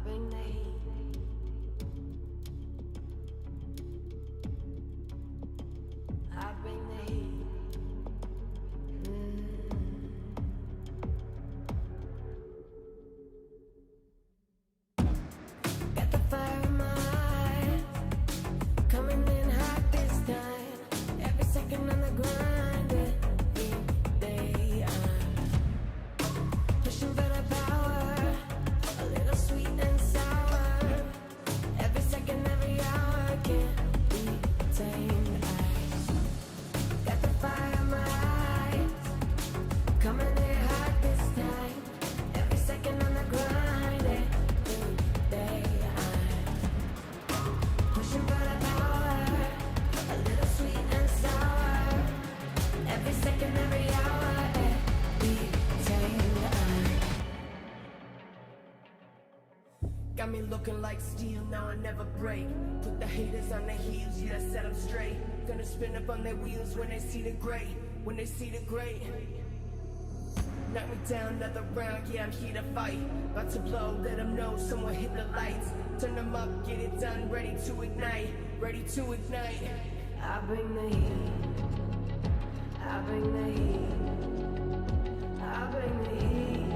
bring the heat. I bring the heat. Got the fire in my eyes, coming in hot this time. Every second on the grind, every day I'm pushing for the power, a little sweet and sour. Every second, every hour, can't be tamed. I got the fire in my eyes, coming in hot this time. Every second on the grind, every day I'm pushing for the power, a little sweet and sour. Every second, every hour, every day got me looking like steel, now I never break. Put the haters on their heels, yeah, I set them straight. Gonna spin up on their wheels when they see the gray, when they see the gray. Knock me down, another round, yeah, I'm here to fight. About to blow, let them know someone hit the lights. Turn them up, get it done, ready to ignite, ready to ignite. I bring the heat, I bring the heat, I bring the heat.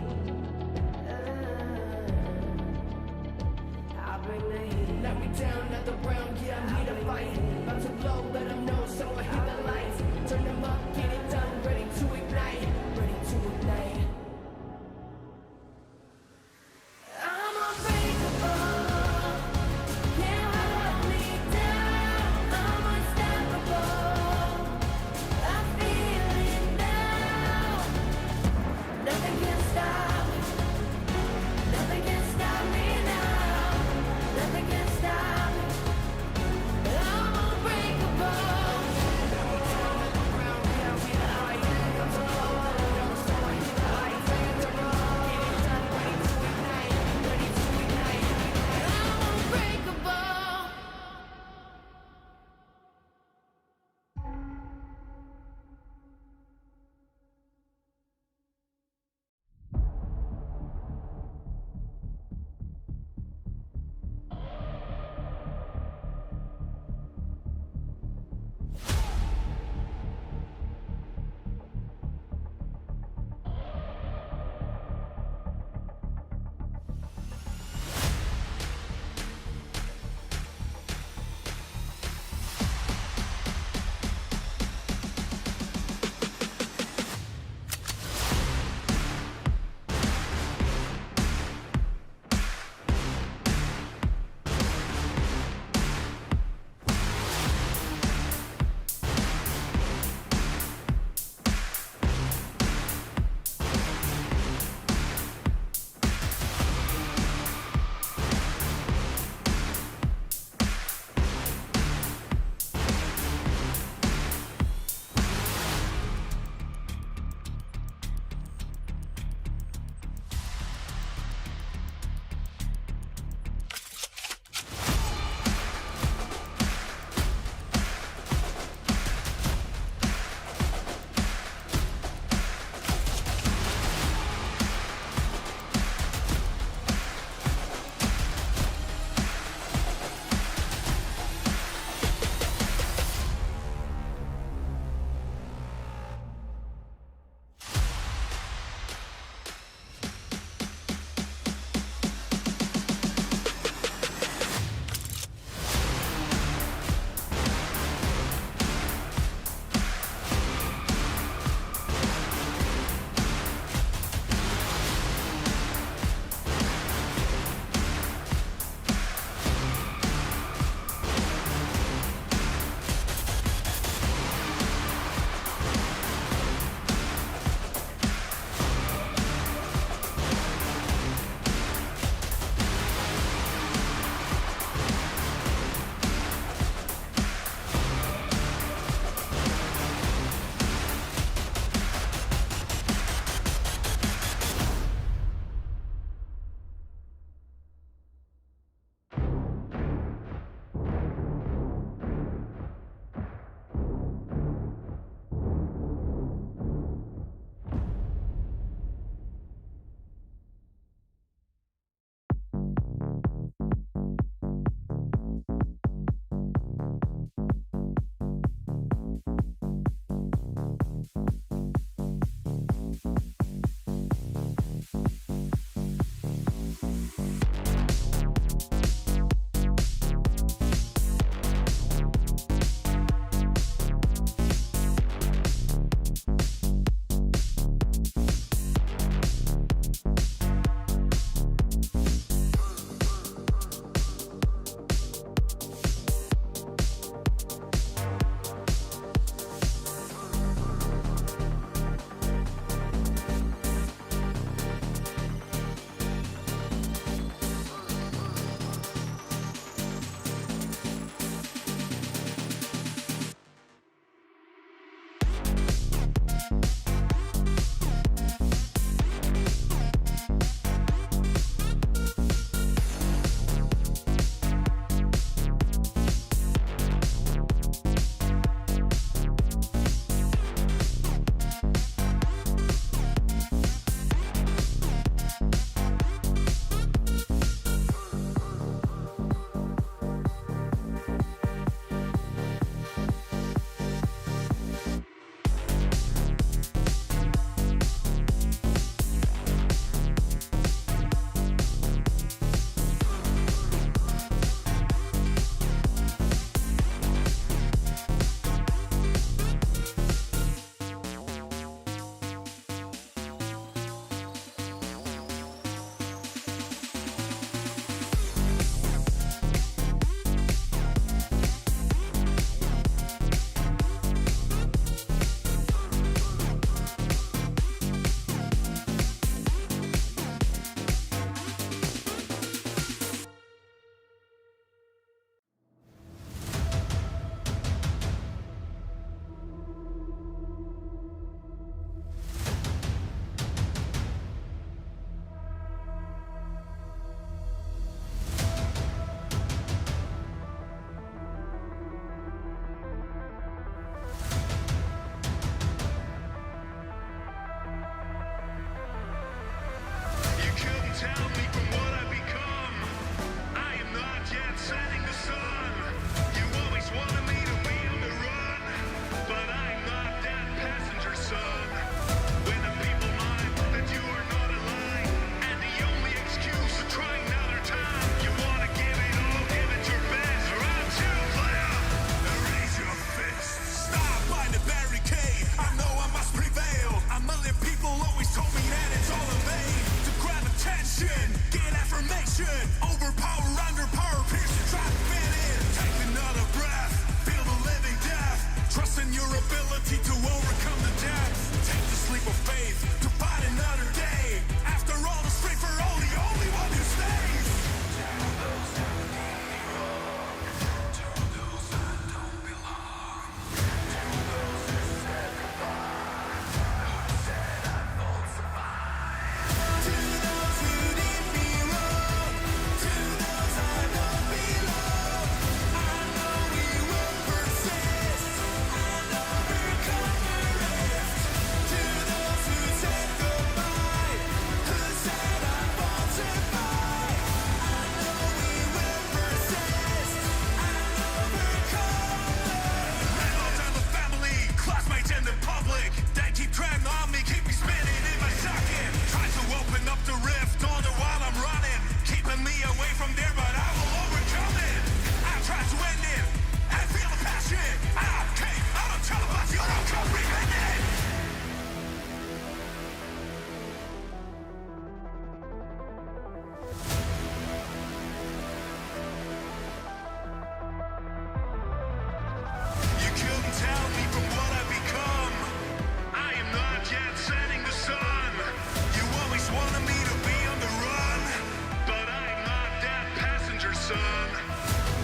I bring the heat. Knock me down, another round, yeah, I'm here to fight. About to blow, let them know someone hit the lights. Turn them up, get it done, ready to ignite, ready to ignite. I'm unbreakable, can't hold me down. I'm unstoppable, I feel it now. Nothing can stop me, nothing can stop me now. Nothing can stop me, I'm unbreakable. run.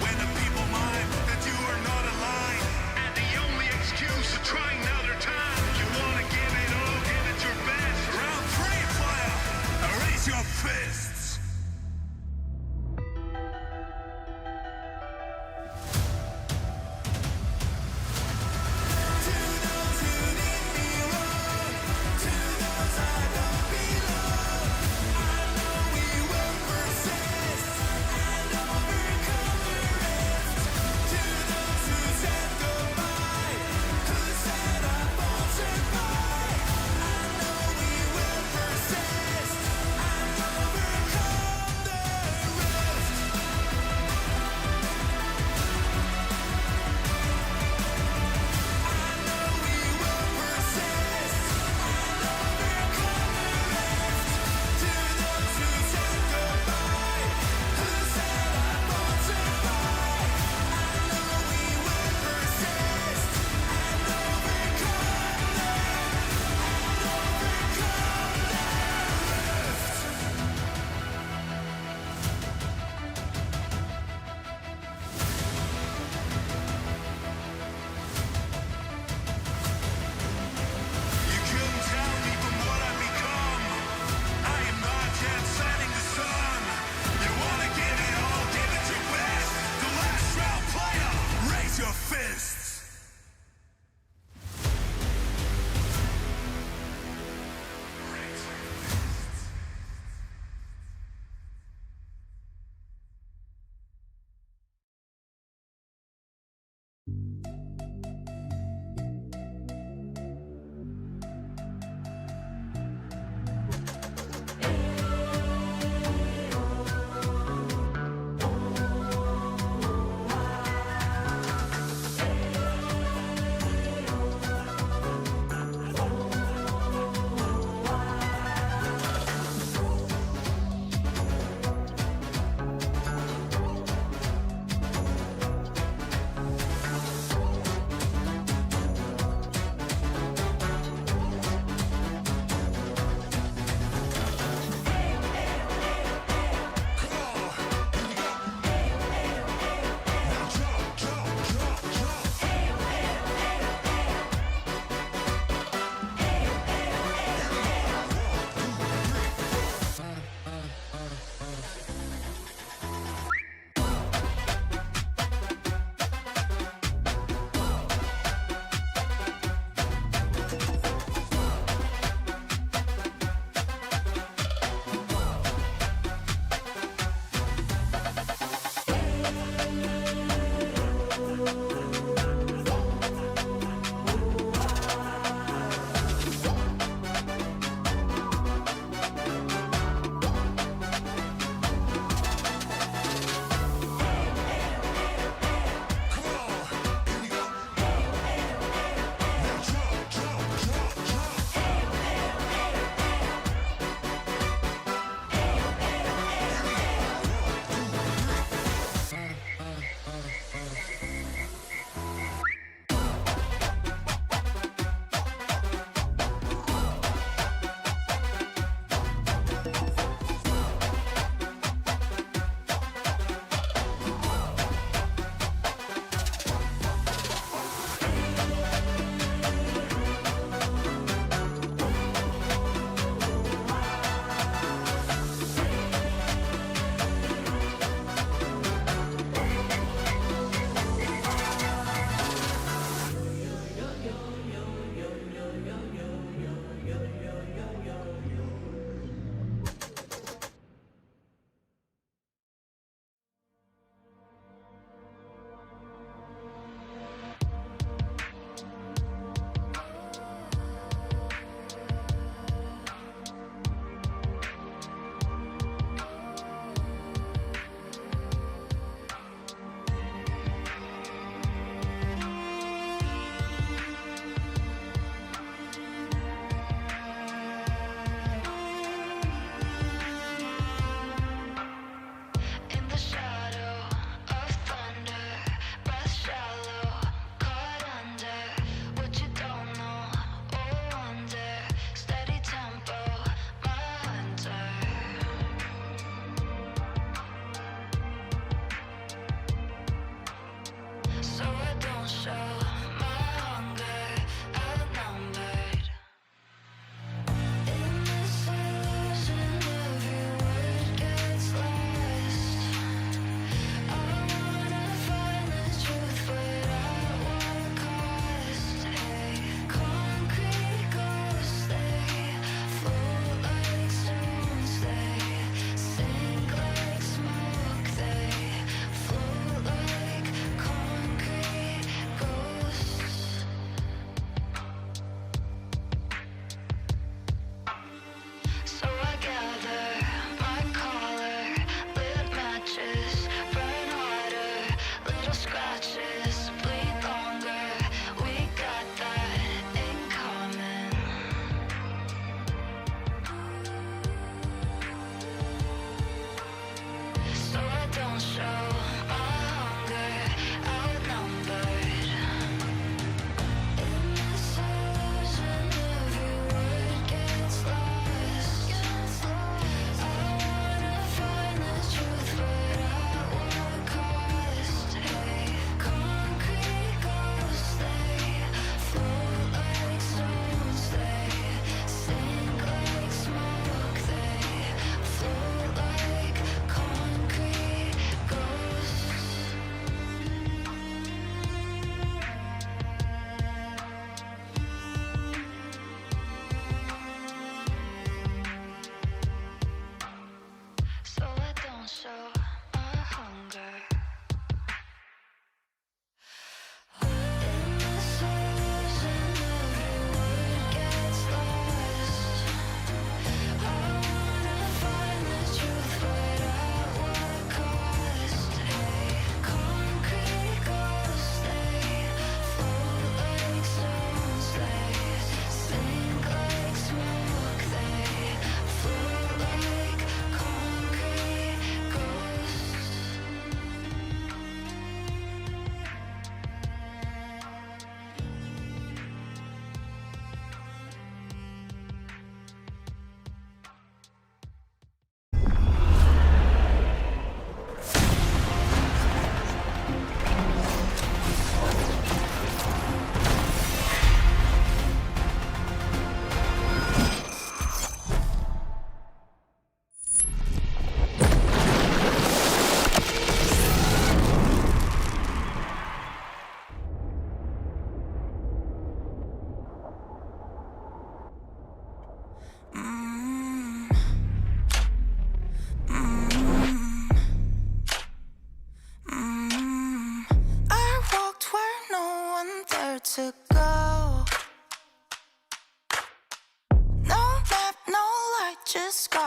When the people mind that you are not aligned, and the only excuse for trying another time, you wanna give it all, give it your best. Round three, player, raise your fists.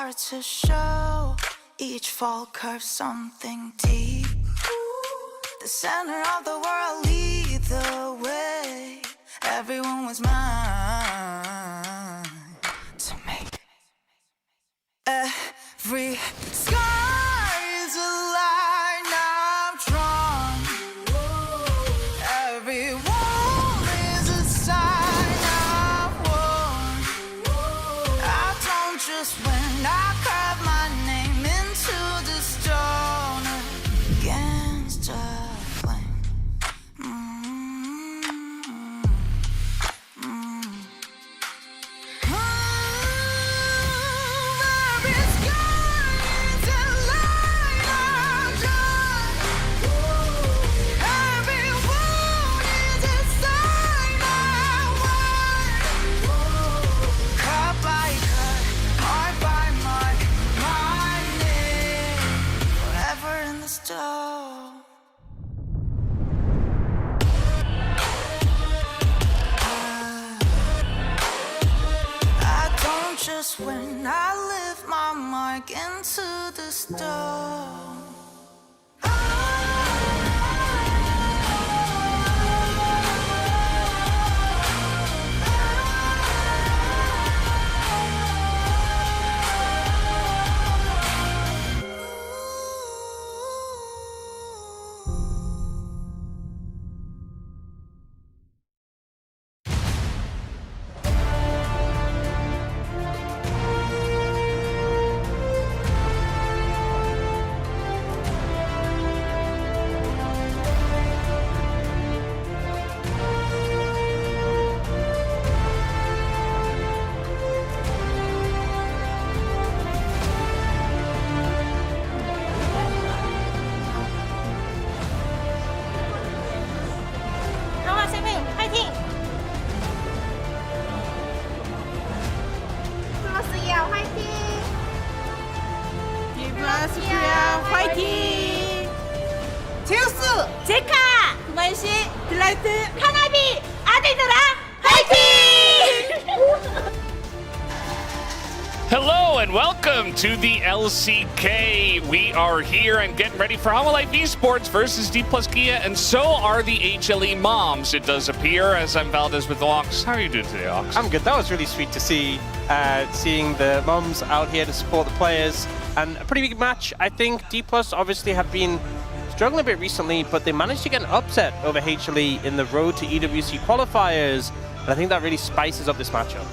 start to show. Each fall curves something deep. The center of the world lead the way. Everyone was mine to make. Every sky is a line I've drawn. Every wall is a sign I've worn. I don't just win, I carve my name into the stone against a flame. Every sky is a line I've drawn. Every wound is a sign I've won. Cut by cut, mark by mark, my name forever in the stone. I don't just win, I live my mark into the stone. 디플러스키아 화이팅! 제우스! 제카! 구만씨! 딜라이트! 하나비! 아들들아! 화이팅! Hello and welcome to the LCK. We are here and getting ready for Hololive Esports versus D+Kia, and so are the HLE moms, it does appear, as I'm Valdez with Ox. How are you doing today, Ox? I'm good. That was really sweet to see, seeing the moms out here to support the players. And a pretty big match. I think D+ obviously have been struggling a bit recently, but they managed to get an upset over HLE in the road to EWC qualifiers. And I think that really spices up this matchup.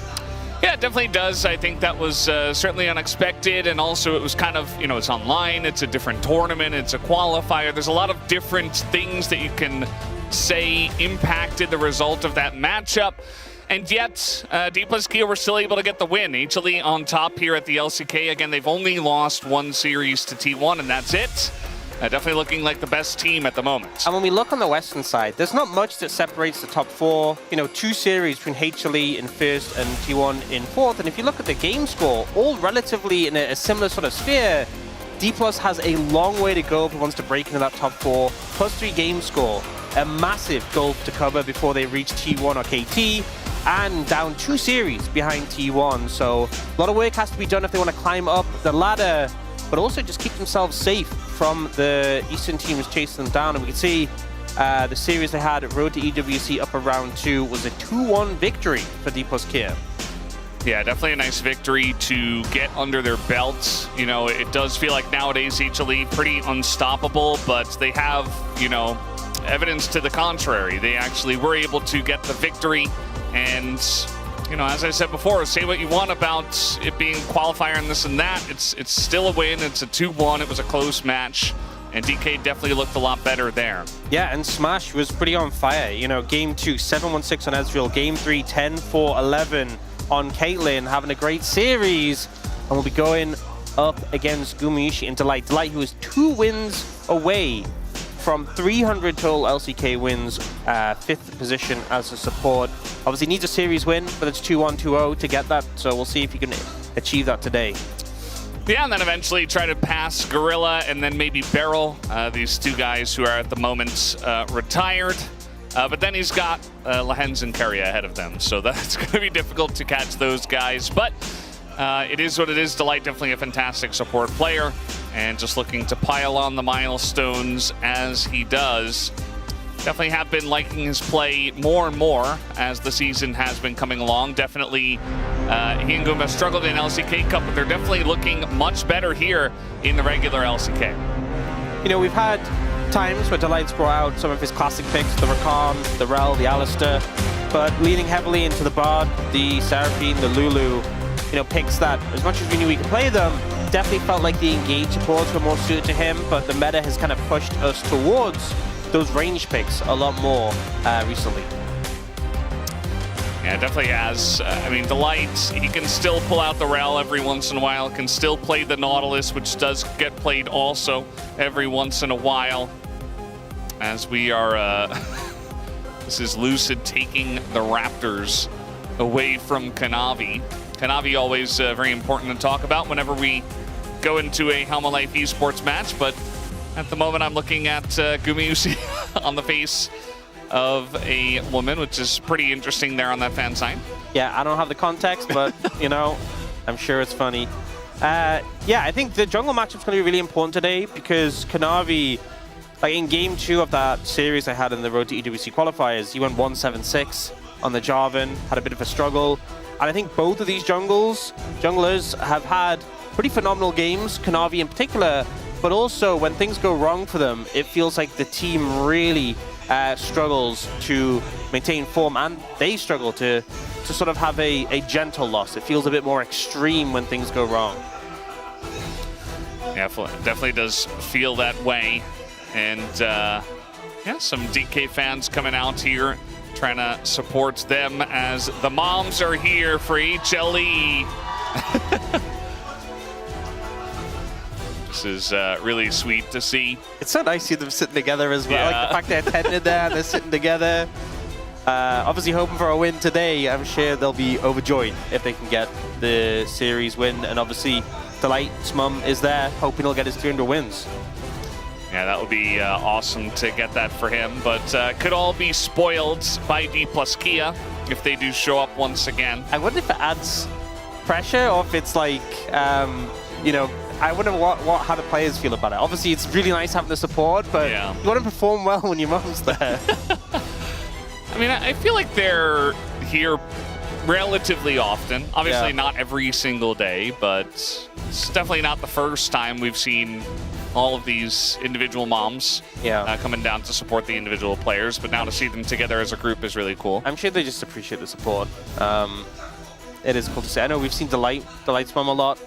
Yeah, it definitely does. I think that was certainly unexpected, and also it was kind of, you know, it's online, it's a different tournament, it's a qualifier. There's a lot of different things that you can say impacted the result of that matchup. And yet, D+Kia were still able to get the win. HLE on top here at the LCK. Again, they've only lost one series to T1, and that's it. Definitely looking like the best team at the moment. And when we look on the Western side, there's not much that separates the top four. You know, 2 series between HLE in first and T1 in fourth. And if you look at the game score, all relatively in a similar sort of sphere, D+ has a long way to go if it wants to break into that top 4. +3 game score, a massive gulf to cover before they reach T1 or KT, and down 2 series behind T1. So a lot of work has to be done if they want to climb up the ladder, but also just keep themselves safe from the Eastern teams chasing them down. And we can see the series they had at Road to EWC up around 2 was a 2-1 victory for D+Kia. Yeah, definitely a nice victory to get under their belts. You know, it does feel like nowadays HLE pretty unstoppable, but they have, you know, evidence to the contrary. They actually were able to get the victory. And, you know, as I said before, say what you want about it being qualifier and this and that. It's still a win. It's a 2-1. It was a close match. And DK definitely looked a lot better there. Yeah, and Smash was pretty on fire. You know, game 2, 7-1-6 on Ezreal. Game 3, 10-4-11 on Caitlyn. Having a great series. And we'll be going up against Gumayushi and Delight. Delight, who is 2 wins away from 300 total LCK wins, 5th position as a support. Obviously needs a series win, but it's 2-1, 2-0 to get that. So we'll see if he can achieve that today. Yeah, and then eventually try to pass Gorilla and then maybe Beryl, these 2 guys who are at the moment retired. But then he's got Lehens and Keria ahead of them, so that's going to be difficult to catch those guys. But it is what it is. Delight definitely a fantastic support player, and just looking to pile on the milestones as he does. Definitely have been liking his play more and more as the season has been coming along. Definitely, he and Goomba struggled in LCK Cup, but they're definitely looking much better here in the regular LCK. You know, we've had times where Delight's brought out some of his classic picks, the Rakan, the Rel, the Alistair, but leaning heavily into the Bard, the Seraphine, the Lulu, you know, picks that, as much as we knew we could play them, definitely felt like the engage supports were more suited to him, but the meta has kind of pushed us towards those range picks a lot more recently. Yeah, it definitely has. I mean, Delight, he can still pull out the Rel every once in a while, can still play the Nautilus, which does get played also every once in a while. As we are, this is Lucid taking the Raptors away from Kanavi. Kanavi always very important to talk about whenever we go into a Helma Life esports match, but at the moment I'm looking at Gumayusi on the face of a woman, which is pretty interesting there on that fan sign. Yeah, I don't have the context, but, you know, I'm sure it's funny. Yeah, I think the jungle matchup's going to be really important today because Kanavi, like in game 2 of that series I had in the Road to EWC qualifiers, he went 1-7-6 on the Jarvan, had a bit of a struggle. And I think both of these junglers have had pretty phenomenal games, Kanavi in particular, but also when things go wrong for them, it feels like the team really struggles to maintain form, and they struggle to sort of have a gentle loss. It feels a bit more extreme when things go wrong. Yeah, definitely does feel that way. And yeah, some DK fans coming out here trying to support them as the moms are here for HLE. This is really sweet to see. It's so nice to see them sitting together as well. Yeah. Like the fact they're attended there and they're sitting together. Obviously hoping for a win today. I'm sure they'll be overjoyed if they can get the series win. And obviously Delight's mum is there, hoping he'll get his 300 wins. Yeah, that would be awesome to get that for him, but could all be spoiled by D plus Kia if they do show up once again. I wonder if it adds pressure or if it's like, you know, I wonder how the players feel about it. Obviously, it's really nice having the support, but yeah, you want to perform well when your mom's there. I mean, I feel like they're here relatively often. Obviously, not every single day, but it's definitely not the first time we've seen all of these individual moms coming down to support the individual players, but now to see them together as a group is really cool. I'm sure they just appreciate the support. It is cool to see. I know we've seen Delight's mom a lot,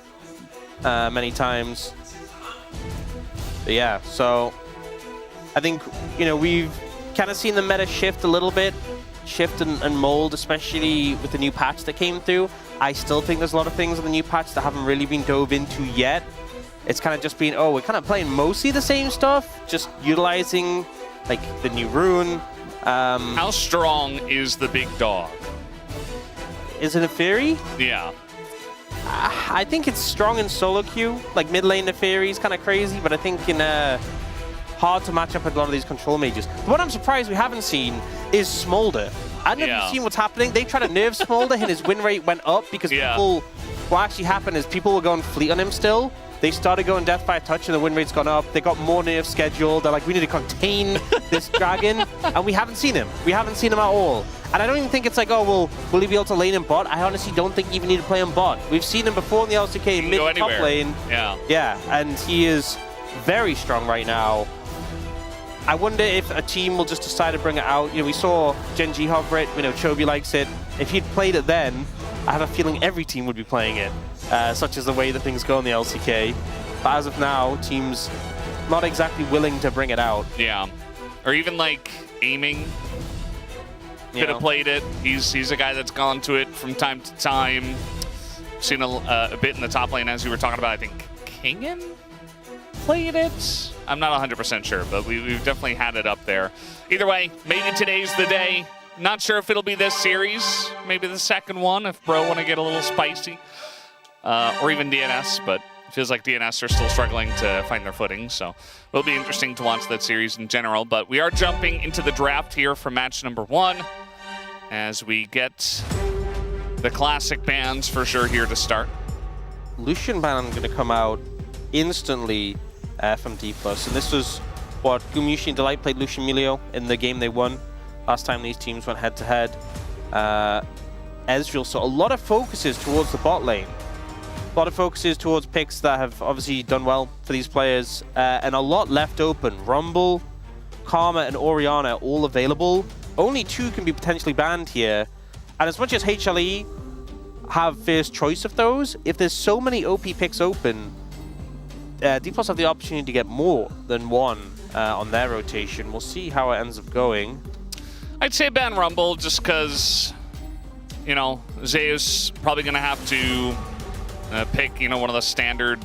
many times. But yeah, so I think, you know, we've kind of seen the meta shift a little bit, shift and mold, especially with the new patch that came through. I still think there's a lot of things in the new patch that haven't really been dove into yet. It's kind of just been, oh, we're kind of playing mostly the same stuff, just utilizing like the new rune. How strong is the big dog? Is it a Fury? Yeah. I think it's strong in solo queue. Like mid lane Neferi is kind of crazy, but I think in hard to match up with a lot of these control mages. The one I'm surprised we haven't seen is Smolder. I've never seen what's happening. They tried to nerf Smolder and his win rate went up because people, what actually happened is people were going fleet on him still. They started going death by a touch and the win rate's gone up. They got more nerfs scheduled. They're like, we need to contain this dragon. And we haven't seen him. We haven't seen him at all. And I don't even think it's like, oh, well, will he be able to lane in bot? I honestly don't think you even need to play in bot. We've seen him before in the LCK mid top lane. Yeah. Yeah, and he is very strong right now. I wonder if a team will just decide to bring it out. You know, we saw Genji hover it. You know, Chovy likes it. If he'd played it then, I have a feeling every team would be playing it. Such as the way that things go in the LCK. But as of now, teams not exactly willing to bring it out. Yeah. Or even like aiming. Could have played it. He's a guy that's gone to it from time to time. Seen a bit in the top lane as you were talking about. I think Kingen played it. I'm not 100% sure, but we've definitely had it up there. Either way, maybe today's the day. Not sure if it'll be this series. Maybe the second one if Bro want to get a little spicy. Or even DNS, but it feels like DNS are still struggling to find their footing, so it'll be interesting to watch that series in general. But we are jumping into the draft here for match number 1 as we get the classic bans for sure here to start. Lucian ban going to come out instantly from D+. And this was what Gumushi and Delight played Lucian Milio in the game they won last time these teams went head-to-head. Ezreal, so a lot of focuses towards the bot lane. A lot of focuses towards picks that have obviously done well for these players, and a lot left open. Rumble, Karma, and Orianna all available. Only 2 can be potentially banned here. And as much as HLE have first choice of those, if there's so many OP picks open, D+ have the opportunity to get more than 1 on their rotation. We'll see how it ends up going. I'd say ban Rumble just because, you know, Zeus probably going to have to pick, you know, one of the standard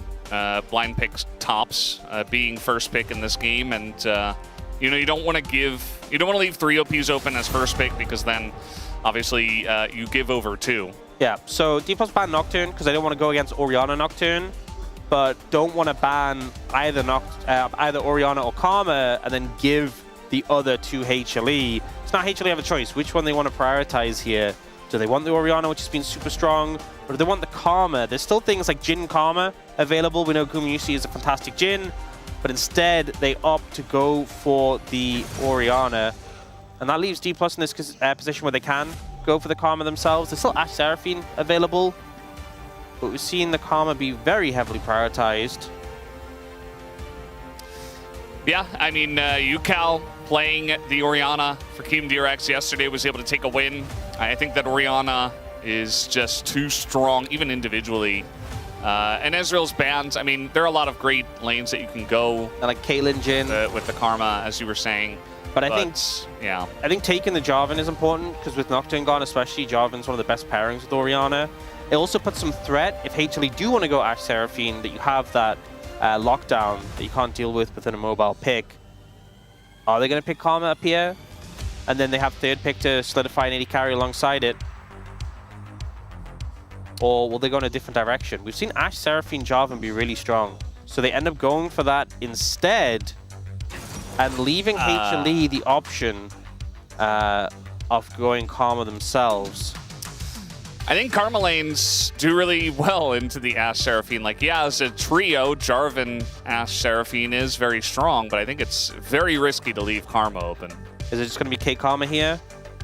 blind picks tops, being first pick in this game, and you know, you don't want to leave 3 OPs open as first pick because then obviously you give over 2. Yeah, so D+ ban Nocturne because I don't want to go against Orianna Nocturne, but don't want to ban either Orianna or Karma and then give the other to HLE. So now HLE have a choice which one they want to prioritize here. Do they want the Orianna, which has been super strong, or do they want the Karma? There's still things like Jhin Karma available. We know Gumushi is a fantastic Jhin, but instead they opt to go for the Orianna. And that leaves D+ in this position where they can go for the Karma themselves. There's still Ashe Seraphine available, but we've seen the Karma be very heavily prioritized. Yeah, I mean, UCal playing the Orianna for Team DRX yesterday was able to take a win. I think that Orianna is just too strong, even individually. And Ezreal's bans, I mean, there are a lot of great lanes that you can go. And like Caitlyn, Jhin. With the Karma, as you were saying. But I think taking the Jarvan is important, because with Nocturne gone especially, Jarvan's one of the best pairings with Orianna. It also puts some threat, if HLE do want to go Ashe Seraphine, that you have that lockdown that you can't deal with within a mobile pick. Are they going to pick Karma up here? And then they have third pick to solidify an AD carry alongside it? Or will they go in a different direction? We've seen Ashe Seraphine Jarvan be really strong, so they end up going for that instead and leaving HLE the option of going Karma themselves. I think Karma lanes do really well into the Ashe Seraphine. Like, yeah, as a trio, Jarvan, Ashe Seraphine is very strong, but I think it's very risky to leave Karma open. Is it just going to be Kate Karma here?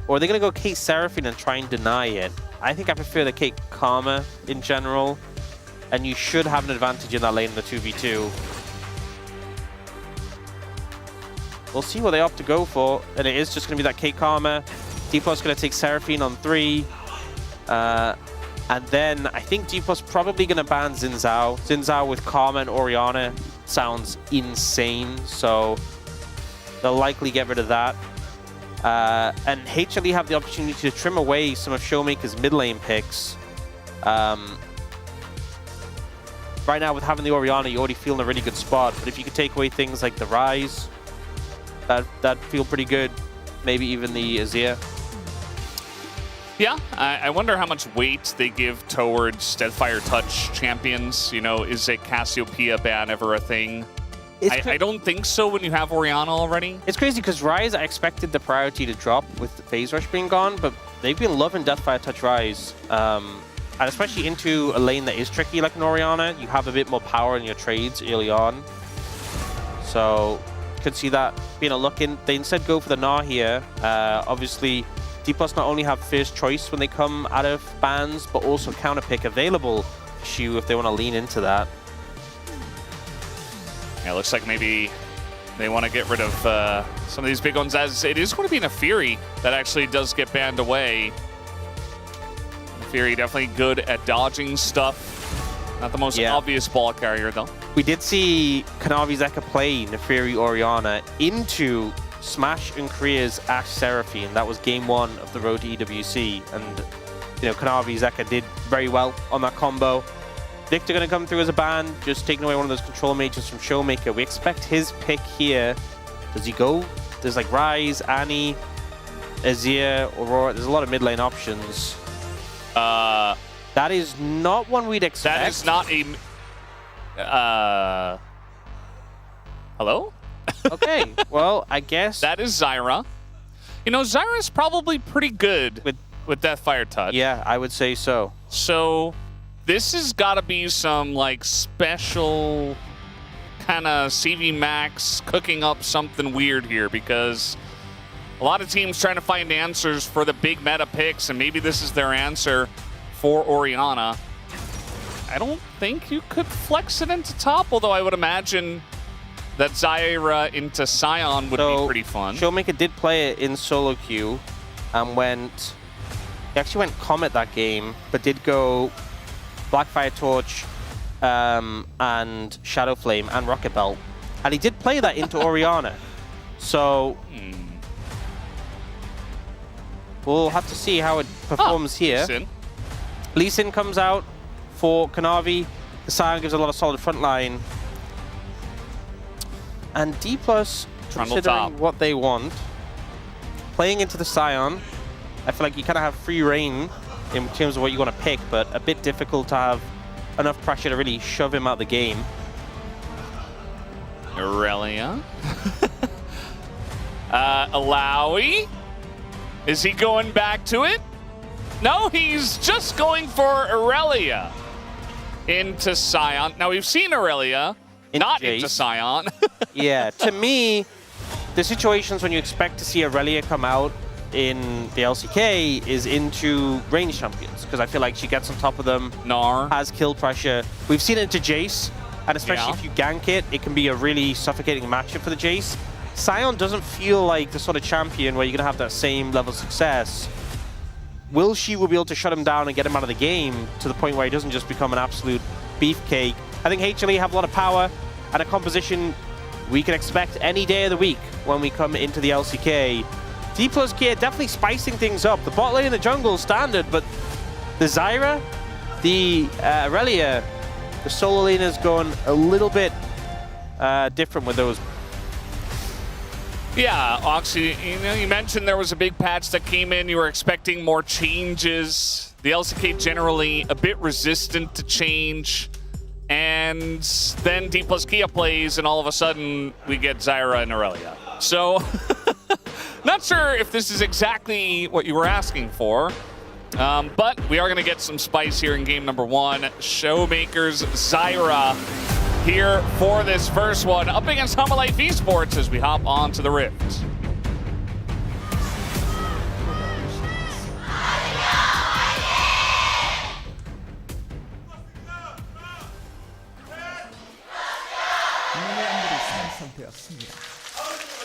Or are they going to go Kate Seraphine and try and deny it? I think I prefer the Kate Karma in general, and you should have an advantage in that lane in the 2v2. We'll see what they opt to go for, and it is just going to be that Kate Karma. D+ going to take Seraphine on 3. And then I think D+ probably going to ban Xin Zhao. Xin Zhao with Karma and Orianna sounds insane, so they'll likely get rid of that. And HLE have the opportunity to trim away some of Showmaker's mid lane picks. Right now, with having the Orianna, you already feel in a really good spot. But if you could take away things like the Rise, that'd feel pretty good. Maybe even the Azir. Yeah, I wonder how much weight they give towards Deadfire Touch champions. You know, is a Cassiopeia ban ever a thing? I don't think so when you have Orianna already. It's crazy because Rise, I expected the priority to drop with the Phase Rush being gone, but they've been loving Deathfire Touch Rise. And especially into a lane that is tricky like an Orianna, you have a bit more power in your trades early on. So, could see that being a look in. They instead go for the Gnar here. Obviously, D+ not only have first choice when they come out of bans, but also counter pick available for Shu if they want to lean into that. Yeah, it looks like maybe they want to get rid of some of these big ones, as it is going to be Nefiri that actually does get banned away. Nefiri definitely good at dodging stuff. Not the most obvious ball carrier, though. We did see Kanavi Zeka play Nefiri Orianna into Smash and Korea's Ashe Seraphine. That was game 1 of the road to EWC. And, you know, Kanavi Zeka did very well on that combo. Victor going to come through as a ban, just taking away one of those control mages from Showmaker. We expect his pick here. Does he go? There's like Rise, Annie, Azir, Aurora. There's a lot of mid lane options. That is not one we'd expect. That is not a... Hello? Okay, well, I guess... That is Zyra. You know, Zyra's probably pretty good with Deathfire Touch. Yeah, I would say so. So... this has got to be some like special kind of CV Max cooking up something weird here, because a lot of teams trying to find answers for the big meta picks, and maybe this is their answer for Orianna. I don't think you could flex it into top, although I would imagine that Zyra into Sion would be pretty fun. Showmaker did play it in solo queue and he actually went Comet that game, but did go Blackfire Torch and Shadow Flame and Rocket Belt. And he did play that into Orianna. So we'll have to see how it performs here. Lee Sin comes out for Kanavi. The Sion gives a lot of solid front line. And D+, considering what they want, playing into the Sion, I feel like you kind of have free reign in terms of what you want to pick, but a bit difficult to have enough pressure to really shove him out of the game. Aurelia. Alawi. Is he going back to it? No, he's just going for Aurelia into Sion. Now, we've seen Aurelia not Jace. into Sion. Yeah, to me, the situations when you expect to see Aurelia come out in the LCK is into range champions, because I feel like she gets on top of them, Gnar has kill pressure. We've seen it into Jace, and especially if you gank it, it can be a really suffocating matchup for the Jace. Sion doesn't feel like the sort of champion where you're going to have that same level of success. Will she be able to shut him down and get him out of the game to the point where he doesn't just become an absolute beefcake? I think HLE have a lot of power and a composition we can expect any day of the week when we come into the LCK. D+ Gear definitely spicing things up. The bot lane in the jungle is standard, but the Zyra, the Aurelia, the solo lane is going a little bit different with those. Yeah, Oxy, you mentioned there was a big patch that came in. You were expecting more changes. The LCK generally a bit resistant to change. And then D+ Kia plays, and all of a sudden we get Zyra and Aurelia. So, not sure if this is exactly what you were asking for. But we are going to get some spice here in game number 1. Showmakers Zyra here for this first one, up against Humble Life Esports as we hop onto the Rift.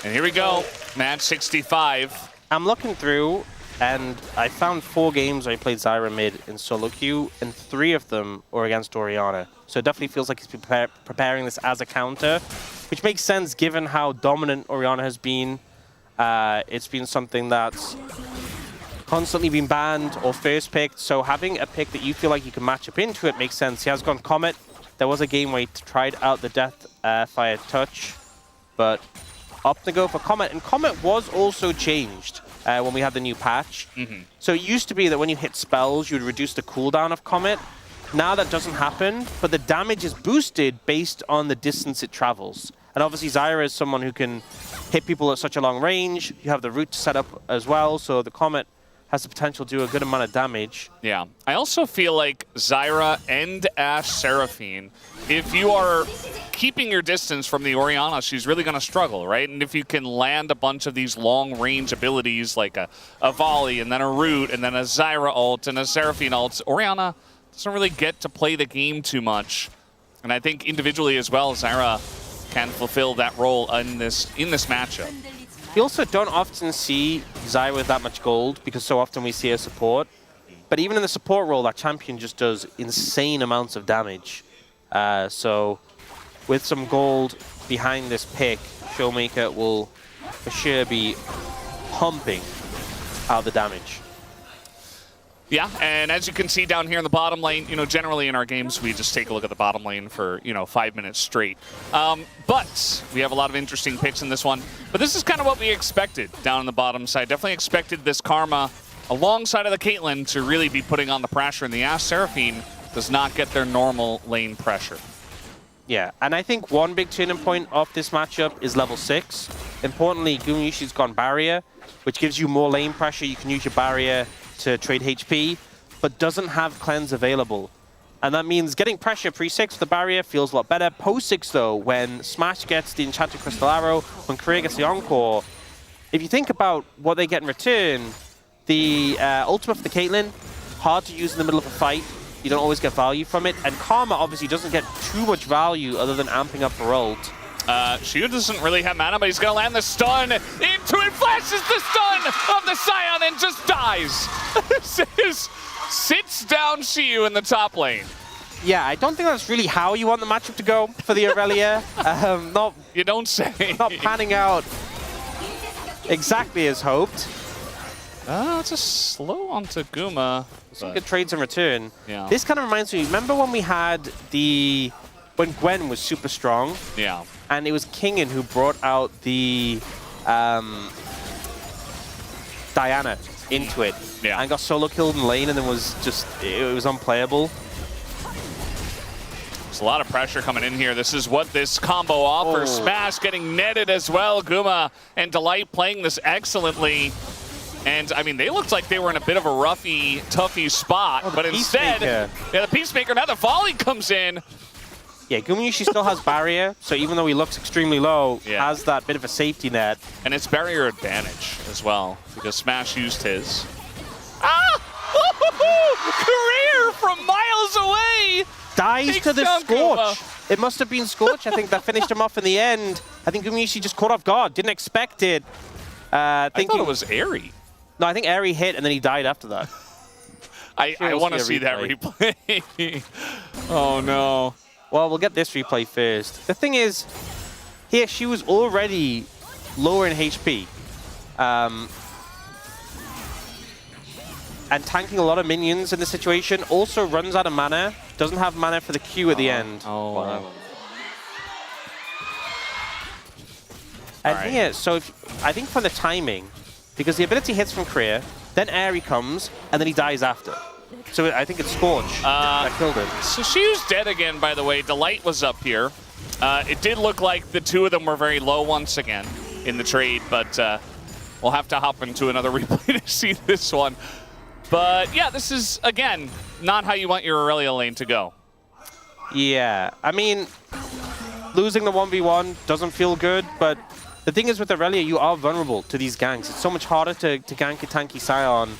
And here we go, match 65. I'm looking through, and I found 4 games where I played Zyra mid in solo queue, and 3 of them were against Orianna. So it definitely feels like he's preparing this as a counter, which makes sense given how dominant Orianna has been. It's been something that's constantly been banned or first picked, so having a pick that you feel like you can match up into it makes sense. He has gone Comet. There was a game where he tried out the Death Fire Touch, but opted to go for Comet, and Comet was also changed when we had the new patch. So it used to be that when you hit spells, you would reduce the cooldown of Comet. Now that doesn't happen, but the damage is boosted based on the distance it travels. And obviously Zyra is someone who can hit people at such a long range. You have the root set up as well, so the Comet has the potential to do a good amount of damage. Yeah, I also feel like Zyra and Ashe Seraphine, if you are keeping your distance from the Orianna, she's really going to struggle, right? And if you can land a bunch of these long-range abilities like a volley and then a root and then a Zyra ult and a Seraphine ult, Orianna doesn't really get to play the game too much. And I think individually as well, Zyra can fulfill that role in this matchup. We also don't often see Zyra with that much gold, because so often we see her support. But even in the support role, that champion just does insane amounts of damage. So with some gold behind this pick, Showmaker will for sure be pumping out the damage. Yeah, and as you can see down here in the bottom lane, generally in our games, we just take a look at the bottom lane for, 5 minutes straight. But we have a lot of interesting picks in this one. But this is kind of what we expected down on the bottom side. Definitely expected this Karma alongside of the Caitlyn to really be putting on the pressure, and the Ashe Seraphine does not get their normal lane pressure. Yeah, and I think one big turning point of this matchup is level 6. Importantly, Gumayusi's gone Barrier, which gives you more lane pressure. You can use your Barrier to trade HP, but doesn't have Cleanse available. And that means getting pressure pre-6 with the barrier feels a lot better. Post-6, though, when Smash gets the Enchanted Crystal Arrow, when Korea gets the Encore, if you think about what they get in return, the ultimate for the Caitlyn, hard to use in the middle of a fight. You don't always get value from it. And Karma obviously doesn't get too much value other than amping up her ult. Shu doesn't really have mana, but he's going to land the stun into it, flashes the stun of the Scion and just dies. Sits down Shu in the top lane. Yeah, I don't think that's really how you want the matchup to go for the Aurelia. You don't say. Not panning out exactly as hoped. It's a slow onto Guma. Some good trades in return. Yeah. This kind of reminds me, remember when we had when Gwen was super strong? Yeah. And it was Kingen who brought out the Diana into it. Yeah. And got solo killed in lane and then was just, it was unplayable. There's a lot of pressure coming in here. This is what this combo offers. Oh. Smash getting netted as well. Guma and Delight playing this excellently. And, I mean, they looked like they were in a bit of a roughy, toughy spot. But instead, the Peacemaker, now the volley comes in. Yeah, Gumayushi still has barrier, so even though he looks extremely low, has that bit of a safety net. And it's barrier advantage as well, because Smash used his. Career from miles away! Dies to the Scorch. It must have been Scorch, I think, that finished him off in the end. I think Gumayushi just caught off guard, didn't expect it. I thought it was Airy. No, I think Airy hit and then he died after that. I want to see that replay. Oh, no. Well, we'll get this replay first. The thing is, here she was already lower in HP. And tanking a lot of minions in this situation. Also runs out of mana. Doesn't have mana for the Q at the end. Oh, wow. And here, so I think from the timing, because the ability hits from Korea, then Airy comes, and then he dies after. So I think it's Scorch that killed him. So Shu's dead again, by the way. Delight was up here. It did look like the two of them were very low once again in the trade, but we'll have to hop into another replay to see this one. But yeah, this is, again, not how you want your Aurelia lane to go. Yeah, I mean, losing the 1v1 doesn't feel good, but the thing is with Aurelia, you are vulnerable to these ganks. It's so much harder to gank a tanky Scion,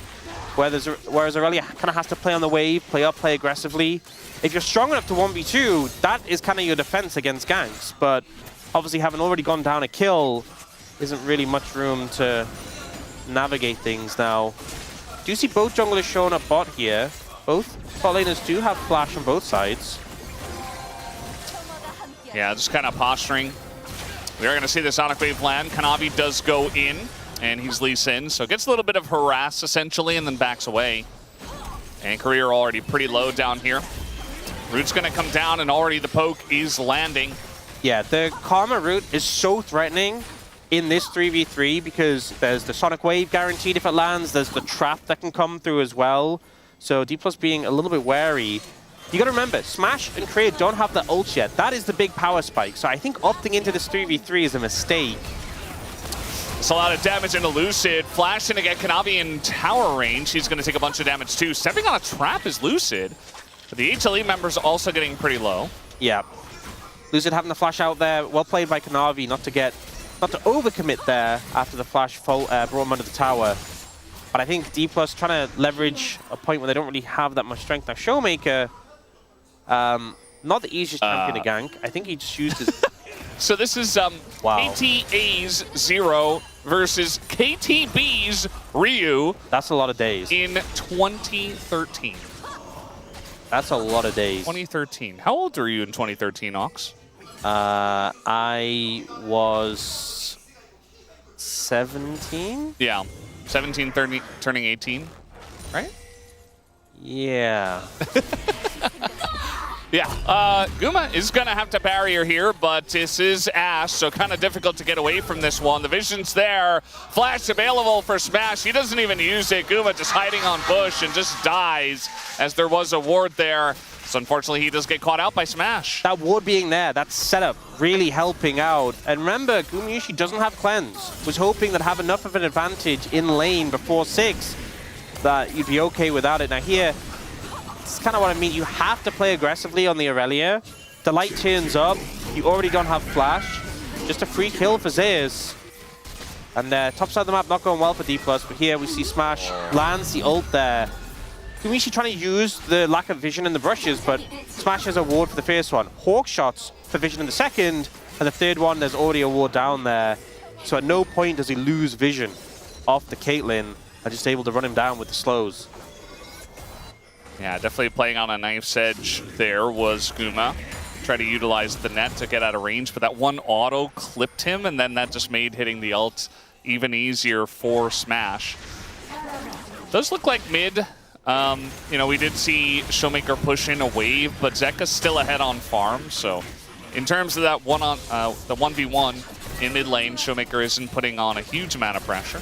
whereas Aurelia kind of has to play on the wave, play up, play aggressively. If you're strong enough to 1v2, that is kind of your defense against ganks, but obviously having already gone down a kill, isn't really much room to navigate things now. Do you see both junglers showing up bot here? Both bot laners do have flash on both sides. Yeah, just kind of posturing. We are going to see the Sonic Wave land. Kanavi does go in, and he's Lee Sin, so gets a little bit of harass, essentially, and then backs away. And Career already pretty low down here. Root's going to come down, and already the poke is landing. Yeah, the Karma root is so threatening in this 3v3 because there's the Sonic Wave guaranteed if it lands, there's the trap that can come through as well. So D+ being a little bit wary. You gotta remember, Smash and Korea don't have the ult yet. That is the big power spike. So I think opting into this 3v3 is a mistake. It's a lot of damage into Lucid. Flashing to get Kanavi in tower range. He's gonna take a bunch of damage too. Stepping on a trap is Lucid. But the HLE members also getting pretty low. Yeah. Lucid having the flash out there. Well played by Kanavi not to overcommit there after the flash brought him under the tower. But I think D+ trying to leverage a point where they don't really have that much strength. Now Showmaker, not the easiest champion to gank. I think he just used his... So this is KTA's 0 versus KTB's Ryu. That's a lot of days. In 2013. That's a lot of days. 2013. How old are you in 2013, Ox? I was 17? Yeah. 17, turning 18, right? Yeah. Yeah, Guma is going to have to barrier here, but this is Ash, so kind of difficult to get away from this one. The vision's there. Flash available for Smash. He doesn't even use it. Guma just hiding on bush and just dies as there was a ward there. So unfortunately, he does get caught out by Smash. That ward being there, that setup really helping out. And remember, Gumayushi doesn't have cleanse. Was hoping that have enough of an advantage in lane before 6 that you'd be okay without it. Now here, That's kind of what I mean. You have to play aggressively on the Aurelia. The light turns up. You already don't have flash. Just a free kill for Zeus. And top side of the map not going well for D+, but here we see Smash lands the ult there. Gumishi trying to use the lack of vision in the brushes, but Smash has a ward for the first one. Hawk shots for vision in the second, and the third one, there's already a ward down there. So at no point does he lose vision off the Caitlyn, and just able to run him down with the slows. Yeah, definitely playing on a knife's edge there was Guma. Try to utilize the net to get out of range, but that one auto clipped him, and then that just made hitting the ult even easier for Smash. Does look like mid. You know, we did see Showmaker push in a wave, but Zeka's still ahead on farm, so in terms of that the 1v1 in mid lane, Showmaker isn't putting on a huge amount of pressure.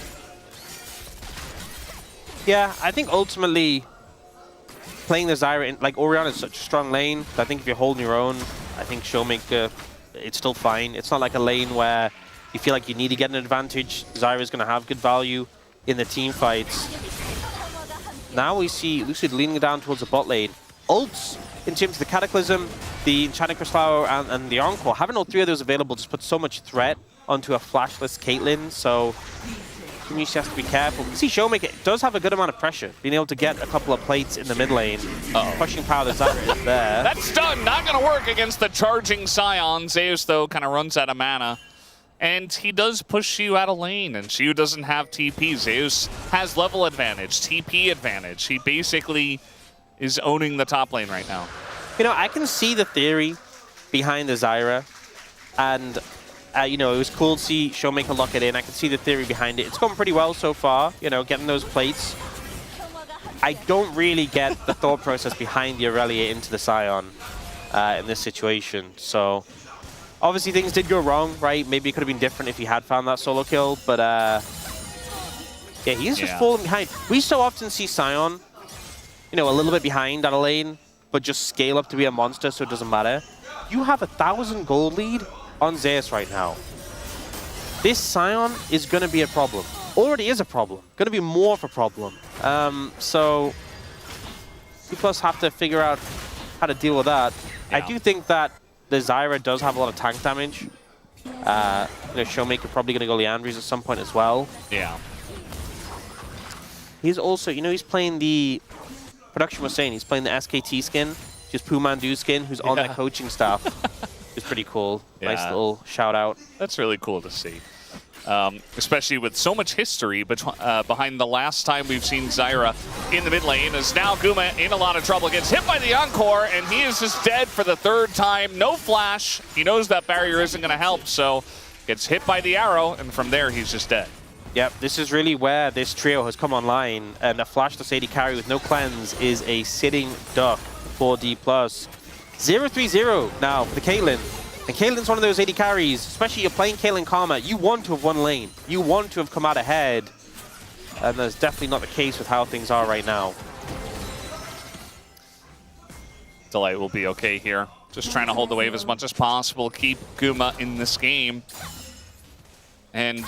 Yeah, I think ultimately playing the Zyra in, like, Orianna is such a strong lane. I think if you're holding your own, I think Showmaker, it's still fine. It's not like a lane where you feel like you need to get an advantage. Zyra's going to have good value in the team fights. Now we see Lucid leaning down towards the bot lane. Ults, in terms of the Cataclysm, the Enchanted Crystal and the Encore, having all three of those available just puts so much threat onto a flashless Caitlyn, so Gumishi has to be careful. You see Showmaker does have a good amount of pressure, being able to get a couple of plates in the mid lane. Pushing power that Zyra is there. That stun not going to work against the charging Scion. Zeus, though, kind of runs out of mana. And he does push you out of lane, and Xiu doesn't have TP. Zeus has level advantage, TP advantage. He basically is owning the top lane right now. You know, I can see the theory behind the Zyra, and you know, it was cool to see Showmaker lock it in. I can see the theory behind it. It's gone pretty well so far, you know, getting those plates. I don't really get the thought process behind the Aurelia into the Scion in this situation. So, obviously things did go wrong, right? Maybe it could have been different if he had found that solo kill, but yeah, he's just falling behind. We so often see Scion, you know, a little bit behind on a lane, but just scale up to be a monster, so it doesn't matter. You have 1,000 gold lead on Zeus right now. This Scion is going to be a problem. Already is a problem. Going to be more of a problem. So C+ have to figure out how to deal with that. Yeah. I do think that the Zyra does have a lot of tank damage. You know, Showmaker probably going to go Leandries at some point as well. Yeah. He's also, you know, he's playing the, production was saying, he's playing the SKT skin, just Pumandu skin, who's on the coaching staff. It's pretty cool. Yeah. Nice little shout out. That's really cool to see. Especially with so much history behind the last time we've seen Zyra in the mid lane, as now Guma in a lot of trouble, gets hit by the Encore, and he is just dead for the third time. No flash. He knows that barrier isn't going to help, so gets hit by the arrow, and from there he's just dead. Yep, this is really where this trio has come online, and a flashless AD carry with no cleanse is a sitting duck for D+. 0-3-0 now for the Caitlyn. And Caitlyn's one of those AD carries, especially you're playing Caitlyn Karma, you want to have won lane. You want to have come out ahead. And that's definitely not the case with how things are right now. Delight will be okay here. Just trying to hold the wave as much as possible, keep Guma in this game. And,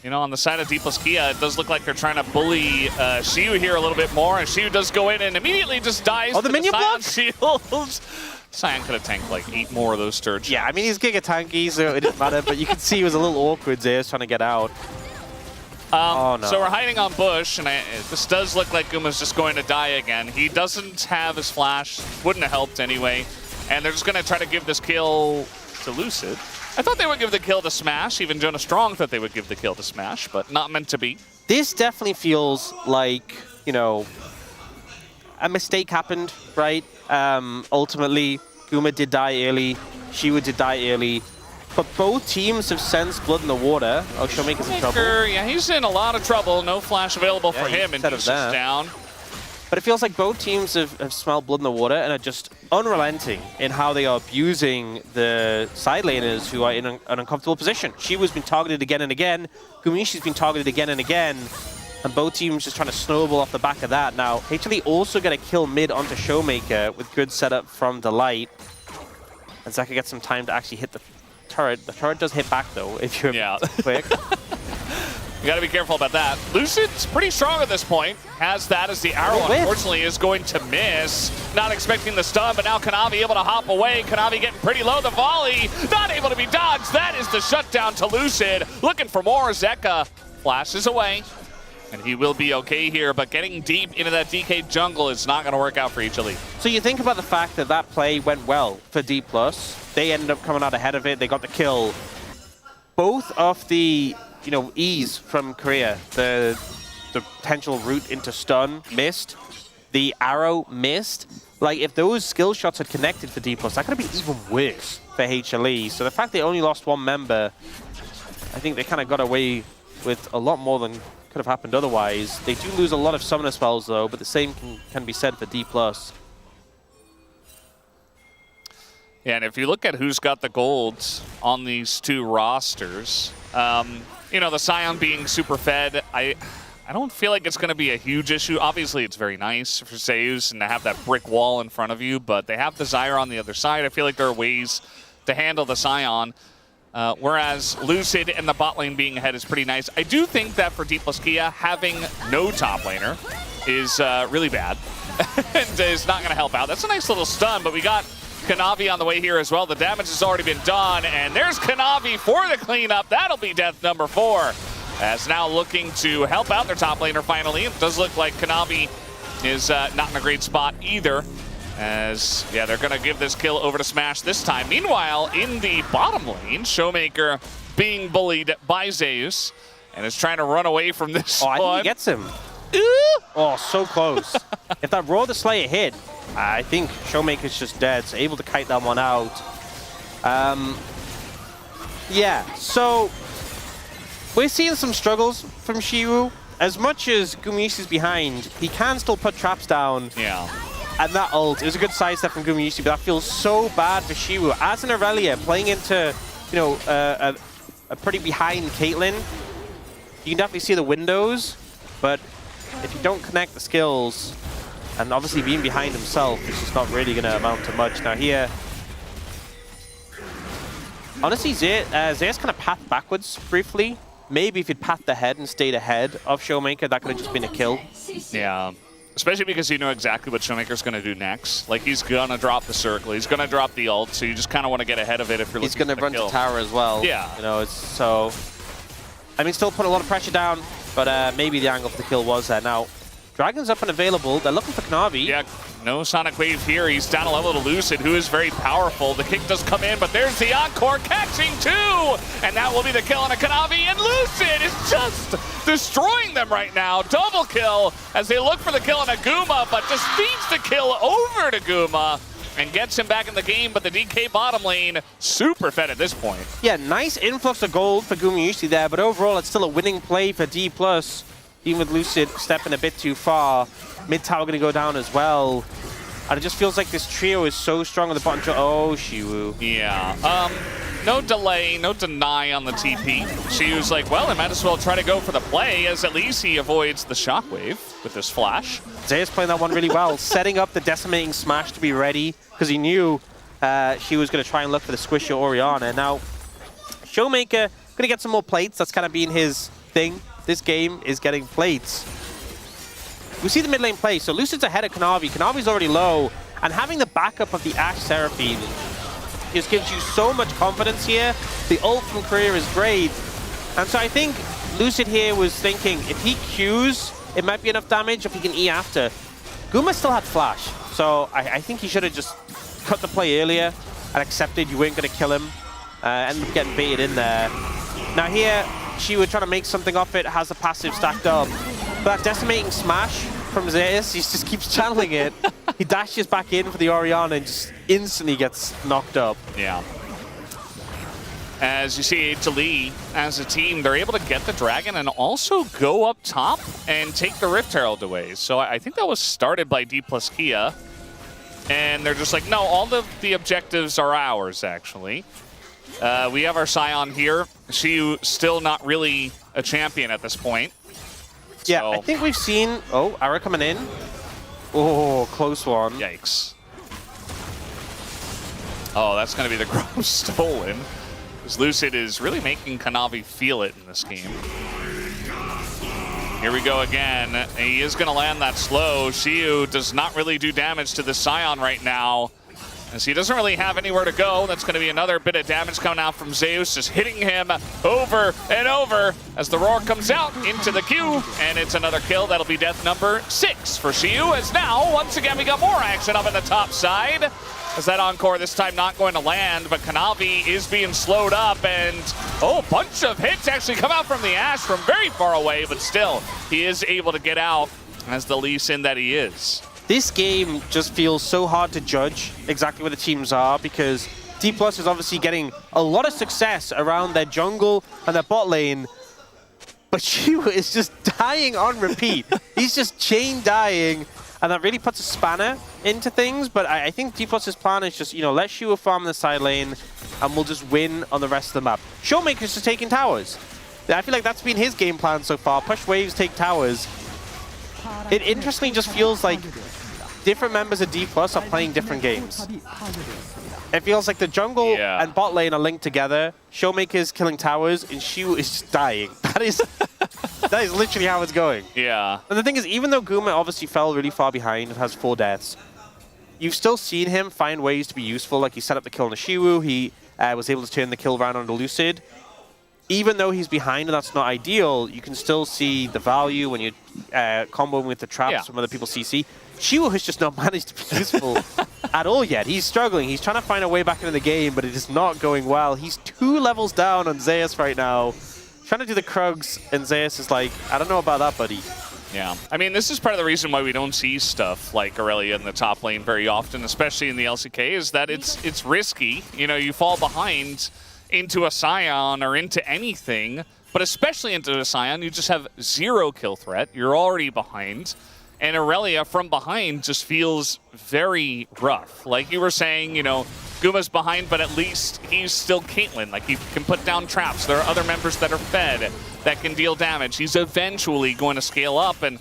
you know, on the side of D+ Kia, it does look like they're trying to bully Xiu here a little bit more. And Xiu does go in and immediately just dies. Oh, the minion block? Shields. Cyan could have tanked like 8 more of those sturges. Yeah, I mean, he's giga tanky, so it didn't matter, but you can see he was a little awkward there trying to get out. Oh, no. So we're hiding on Bush, and this does look like Guma's just going to die again. He doesn't have his flash, wouldn't have helped anyway, and they're just going to try to give this kill to Lucid. I thought they would give the kill to Smash, even Jonah Strong thought they would give the kill to Smash, but not meant to be. This definitely feels like, you know, a mistake happened, right? Ultimately, Guma did die early, Xiu did die early, but both teams have sensed blood in the water. Oh, Showmaker's in trouble. Yeah, he's in a lot of trouble. No flash available for him, and he's just down. But it feels like both teams have smelled blood in the water and are just unrelenting in how they are abusing the side laners who are in an uncomfortable position. Xiu's been targeted again and again. Gumishi's been targeted again and again. And both teams just trying to snowball off the back of that. Now, HLE also going to kill mid onto Showmaker with good setup from Delight. And Zeka gets some time to actually hit the turret. The turret does hit back, though, if you're quick. You got to be careful about that. Lucid's pretty strong at this point. Has that as the arrow, unfortunately, is going to miss. Not expecting the stun, but now Kanavi able to hop away. Kanavi getting pretty low. The volley, not able to be dodged. That is the shutdown to Lucid. Looking for more. Zeka flashes away. And he will be okay here, but getting deep into that DK jungle is not going to work out for HLE. So you think about the fact that that play went well for D+. They ended up coming out ahead of it. They got the kill. Both of the, E's from Korea, the potential route into stun missed. The arrow missed. Like, if those skill shots had connected for D+, that could have been even worse for HLE. So the fact they only lost one member, I think they kind of got away with a lot more than could have happened otherwise. They do lose a lot of summoner spells though, but the same can be said for D+. Yeah, and if you look at who's got the golds on these two rosters, the Scion being super fed, I don't feel like it's going to be a huge issue. Obviously, it's very nice for Zeus and to have that brick wall in front of you, but they have the Zyra on the other side. I feel like there are ways to handle the Scion. Whereas Lucid and the bot lane being ahead is pretty nice. I do think that for D+ Kia, having no top laner is really bad and is not going to help out. That's a nice little stun, but we got Kanavi on the way here as well. The damage has already been done, and there's Kanavi for the cleanup. That'll be death number 4. As now looking to help out their top laner finally. It does look like Kanavi is not in a great spot either. As, yeah, they're going to give this kill over to Smash this time. Meanwhile, in the bottom lane, Showmaker being bullied by Zeus and is trying to run away from this one. I think he gets him. Oh, so close. If that Roar the Slayer hit, I think Showmaker's just dead, so able to kite that one out. Yeah, so we're seeing some struggles from Shiru. As much as Gumayusi's behind, he can still put traps down. Yeah. And that ult, it was a good sidestep from Gumayusi, but that feels so bad for Shiru. As an Aurelia, playing into, a pretty behind Caitlyn, you can definitely see the windows, but if you don't connect the skills, and obviously being behind himself, it's just not really going to amount to much. Now here, honestly, Zeus kind of pathed backwards briefly. Maybe if he'd pathed ahead and stayed ahead of Showmaker, that could have just been a kill. Yeah. Especially because you know exactly what Showmaker's going to do next. Like, he's going to drop the circle. He's going to drop the ult, so you just kind of want to get ahead of it if you're looking for the kill. He's going to run to tower as well. Yeah. It's so... I mean, still put a lot of pressure down, but maybe the angle for the kill was there. Now, Dragon's up and available. They're looking for Kanavi. Yeah, no Sonic Wave here. He's down a level to Lucid, who is very powerful. The kick does come in, but there's the Encore catching 2! And that will be the kill on a Kanavi, and Lucid is just destroying them right now. Double kill as they look for the kill on a Guma, but just feeds the kill over to Guma and gets him back in the game, but the DK bottom lane super fed at this point. Yeah, nice influx of gold for Gumayusi there, but overall it's still a winning play for D+. Even with Lucid stepping a bit too far. Mid tower going to go down as well. And it just feels like this trio is so strong on the bottom. Oh, Shiwu. Yeah. No delay, no deny on the TP. Shiwu's like, well, I might as well try to go for the play, as at least he avoids the shockwave with this flash. Zeus playing that one really well, setting up the decimating smash to be ready, because he knew she was going to try and look for the squish your Orianna. Now, Showmaker going to get some more plates. That's kind of been his thing. This game is getting plates. We see the mid lane play, so Lucid's ahead of Kanavi. Kanavi's already low, and having the backup of the Ashe Seraphine just gives you so much confidence here. The ult from Korea is great. And so I think Lucid here was thinking, if he Qs, it might be enough damage if he can E after. Guma still had flash, so I think he should have just cut the play earlier and accepted you weren't going to kill him. Ended up getting baited in there. Now here, she was trying to make something off it, has a passive stacked up. But that decimating smash from Zeus, he just keeps channeling it. He dashes back in for the Orianna and just instantly gets knocked up. Yeah. As you see, HLE, as a team, they're able to get the Dragon and also go up top and take the Rift Herald away. So I think that was started by D+ Kia. And they're just like, no, all of the objectives are ours, actually. We have our Scion here. She still not really a champion at this point. Yeah, so. I think we've seen... Oh, Ara coming in. Oh, close one. Yikes. Oh, that's going to be the Grove stolen. Because Lucid is really making Kanavi feel it in this game. Here we go again. He is going to land that slow. Shiu does not really do damage to the Scion right now, as he doesn't really have anywhere to go. That's going to be another bit of damage coming out from Zeus, just hitting him over and over as the roar comes out into the queue, and it's another kill. That'll be death number 6 for Shiu, as now, once again, we got more action up in the top side. As that encore this time not going to land, but Kanavi is being slowed up, and a bunch of hits actually come out from the Ashe from very far away, but still, he is able to get out as the Lee Sin that he is. This game just feels so hard to judge exactly where the teams are, because D+ is obviously getting a lot of success around their jungle and their bot lane, but Shiu is just dying on repeat. He's just chain dying, and that really puts a spanner into things. But I think D+'s plan is just, let Shiu farm the side lane, and we'll just win on the rest of the map. Showmaker's just taking towers. I feel like that's been his game plan so far. Push waves, take towers. It interestingly just feels like different members of D+ are playing different games. It feels like the jungle and bot lane are linked together. Showmaker's killing towers, and Shiu is just dying. That is literally how it's going. Yeah. And the thing is, even though Guma obviously fell really far behind and has 4 deaths, you've still seen him find ways to be useful. Like he set up the kill on the Shiwu, he was able to turn the kill around on the Lucid. Even though he's behind and that's not ideal, you can still see the value when you're comboing with the traps from other people's CC. Shiwu has just not managed to be useful at all yet. He's struggling. He's trying to find a way back into the game, but it is not going well. He's 2 levels down on Zeus right now. Trying to do the Krugs, and Zeus is like, I don't know about that, buddy. Yeah. I mean, this is part of the reason why we don't see stuff like Aurelia in the top lane very often, especially in the LCK, is that it's risky. You fall behind into a Scion or into anything, but especially into a Scion, you just have 0 kill threat. You're already behind. And Aurelia from behind just feels very rough. Like you were saying, Guma's behind, but at least he's still Caitlyn. Like he can put down traps. There are other members that are fed that can deal damage. He's eventually going to scale up, and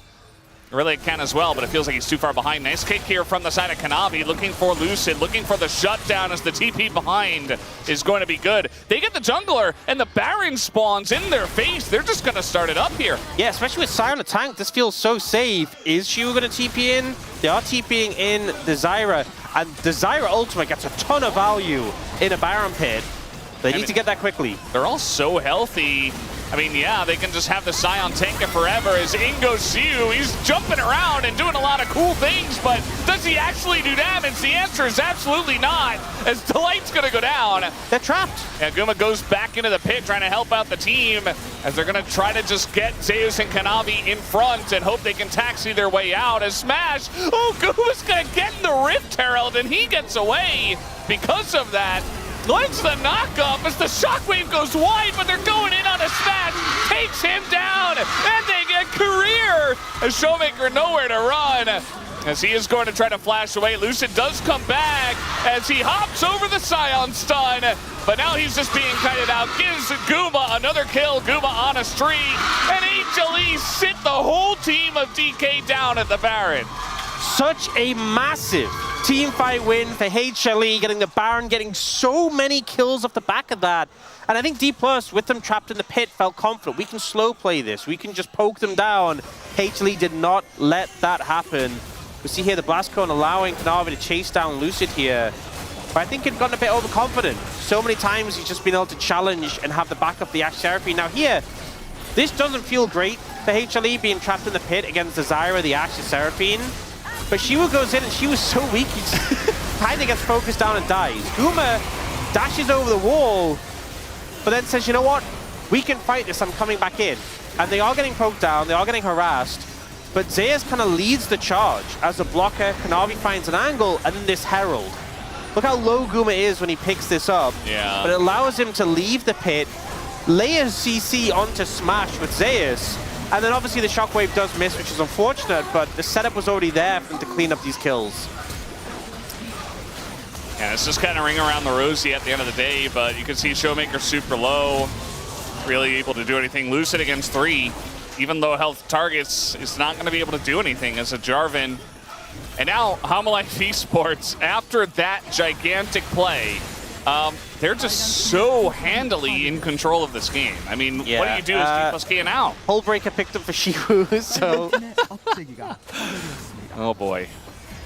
Aurelia can as well, but it feels like he's too far behind. Nice kick here from the side of Kanavi, looking for Lucid, looking for the shutdown as the TP behind is going to be good. They get the jungler, and the Baron spawns in their face. They're just going to start it up here. Yeah, especially with Sai on the tank, this feels so safe. Is Shiu going to TP in? They are TPing in the Zyra, and the Zyra ultimate gets a ton of value in a Baron pit. They need to get that quickly. They're all so healthy. I mean, yeah, they can just have the Scion tank it forever as in goes Shiu. He's jumping around and doing a lot of cool things, but does he actually do damage? The answer is absolutely not, as Delight's going to go down. They're trapped. And Guma goes back into the pit trying to help out the team, as they're going to try to just get Zeus and Kanavi in front and hope they can taxi their way out. As Smash, Guma's going to get in the Rift Herald, and he gets away because of that. Lands the knock-up as the shockwave goes wide, but they're going in on a Smash, takes him down, and they get career. A Showmaker nowhere to run, as he is going to try to flash away. Lucid does come back as he hops over the Scion stun, but now he's just being kited out. Gives Guma another kill, Guma on a streak, and HLE sit the whole team of DK down at the Baron. Such a massive team fight win for HLE, getting the Baron, getting so many kills off the back of that. And I think D+, with them trapped in the pit, felt confident. We can slow play this. We can just poke them down. HLE did not let that happen. We see here the Blast Cone allowing Kanavi to chase down Lucid here. But I think he'd gotten a bit overconfident. So many times he's just been able to challenge and have the back of the Ashe Seraphine. Now here, this doesn't feel great for HLE being trapped in the pit against the Zyra, the Ashe Seraphine. But Shiwu goes in, and she was so weak, he just kind of gets focused down and dies. Guma dashes over the wall, but then says, you know what? We can fight this, I'm coming back in. And they are getting poked down, they are getting harassed, but Zeus kind of leads the charge. As a blocker, Kanavi finds an angle, and then this Herald. Look how low Guma is when he picks this up. Yeah. But it allows him to leave the pit, lay a CC onto Smash with Zeus, and then obviously the Shockwave does miss, which is unfortunate, but the setup was already there for him to clean up these kills. Yeah, it's just kind of ring around the rosy at the end of the day, but you can see Showmaker super low, really able to do anything. Lucid against 3, even though health targets is not going to be able to do anything as a Jarvan. And now Homalife Esports, after that gigantic play, They're just so handily in control of this game. I mean, what do Yeah, you do as D+K now? Hullbreaker picked up for Shiwu, so Oh boy.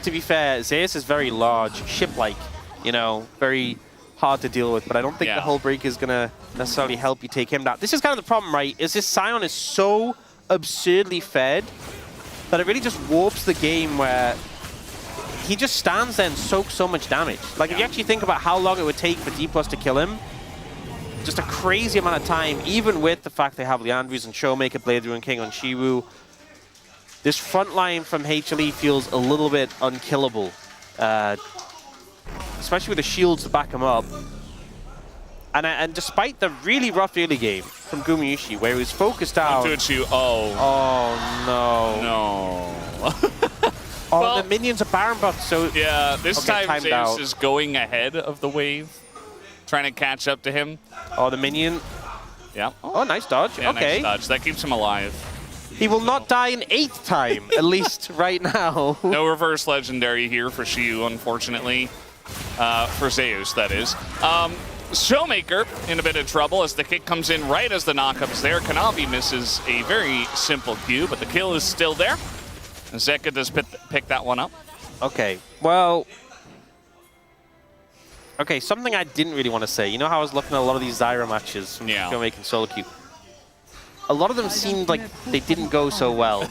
to be fair, Zeus is very large, ship-like, you know, very hard to deal with, but I don't think Yeah. the Hullbreaker is going to necessarily help you take him down. This is kind of the problem, right, is this Scion is so absurdly fed that it really just warps the game where he just stands there and soaks so much damage. Like, if you actually think about how long it would take for D+ to kill him, just a crazy amount of time, even with the fact they have Leandrius and Showmaker, Blade Ruin King on Shiwu. This front line from HLE feels a little bit unkillable, especially with the shields to back him up. And despite the really rough early game from Gumayushi, where he was focused out... Do it you. Oh. Oh, no. No. Oh, Well- the minions are Baron buffed, so... Yeah, this Okay, time timed Zeus out. is going ahead of the wave, trying to catch up to him. Oh, the minion... Yeah. Oh, nice dodge. Yeah, Okay. nice dodge. That keeps him alive. He will not die an 8th time, at least right now. No reverse legendary here for Shiu, unfortunately. For Zeus, that is. Showmaker in a bit of trouble as the kick comes in right as the knockup's there. Kanavi misses a very simple Q, but the kill is still there. And Zeka does pick that one up. Okay, well... Okay, something I didn't really want to say. You know how I was looking at a lot of these Zyra matches from Yeah. Showmaker and Solo Q? A lot of them seemed like they didn't go so well.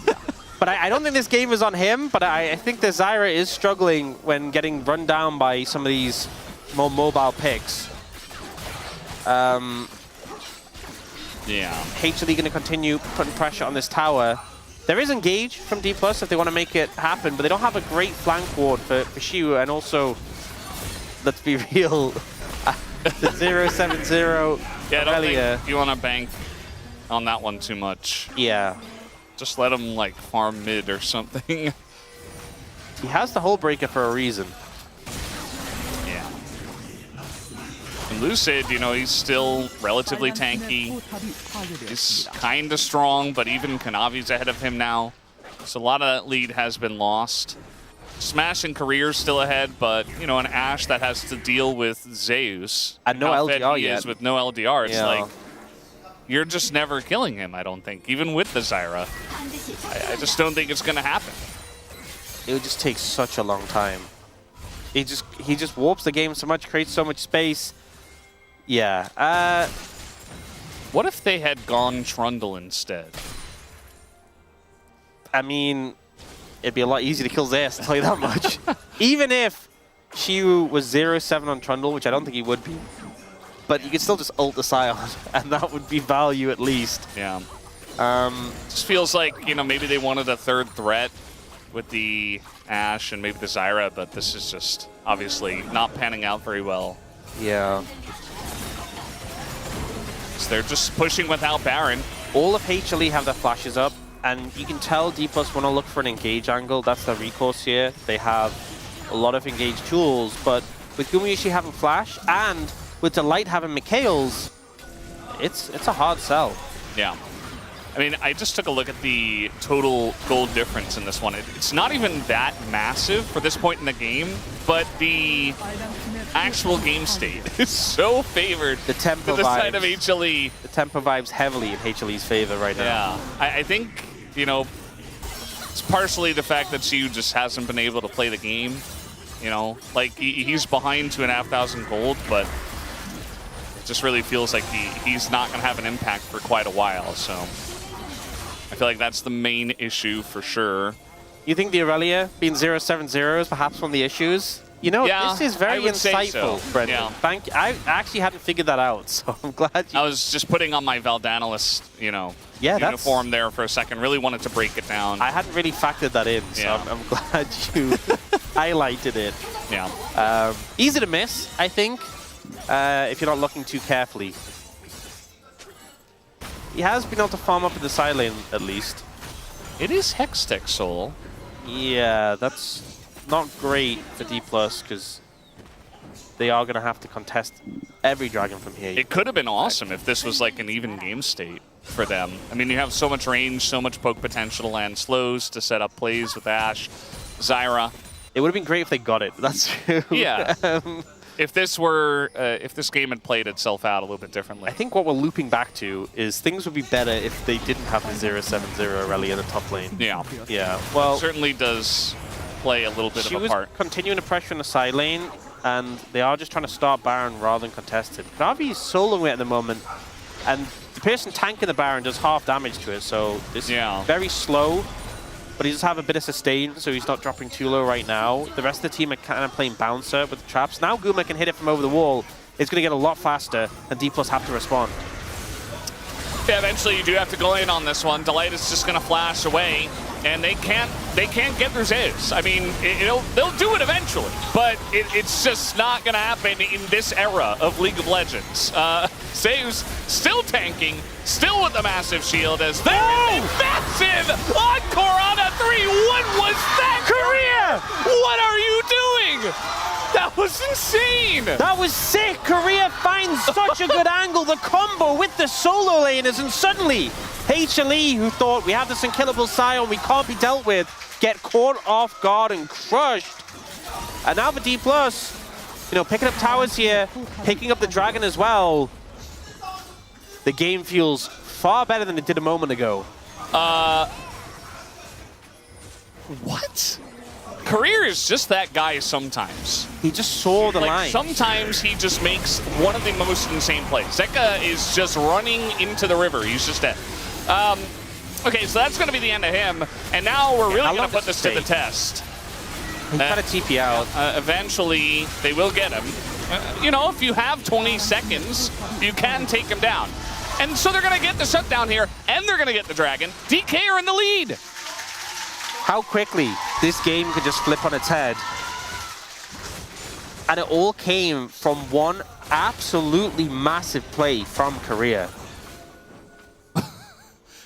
But I don't think this game is on him, but I think the Zyra is struggling when getting run down by some of these more mobile picks. Yeah. HLE going to continue putting pressure on this tower. There is engage from D+ if they want to make it happen, but they don't have a great flank ward for Shiu, and also, let's be real, the 0-7-0 Yeah, I don't Aurelia. think you want to bank on that one too much. Yeah. Just let him, like, farm mid or something. He has the Hullbreaker for a reason. Yeah. And Lucid, you know, he's still relatively tanky. He's kind of strong, but even Kanavi's ahead of him now. So a lot of that lead has been lost. Smash and Career's still ahead, but, you know, an Ashe that has to deal with Zeus. And no how fed LDR he yet. is with no LDR. It's Yeah. like, you're just never killing him, I don't think. Even with the Zyra. I just don't think it's going to happen. It would just take such a long time. He just warps the game so much, creates so much space. Yeah. What if they had gone Trundle instead? I mean, it'd be a lot easier to kill Zeus, I'll tell you that much. Even if Shiu was 0-7 on Trundle, which I don't think he would be, but you could still just ult the Scion, and that would be value at least. Yeah. Just feels like, you know, maybe they wanted a third threat with the Ashe and maybe the Zyra, but this is just obviously not panning out very well. Yeah. So they're just pushing without Baron. All of HLE have their flashes up, and you can tell D+ want to look for an engage angle. That's their recourse here. They have a lot of engage tools, but with Gumayushi having flash and with Delight having Mikhail's, it's a hard sell. Yeah. I mean, I just took a look at the total gold difference in this one. It's not even that massive for this point in the game, but the actual game state is so favored The tempo to the side of vibes. HLE. The tempo vibes heavily in HLE's favor right now. Yeah, I think, you know, it's partially the fact that Siu just hasn't been able to play the game. You know, like he's behind 2,500 gold, but it just really feels like he's not going to have an impact for quite a while. So I feel like that's the main issue for sure. You think the Aurelia being 0-7-0 is perhaps one of the issues? You know, Yeah, this is I very would say insightful, so. Brendan. Yeah. I actually hadn't figured that out, so I'm glad you... I was just putting on my Valdanalist, you know, Yeah, that's- uniform there for a second. Really wanted to break it down. I hadn't really factored that in, so Yeah. I'm glad you highlighted it. Yeah. Easy to miss, I think, if you're not looking too carefully. He has been able to farm up in the side lane, at least. It is Hextech Soul. Yeah, that's not great for D+, because they are going to have to contest every dragon from here. It could have been awesome if this was like an even game state for them. I mean, you have so much range, so much poke potential, and slows to set up plays with Ashe, Zyra. It would have been great if they got it, that's true. Yeah. if this game had played itself out a little bit differently. I think what we're looping back to is things would be better if they didn't have the 0-7-0 rally in the top lane. Yeah. Yeah, well, Certainly does play a little bit of she a was part. continuing to pressure in the side lane, and they are just trying to start Baron rather than contest it. Navi is soloing it at the moment, and the person tanking the Baron does half damage to it, so it's very slow, but he does have a bit of sustain, so he's not dropping too low right now. The rest of the team are kind of playing bouncer with the traps. Now Guma can hit it from over the wall. It's going to get a lot faster, and D+ have to respond. Yeah, eventually you do have to go in on this one. Delight is just going to flash away, and they can't get their Zeus. I mean, they'll do it eventually, but it's just not going to happen in this era of League of Legends. Zeus still tanking, still with a massive shield as there is a massive encore on a 3. What was that? Korea! What are you doing? That was insane! That was sick! Korea finds such a good angle, the combo with the solo laners, and suddenly HLE, who thought we have this unkillable Sion, we can't be dealt with, get caught off guard and crushed. And now the D+, picking up towers here, picking up the dragon as well. The game feels far better than it did a moment ago. What? Career is just that guy sometimes. He just saw the line. Sometimes he just makes one of the most insane plays. Zeka is just running into the river. He's just dead. Okay, so that's going to be the end of him. And now we're really going to put this to the test. He got a TP out. Eventually, they will get him. If you have 20 seconds, you can take him down. And so they're going to get the shutdown here, and they're going to get the dragon. DK are in the lead. How quickly this game could just flip on its head. And it all came from one absolutely massive play from Korea.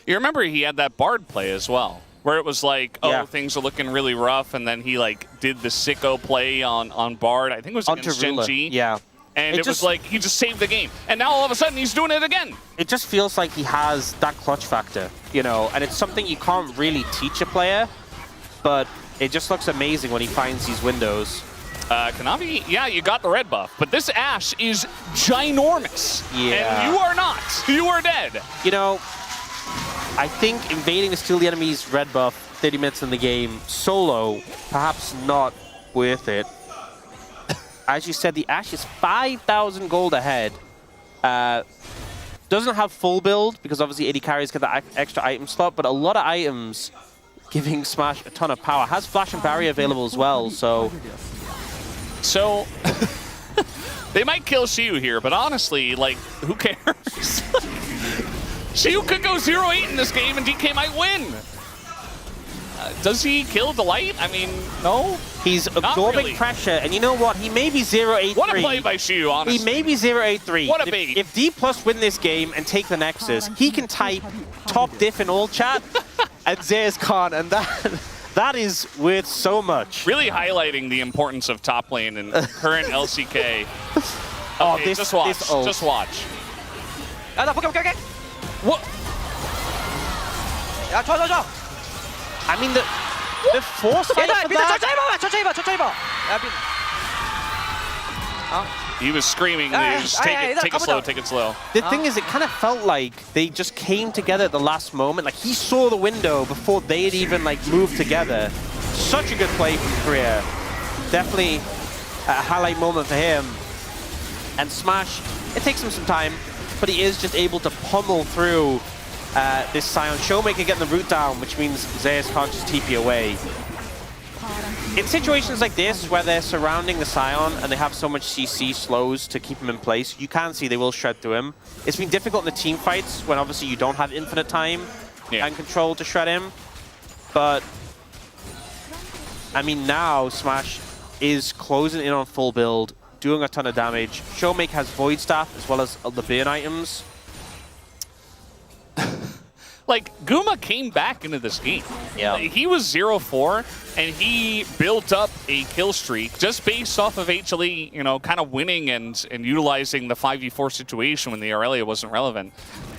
You remember he had that Bard play as well, where it was like, things are looking really rough, and then he did the sicko play on Bard. I think it was against Gen G. Yeah. And it was like he just saved the game. And now all of a sudden he's doing it again. It just feels like he has that clutch factor, and it's something you can't really teach a player, but it just looks amazing when he finds these windows. Konami, you got the red buff, but this Ashe is ginormous. Yeah. And you are not. You are dead. I think invading to steal the enemy's red buff 30 minutes in the game solo, perhaps not worth it. As you said, the Ashe is 5,000 gold ahead. Doesn't have full build, because obviously AD carries get the extra item slot, but a lot of items giving Smash a ton of power. Has Flash and Barrier available as well, so... they might kill Shiu here, but honestly, who cares? Shiu could go 0-8 in this game, and DK might win. Does he kill Delight? I mean, no. He's absorbing pressure, and you know what? He may be 0-8-3. What a play by Shiu, honestly. He may be 0-8-3. What a bait. If D+ win this game and take the Nexus, he can type top diff in all chat, and Zeus can't, and that is worth so much. Really highlighting the importance of top lane in current LCK. Okay, just watch. Just watch. What? I mean, the foresight of that... He was screaming, just take it slow, take it slow. The thing is, it kind of felt like they just came together at the last moment. Like, he saw the window before they had even, moved together. Such a good play from Korea. Definitely a highlight moment for him. And Smash, it takes him some time, but he is just able to pummel through this Sion. Showmaker getting the root down, which means Zeus can't just TP away. In situations like this, where they're surrounding the Sion and they have so much CC slows to keep him in place, you can see they will shred through him. It's been difficult in the team fights when obviously you don't have infinite time and control to shred him. But, I mean, now Smash is closing in on full build, doing a ton of damage. Showmaker has Void Staff as well as the burn items. Guma came back into this game. Yeah. He was 0-4, and he built up a kill streak just based off of HLE, kind of winning and utilizing the 5v4 situation when the Aurelia wasn't relevant.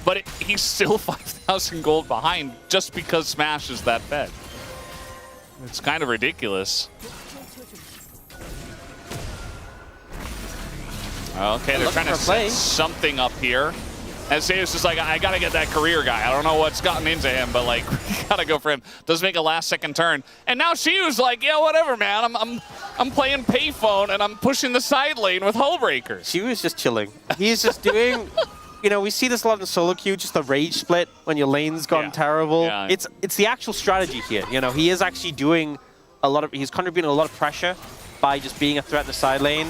But he's still 5,000 gold behind just because Smash is that bad. It's kind of ridiculous. Okay, they're trying to set something up here. And Zeus is like, I got to get that career guy. I don't know what's gotten into him, but like, got to go for him. Does make a last-second turn. And now she was like, yeah, whatever, man. I'm playing payphone, and I'm pushing the side lane with hull breakers. She was just chilling. He's just doing... You know, we see this a lot in solo queue, just the rage split when your lane's gone terrible. Yeah. It's the actual strategy here. You know, he is actually doing a lot of... He's contributing a lot of pressure by just being a threat in the side lane.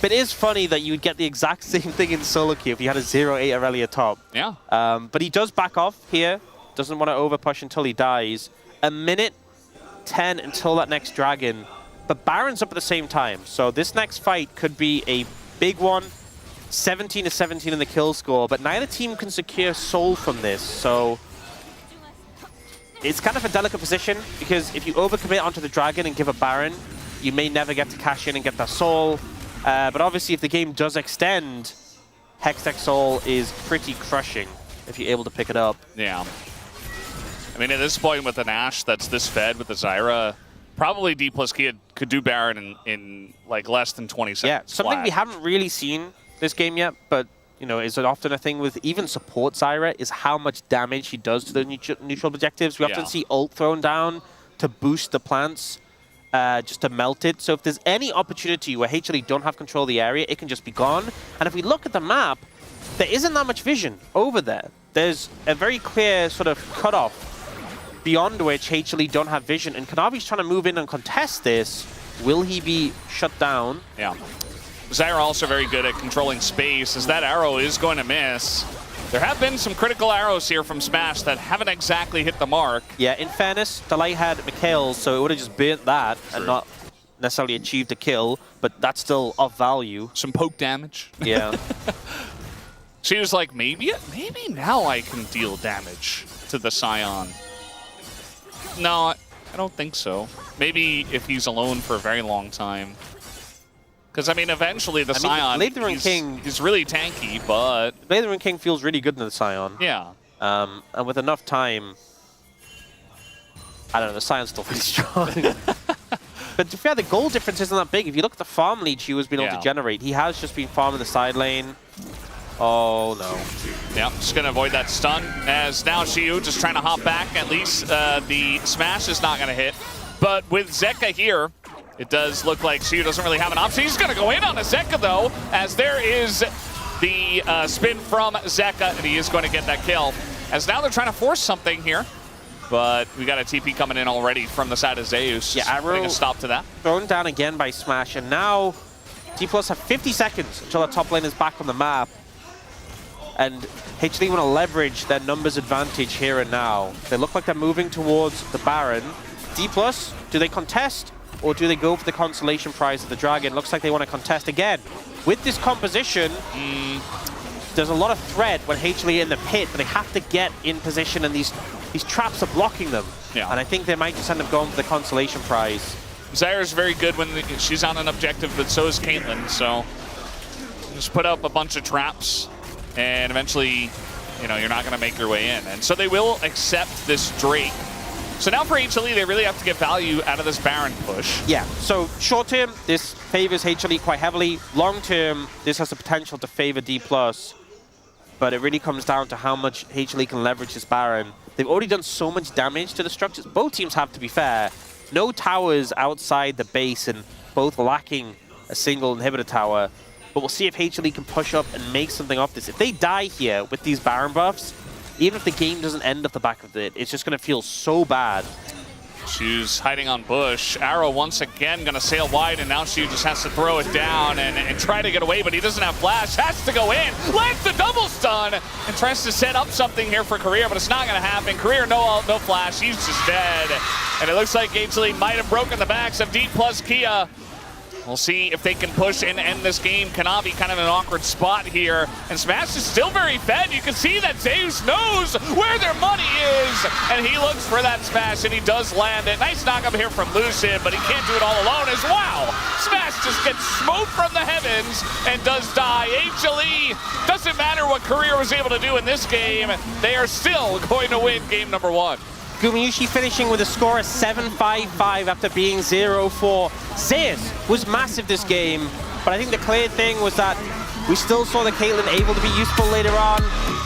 But it is funny that you would get the exact same thing in solo queue if you had a 0-8 Aurelia top. Yeah. But he does back off here. Doesn't want to overpush until he dies. A minute 10 until that next dragon. But Baron's up at the same time. So this next fight could be a big one. 17-17 in the kill score. But neither team can secure soul from this. So it's kind of a delicate position. Because if you overcommit onto the dragon and give a Baron, you may never get to cash in and get that soul. But obviously, if the game does extend, Hextech Soul is pretty crushing if you're able to pick it up. Yeah. I mean, at this point with an Ashe that's this fed with the Zyra, probably D plus Kia could do Baron in like less than 20 seconds. Yeah, something flat. we haven't really seen this game yet, but you know, is it often a thing with even support Zyra is how much damage he does to the neutral objectives. We often see ult thrown down to boost the plants. Just to melt it. So if there's any opportunity where HLE don't have control of the area, it can just be gone. And if we look at the map, there isn't that much vision over there. There's a very clear sort of cutoff beyond which HLE don't have vision. And Kanavi's trying to move in and contest this. Will he be shut down? Yeah. Zyra also very good at controlling space, as that arrow is going to miss. There have been some critical arrows here from Smash that haven't exactly hit the mark. Yeah, in fairness, Delay had Mikhail's, so it would have just burnt that and not necessarily achieved a kill, but that's still of value. Some poke damage. Yeah. She was like, maybe now I can deal damage to the Scion. No, I don't think so. Maybe if he's alone for a very long time. Because, I mean, eventually the Scion, he's really tanky, but... Blade of the Ruined King feels really good in the Scion. Yeah. And with enough time... I don't know, the Scion's still pretty strong. But to be fair, the goal difference isn't that big. If you look at the farm lead Xiu has been able to generate, he has just been farming the side lane. Oh, no. Yeah, just going to avoid that stun, as now Xiu just trying to hop back. At least the smash is not going to hit. But with Zeka here... It does look like Xiu doesn't really have an option. He's going to go in on a Zeka, though, as there is the spin from Zeka, and he is going to get that kill. As now they're trying to force something here, but we got a TP coming in already from the side of Zeus. Yeah, Arrow a stop to that. Thrown down again by Smash, and now D+ have 50 seconds until the top lane is back on the map. And HLE want to leverage their numbers advantage here and now. They look like they're moving towards the Baron. D+, do they contest? Or do they go for the consolation prize of the Dragon? Looks like they want to contest again. With this composition, there's a lot of threat when HLE in the pit, but they have to get in position, and these traps are blocking them. Yeah. And I think they might just end up going for the consolation prize. Zyra's very good when she's on an objective, but so is Caitlyn. So just put up a bunch of traps, and eventually, you know, you're not going to make your way in. And so they will accept this Drake. So now for HLE, they really have to get value out of this Baron push. Yeah, so short term, this favors HLE quite heavily. Long term, this has the potential to favor D+. But it really comes down to how much HLE can leverage this Baron. They've already done so much damage to the structures. Both teams have to be fair. No towers outside the base, and both lacking a single inhibitor tower. But we'll see if HLE can push up and make something of this. If they die here with these Baron buffs, even if the game doesn't end off the back of it, it's just going to feel so bad. Xiu's hiding on bush. Arrow once again going to sail wide, and now Xiu just has to throw it down and try to get away, but he doesn't have flash. Has to go in, lands the double stun, and tries to set up something here for Career, but it's not going to happen. Career, no flash. He's just dead. And it looks like HLE might have broken the backs of D+ Kia. We'll see if they can push and end this game. Kanavi kind of in an awkward spot here. And Smash is still very fed. You can see that Zeus knows where their money is. And he looks for that Smash, and he does land it. Nice knock up here from Lucid, but he can't do it all alone as wow. Smash just gets smoked from the heavens and does die. HLE, doesn't matter what Career was able to do in this game. They are still going to win game number 1. Gumayusi finishing with a score of 7-5-5 after being 0-4. Zeus was massive this game. But I think the clear thing was that we still saw the Caitlyn able to be useful later on,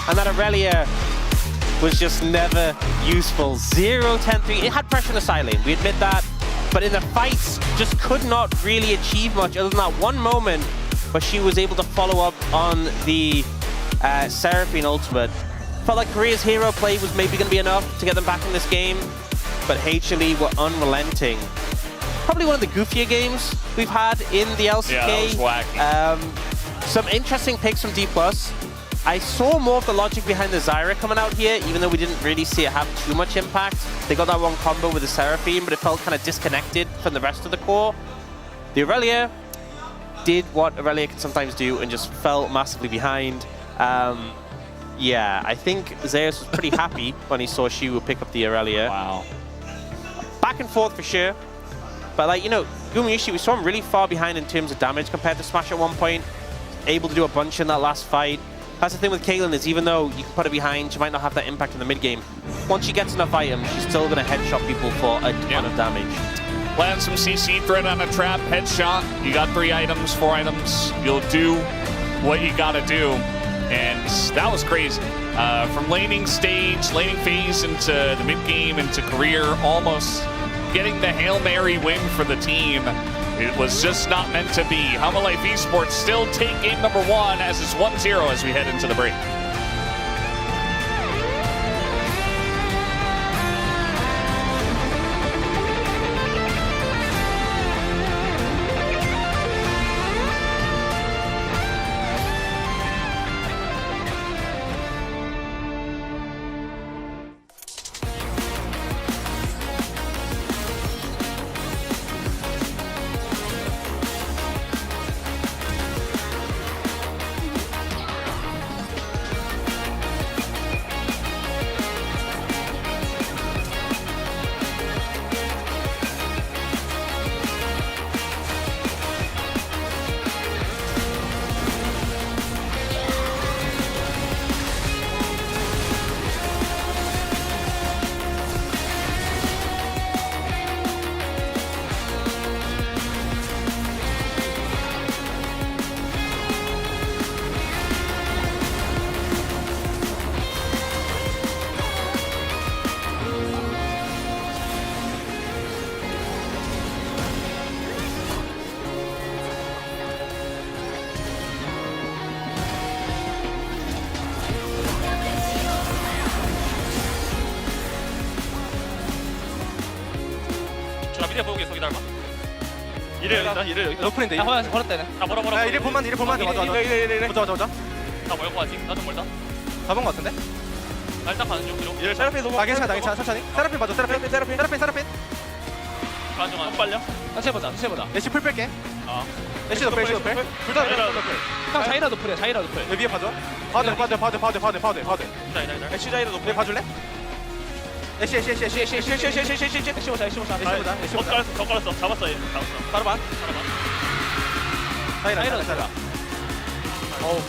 and that Aurelia was just never useful. 0-10-3. It had pressure in the side lane, we admit that. But in the fights, just could not really achieve much other than that one moment where she was able to follow up on the Seraphine ultimate. Felt like Korea's hero play was maybe going to be enough to get them back in this game, but HLE were unrelenting. Probably one of the goofier games we've had in the LCK. Yeah, that was wacky. Some interesting picks from D+. I saw more of the logic behind the Zyra coming out here, even though we didn't really see it have too much impact. They got that one combo with the Seraphine, but it felt kind of disconnected from the rest of the core. The Aurelia did what Aurelia can sometimes do and just fell massively behind. Yeah, I think Zeus was pretty happy when he saw Shiwu pick up the Aurelia. Wow. Back and forth for sure. But like, you know, Gumayushi, we saw him really far behind in terms of damage compared to Smash at one point. Able to do a bunch in that last fight. That's the thing with Caitlyn is even though you can put her behind, she might not have that impact in the mid game. Once she gets enough items, she's still going to headshot people for a ton of damage. Land some CC thread on a trap, headshot. You got 3 items, 4 items. You'll do what you got to do. And that was crazy. From laning stage, laning phase into the mid game, into career, almost getting the Hail Mary win for the team. It was just not meant to be. Humble Life Esports still take game number 1 as it's 1-0 as we head into the break. 나 미래 보고 계속 기다려봐. 이래 여기다. 너프인데. 아 걸었다. 아 뭐라. 이래 보면 돼. 맞아. 이래. 맞아. 나 멀고 아직. 나 좀 멀다. 잡은 거 같은데? 나 일단 가는 중 뒤로. 이래 세라핀 너무. 괜찮아. 천천히. 세라핀 맞아. 세라핀. 가는 중 안 빨려. 다시 해보자. 애쉬 풀 뺄게. 아. 애쉬 더 풀. 둘다 형 자이라 노플이야. 자이라 노플. 여기 위에 봐줘. 봐도. 자이라. 애쉬 자이로 높게 봐줄래? 애쉬 보자. 더 깔았어. 잡았어 얘. 바로 자이라. 어우.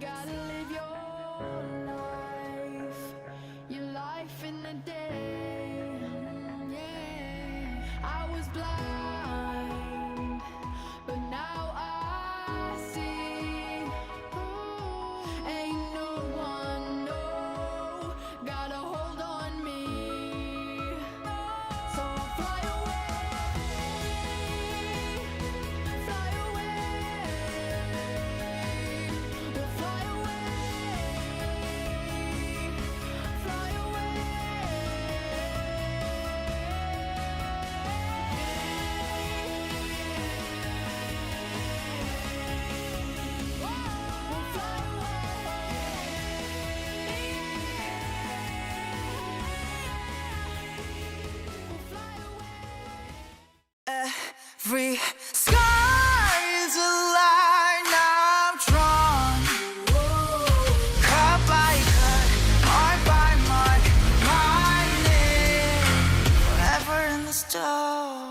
gotta live your life in a day. Yeah, I was blind, but now I see. Ain't no one, no, got a hold on me. So I'll fly away, fly away. We'll fly Every sky is a line I'm drawn. Cut by cut, mark by mark, my name forever in the stone.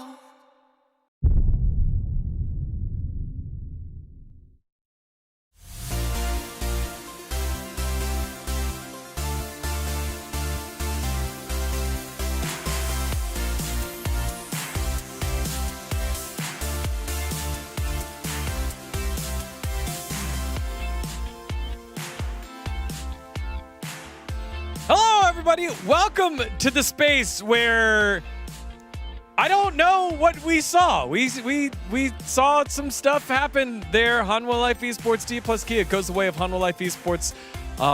Hello, everybody. Welcome to the space where I don't know what we saw. We saw some stuff happen there. Hanwha Life Esports D plus Kia goes the way of Hanwha Life Esports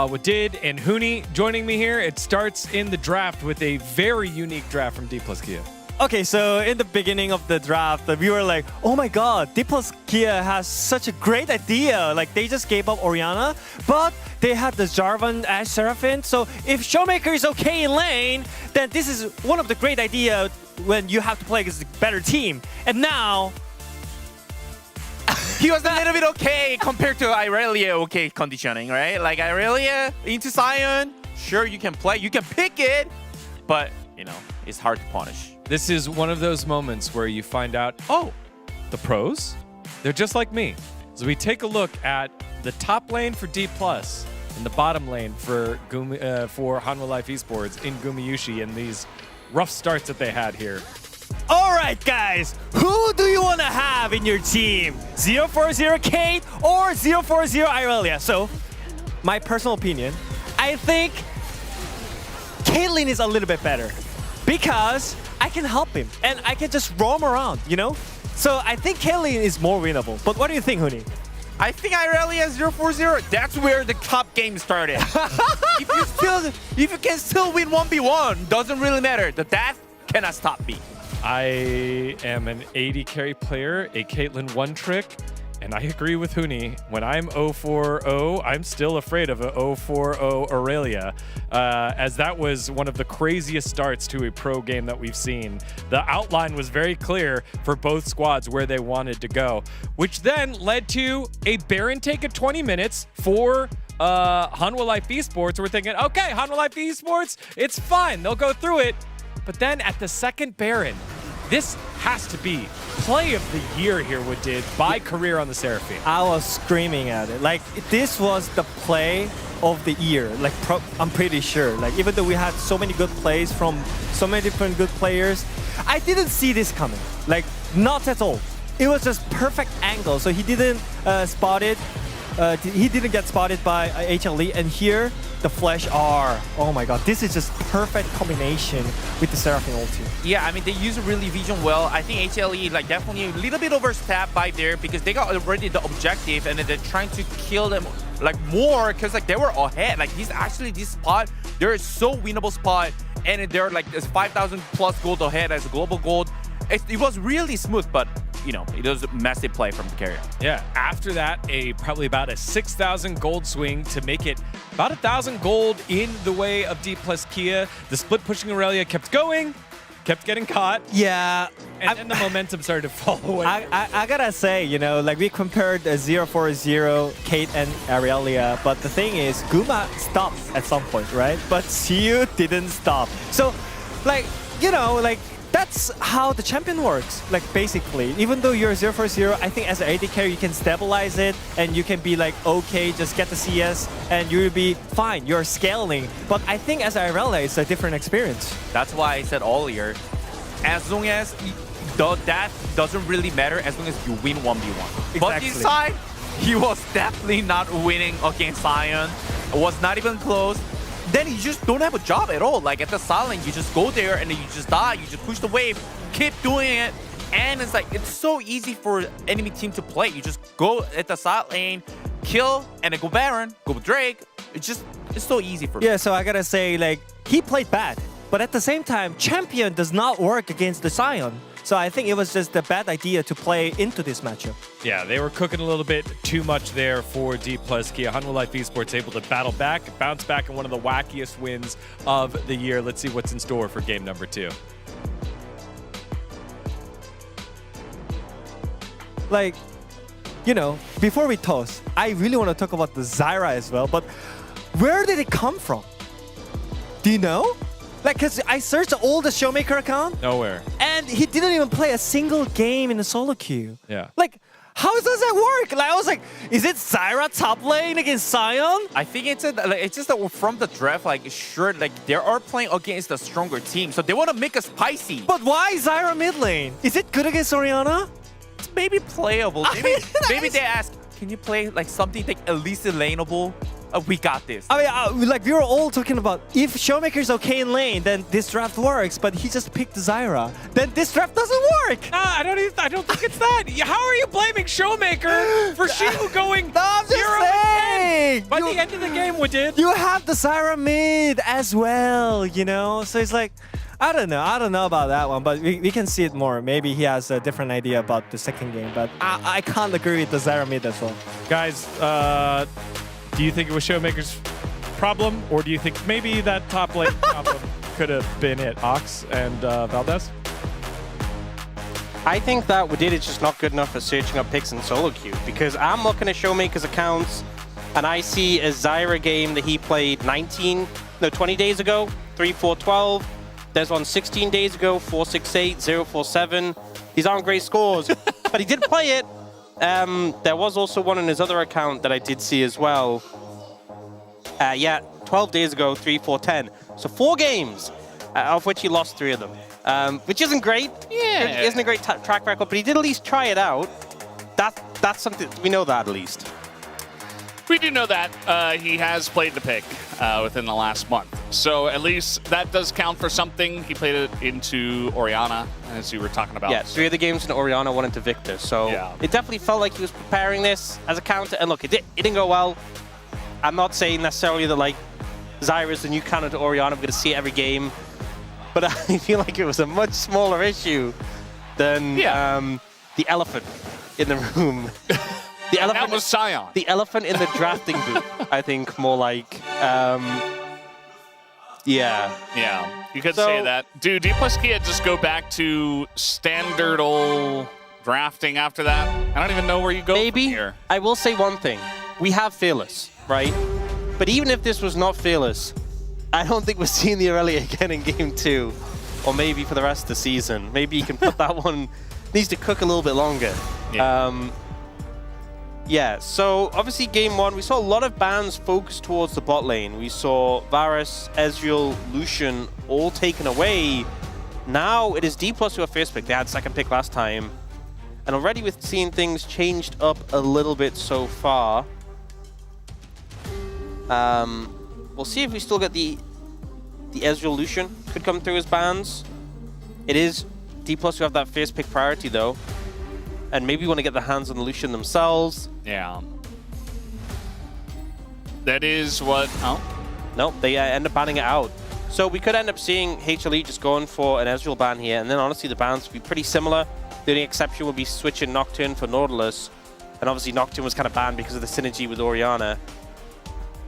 with Did and Hooney joining me here. It starts in the draft with a very unique draft from D plus Kia. Okay, so in the beginning of the draft, we were like, oh my god, D plus Kia has such a great idea. Like, they just gave up Orianna, but they had the Jarvan as Seraphine. So if Showmaker is okay in lane, then this is one of the great ideas when you have to play against a better team. And now... He was a little bit okay compared to Irelia okay conditioning, right? Like Irelia into Sion, sure you can play, you can pick it, but you know, it's hard to punish. This is one of those moments where you find out, oh, the pros, they're just like me. So we take a look at the top lane for D+, and the bottom lane for Hanwha Life Esports in Gumayushi and these rough starts that they had here. All right, guys, who do you want to have in your team? 040 Kate or 040 Irelia? So, my personal opinion, I think Caitlyn is a little bit better because I can help him and I can just roam around, you know? So I think Caitlyn is more winnable. But what do you think, Hooney? I think Irelia 040, that's where the top game started. if you can still win 1v1, doesn't really matter. The death cannot stop me. I am an 80 carry player, a Caitlyn one trick, and I agree with Hooney. When I'm 040, I'm still afraid of a 040 Aurelia, as that was one of the craziest starts to a pro game that we've seen. The outline was very clear for both squads where they wanted to go, which then led to a Baron take of 20 minutes for Hanwha Life Esports. We're thinking, okay, Hanwha Life Esports, it's fine, they'll go through it. But then at the second Baron, this has to be play of the year here with Did by career on the Seraphine. I was screaming at it. Like, this was the play of the year. Like, I'm pretty sure. Like, even though we had so many good plays from so many different good players, I didn't see this coming. Like, not at all. It was just perfect angle. So he didn't spot it. He didn't get spotted by HLE, and here the flash R. Oh my god, this is just perfect combination with the Seraphine ulti. Yeah, I mean, they use really vision well. I think HLE like definitely a little bit overstepped by there because they got already the objective and then they're trying to kill them like more because like they were ahead. Like this spot, there is so winnable spot, and they're like 5,000 plus gold ahead as a global gold. It was really smooth, but you know, it was a massive play from the carrier. Yeah, after that, probably about a 6,000 gold swing to make it about 1,000 gold in the way of D plus Kia. The split pushing Aurelia kept going, kept getting caught. Yeah. And then the momentum started to fall away. I gotta say, you know, like we compared 040, Kate and Aurelia, but the thing is, Guma stopped at some point, right? But Siu didn't stop. So, like, you know, like, that's how the champion works. Like basically, even though you're 0 for 0, I think as an AD carry you can stabilize it and you can be like, okay, just get the CS and you'll be fine. You're scaling. But I think as Irelia, it's a different experience. That's why I said earlier, as long as that doesn't really matter as long as you win 1v1. But Exactly. this side, he was definitely not winning against Sion. It was not even close. Then you just don't have a job at all. Like at the silent, you just go there and then you just die. You just push the wave, keep doing it. And it's like, it's so easy for enemy team to play. You just go at the side lane, kill, and then go Baron, go Drake. It's so easy for me. Yeah, so I gotta say, like, he played bad. But at the same time, champion does not work against the Sion. So I think it was just a bad idea to play into this matchup. Yeah, they were cooking a little bit too much there for D+ Kia. Hanwha Life Esports able to battle back, bounce back in one of the wackiest wins of the year. Let's see what's in store for game number 2. Like, you know, before we toss, I really want to talk about the Zyra as well, but where did it come from? Do you know? Like, because I searched all the Showmaker account, Nowhere. and he didn't even play a single game in the solo queue. Yeah. Like, how does that work? Like, I was like, is it Zyra top lane against Sion? I think it's just that from the draft, like sure, like they are playing against a stronger team, so they want to make us spicy. But why Zyra mid lane? Is it good against Orianna? It's maybe playable. Maybe they ask, can you play like something like at least laneable? We got this. I mean, like we were all talking about if Showmaker's okay in lane, then this draft works. But he just picked Zyra. Then this draft doesn't work. I don't think it's that. How are you blaming Showmaker for Shimu going No, I'm just 0 and saying. 10? By the end of the game, we did. You have the Zyra mid as well, you know. So it's like, I don't know about that one, but we can see it more. Maybe he has a different idea about the second game, but I can't agree with the Zyra mid as well. Guys, do you think it was Showmaker's problem, or do you think maybe that top lane problem could have been it, Ox and Valdez? I think that we did is just not good enough for searching up picks in solo queue, because I'm looking at Showmaker's accounts and I see a Zyra game that he played 20 days ago, 3-4-12. There's one 16 days ago, 4-6-8, 0-4-7. These aren't great scores, but he did play it. There was also one on his other account that I did see as well. Yeah, 12 days ago, 3-4-10. So 4 games, of which he lost 3 of them, which isn't great. Yeah. It isn't a great track record, but he did at least try it out. That's something, we know that at least. We do know that he has played the pick within the last month. So at least that does count for something. He played it into Orianna, as you were talking about. Yeah, 3 of the games in Orianna, 1 into Victor. So Yeah. it definitely felt like he was preparing this as a counter. And look, it didn't go well. I'm not saying necessarily that like Zyra is the new counter to Orianna. We're going to see it every game. But I feel like it was a much smaller issue than the elephant in the room. The elephant That was Sion. The elephant in the drafting booth, I think, more like. Yeah. Yeah, you could So- say that. Dude, D+ Kia just go back to standard old drafting after that. I don't even know where you go Maybe. from here. I will say one thing. We have Fearless, right? But even if this was not Fearless, I don't think we're seeing the Irelia again in Game 2. Or maybe for the rest of the season. Maybe you can put that one... Needs to cook a little bit longer. Yeah. Yeah, so obviously Game 1, we saw a lot of bans focused towards the bot lane. We saw Varus, Ezreal, Lucian all taken away. Now it is D+ who are first pick. They had second pick last time. And already we've seen things changed up a little bit so far. We'll see if we still get the Ezreal Lucian. Could come through as bans. It is D+ who have that first pick priority though. And maybe want to get their hands on the Lucian themselves. Yeah. That is what... Oh. Nope, they end up banning it out. So we could end up seeing HLE just going for an Ezreal ban here, and then honestly the bans would be pretty similar. The only exception would be switching Nocturne for Nautilus. And obviously Nocturne was kind of banned because of the synergy with Orianna.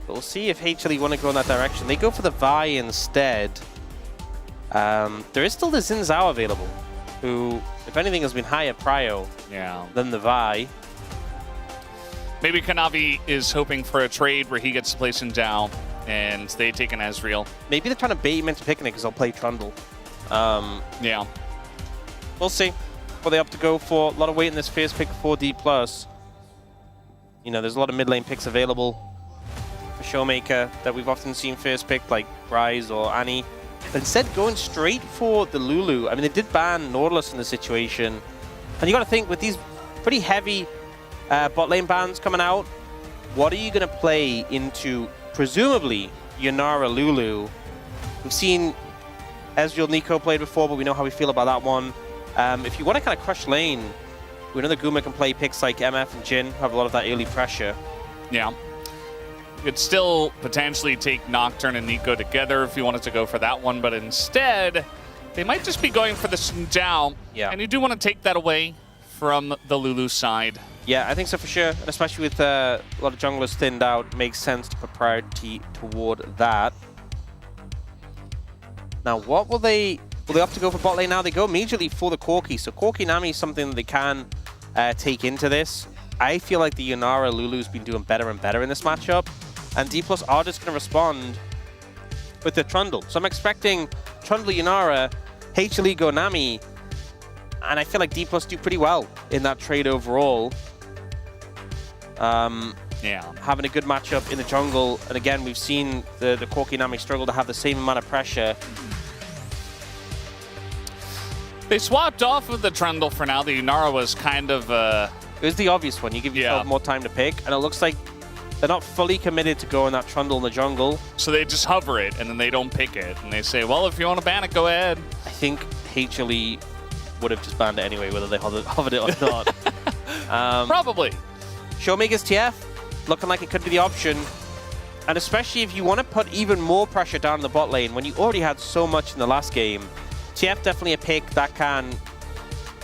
But we'll see if HLE want to go in that direction. They go for the Vi instead. There is still the Xin Zhao available, who, if anything, has been higher prio than the Vi. Maybe Kanavi is hoping for a trade where he gets to play Xin Zhao and they take an Ezreal. Maybe they're trying to bait him into picking it because they'll play Trundle. Yeah. we'll see what they opt to go for. A lot of weight in this first pick for D+. You know, there's a lot of mid lane picks available for Showmaker that we've often seen first pick, like Rise or Annie. But instead, going straight for the Lulu. I mean, they did ban Nautilus in the situation. And you got to think, with these pretty heavy bot lane bans coming out, what are you going to play into, presumably, Yunara Lulu? We've seen Ezreal Nico played before, but we know how we feel about that one. If you want to kind of crush lane, we know that Guma can play picks like MF and Jhin, who have a lot of that early pressure. Yeah. You could still potentially take Nocturne and Nico together if you wanted to go for that one, but instead, they might just be going for the Xin Zhao. Yeah. And you do want to take that away from the Lulu side. Yeah, I think so for sure. And especially with a lot of junglers thinned out, makes sense to put priority toward that. Now, what will they opt to go for bot lane now? They go immediately for the Corki. So Corki Nami is something that they can take into this. I feel like the Yunara Lulu's been doing better and better in this matchup. And D+ are just going to respond with the Trundle. So I'm expecting Trundle Yunara, HLE go Nami, and I feel like D+ do pretty well in that trade overall. Yeah. Having a good matchup in the jungle. And again, we've seen the Corki Nami struggle to have the same amount of pressure. They swapped off of the Trundle for now. The Yunara was kind of... It was the obvious one. You give yourself more time to pick. And it looks like they're not fully committed to going that Trundle in the jungle. So they just hover it, and then they don't pick it. And they say, well, if you want to ban it, go ahead. I think HLE would have just banned it anyway, whether they hovered it or not. Probably. Showmaker's TF, looking like it could be the option. And especially if you want to put even more pressure down the bot lane when you already had so much in the last game. TF definitely a pick that can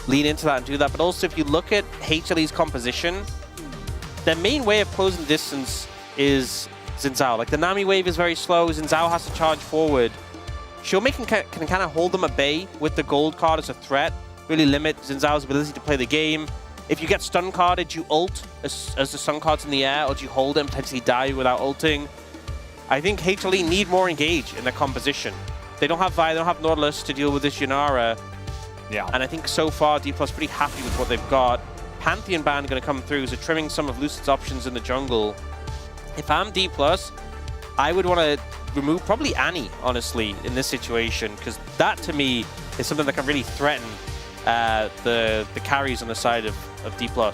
lean into that and do that. But also if you look at HLE's composition, their main way of closing distance is Xin Zhao. Like the Nami wave is very slow, Xin Zhao has to charge forward. Showmaker can kind of hold them at bay with the gold card as a threat, really limit Xin Zhao's ability to play the game. If you get stun carded, do you ult as the stun card's in the air, or do you hold it and potentially die without ulting? I think HLE need more engage in their composition. They don't have Vi, they don't have Nautilus to deal with this Yunara. Yeah. And I think so far, D+ pretty happy with what they've got. Pantheon ban going to come through, so trimming some of Lucid's options in the jungle. If I'm D+, I would want to remove probably Annie, honestly, in this situation, because that, to me, is something that can really threaten the carries on the side of D+. Yeah,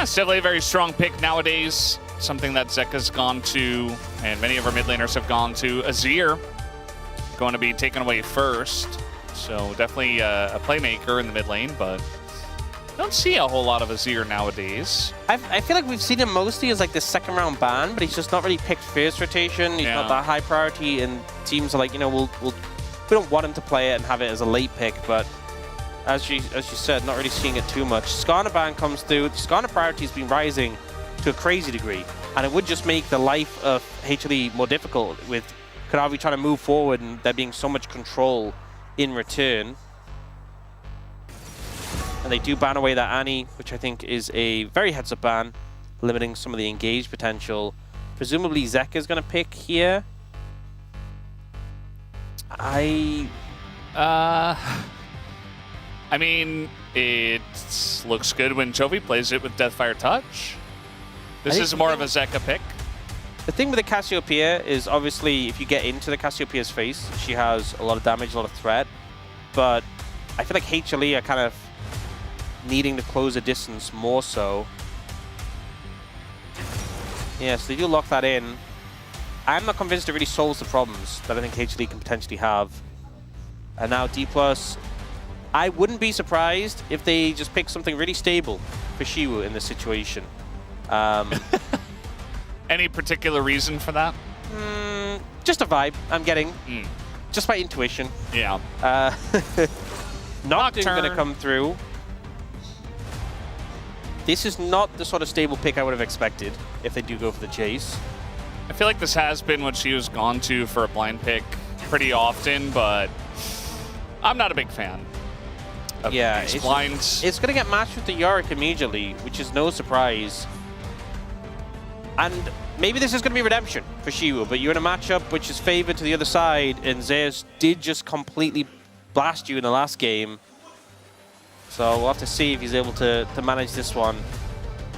it's definitely a very strong pick nowadays. Something that Zeka's gone to, and many of our mid laners have gone to. Azir going to be taken away first. So definitely a playmaker in the mid lane, but I don't see a whole lot of Azir nowadays. I feel like we've seen him mostly as like the second round ban, but he's just not really picked first rotation. He's not that high priority, and teams are like, you know, we don't want him to play it and have it as a late pick, but as you said, not really seeing it too much. Skarner ban comes through. The Skarner priority has been rising to a crazy degree, and it would just make the life of HLE more difficult with Kadavi trying to move forward and there being so much control in return. And they do ban away that Annie, which I think is a very heads-up ban, limiting some of the engage potential. Presumably Zeka is going to pick here. I mean, it looks good when Chovy plays it with Deathfire Touch. This is more of a Zeka pick. The thing with the Cassiopeia is obviously if you get into the Cassiopeia's face, she has a lot of damage, a lot of threat. But I feel like HLE are kind of needing to close a distance more so. Yeah, so they do lock that in. I'm not convinced it really solves the problems that I think HLE can potentially have. And now D+, I wouldn't be surprised if they just pick something really stable for Shiwu in this situation. Any particular reason for that? Just a vibe I'm getting. Just my intuition. Yeah. Nocturne going to come through. This is not the sort of stable pick I would have expected if they do go for the chase. I feel like this has been what she was gone to for a blind pick pretty often, but I'm not a big fan of these blinds. It's going to get matched with the Yorick immediately, which is no surprise. And maybe this is going to be redemption for Shiwu, but you're in a matchup which is favored to the other side, and Zeus did just completely blast you in the last game. So we'll have to see if he's able to manage this one.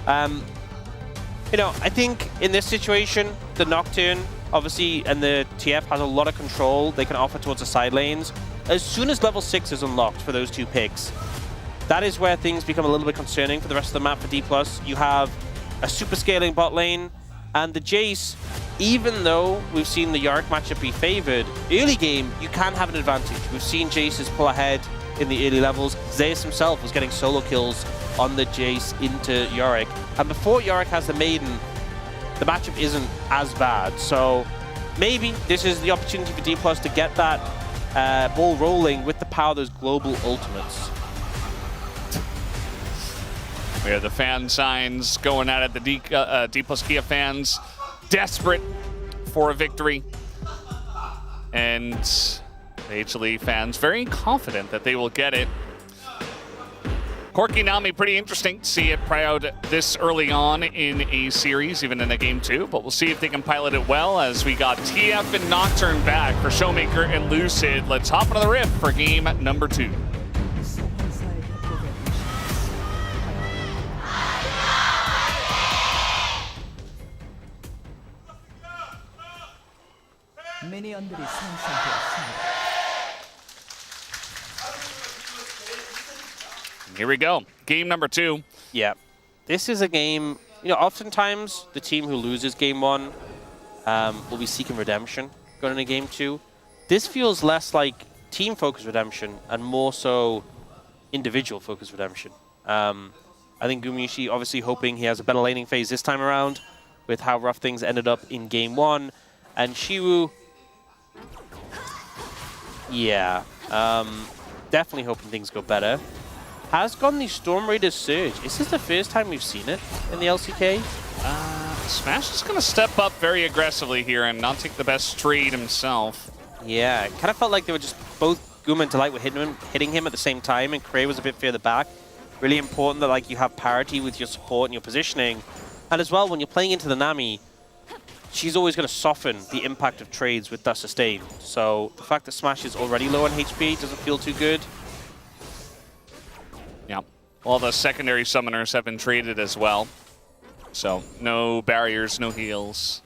You know, I think in this situation, the Nocturne, obviously, and the TF has a lot of control they can offer towards the side lanes. As soon as level 6 is unlocked for those two picks, that is where things become a little bit concerning for the rest of the map for D+. You have a super scaling bot lane, and the Jace, even though we've seen the Yorick matchup be favored, early game, you can have an advantage. We've seen Jace's pull ahead in the early levels. Zeus himself was getting solo kills on the Jace into Yorick. And before Yorick has the Maiden, the matchup isn't as bad. So maybe this is the opportunity for D+ to get that ball rolling with the power of those global ultimates. We have the fan signs going at it. The D+ Kia fans desperate for a victory. And the HLE fans very confident that they will get it. Corki Nami, pretty interesting to see it proud this early on in a series, even in a game 2. But we'll see if they can pilot it well, as we got TF and Nocturne back for Showmaker and Lucid. Let's hop into the rift for game number 2. 미니언들이 생성되었습니다. Here we go. Game number 2. Yeah. This is a game, you know, oftentimes the team who loses game 1 will be seeking redemption going into game 2. This feels less like team-focused redemption and more so individual-focused redemption. I think Gumayusi obviously hoping he has a better laning phase this time around with how rough things ended up in game 1. And Shiwu, yeah, definitely hoping things go better. Has gone the Storm Raiders Surge. Is this the first time we've seen it in the LCK? Smash is going to step up very aggressively here and not take the best trade himself. Yeah, it kind of felt like they were just both Guma and Delight were hitting him at the same time, and Cray was a bit further back. Really important that like you have parity with your support and your positioning. And as well, when you're playing into the Nami, she's always going to soften the impact of trades with that sustain. So the fact that Smash is already low on HP doesn't feel too good. Yeah. All the secondary summoners have been traded as well. So no barriers, no heals.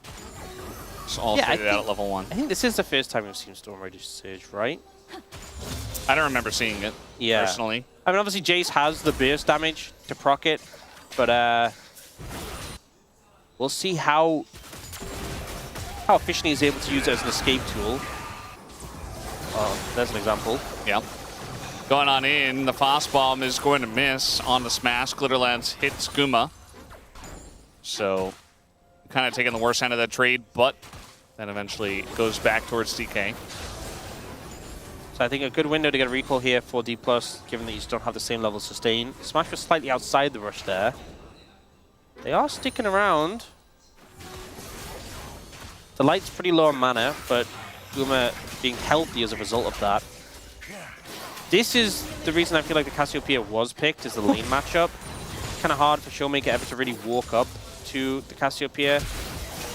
It's all traded out at level 1. I think this is the first time we've seen Storm Raiders Surge, right? I don't remember seeing it, personally. I mean, obviously Jace has the burst damage to proc it, but we'll see how efficiently he's able to use it as an escape tool. Oh, there's an example. Yeah. Going on in, the fast bomb is going to miss on the smash. Glitterlance hits Guma. So, kind of taking the worst end of that trade, but then eventually goes back towards DK. So I think a good window to get a recall here for D+, given that you just don't have the same level of sustain. Smash was slightly outside the rush there. They are sticking around. The Light's pretty low on mana, but Guma being healthy as a result of that. This is the reason I feel like the Cassiopeia was picked, is the lane matchup. Kind of hard for Showmaker ever to really walk up to the Cassiopeia.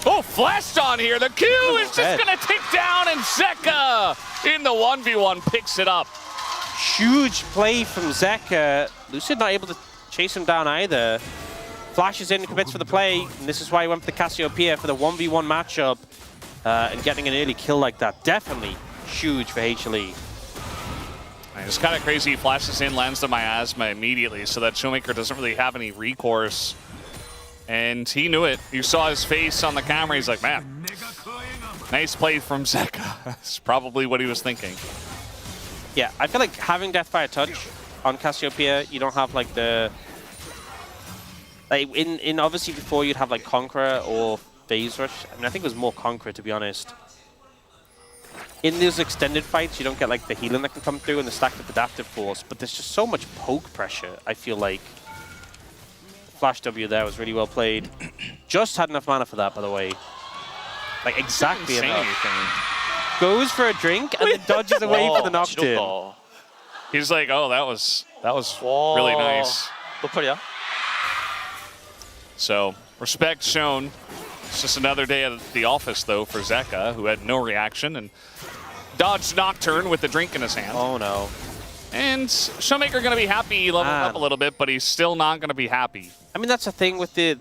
Oh, flashed on here. The Q is just going to take down, and Zeka in the 1v1 picks it up. Huge play from Zeka. Lucid not able to chase him down either. Flashes in and commits for the play, and this is why he went for the Cassiopeia for the 1v1 matchup. And getting an early kill like that, definitely huge for HLE. It's kind of crazy. He flashes in, lands the miasma immediately, so that Showmaker doesn't really have any recourse. And he knew it. You saw his face on the camera. He's like, man, nice play from Zeka. That's probably what he was thinking. Yeah, I feel like having Deathfire Touch on Cassiopeia, you don't have like the... Like in obviously before you'd have like Conqueror or Phase Rush. I mean, I think it was more Conqueror, to be honest. In those extended fights, you don't get like the healing that can come through and the stacked up adaptive force, but there's just so much poke pressure, I feel like. Flash W there was really well played. Just had enough mana for that, by the way. Like exactly enough. Goes for a drink and then dodges away for the Nocturne. He's like, oh, that was really nice. So, respect shown. It's just another day at the office, though, for Zeka, who had no reaction and dodged Nocturne with the drink in his hand. Oh, no. And Showmaker going to be happy he leveled up a little bit, but he's still not going to be happy. I mean, that's the thing with the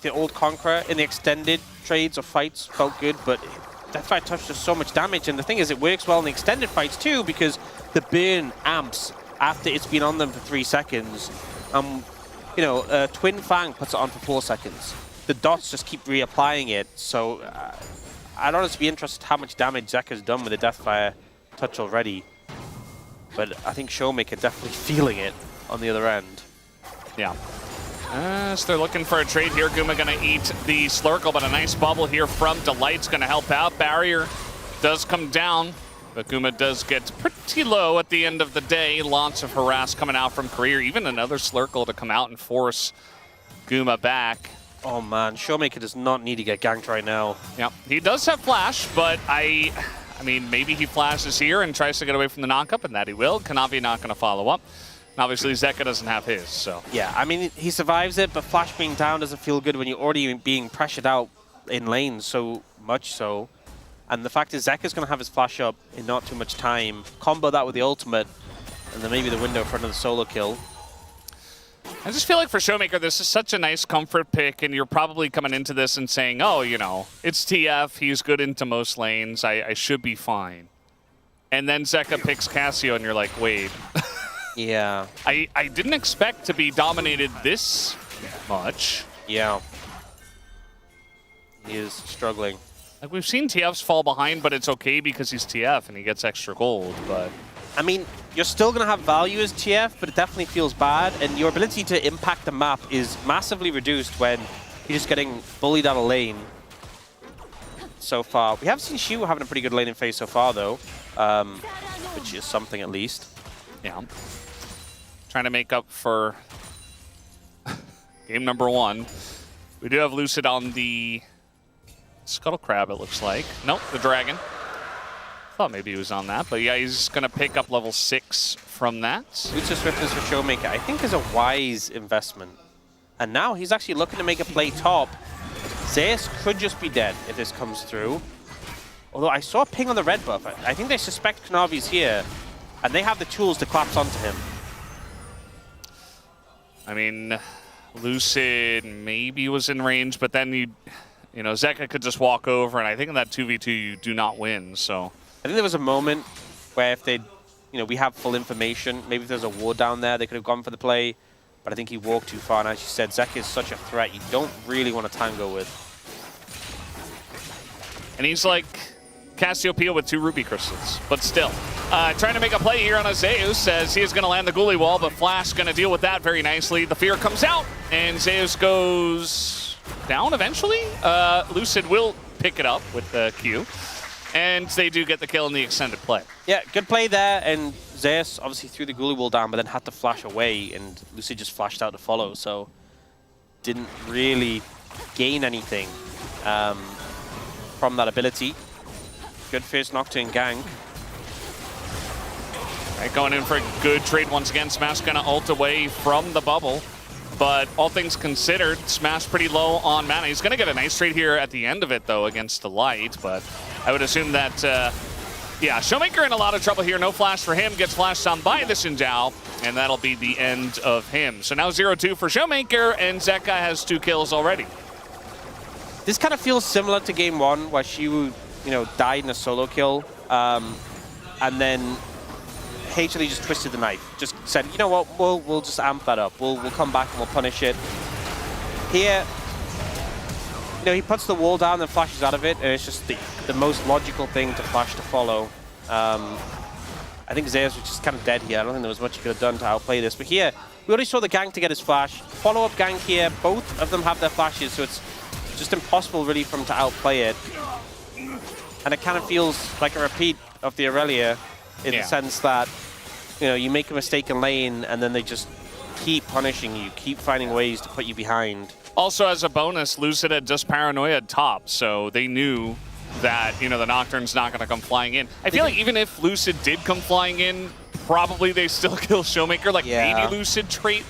old Conqueror in the extended trades or fights felt good, but that fight touch does so much damage. And the thing is, it works well in the extended fights too, because the burn amps after it's been on them for 3 seconds. You know, Twin Fang puts it on for 4 seconds. The dots just keep reapplying it. So I'd honestly be interested how much damage Zek has done with the Deathfire touch already. But I think Showmaker definitely feeling it on the other end. Yeah. So they're looking for a trade here. Guma going to eat the Slurkle, but a nice bubble here from Delight's going to help out. Barrier does come down, but Guma does get pretty low at the end of the day. Lots of harass coming out from Career. Even another Slurkle to come out and force Guma back. Oh man, Showmaker does not need to get ganked right now. Yeah, he does have Flash, but I mean, maybe he flashes here and tries to get away from the knockup, and that he will. Kanavi not going to follow up. And obviously, Zeka doesn't have his, so. Yeah, I mean, he survives it, but Flash being down doesn't feel good when you're already being pressured out in lane so much so. And the fact is, Zeka's going to have his Flash up in not too much time. Combo that with the ultimate, and then maybe the window for another solo kill. I just feel like for Showmaker, this is such a nice comfort pick, and you're probably coming into this and saying, oh, you know, it's TF, he's good into most lanes, I should be fine. And then Zeka picks Cassio, and you're like, wait. Yeah. I didn't expect to be dominated this much. Yeah. He is struggling. Like, we've seen TFs fall behind, but it's okay because he's TF and he gets extra gold, but... I mean, you're still going to have value as TF, but it definitely feels bad, and your ability to impact the map is massively reduced when you're just getting bullied out of lane so far. We have seen Shu having a pretty good laning phase so far, though, which is something at least. Yeah. Trying to make up for game number 1. We do have Lucid on the Scuttle Crab, it looks like. Nope, the Dragon. Thought maybe he was on that, but yeah, he's going to pick up level 6 from that. Lucha Swiftness for Showmaker, I think, is a wise investment. And now he's actually looking to make a play top. Zeus could just be dead if this comes through. Although I saw a ping on the red buff. I think they suspect Kanavi's here, and they have the tools to collapse onto him. I mean, Lucid maybe was in range, but then you know, Zeka could just walk over, and I think in that 2v2 you do not win, so... I think there was a moment where if they'd, you know, we have full information, maybe if there's a ward down there, they could have gone for the play, but I think he walked too far, and as you said, Zeka is such a threat you don't really want to tango with. And he's like Cassiopeia with 2 ruby crystals, but still. Trying to make a play here on a Zeus, as he is going to land the Ghoulie Wall, but Flash going to deal with that very nicely. The Fear comes out, and Zeus goes down eventually. Lucid will pick it up with the Q, and they do get the kill in the extended play. Yeah, good play there, and Zeus obviously threw the Ghoulie Wall down, but then had to flash away, and Lucid just flashed out to follow, so didn't really gain anything from that ability. Good first Nocturne gank. Right, going in for a good trade once again. Smash gonna ult away from the bubble. But all things considered, Smash pretty low on mana. He's gonna get a nice trade here at the end of it though against Delight, but I would assume that, yeah, Showmaker in a lot of trouble here. No flash for him, gets flashed on by the Xin Zhao, and that'll be the end of him. So now 0-2 for Showmaker, and Zeka has 2 kills already. This kind of feels similar to game 1, where Shiwu, you know, died in a solo kill, and then HLE just twisted the knife. Just said, you know what, we'll just amp that up. We'll come back and we'll punish it. Here, you know, he puts the wall down and flashes out of it, and it's just the most logical thing to flash to follow. I think Zeus was just kind of dead here. I don't think there was much he could have done to outplay this. But here, we already saw the gank to get his flash. Follow-up gank here. Both of them have their flashes, so it's just impossible really for him to outplay it. And it kind of feels like a repeat of the Aurelia in the sense that, you know, you make a mistake in lane and then they just keep punishing you, keep finding ways to put you behind. Also, as a bonus, Lucid had just Paranoia top, so they knew that, you know, the Nocturne's not going to come flying in. I feel like even if Lucid did come flying in, probably they still kill Showmaker. Like, maybe Lucid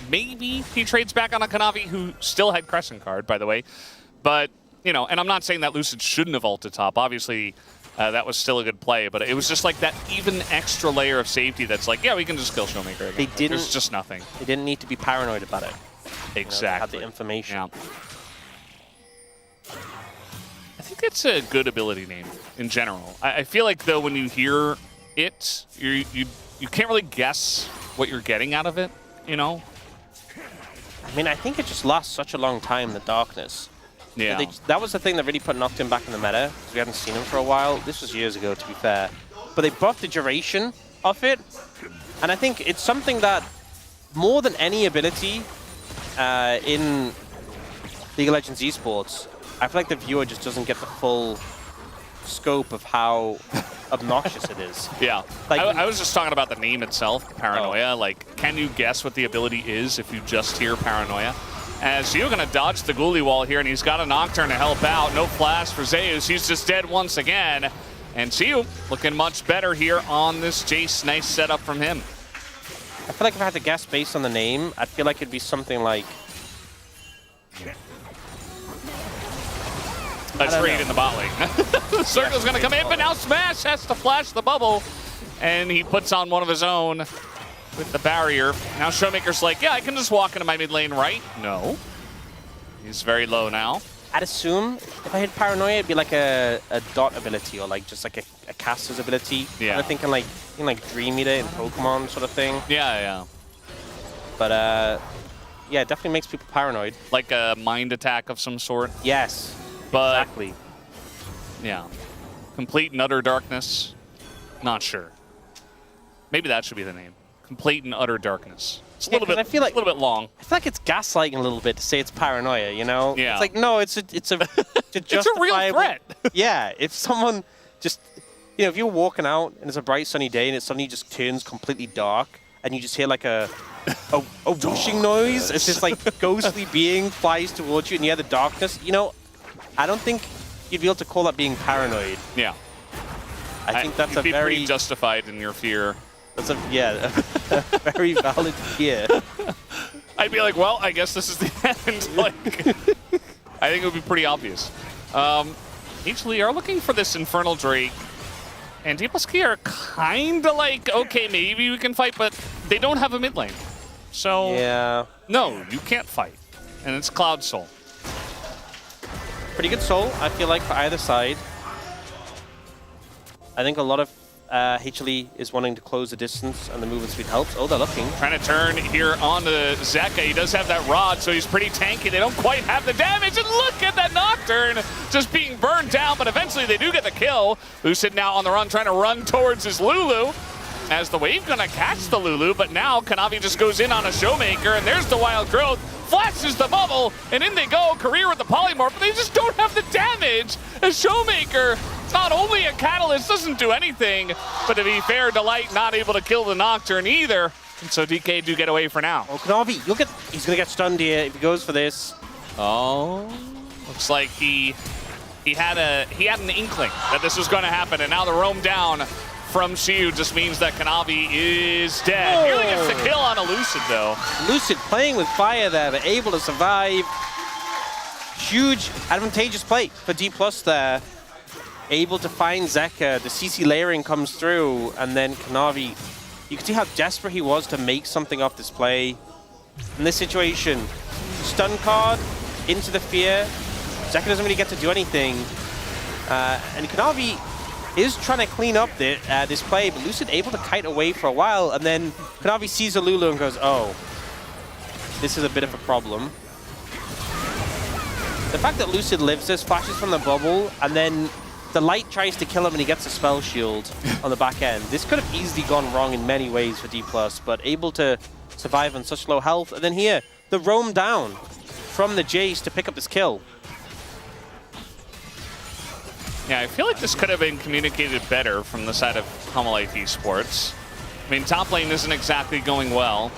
maybe he trades back on a Kanavi, who still had Crescent Card, by the way. But, you know, and I'm not saying that Lucid shouldn't have ulted top. Obviously, that was still a good play, but it was just like that even extra layer of safety that's like, yeah, we can just kill Showmaker again. They Like, didn't. there's just nothing. They didn't need to be paranoid about it. Exactly. You know, they had the information. Yeah. I think it's a good ability name in general. I feel like, though, when you hear it, you can't really guess what you're getting out of it, you know? I mean, I think it just lasts such a long time, the Darkness. Yeah. That was the thing that really put Nocturne back in the meta, because we hadn't seen him for a while. This was years ago, to be fair. But they buffed the duration of it, and I think it's something that, more than any ability in League of Legends esports, I feel like the viewer just doesn't get the full scope of how obnoxious it is. Yeah. Like, I was just talking about the name itself, Paranoia. Oh. Like, can you guess what the ability is if you just hear Paranoia? As you're going to dodge the Ghoulie wall here, and he's got a Nocturne to help out. No flash for Zeus. He's just dead once again. And Xiu looking much better here on this Jace. Nice setup from him. I feel like if I had to guess based on the name, I feel like it'd be something like... A trade in the bot lane. The circle's going to come in, but now Smash has to flash the bubble. And he puts on one of his own with the barrier. Now Showmaker's like, yeah, I can just walk into my mid lane, right? No. He's very low now. I'd assume if I hit Paranoia, it'd be like a dot ability or like just like a caster's ability. Yeah. I'm thinking like Dream Eater in Pokemon sort of thing. Yeah, yeah. But yeah, it definitely makes people paranoid. Like a mind attack of some sort. Yes, But exactly. yeah. Complete and utter darkness. Not sure. Maybe that should be the name. Complete and utter darkness. It's a little bit. I feel like a little bit long. I feel like it's gaslighting a little bit to say it's paranoia. You know? Yeah. It's like no, it's a It's a real justifiable- threat. Yeah. If someone just, you know, if you're walking out and it's a bright sunny day and it suddenly just turns completely dark and you just hear like a whooshing noise, it's just like a ghostly being flies towards you and you hear the darkness. You know, I don't think you'd be able to call that being paranoid. Yeah. I think that's you'd a be very pretty justified in your fear. that's a very valid fear. I'd be like, well, I guess this is the end. Like, I think it would be pretty obvious. HLE are looking for this Infernal Drake, and DPLSK are kind of like, okay, maybe we can fight, but they don't have a mid lane. So, Yeah. no, you can't fight. And it's Cloud Soul. Pretty good soul, I feel like, for either side. I think a lot of HLE is wanting to close the distance, and the movement speed helps. Oh, they're looking. Trying to turn here on to Zeka. He does have that rod, so he's pretty tanky. They don't quite have the damage, and look at that Nocturne just being burned down, but eventually they do get the kill. Lucid now on the run, trying to run towards his Lulu. As the wave gonna catch the Lulu, but now Kanavi just goes in on a Showmaker, and there's the Wild Growth. Flashes the bubble, and in they go. Career with the Polymorph, but they just don't have the damage. A Showmaker, not only a Catalyst, doesn't do anything, but to be fair, Delight not able to kill the Nocturne either. And so DK do get away for now. Oh, Kanavi, he's gonna get stunned here if he goes for this. Oh, looks like he had an inkling that this was going to happen, and now the roam down from Xiu just means that Kanavi is dead. Nearly gets the kill on a Lucid, though. Lucid playing with fire there, but able to survive. Huge advantageous play for D+ there. Able to find Zeka. The CC layering comes through, and then Kanavi, you can see how desperate he was to make something off this play. In this situation, stun card into the fear. Zeka doesn't really get to do anything. And Kanavi is trying to clean up this play, but Lucid able to kite away for a while, and then Kanavi sees a Lulu and goes, oh, this is a bit of a problem. The fact that Lucid lives this, flashes from the bubble, and then the light tries to kill him and he gets a spell shield on the back end. This could have easily gone wrong in many ways for D+, but able to survive on such low health. And then here, the roam down from the Jace to pick up this kill. Yeah, I feel like this could have been communicated better from the side of Humalife Esports. I mean, top lane isn't exactly going well.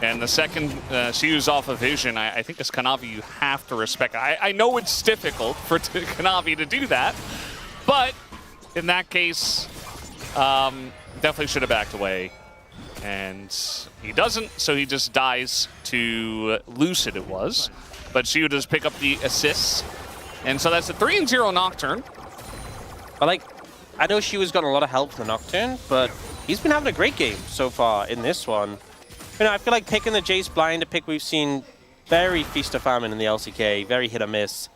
And the second Xiu's off of Vision, I think as Kanavi, you have to respect. I know it's difficult for Kanavi to do that, but in that case, definitely should have backed away. And he doesn't, so he just dies to Lucid it was. But Xiu does pick up the assists. And so that's a 3-0 Nocturne. But like, I know Shiwa's gotten a lot of help from the Nocturne, but he's been having a great game so far in this one. You know, I feel like picking the Jace blind, a pick we've seen very feast or famine in the LCK, very hit or miss.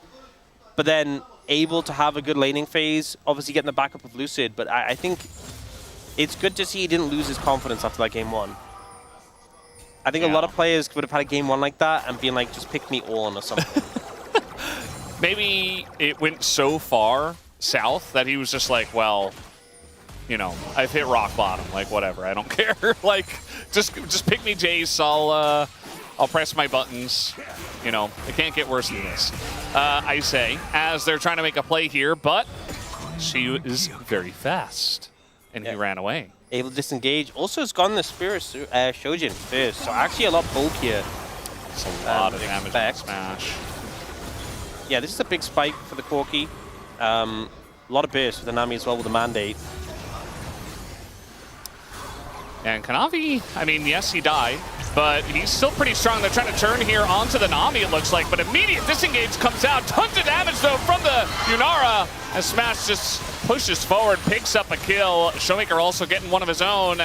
But then able to have a good laning phase, obviously getting the backup of Lucid, but I think it's good to see he didn't lose his confidence after that game 1. I think a lot of players would have had a game 1 like that and been like, just pick me on or something. Maybe it went so far south that he was just like, well, you know, I've hit rock bottom. Like, whatever, I don't care. Like, just pick me Jace. I'll press my buttons. You know, it can't get worse than this. I say, as they're trying to make a play here, but she is very fast, and he ran away. Able to disengage. Also has gotten the Spirit Shojin first, so actually a lot bulkier. It's a lot of damage on Smash. Yeah, this is a big spike for the Corki. A lot of burst for the Nami as well with the Mandate. And Kanavi, I mean, yes, he died, but he's still pretty strong. They're trying to turn here onto the Nami, it looks like, but immediate disengage comes out. Tons of damage, though, from the Yunara, as Smash just pushes forward, picks up a kill. Showmaker also getting one of his own.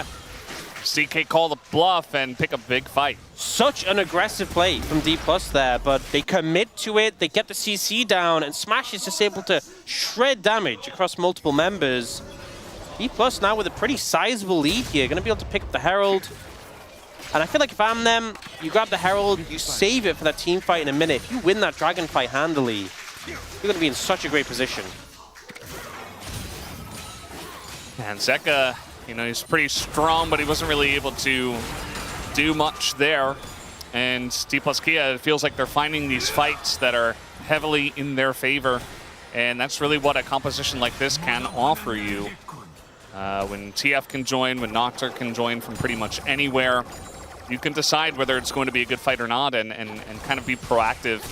CK call the bluff and pick a big fight. Such an aggressive play from D+ there, but they commit to it, they get the CC down, and Smash is just able to shred damage across multiple members. D+ now with a pretty sizable lead here, going to be able to pick up the Herald. And I feel like if I'm them, you grab the Herald, you save it for that team fight in a minute. If you win that Dragon fight handily, you're going to be in such a great position. And Zeka, you know, he's pretty strong, but he wasn't really able to do much there. And D+ Kia, it feels like they're finding these fights that are heavily in their favor. And that's really what a composition like this can offer you. When TF can join, when Nocturne can join from pretty much anywhere, you can decide whether it's going to be a good fight or not and kind of be proactive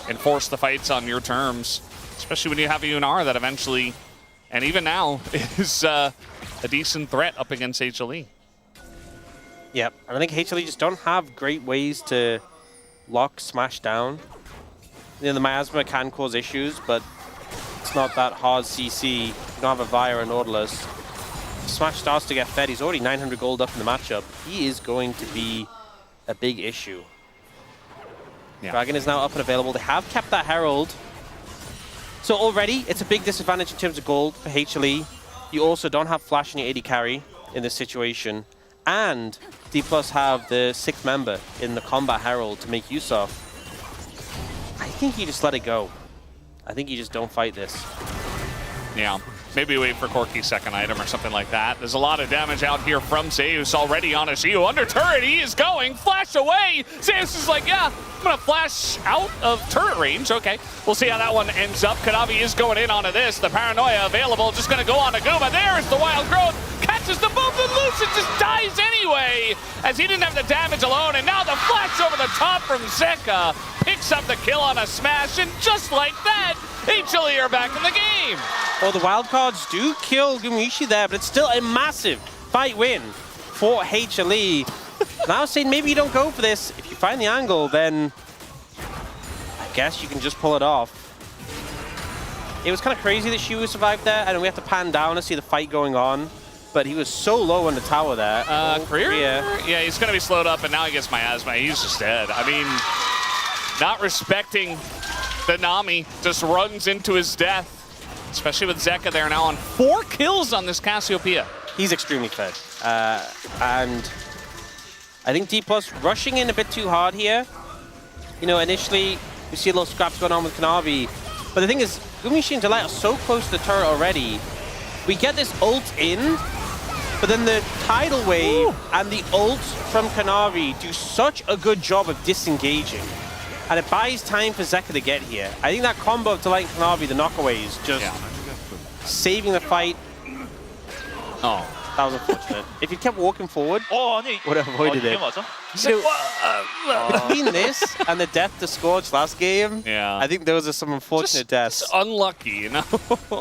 and force the fights on your terms, especially when you have a Yunara that eventually, and even now, is a decent threat up against HLE. Yep, and I think HLE just don't have great ways to lock Smash down. You know, the Miasma can cause issues, but it's not that hard CC. You don't have a Vire or Nautilus. Smash starts to get fed. He's already 900 gold up in the matchup. He is going to be a big issue. Yeah. Dragon is now up and available. They have kept that Herald. So already, it's a big disadvantage in terms of gold for HLE. You also don't have Flash in your AD carry in this situation. And D+ have the 6th member in the Combat Herald to make use of. I think you just let it go. I think you just don't fight this. Yeah. Maybe wait for Corki's second item or something like that. There's a lot of damage out here from Zeus already on his Shio. Under turret, he is going. Flash away. Zeus is like, yeah, I'm going to flash out of turret range. Okay, we'll see how that one ends up. Kanavi is going in onto this. The Paranoia available. Just going to go on to Guma. There's the Wild Growth. Catches the both and Lucid just dies anyway, as he didn't have the damage alone. And now the flash over the top from Zeka. Picks up the kill on a Smash. And just like that, HLE are back in the game. Well, the wildcards do kill Gumiishi there, but it's still a massive fight win for HLE. And I was saying maybe you don't go for this. If you find the angle, then I guess you can just pull it off. It was kind of crazy that Shiwu survived there, and we have to pan down to see the fight going on. But he was so low on the tower there. Career? Yeah, he's going to be slowed up, and now he gets Miasma. He's just dead. I mean, not respecting the Nami, just runs into his death. Especially with Zeka there now on 4 kills on this Cassiopeia. He's extremely fed. And I think D+ rushing in a bit too hard here. You know, initially, we see a little scraps going on with Kanavi. But the thing is, Gumiishi and Delight are so close to the turret already. We get this ult in, but then the tidal wave and the ult from Kanavi do such a good job of disengaging. And it buys time for Zeka to get here. I think that combo of Delight and Kanavi, the knockaway, is just saving the fight. Oh, that was unfortunate. If he kept walking forward, would have avoided it. So, between this and the death to Scorch last game, I think those are some unfortunate deaths. Just unlucky, you know?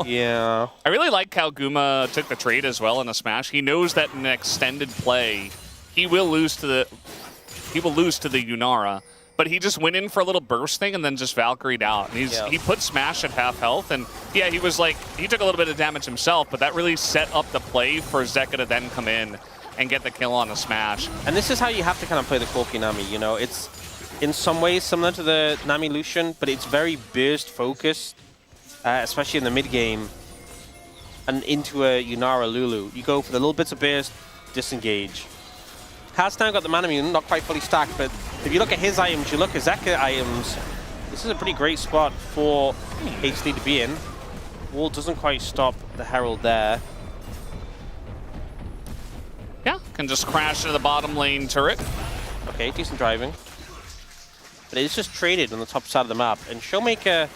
Yeah. I really like how Guma took the trade as well in the Smash. He knows that in an extended play, he will lose to the Yunara. but he just went in for a little burst thing and then just Valkyried out. And he put Smash at half health, and yeah, he was like, he took a little bit of damage himself, but that really set up the play for Zeka to then come in and get the kill on a Smash. And this is how you have to kind of play the Corki Nami, you know? It's in some ways similar to the Nami Lucian, but it's very burst focused, especially in the mid game and into a Yunara Lulu. You go for the little bits of burst, disengage. Has now got the mana immune, not quite fully stacked, but if you look at his items, you look at Zeka items, this is a pretty great spot for HLE to be in. Wall doesn't quite stop the Herald there. Yeah, can just crash into the bottom lane turret. Okay, decent driving. But it's just traded on the top side of the map, and Showmaker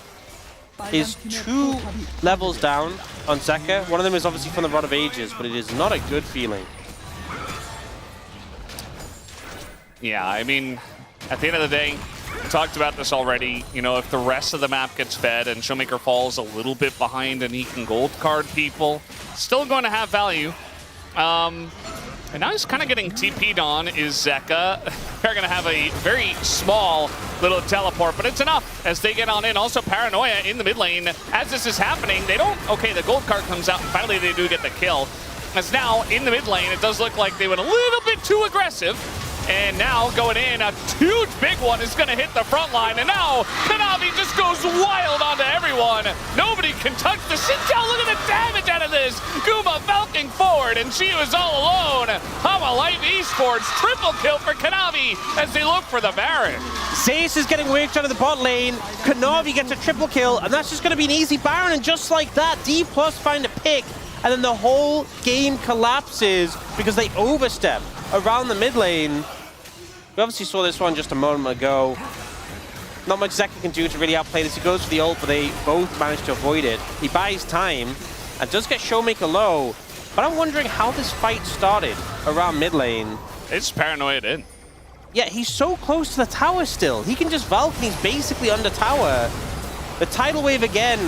is 2 levels down on Zeka. One of them is obviously from the Rod of Ages, but it is not a good feeling. Yeah, I mean, at the end of the day, we talked about this already. You know, if the rest of the map gets fed and Showmaker falls a little bit behind and he can gold card people, still going to have value. And now he's kind of getting TP'd on is Zeka. They're going to have a very small little teleport, but it's enough as they get on in. Also, Paranoia in the mid lane. As this is happening, they don't... Okay, the gold card comes out, and finally they do get the kill. As now, in the mid lane, it does look like they went a little bit too aggressive. And now going in, a huge big one is going to hit the front line. And now Kanavi just goes wild onto everyone. Nobody can touch the Shintel. Look at the damage out of this. Guma falcing forward, and she was all alone. Hama Life Esports, triple kill for Kanavi as they look for the Baron. Zeus is getting worked out of the bot lane. Kanavi gets a triple kill, and that's just going to be an easy Baron. And just like that, D+ find a pick. And then the whole game collapses because they overstep around the mid lane. We obviously saw this one just a moment ago. Not much Zeka can do to really outplay this. He goes for the ult, but they both manage to avoid it. He buys time and does get Showmaker low. But I'm wondering how this fight started around mid lane. It's Paranoia in. Yeah, he's so close to the tower still. He can just Valk, he's basically under tower. The tidal wave again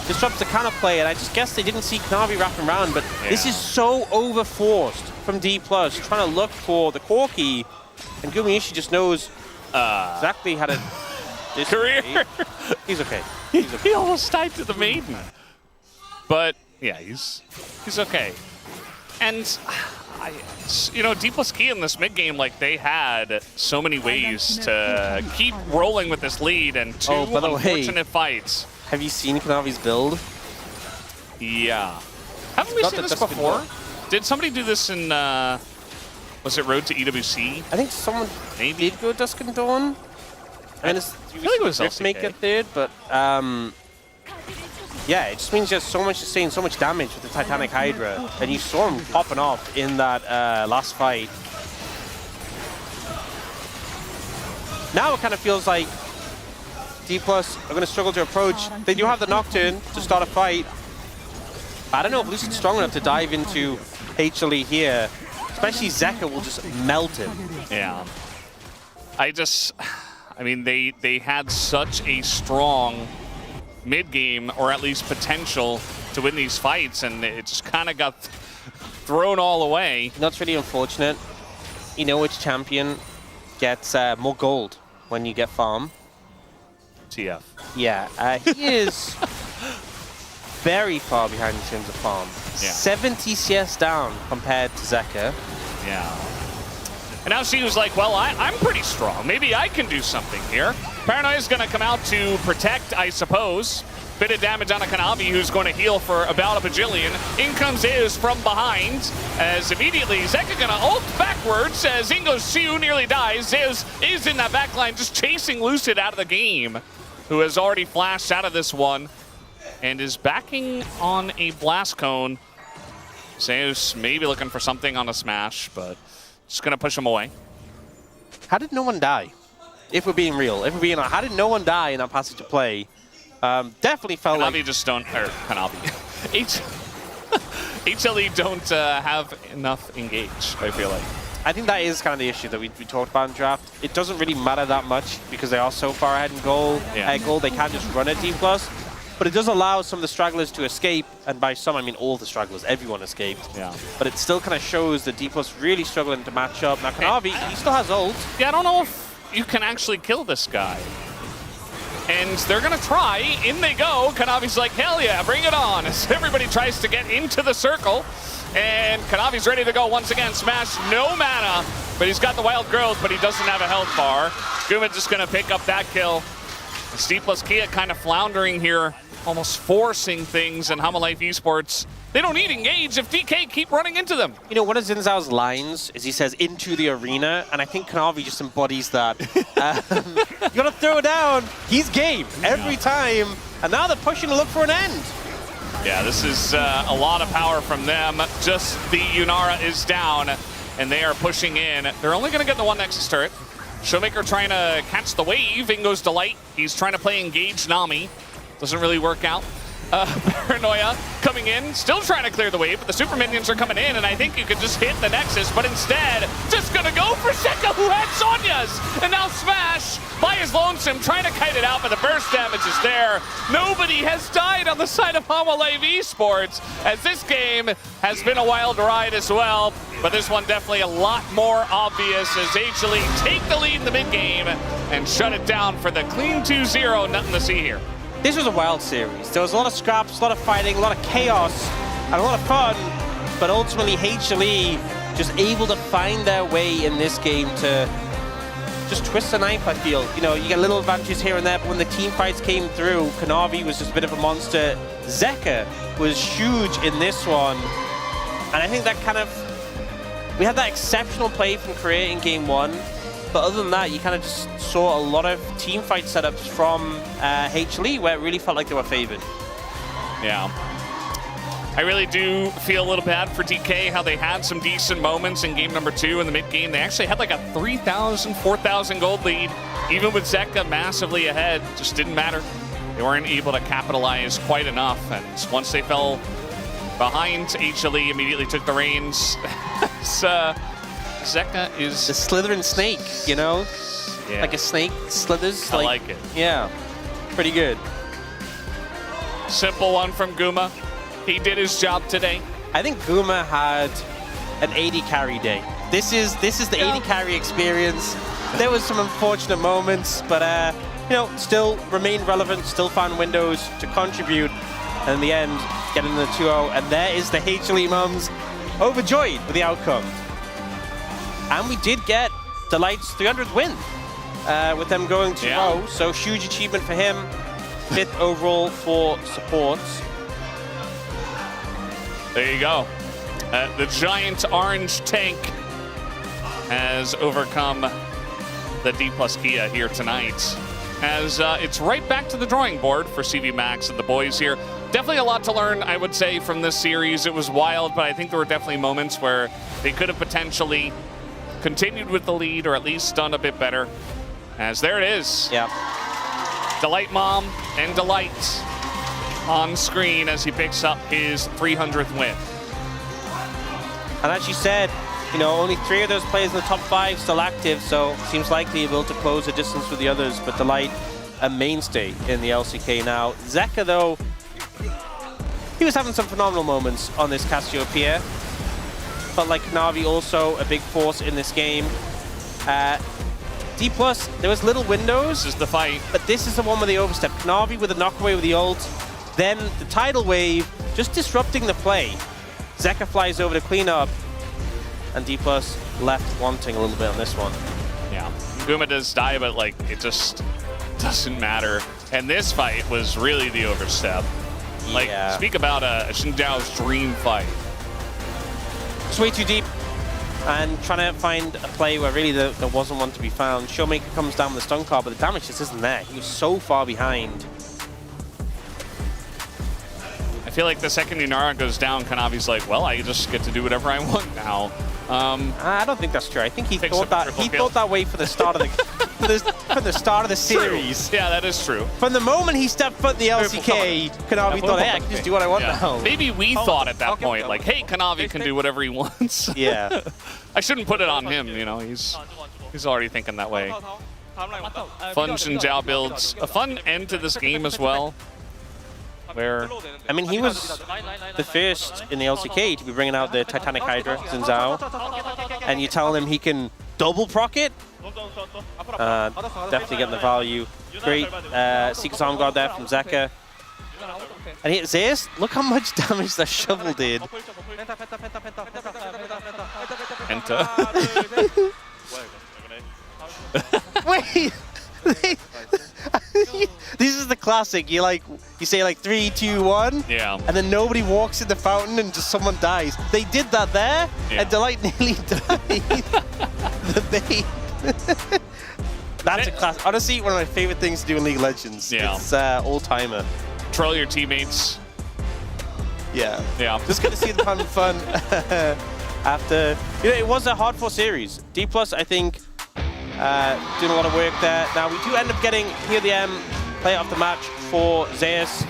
disrupts the counter play, and I just guess they didn't see Kanavi wrapping around, but this is so over-forced from D+, trying to look for the Corki. And Gumiishi just knows exactly how to... Career! He's okay. He's okay. He almost died to the maiden. But, yeah, he's okay. And, you know, D+ Key in this mid-game, like, they had so many ways to keep rolling with this lead, and two unfortunate fights. Have you seen Kanavi's build? Yeah. Haven't we seen this before? Did somebody do this in... was it Road to EWC? I think someone maybe did go Dusk and Dawn. And it's, I feel like it was LCK. Make it third, but yeah, it just means there's so much sustain, so much damage with the Titanic Hydra, and you saw him popping off in that last fight. Now it kind of feels like D+ are going to struggle to approach. They do have the Nocturne to start a fight. I don't know if Lucid's strong enough to dive into HLE here. Especially Zeka will just melt him. Yeah. I mean, they had such a strong mid-game, or at least potential, to win these fights, and it just kind of got thrown all away. That's really unfortunate. You know which champion gets more gold when you get farm? TF. Yeah, he is very far behind in terms of farm. Yeah. 70 CS down compared to Zeka. Yeah. And now she was like, well, I'm pretty strong. Maybe I can do something here. Paranoia's going to come out to protect, I suppose. Bit of damage on a Kanavi, who's going to heal for about a bajillion. In comes Zeus from behind, as immediately Zeka going to ult backwards as Ingo Siu nearly dies. Zeus is in that backline just chasing Lucid out of the game, who has already flashed out of this one and is backing on a blast cone. Zeus maybe looking for something on a smash, but just going to push him away. How did no one die? If we're being real, if we're being honest, how did no one die in that passage of play? Definitely felt Kanavi like... just don't... Or Kanavi. HLE don't have enough engage, I feel like. I think that is kind of the issue that we talked about in draft. It doesn't really matter that much because they are so far ahead in goal. They can't just run at D+. But it does allow some of the stragglers to escape, and by some I mean all the stragglers, everyone escaped. Yeah. But it still kind of shows that D+ really struggling to match up. Now Kanavi, he still has ult. Yeah, I don't know if you can actually kill this guy. And they're going to try. In they go. Kanavi's like, hell yeah, bring it on. As everybody tries to get into the circle. And Kanavi's ready to go once again. Smash, no mana. But he's got the wild growth, but he doesn't have a health bar. Guma just going to pick up that kill. Steve plus Kia kind of floundering here, almost forcing things, and Hamalife Esports, they don't need engage if DK keep running into them. You know, one of Xin Zhao's lines is he says, into the arena, and I think Kanavi just embodies that. You gotta throw it down. He's game every time, and now they're pushing to look for an end. Yeah, this is a lot of power from them. Just the Yunara is down, and they are pushing in. They're only gonna get the one Nexus turret. Showmaker trying to catch the wave. In goes Delight. He's trying to play engage Nami. Doesn't really work out. Paranoia coming in, still trying to clear the wave, but the super minions are coming in, and I think you could just hit the Nexus, but instead, just gonna go for Zeka, who had Sonya's, and now Smash by his lonesome, trying to kite it out, but the burst damage is there. Nobody has died on the side of Hamalife Esports, as this game has been a wild ride as well, but this one definitely a lot more obvious as HLE take the lead in the mid-game and shut it down for the clean 2-0, nothing to see here. This was a wild series. There was a lot of scraps, a lot of fighting, a lot of chaos, and a lot of fun, but ultimately HLE just able to find their way in this game to just twist the knife, I feel. You know, you get little advantages here and there, but when the team fights came through, Kanavi was just a bit of a monster. Zeka was huge in this one, and I think that kind of, we had that exceptional play from Korea in game one, but other than that, you kind of just saw a lot of team fight setups from HLE where it really felt like they were favored. Yeah. I really do feel a little bad for DK, how they had some decent moments in game number 2 in the mid-game. They actually had like a 3,000, 4,000 gold lead, even with Zeka massively ahead. Just didn't matter. They weren't able to capitalize quite enough, and once they fell behind, HLE immediately took the reins. Zeka is... the slithering snake, you know? Yeah. Like a snake slithers. I like it. Yeah, pretty good. Simple one from Guma. He did his job today. I think Guma had an 80 carry day. This is the 80 carry experience. There was some unfortunate moments, but you know, still remained relevant, still found windows to contribute, and in the end, getting the 2-0, and there is the HLE mums overjoyed with the outcome. And we did get Delight's 300th win with them going 2-0, so huge achievement for him. 5th overall for supports. There you go. The giant orange tank has overcome the D plus Kia here tonight. As it's right back to the drawing board for CV Max and the boys here. Definitely a lot to learn, I would say, from this series. It was wild, but I think there were definitely moments where they could have potentially continued with the lead or at least done a bit better. As there it is. Yeah. Delight Mom and Delight on screen as he picks up his 300th win. And as you said, you know, only 3 of those players in the top 5 still active, so seems likely he'll be able to close the distance with the others, but Delight a mainstay in the LCK now. Zeka, though, he was having some phenomenal moments on this Cassiopeia. Felt like Kanavi also a big force in this game. D+, there was little windows. This is the fight. But this is the one with the overstep. Kanavi with the knockaway with the ult. Then the tidal wave, just disrupting the play. Zeka flies over to clean up. And D+ left wanting a little bit on this one. Yeah. Guma does die, but like it just doesn't matter. And this fight was really the overstep. Like, speak about a Xin Zhao's dream fight. It's way too deep. And trying to find a play where really there wasn't one to be found. Showmaker comes down with the stun card, but the damage just isn't there. He was so far behind. I feel like the second Yunara goes down, Kanavi's like, well, I just get to do whatever I want now. I don't think that's true. I think he thought that way for the start of the from the start of the series. True. Yeah, that is true. From the moment he stepped foot in the LCK, Kanavi thought, hey, I can just do what I want now. Maybe we thought at that point, like, hey, Kanavi can do whatever he wants. Yeah. I shouldn't put it on him, you know, he's already thinking that way. Fun Xin Zhao builds. A fun end to this game as well. Where, I mean, he was the first in the LCK to be bringing out the Titanic Hydra, Xin Zhao, and you tell him he can double proc it. Definitely getting the value. Great Secret Arm Guard there from Zeka. And here, Zeus, look how much damage that shovel did. Enter. Wait! This is the classic. You say like 3, 2, 1. Yeah. And then nobody walks in the fountain and just someone dies. They did that there, and Delight nearly died. The bait. That's a class. Honestly, one of my favorite things to do in League of Legends. Yeah. It's all-timer. Troll your teammates. Yeah. Yeah. Just good to see them having fun after. It was a hard 4 series. D+, I think, doing a lot of work there. Now, we do end up getting here the player of the match for Zeus.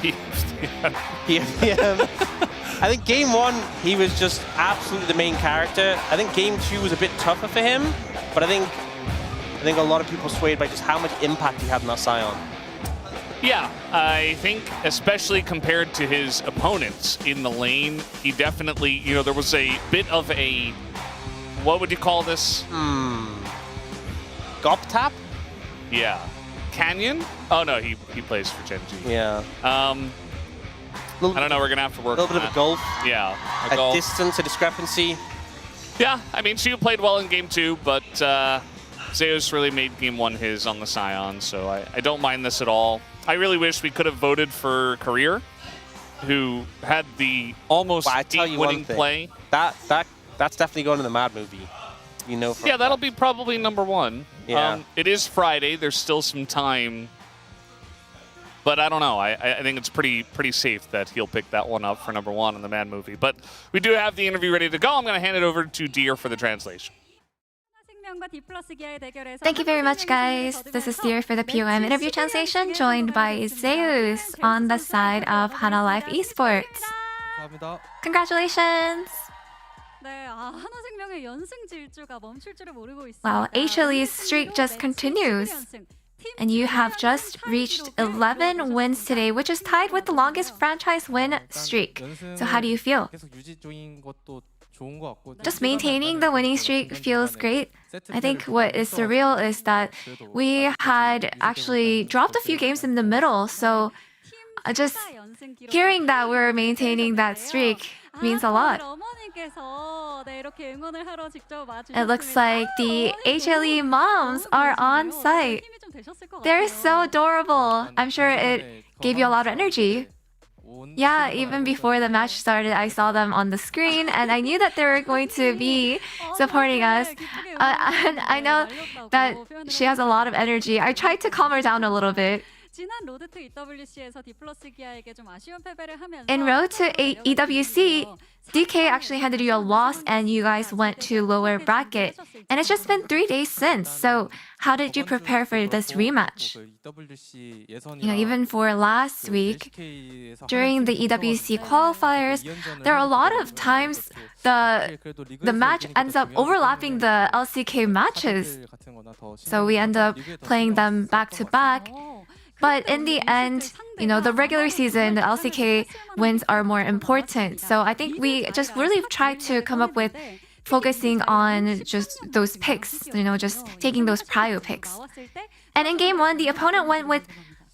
I think game 1, he was just absolutely the main character. I think game 2 was a bit tougher for him, but I think a lot of people swayed by just how much impact he had in that Scion. Yeah, I think especially compared to his opponents in the lane, he definitely, there was a bit of a, what would you call this? Gop tap? Yeah. Canyon? Oh no, he plays for Genji. Yeah. I don't know, we're gonna have to work on a little bit of a gulf. Yeah. A distance, a discrepancy. Yeah, I mean, she played well in game 2, but Zeus really made game 1 his on the Scion, so I don't mind this at all. I really wish we could have voted for Career, who had the almost winning play. That's definitely going to the Mad movie. Yeah, that'll be probably number 1. Yeah. It is Friday. There's still some time. But I don't know. I think it's pretty safe that he'll pick that one up for number 1 in the Mad movie. But we do have the interview ready to go. I'm going to hand it over to Deer for the translation. Thank you very much, guys. This is Deer for the POM interview translation, joined by Zeus on the side of Hana Life Esports. Congratulations! Wow, HLE's streak just continues. And you have just reached 11 wins today, which is tied with the longest franchise win streak. So how do you feel? Just maintaining the winning streak feels great. I think what is surreal is that we had actually dropped a few games in the middle, so just hearing that we're maintaining that streak means a lot. It looks like the HLE moms are on site. They're so adorable. I'm sure it gave you a lot of energy. Yeah, even before the match started, I saw them on the screen, and I knew that they were going to be supporting us. And I know that she has a lot of energy. I tried to calm her down a little bit. In Road to EWC, DK actually handed you a loss and you guys went to lower bracket. And it's just been 3 days since. So how did you prepare for this rematch? Even for last week, during the EWC qualifiers, there are a lot of times the match ends up overlapping the LCK matches. So we end up playing them back to back. But in the end, the regular season, the LCK wins are more important. So I think we just really tried to come up with focusing on just those picks, just taking those prio picks. And in game 1, the opponent went with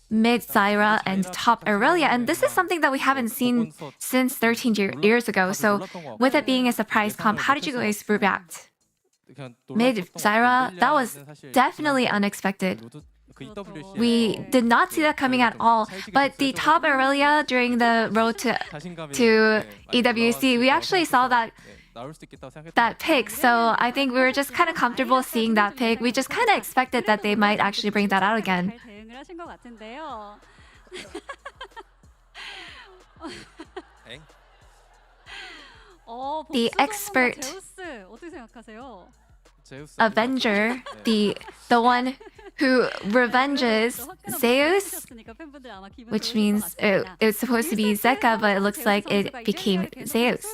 mid Zyra and top Aurelia. And this is something that we haven't seen since 13 years ago. So with it being a surprise comp, how did you guys react? Mid Zyra, that was definitely unexpected. We did not see that coming at all. But the top Aurelia during the road to EWC, we actually saw that pick. So I think we were just kind of comfortable seeing that pick. We just kind of expected that they might actually bring that out again. The expert Avenger, the one who revenges Zeus, which means it's supposed to be Zeka, but it looks like it became Zeus.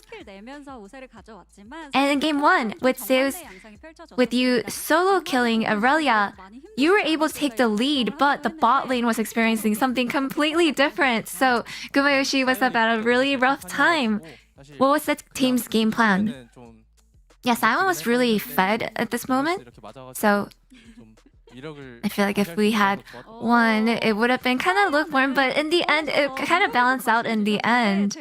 And in game 1, with Zeus, with you solo killing Aurelia, you were able to take the lead, but the bot lane was experiencing something completely different. So Gumayoshi was at a really rough time. What was the team's game plan? Yeah, Simon was really fed at this moment. So I feel like if we had won, it would have been kind of lukewarm, but in the end, it kind of balanced out in the end.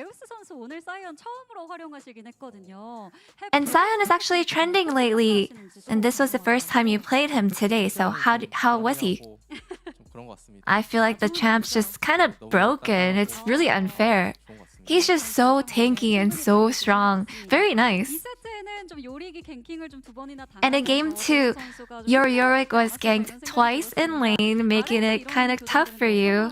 And Sion is actually trending lately, and this was the first time you played him today, so how was he? I feel like the champ's just kind of broken. It's really unfair. He's just so tanky and so strong. Very nice. And in game 2, your Yorick was ganked twice in lane, making it kind of tough for you.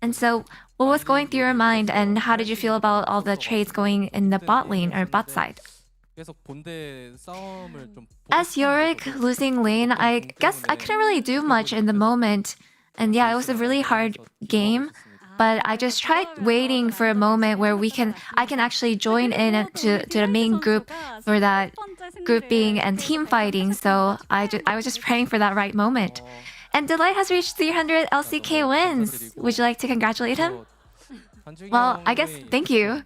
And so, what was going through your mind, and how did you feel about all the trades going in the bot lane or bot side? As Yorick losing lane, I guess I couldn't really do much in the moment. And yeah, it was a really hard game. But I just tried waiting for a moment where I can actually join in to the main group for that grouping and team fighting. So I was just praying for that right moment. And Delight has reached 300 LCK wins. Would you like to congratulate him? Well, I guess thank you.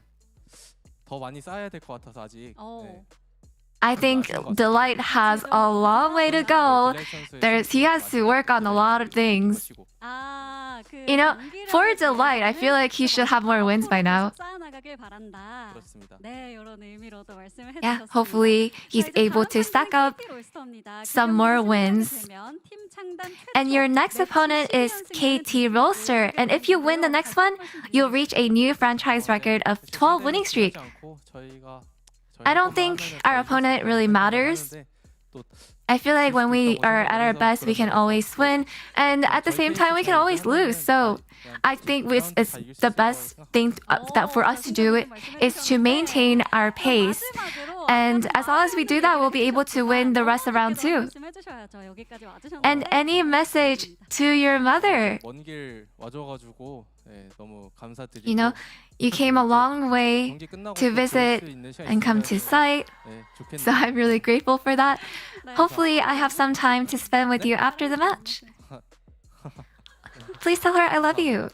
I think Delight has a long way to go. He has to work on a lot of things. You know, for Delight, I feel like he should have more wins by now. Yeah, hopefully he's able to stack up some more wins. And your next opponent is KT Roaster. And if you win the next one, you'll reach a new franchise record of 12 winning streak. I don't think our opponent really matters. I feel like when we are at our best, we can always win, and at the same time, we can always lose. So I think it's the best thing that for us to do is to maintain our pace. And as long as we do that, we'll be able to win the rest of round 2. And any message to your mother? You know, you came a long way to visit and come to site, so I'm really grateful for that. Hopefully, I have some time to spend with you after the match. Please tell her I love you.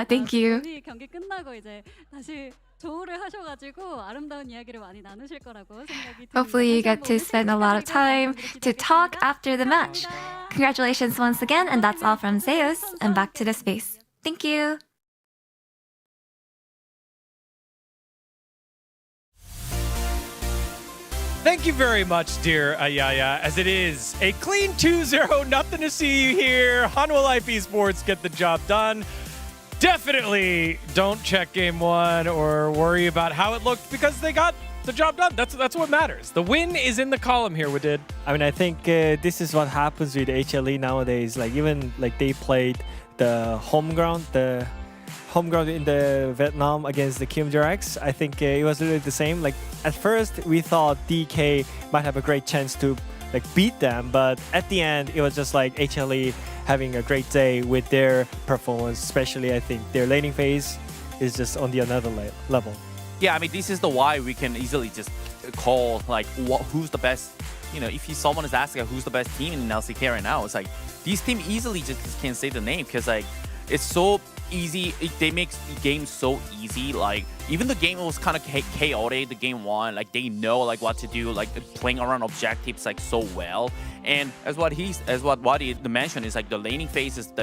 Thank you. Hopefully you get to spend a lot of time to talk after the match. Congratulations once again, and that's all from Zeus, and back to the space. Thank you. Thank you very much, dear Ayaya, as it is a clean 2-0, nothing to see you here. Hanwha Life Esports get the job done. Definitely don't check game 1 or worry about how it looked because they got the job done. That's what matters. The win is in the column here, Wadid. I mean, I think this is what happens with HLE nowadays. Like even like they played the home ground in the Vietnam against the Kim Jirax. I think it was really the same. Like at first we thought DK might have a great chance to like beat them, but at the end it was just like HLE having a great day with their performance. Especially I think their laning phase is just on the another level. Yeah, I mean this is the why we can easily just call like who's the best. You know, if someone is asking who's the best team in LCK right now, it's like these team easily just can say the name because like it's so easy. They make the game so easy. Like even the game was kind of chaotic. The game 1, like they know like what to do, like playing around objectives like so well. And as what Wadi mentioned is like the laning phase is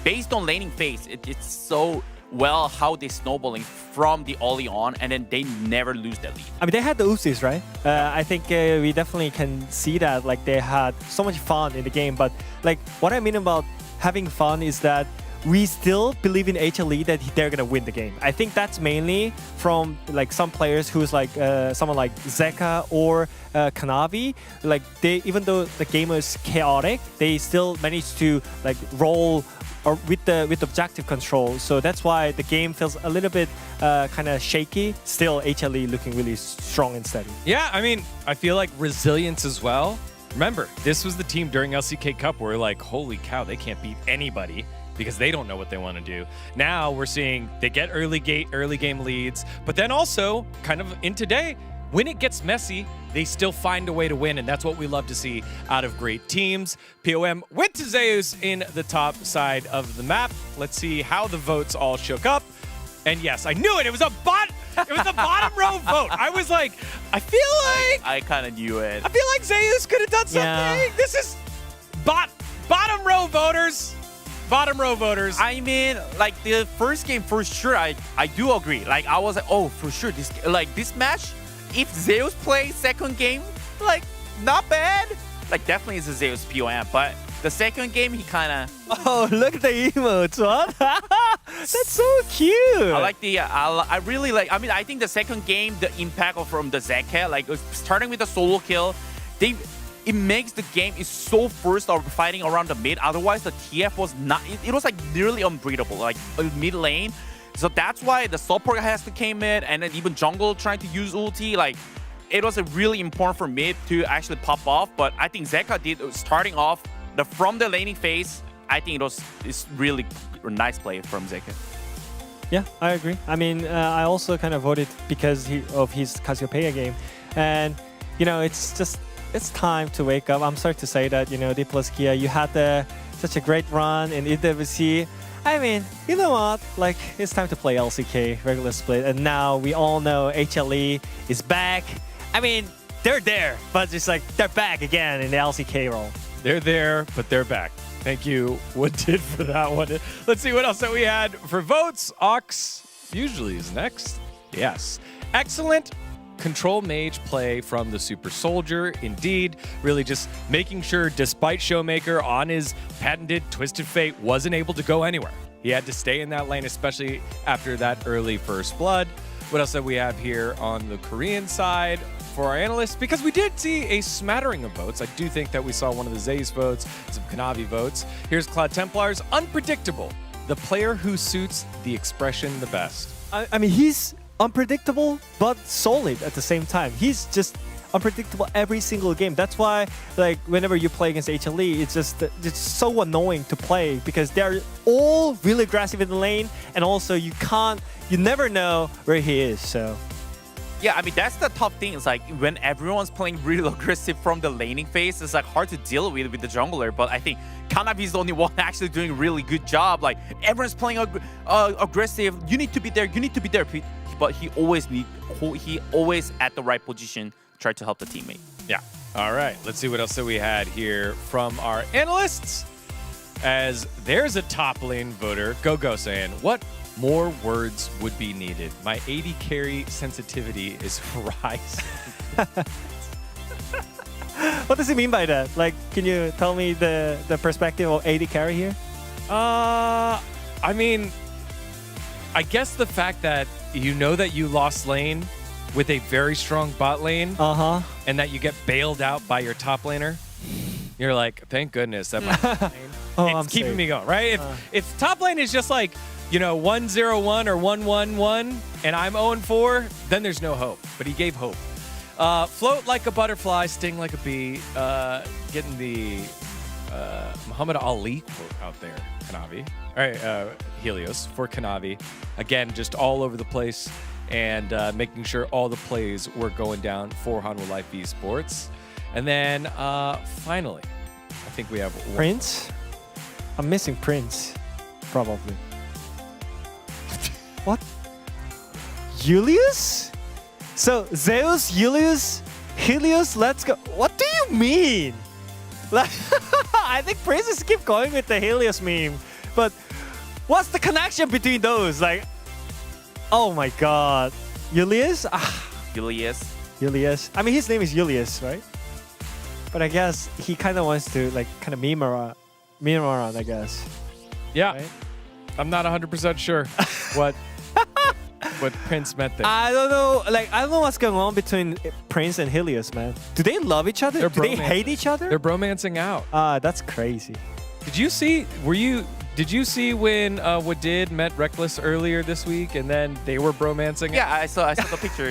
based on laning phase. It's so well how they snowballing from the early on, and then they never lose their lead. I mean, they had the Uzis, right? I think we definitely can see that. Like they had so much fun in the game. But like what I mean about having fun is that we still believe in HLE that they're gonna win the game. I think that's mainly from like some players who's like someone like Zeka or Kanavi. Like they, even though the game is chaotic, they still manage to like roll or with objective control. So that's why the game feels a little bit kind of shaky. Still, HLE looking really strong and steady. Yeah, I mean, I feel like resilience as well. Remember, this was the team during LCK Cup where like, holy cow, they can't beat anybody because they don't know what they want to do. Now we're seeing they get early game leads, but then also kind of in today, when it gets messy, they still find a way to win, and that's what we love to see out of great teams. POM went to Zeus in the top side of the map. Let's see how the votes all shook up. And yes, I knew it. It was a bot It was a bottom row vote. I was like, I feel like I kind of knew it. I feel like Zeus could have done something. Yeah. This is bottom row voters. Bottom row voters. I mean, like the first game for sure, I do agree. Like I was like, oh, for sure, this match, if Zeus plays second game, like not bad. Like definitely is a Zeus POM, but the second game he kind of. Oh, look at the emotes! What? That's so cute. I like the. I really like. I mean, I think the second game, the impact from the Zeka, like starting with the solo kill, it makes the game is so first of fighting around the mid. Otherwise, the TF was not. It was like nearly unbreathable, like mid lane. So that's why the support has to came in, and then even jungle trying to use ulti. Like it was really important for mid to actually pop off. But I think Zeka did starting off from the laning phase. I think it's really a nice play from Zeka. Yeah, I agree. I mean, I also kind of voted because of his Cassiopeia game, and you know, it's time to wake up. I'm sorry to say that, you know, D plus Kia, you had such a great run in EWC. I mean, you know what? Like, it's time to play LCK, regular split, and now we all know HLE is back. I mean, they're there, but it's like they're back again in the LCK role. They're there, but they're back. Thank you, Woodid, for that one. Let's see what else that we had for votes. Ox usually is next. Yes. Excellent control mage play from the Super Soldier. Indeed, really just making sure, despite Showmaker on his patented Twisted Fate, wasn't able to go anywhere. He had to stay in that lane, especially after that early first blood. What else do we have here on the Korean side for our analysts? Because we did see a smattering of votes. I do think that we saw one of the Zeus votes, some Kanavi votes. Here's Cloud Templars. Unpredictable. The player who suits the expression the best. I mean, he's unpredictable, but solid at the same time. He's just unpredictable every single game. That's why, like, whenever you play against HLE, it's so annoying to play because they're all really aggressive in the lane, and also you never know where he is. So yeah, I mean, that's the tough thing. It's like when everyone's playing really aggressive from the laning phase, it's like hard to deal with the jungler. But I think Kanavi is the only one actually doing a really good job. Like everyone's playing aggressive. You need to be there. You need to be there. But he always at the right position, try to help the teammate. Yeah. All right. Let's see what else that we had here from our analysts. As there's a top lane voter, Go saying, what more words would be needed? My 80 carry sensitivity is rising. what does he mean by that? Like, can you tell me the perspective of 80 carry here? I mean, I guess the fact that you know that you lost lane with a very strong bot lane, and that you get bailed out by your top laner, you're like, thank goodness that my lane, it's keeping me going, right? If top lane is just like, you know, 1-0-1 or 1-1-1, and I'm 0-4, then there's no hope. But he gave hope. Float like a butterfly, sting like a bee. Getting the Muhammad Ali quote out there, Kanavi. All right, Helios for Kanavi. Again, just all over the place and making sure all the plays were going down for Hanwha Life Esports. And then finally, I think we have Prince. I'm missing Prince, probably. What? Julius? So Zeus, Julius, Helios, let's go. What do you mean? Like, I think Princes keep going with the Helios meme, but what's the connection between those? Like, oh my god. Julius? Julius. I mean, his name is Julius, right? But I guess he kind of wants to, like, kind of meme around, I guess. Yeah. Right? I'm not 100% sure what Prince meant there. I don't know. Like, I don't know what's going on between Prince and Helios, man. Do they love each other? Do they hate each other? They're bromancing out. That's crazy. Did you see? Did you see when Wadid met Reckless earlier this week, and then they were bromancing? Yeah, I saw the picture.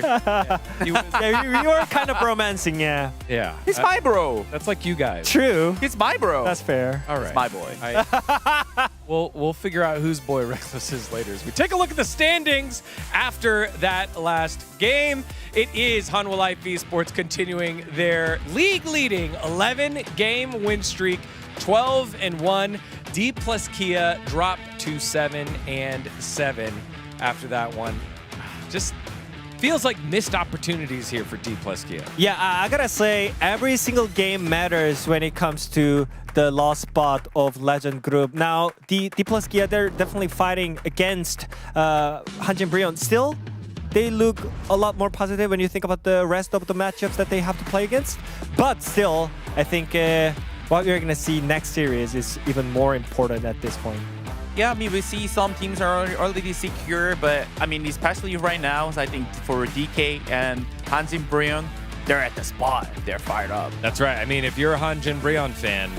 We were kind of bromancing, yeah. Yeah. He's my bro. That's like you guys. True. He's my bro. That's fair. All right. He's my boy. We'll figure out whose boy Reckless is later as we take a look at the standings after that last game. It is Hanwha Life Esports continuing their league-leading 11-game win streak, 12-1. D plus Kia dropped to 7-7 after that one. Just feels like missed opportunities here for D plus Kia. Yeah, I gotta say, every single game matters when it comes to the lost spot of Legend Group. Now, D plus Kia, they're definitely fighting against Hanjin Brion. Still, they look a lot more positive when you think about the rest of the matchups that they have to play against. But still, I think what we're gonna see next series is even more important at this point. Yeah, I mean, we see some teams are already secure, but I mean, especially right now, I think for DK and Hanjin Brion, they're at the spot. They're fired up. That's right. I mean, if you're a Hanjin Brion fan,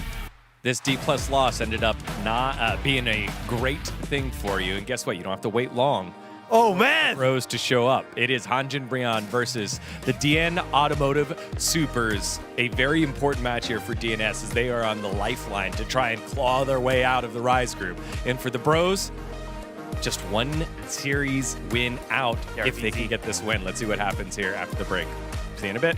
this D plus loss ended up not being a great thing for you. And guess what? You don't have to wait long. Oh man! Rose to show up. It is Hanjin Brion versus the DN Automotive Supers. A very important match here for DNS as they are on the lifeline to try and claw their way out of the Rise group. And for the Bros, just one series win out if they can get this win. Let's see what happens here after the break. See you in a bit.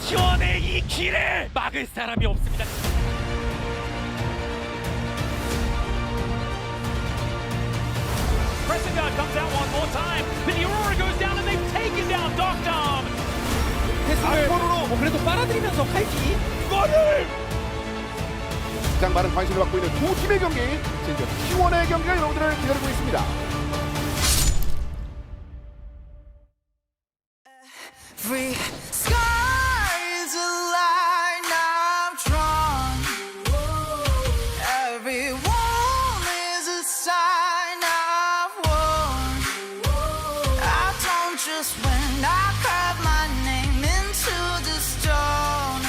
지원의 이 길을 막을 사람이 없습니다. Pressingard comes out one more time, but the Aurora goes down and they've taken down Doctom. 패스를 그래도 빨아들이면서 파이팅. 이거를 가장 많은 관심을 받고 있는 두 팀의 경기, 진짜 T1의 경기가 여러분들을 기다리고 있습니다. Every sky's a line I've drawn. Every wall is a sign I've worn. I don't just win, I carve my name into the stone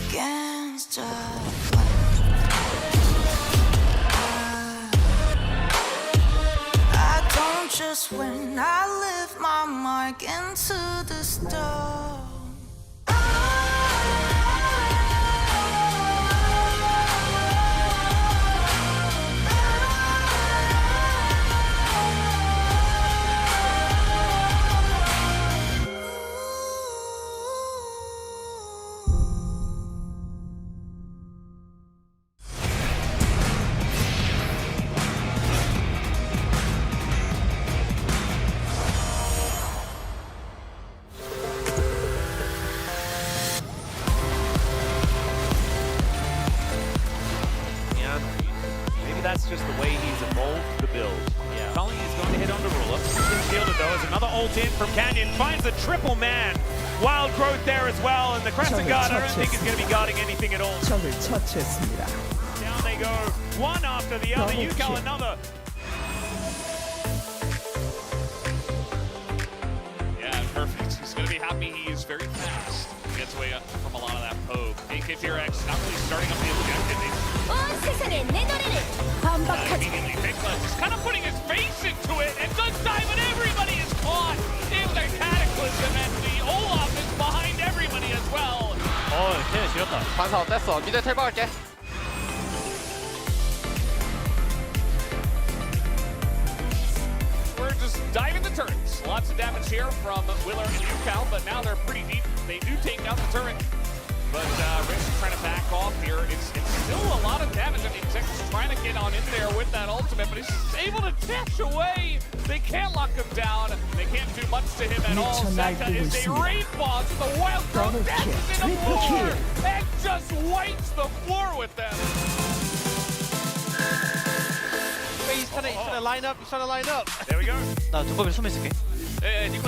against a I don't just win, I live my mark into the stone. That's just the way he's evolved the build. Yeah. Colleen is going to hit onto Ruler. Shielded though as another ult in from Canyon. Finds a triple man. Wild growth there as well. And the Crescent Guard I don't think is going to be guarding anything at all. 적을 처치했습니다. Down they go. One after the other. Yukal another. Yeah, perfect. He's going to be happy he is very fast. gets away from a lot of that poke. AKTRX not really starting up the objective. Immediately, Bigfoot is kind of putting his face into it and does dive, and everybody is caught in the Cataclysm, and the Olaf is behind everybody as well. 걔 지렸다. 반사 어땠어? 미드 텔 박을게. We're just diving the turrets. Lots of damage here from Willer and UCal, but now they're pretty deep. They do take out the turret. But Rich is trying to back off here. It's still a lot of damage. I mean, Xex is trying to get on in there with that ultimate, but he's able to dash away. They can't lock him down. They can't do much to him at all. Seka is a raid boss with a wild growth dashes in the floor and just wipes the floor with them. He's trying to line up. He's trying to line up. There we go. 나 두꺼비 숨어 있을게. Nico.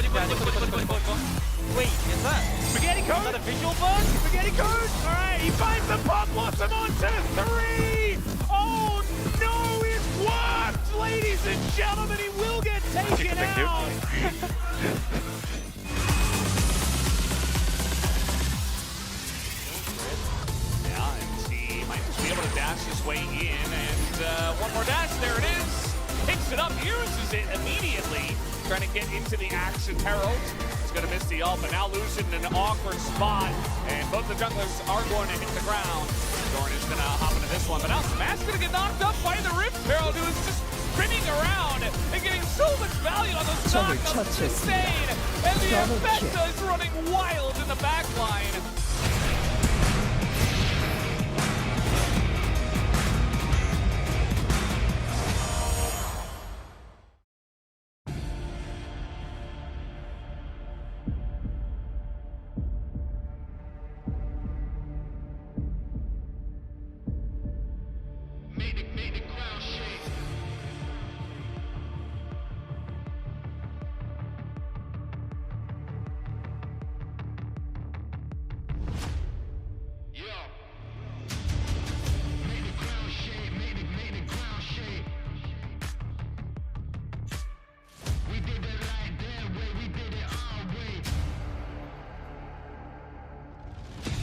Wait, is that spaghetti code? Is that a visual bug? Spaghetti code? All right, he finds the pop blossom onto 3. Oh no, it worked, ladies and gentlemen. He will get taken out. Yeah, and he might just be able to dash his way in, and one more dash, there it is. Picks it up, uses it immediately, trying to get into the action. Herald is going to miss the ult, but now losing an awkward spot, and both the junglers are going to hit the ground. Doran is going to hop into this one, but now Smash going to get knocked up by the Rift Herald, who is just spinning around and getting so much value on those knockups. It's insane, and the Infecta is running wild in the backline.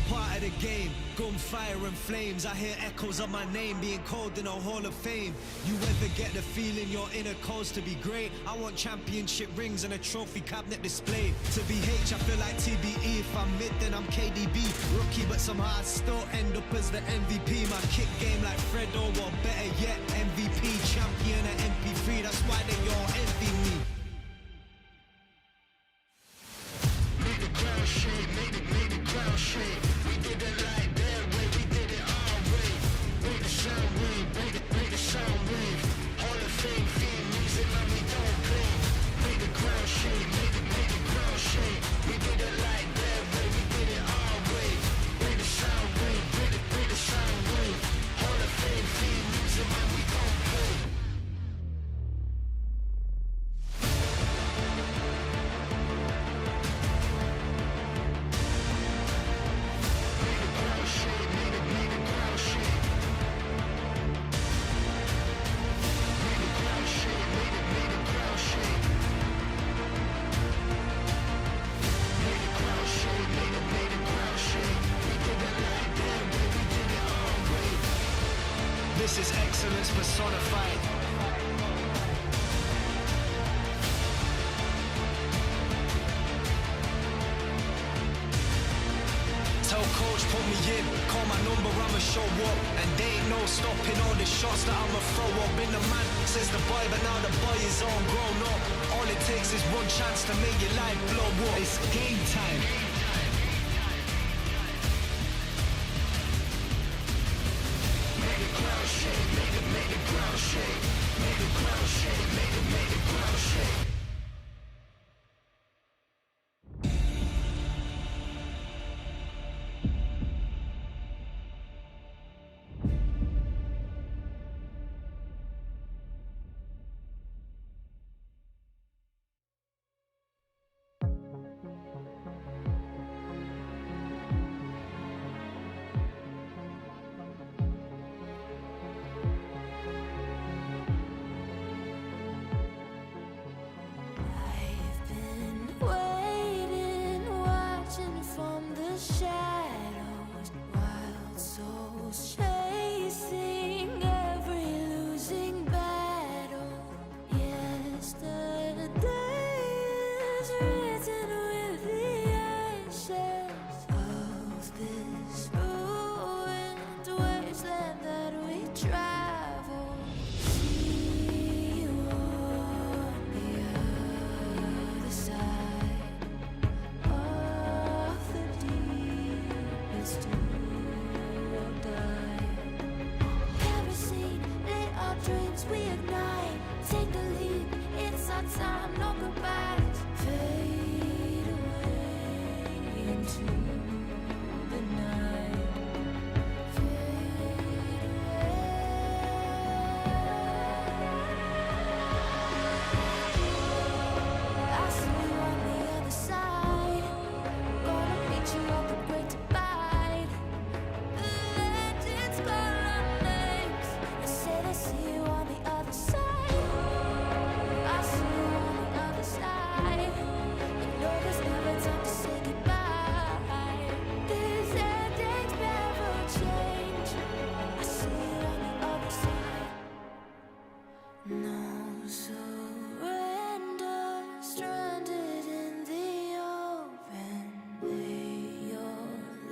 Part of the game, gunfire and flames. I hear echoes of my name being called in a Hall of Fame. You ever get the feeling your inner cause to be great? I want championship rings and a trophy cabinet display. To be H, I feel like TBE. If I'm mid, then I'm KDB. Rookie, but somehow I still end up as the MVP. My kick game like Fredo, or better yet, MVP. Champion at MP3, that's why they all envy me. Make the ground shake, make the ground shake. We did it like that way, we did it our way. Make the sound wave, make the sound wave. Hall of Fame theme music, and we don't play. Make the ground shake, make the ground shake. We did it like that way, we did it our way. Make the sound wave, make the sound wave. Hall of Fame theme music, and we don't play. This is excellence personified. Tell coach put me in, call my number, I'ma show up. And they ain't no stopping all the shots that I'ma throw up. Been the man since the boy, but now the boy is all grown up. All it takes is one chance to make your life blow up. It's game time. Make the ground shake, make the ground shake. Make the ground shake, make the ground shake. was written with the ashes of this ruined wasteland that we travel. See you on the other side of the deepest dive. Every scene, lit our dreams, we ignite. Take the leap, it's our time, no goodbyes. Fade away into the night. Fade away. I see you on the other side. Gonna meet you at the great divide. The legends call our names. They say they see you on the other side. I see you on the other side. You know there's never time to say goodbye. These endings never change. I see you on the other side. No surrender, stranded in the open. Lay your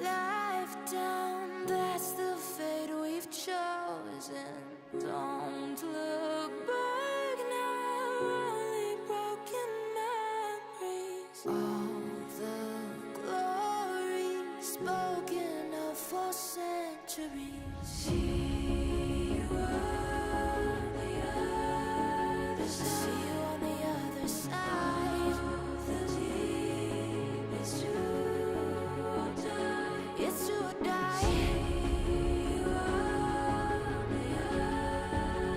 life down, that's the fate we've chosen. Don't look back now, only broken memories. All the glory spoken of for centuries. See you on the other side. See you on the other side. The deepest you die. It's do or die. See you on the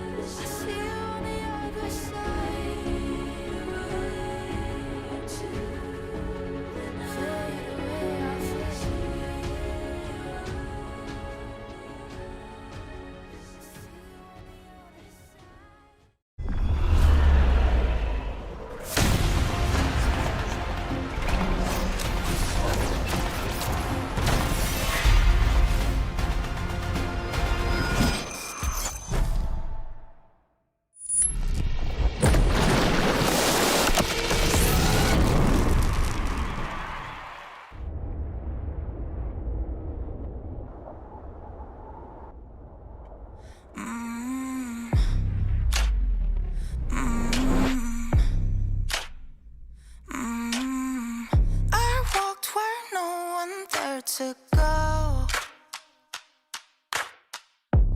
other side. I see you on the other side. Fade away, I fade away. I walked where no one dared to go.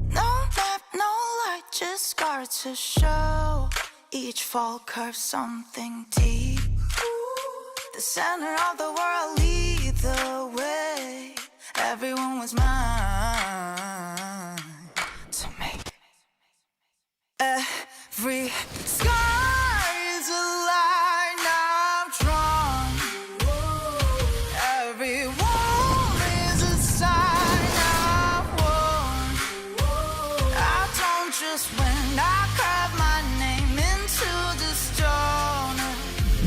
No map, no light, just scars to show. Each fall curves something deep. The center of the world lead the way. Everyone was mine to make. Every scar is a line I'm drawn. Every wound is a sign I've worn. I don't just win, I carve my name into the stone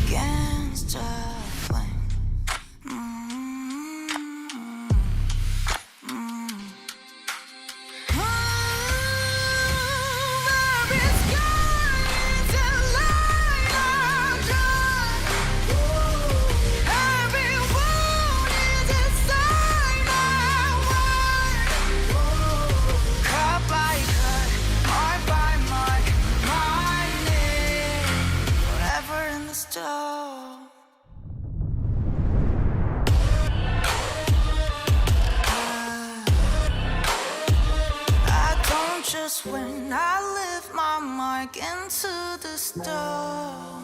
against a flame. Every scar is a line I'm drawn. Every wound is a sign I won. Cut by cut, mark by mark, my name forever in the stone. I don't just win, I live my mark into the stone.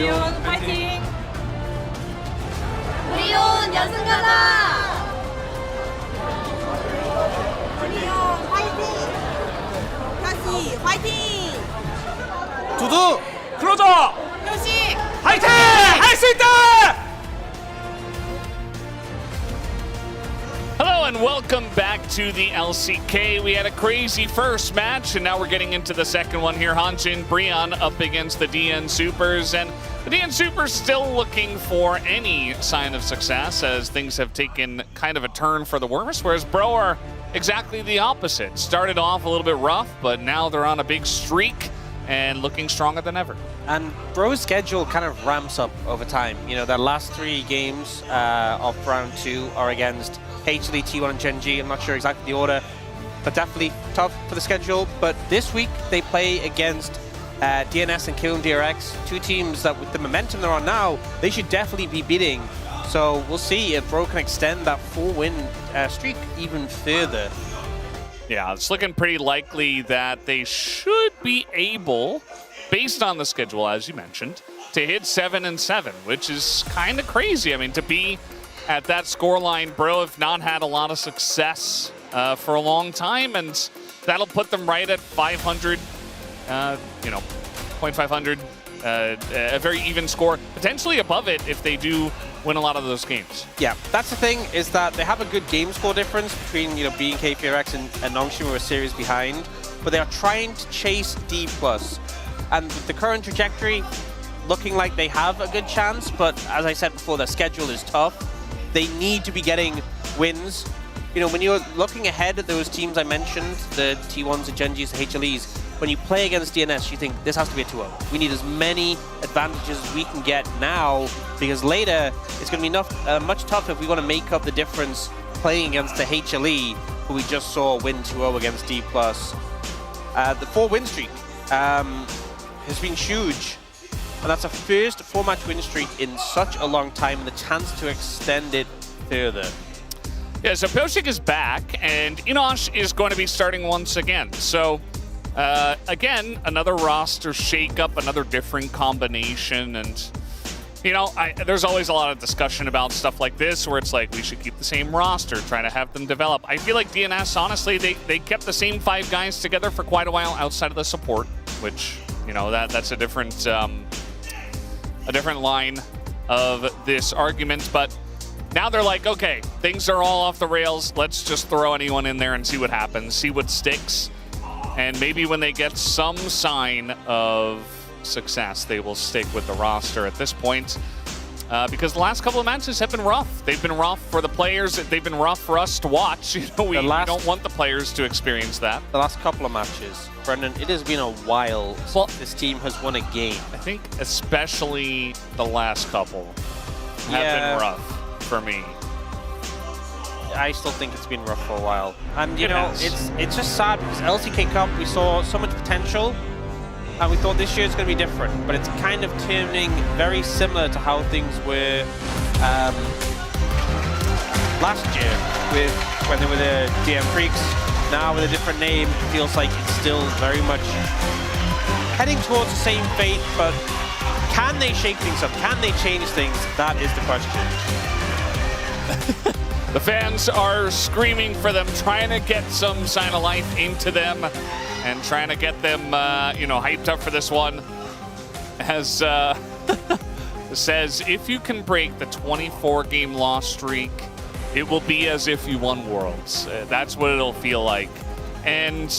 브리온 파이팅! 브리온 연승 가자! 브리온 파이팅! 다시 파이팅! 두두 클로저 효식! 화이팅! 할 수 있다! Hello and welcome back to the LCK. We had a crazy first match, and now we're getting into the second one here. Hanjin Brion up against the DN Supers, and the DN Supers still looking for any sign of success as things have taken kind of a turn for the worse, whereas Bro are exactly the opposite. Started off a little bit rough, but now they're on a big streak and looking stronger than ever. And Bro's schedule kind of ramps up over time. You know, their last 3 games of round 2 are against HLE, T1, and Gen G. I'm not sure exactly the order, but definitely tough for the schedule. But this week, they play against DNS and KLM DRX, 2 teams that with the momentum they're on now, they should definitely be beating. So we'll see if Bro can extend that 4-win streak even further. Yeah, it's looking pretty likely that they should be able, based on the schedule, as you mentioned, to hit 7-7, which is kind of crazy. I mean, to be at that scoreline, Bro have not had a lot of success for a long time, and that'll put them right at 500, you know, 0.500, a very even score, potentially above it if they do win a lot of those games. Yeah, that's the thing, is that they have a good game score difference between, you know, being KPRX and Nongshim, who are a series behind, but they are trying to chase D+. And with the current trajectory, looking like they have a good chance, but as I said before, their schedule is tough. They need to be getting wins. You know, when you're looking ahead at those teams I mentioned, the T1s, the Gen Gs, the HLEs, when you play against DNS, you think this has to be a 2-0. We need as many advantages as we can get now, because later it's going to be much tougher if we want to make up the difference playing against the HLE, who we just saw win 2-0 against D+. The 4-win streak has been huge. And that's a first 4-match win streak in such a long time, and the chance to extend it further. Yeah, so Pyoshik is back, and Inosh is going to be starting once again. So, again, another roster shakeup, another different combination, and, you know, there's always a lot of discussion about stuff like this, where it's like, we should keep the same roster, try to have them develop. I feel like DNS, honestly, they kept the same 5 guys together for quite a while outside of the support, which, you know, that's a different line of this argument, but now they're like, okay, things are all off the rails. Let's just throw anyone in there and see what happens, see what sticks. And maybe when they get some sign of success, they will stick with the roster at this point. Because the last couple of matches have been rough. They've been rough for the players. They've been rough for us to watch. You know, we don't want the players to experience that. The last couple of matches, Brendan, it has been a while since this team has won a game. I think especially the last couple have been rough for me. I still think it's been rough for a while. And, you know, it's just sad because LCK Cup, we saw so much potential. And we thought this year is going to be different, but it's kind of turning very similar to how things were last year when they were the DM Freaks. Now with a different name, it feels like it's still very much heading towards the same fate, but can they shake things up? Can they change things? That is the question. The fans are screaming for them, trying to get some sign of life into them and trying to get them, you know, hyped up for this one. As says, if you can break the 24-game loss streak, it will be as if you won Worlds. That's what it'll feel like. And,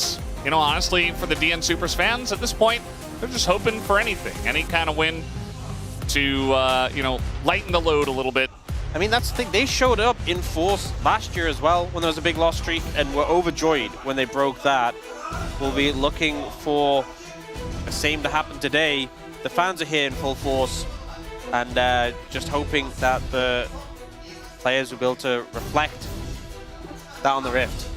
you know, honestly, for the DN Supers fans at this point, they're just hoping for anything, any kind of win to, you know, lighten the load a little bit. I mean, that's the thing. They showed up in force last year as well when there was a big loss streak and were overjoyed when they broke that. We'll be looking for the same to happen today. The fans are here in full force and just hoping that the players will be able to reflect that on the Rift.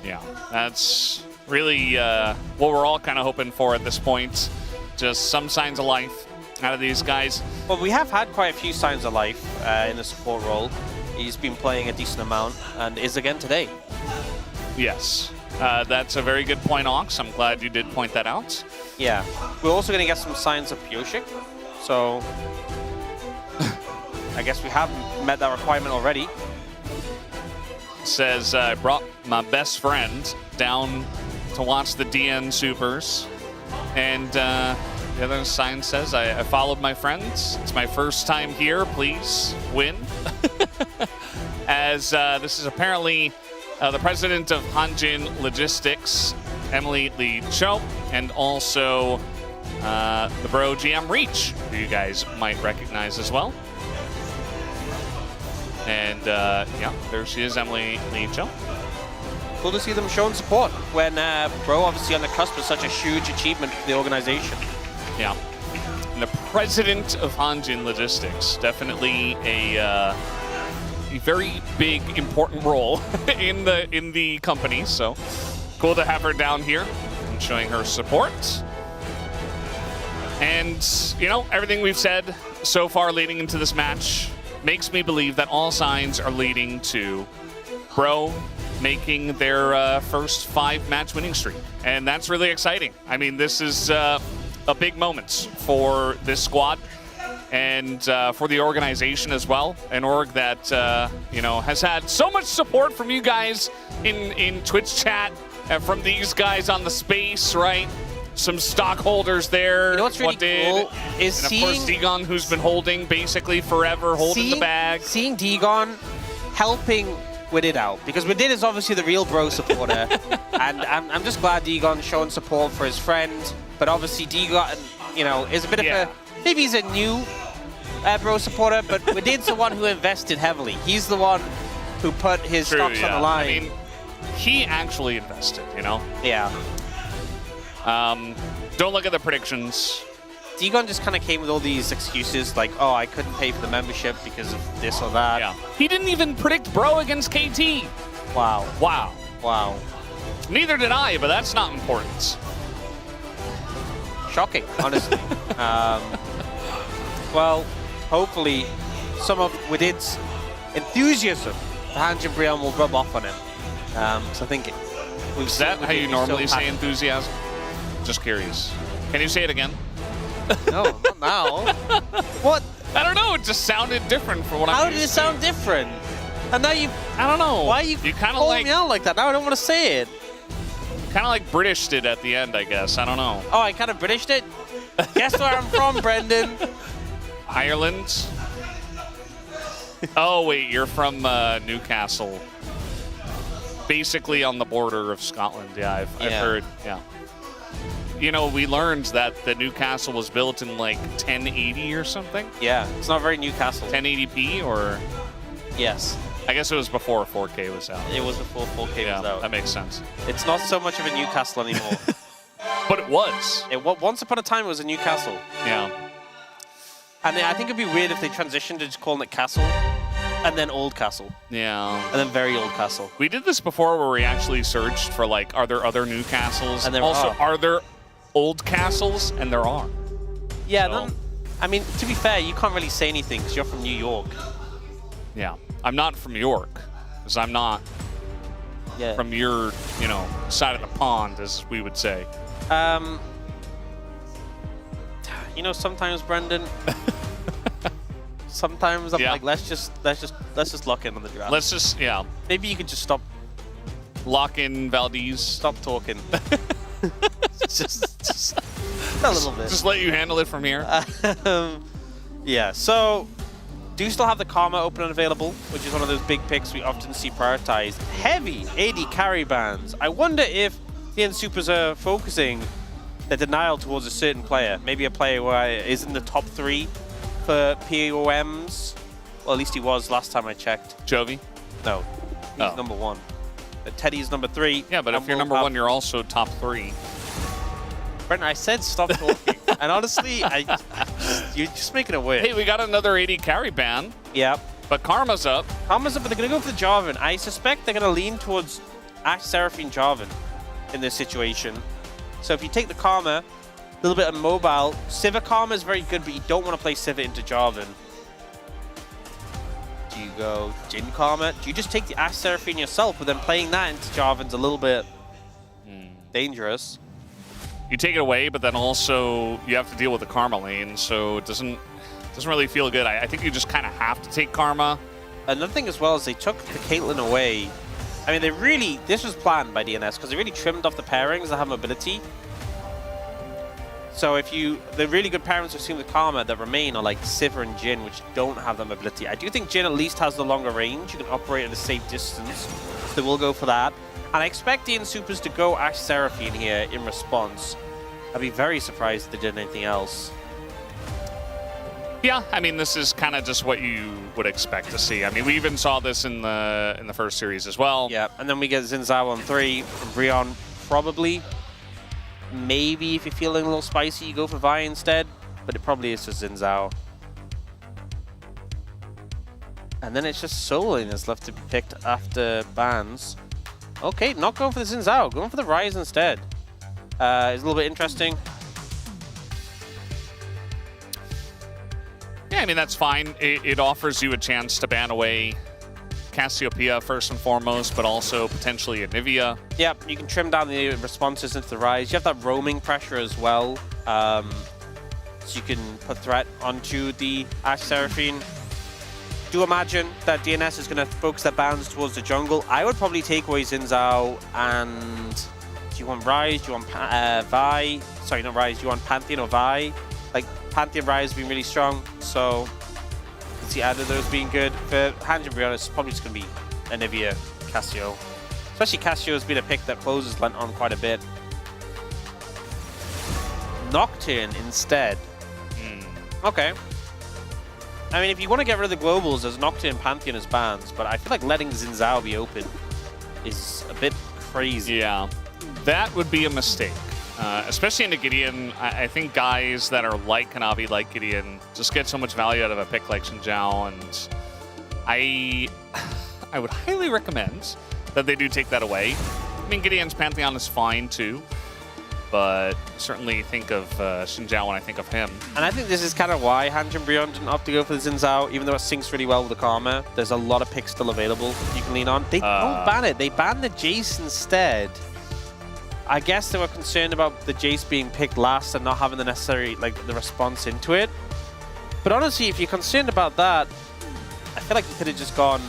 Yeah, that's really what we're all kind of hoping for at this point. Just some signs of life out of these guys. Well, we have had quite a few signs of life in the support role. He's been playing a decent amount and is again today. Yes, that's a very good point, Ox. I'm glad you did point that out. Yeah, we're also going to get some signs of Pyoshik So I guess we have met that requirement already. Says, I brought my best friend down to watch the DN Supers. And the other sign says, I followed my friends. It's my first time here. Please win. As this is apparently the president of Hanjin Logistics, Emily Lee Cho, and also the bro GM Reach, who you guys might recognize as well. And yeah, there she is, Emily Lee Cho. Cool to see them showing support when Bro obviously on the cusp is such a huge achievement for the organization. Yeah. And the president of Hanjin Logistics, definitely a very big, important role in the company. So cool to have her down here and showing her support. And, you know, everything we've said so far leading into this match makes me believe that all signs are leading to Bro making their first 5-match winning streak. And that's really exciting. I mean, this is a big moment for this squad and for the organization as well. An org that, you know, has had so much support from you guys in Twitch chat and from these guys on the space, right? Some stockholders there. You know what's really cool is and of course Degon, who's been holding basically forever, holding the bag. Seeing Degon helping Widid out, because Widid is obviously the real Bro supporter, and I'm just glad Degon's showing support for his friend. But obviously Degon, you know, is a bit of a, maybe he's a new Bro supporter, but Widid's the one who invested heavily. He's the one who put his stocks on the line. I mean, he actually invested, you know? Yeah. Don't look at the predictions. Degon just kind of came with all these excuses like, oh, I couldn't pay for the membership because of this or that. Yeah. He didn't even predict Bro against KT. Wow. Wow. Wow. Neither did I, but that's not important. Shocking, honestly. Well, hopefully some of Widid's enthusiasm for Hanjin Brion will rub off on him. So I think is that how you normally say enthusiasm? Just curious. Can you say it again? No, not now. What? I don't know. It just sounded different for what I'm How did it sound different? And now you... I don't know. Why are you kind of calling me out like that? Now I don't want to say it. Kind of like Britished it at the end, I guess. I don't know. Oh, I kind of Britished it? Guess where I'm from, Brendan? Ireland? Oh, wait. You're from Newcastle. Basically on the border of Scotland. Yeah, I've heard. Yeah. You know, we learned that the Newcastle was built in like 1080 or something. Yeah, it's not very Newcastle. 1080p or? Yes. I guess it was before 4K was out. It was before 4K was out. That makes sense. It's not so much of a Newcastle anymore. But it was. Once upon a time, it was a Newcastle. Yeah. And I think it'd be weird if they transitioned to just calling it Castle, and then Old Castle. Yeah. And then Very Old Castle. We did this before where we actually searched for, like, are there other Newcastles? And there also, are there old castles? And there are. Yeah, so. I mean, to be fair, you can't really say anything because you're from New York. Yeah. I'm not from York, because I'm not from your, you know, side of the pond, as we would say. You know, sometimes, Brendan, sometimes I'm like, let's just lock in on the draft. Let's just, Maybe you could just stop. Lock in Valdez. Stop talking. just a little bit. Just let you handle it from here. Yeah, so do still have the Karma open and available, which is one of those big picks we often see prioritized. Heavy AD carry bans. I wonder if the Supers are focusing the denial towards a certain player. Maybe a player who is in the top 3 for POMs. Well, at least he was last time I checked. Jovi? No, he's number 1. But Teddy's number 3. Yeah, but if you're number 1, you're also top 3. Brendan, I said stop talking. And honestly, you're just making it weird. Hey, we got another 80 carry ban. Yep. But Karma's up. Karma's up, but they're going to go for the Jarvan. I suspect they're going to lean towards Ash, Seraphine, Jarvan in this situation. So if you take the Karma, a little bit of mobile, Sivir Karma is very good, but you don't want to play Sivir into Jarvan. Do you go Jhin Karma? Do you just take the Ash Seraphine yourself, but then playing that into Jarvan's a little bit dangerous? you take it away, but then also you have to deal with the Karma lane, so it doesn't really feel good. I think you just kind of have to take Karma. Another thing as well is they took the Caitlyn away. I mean, this was planned by DNS because they really trimmed off the pairings that have mobility. So the really good pairings we've seen with Karma that remain are like Sivir and Jhin, which don't have the mobility. I do think Jhin at least has the longer range. You can operate at a safe distance. So they will go for that. And I expect DN Supers to go Ashe Seraphine here in response. I'd be very surprised if they did anything else. Yeah, I mean, this is kind of just what you would expect to see. I mean, we even saw this in the first series as well. Yeah, and then we get Xin Zhao on 3 from Brion, probably. Maybe if you're feeling a little spicy, you go for Vi instead, but it probably is just Xin Zhao. And then it's just Soul Lane that's left to be picked after bans. Okay, not going for the Xin Zhao, going for the Ryze instead. It's a little bit interesting. Yeah, I mean, that's fine. It offers you a chance to ban away Cassiopeia first and foremost, but also potentially a Nivea. Yeah, you can trim down the responses into the Ryze. You have that roaming pressure as well. So you can put threat onto the Ashe Seraphine. Do imagine that DNS is going to focus their bans towards the jungle. I would probably take away Xin Zhao and... Do you want Ryze? Do you want Vi? Sorry, not Ryze. Do you want Pantheon or Vi? Like, Pantheon Ryze being really strong, so you can see either of those being good. For Hanjin Brion, it's probably just going to be a Nivea Cassio. Especially Cassio's been a pick that closes lent on quite a bit. Nocturne instead. Okay. I mean, if you want to get rid of the globals, there's Nocturne, Pantheon as bans, but I feel like letting Xin Zhao be open is a bit crazy. Yeah, that would be a mistake. Especially into Gideon, I think guys that are like Kanavi, like Gideon, just get so much value out of a pick like Xin Zhao, and I would highly recommend that they do take that away. I mean, Gideon's Pantheon is fine too, but certainly think of Xin Zhao when I think of him. And I think this is kind of why Hanjin Brion didn't opt to go for the Xin Zhao, even though it syncs really well with the Karma. There's a lot of picks still available you can lean on. They don't ban it. They ban the Jace instead. I guess they were concerned about the Jace being picked last and not having the necessary, like, the response into it. But honestly, if you're concerned about that, I feel like you could have just gone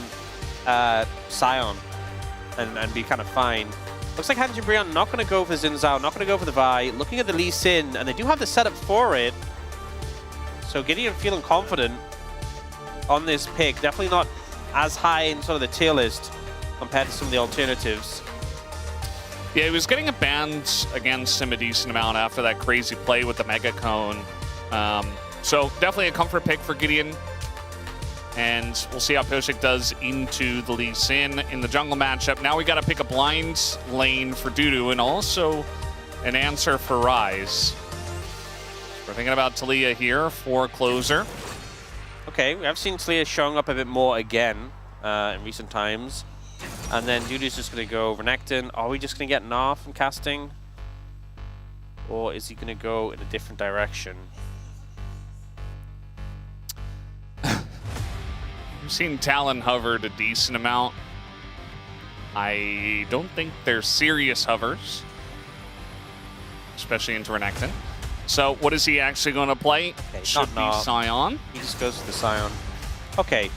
Sion and be kind of fine. Looks like Hanjin Brion not going to go for Xin Zhao, not going to go for the Vi. Looking at the Lee Sin, and they do have the setup for it. So Gideon feeling confident on this pick. Definitely not as high in sort of the tier list compared to some of the alternatives. Yeah, he was getting a banned against him a decent amount after that crazy play with the Mega Cone. So definitely a comfort pick for Gideon. And we'll see how Pioshik does into the Lee Sin in the jungle matchup. Now we got to pick a blind lane for Dudu and also an answer for Ryze. We're thinking about Talia here for closer. Okay, we have seen Talia showing up a bit more again in recent times. And then Dudu's just going to go Renekton. Are we just going to get Gnar from casting? Or is he going to go in a different direction? We've seen Talon hovered a decent amount. I don't think they're serious hovers, especially into Renekton. So what is he actually going to play? Okay, should be Sion. He just goes to the Sion. Okay,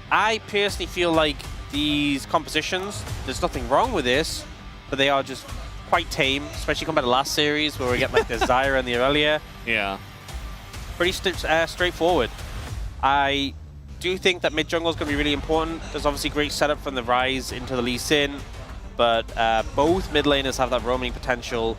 I personally feel like these compositions, there's nothing wrong with this, but they are just quite tame, especially compared to last series where we get like the Zyra and the Aurelia. Yeah. Pretty straightforward. I do think that mid jungle is going to be really important. There's obviously great setup from the Ryze into the Lee Sin, but both mid laners have that roaming potential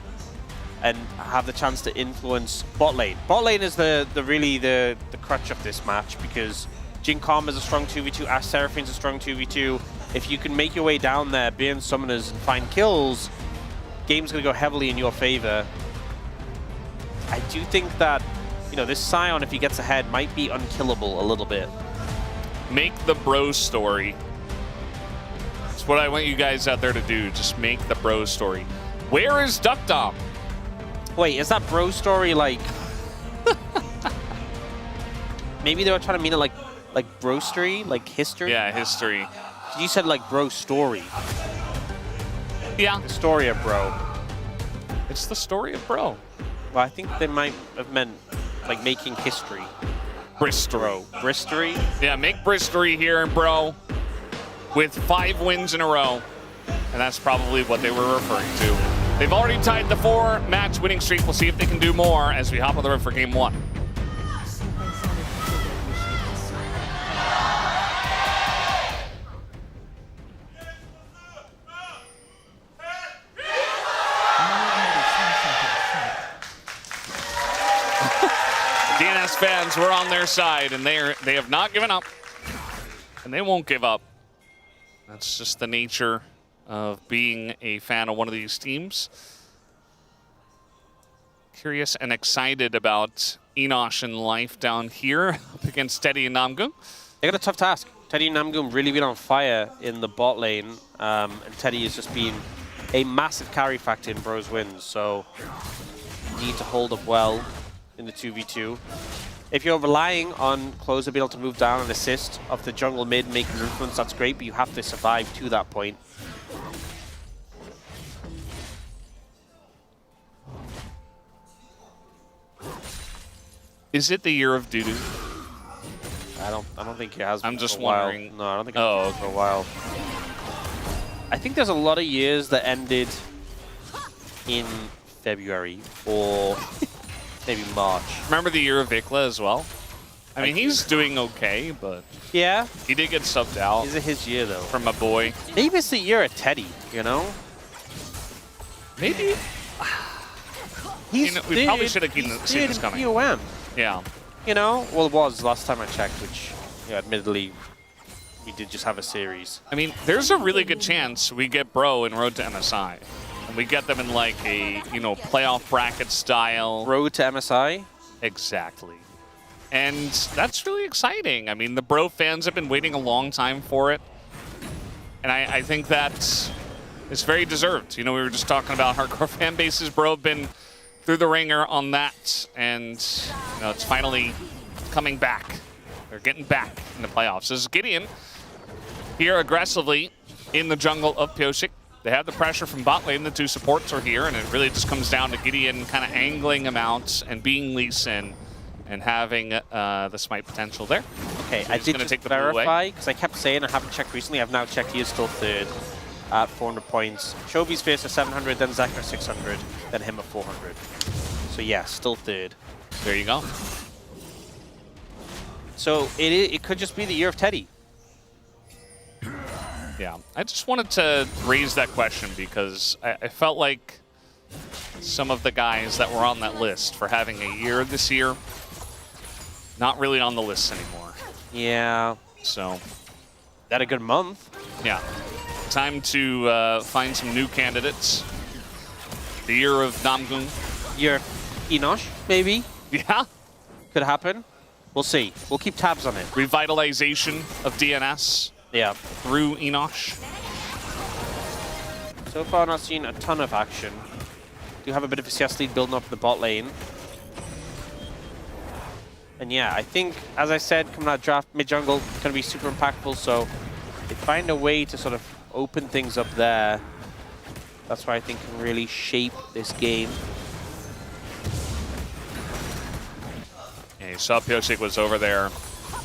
and have the chance to influence bot lane. Bot lane is really the crutch of this match because Jhin Karma is a strong 2v2, Ashe Seraphine's a strong 2v2. If you can make your way down there, burn summoners, and find kills, game's going to go heavily in your favor. I do think that, you know, this Sion, if he gets ahead, might be unkillable a little bit. Make the bro story. That's what I want you guys out there to do. Just make the bro story. Where is Duck Dom? Wait, is that bro story like... Maybe they were trying to mean it like brostery, like history? Yeah, history. You said like bro story. Yeah. The story of bro. It's the story of Bro. Well, I think they might have meant like making history. Bristory. Bristory? Yeah, make Bristory here in Bro with 5 wins in a row. And that's probably what they were referring to. They've already tied the 4-match winning streak. We'll see if they can do more as we hop on the road for game 1. DNS fans were on their side, and they have not given up, and they won't give up. That's just the nature of being a fan of one of these teams. Curious and excited about Enosh and life down here up against Teddy and Namgung. They got a tough task. Teddy and Namgung really been on fire in the bot lane, and Teddy has just been a massive carry factor in Bro's wins, so you need to hold up well in the 2v2. If you're relying on Closer being able to move down and assist off the jungle mid, making an influence, that's great, but you have to survive to that point. Is it the year of doo-doo? I don't think it has. I'm just for a while. wondering. No, I don't think it has for a while. I think there's a lot of years that ended in February or maybe March. Remember the year of Vikla as well? I mean, he's doing okay, but yeah, he did get subbed out. Is it his year though? From a boy. Maybe it's the year of Teddy. You know? Maybe. He's we probably should have seen this coming. POM. Yeah. You know? Well, it was last time I checked, which, yeah, admittedly, we did just have a series. I mean, there's a really good chance we get Bro in Road to MSI. And we get them in like a, you know, playoff bracket style. Road to MSI? Exactly. And that's really exciting. I mean, the Bro fans have been waiting a long time for it. And I think that it's very deserved. You know, we were just talking about hardcore fan bases. Bro have been through the ringer on that. And, you know, it's finally coming back. They're getting back in the playoffs. This is Gideon here aggressively in the jungle of Pyosik. They have the pressure from bot lane. The 2 supports are here, and it really just comes down to Gideon kind of angling him out and being Lee Sin and having the smite potential there. Okay, so I did just take verify, because I kept saying I haven't checked recently. I've now checked. He is still 3rd at 400 points. Shobi's first at 700, then Zach at 600, then him at 400. So yeah, still 3rd. There you go. So it could just be the year of Teddy. Yeah, I just wanted to raise that question because I felt like some of the guys that were on that list for having a year this year, not really on the list anymore. Yeah. So. That a good month. Yeah. Time to find some new candidates. The year of Namgung. Year of Enosh, maybe? Yeah. Could happen. We'll see. We'll keep tabs on it. Revitalization of DNS. Yeah. Through Enosh. So far, not seen a ton of action. Do have a bit of a CS lead building up in the bot lane. And yeah, I think, as I said, coming out of draft, mid-jungle, going to be super impactful, so they find a way to sort of open things up there. That's why I think can really shape this game. Yeah, you saw Pyosik was over there,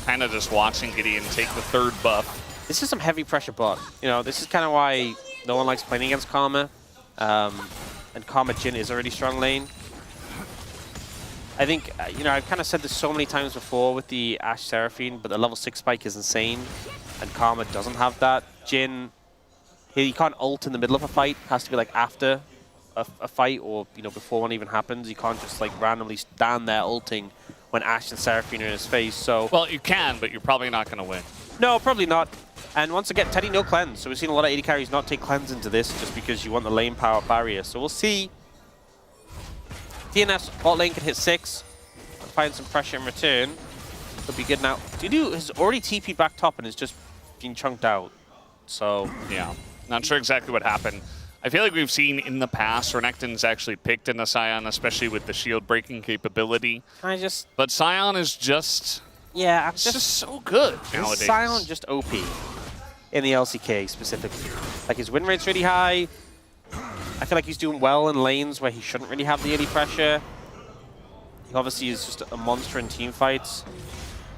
kind of just watching Gideon take the 3rd buff. This is some heavy pressure bot. You know, this is kind of why no one likes playing against Karma. And Karma Jhin is a really strong lane. I think, you know, I've kind of said this so many times before with the Ashe Seraphine, but the level 6 spike is insane. And Karma doesn't have that. Jhin, he can't ult in the middle of a fight. It has to be like after a fight or, you know, before one even happens. You can't just like randomly stand there ulting when Ashe and Seraphine are in his face. So, well, you can, but you're probably not going to win. No, probably not. And once again, Teddy no cleanse. So we've seen a lot of AD carries not take cleanse into this just because you want the lane power barrier. So we'll see. DNS bot lane can hit 6 and find some pressure in return. Could be good now. Dudu has already TP'd back top and has just been chunked out. So yeah, not sure exactly what happened. I feel like we've seen in the past Renekton's actually picked in the Sion, especially with the shield breaking capability. But Sion is just it's just so good nowadays. Sion just OP in the LCK specifically. Like his win rate's really high. I feel like he's doing well in lanes where he shouldn't really have the early pressure. He obviously is just a monster in team fights.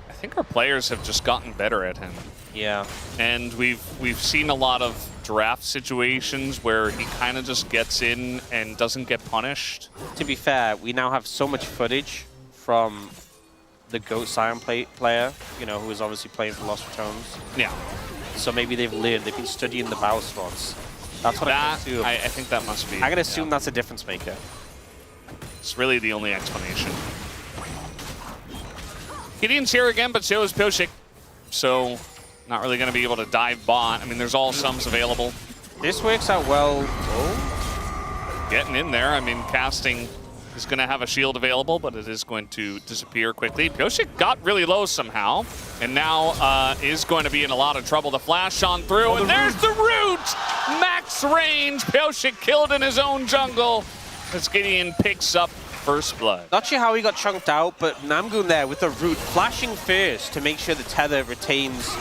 I think our players have just gotten better at him. Yeah. And we've seen a lot of draft situations where he kind of just gets in and doesn't get punished. To be fair, we now have so much footage from the GOAT Sion player, you know, who is obviously playing for Lost Returns. Yeah. So maybe they've learned, they've been studying the bow spots. That's what I assume. I think that must be. I'm gonna assume that's a difference maker. It's really the only explanation. Gideon's here again, but so is Pyosik. So not really going to be able to dive bot. I mean, there's all sums available. This works out well. Oh. Getting in there. I mean, casting is going to have a shield available, but it is going to disappear quickly. Pyosik got really low somehow, and now is going to be in a lot of trouble. The flash on through, and there's the root! Max range. Pyosik killed in his own jungle as Gideon picks up first blood. Not sure how he got chunked out, but Namgoon there with the root flashing first to make sure the tether retains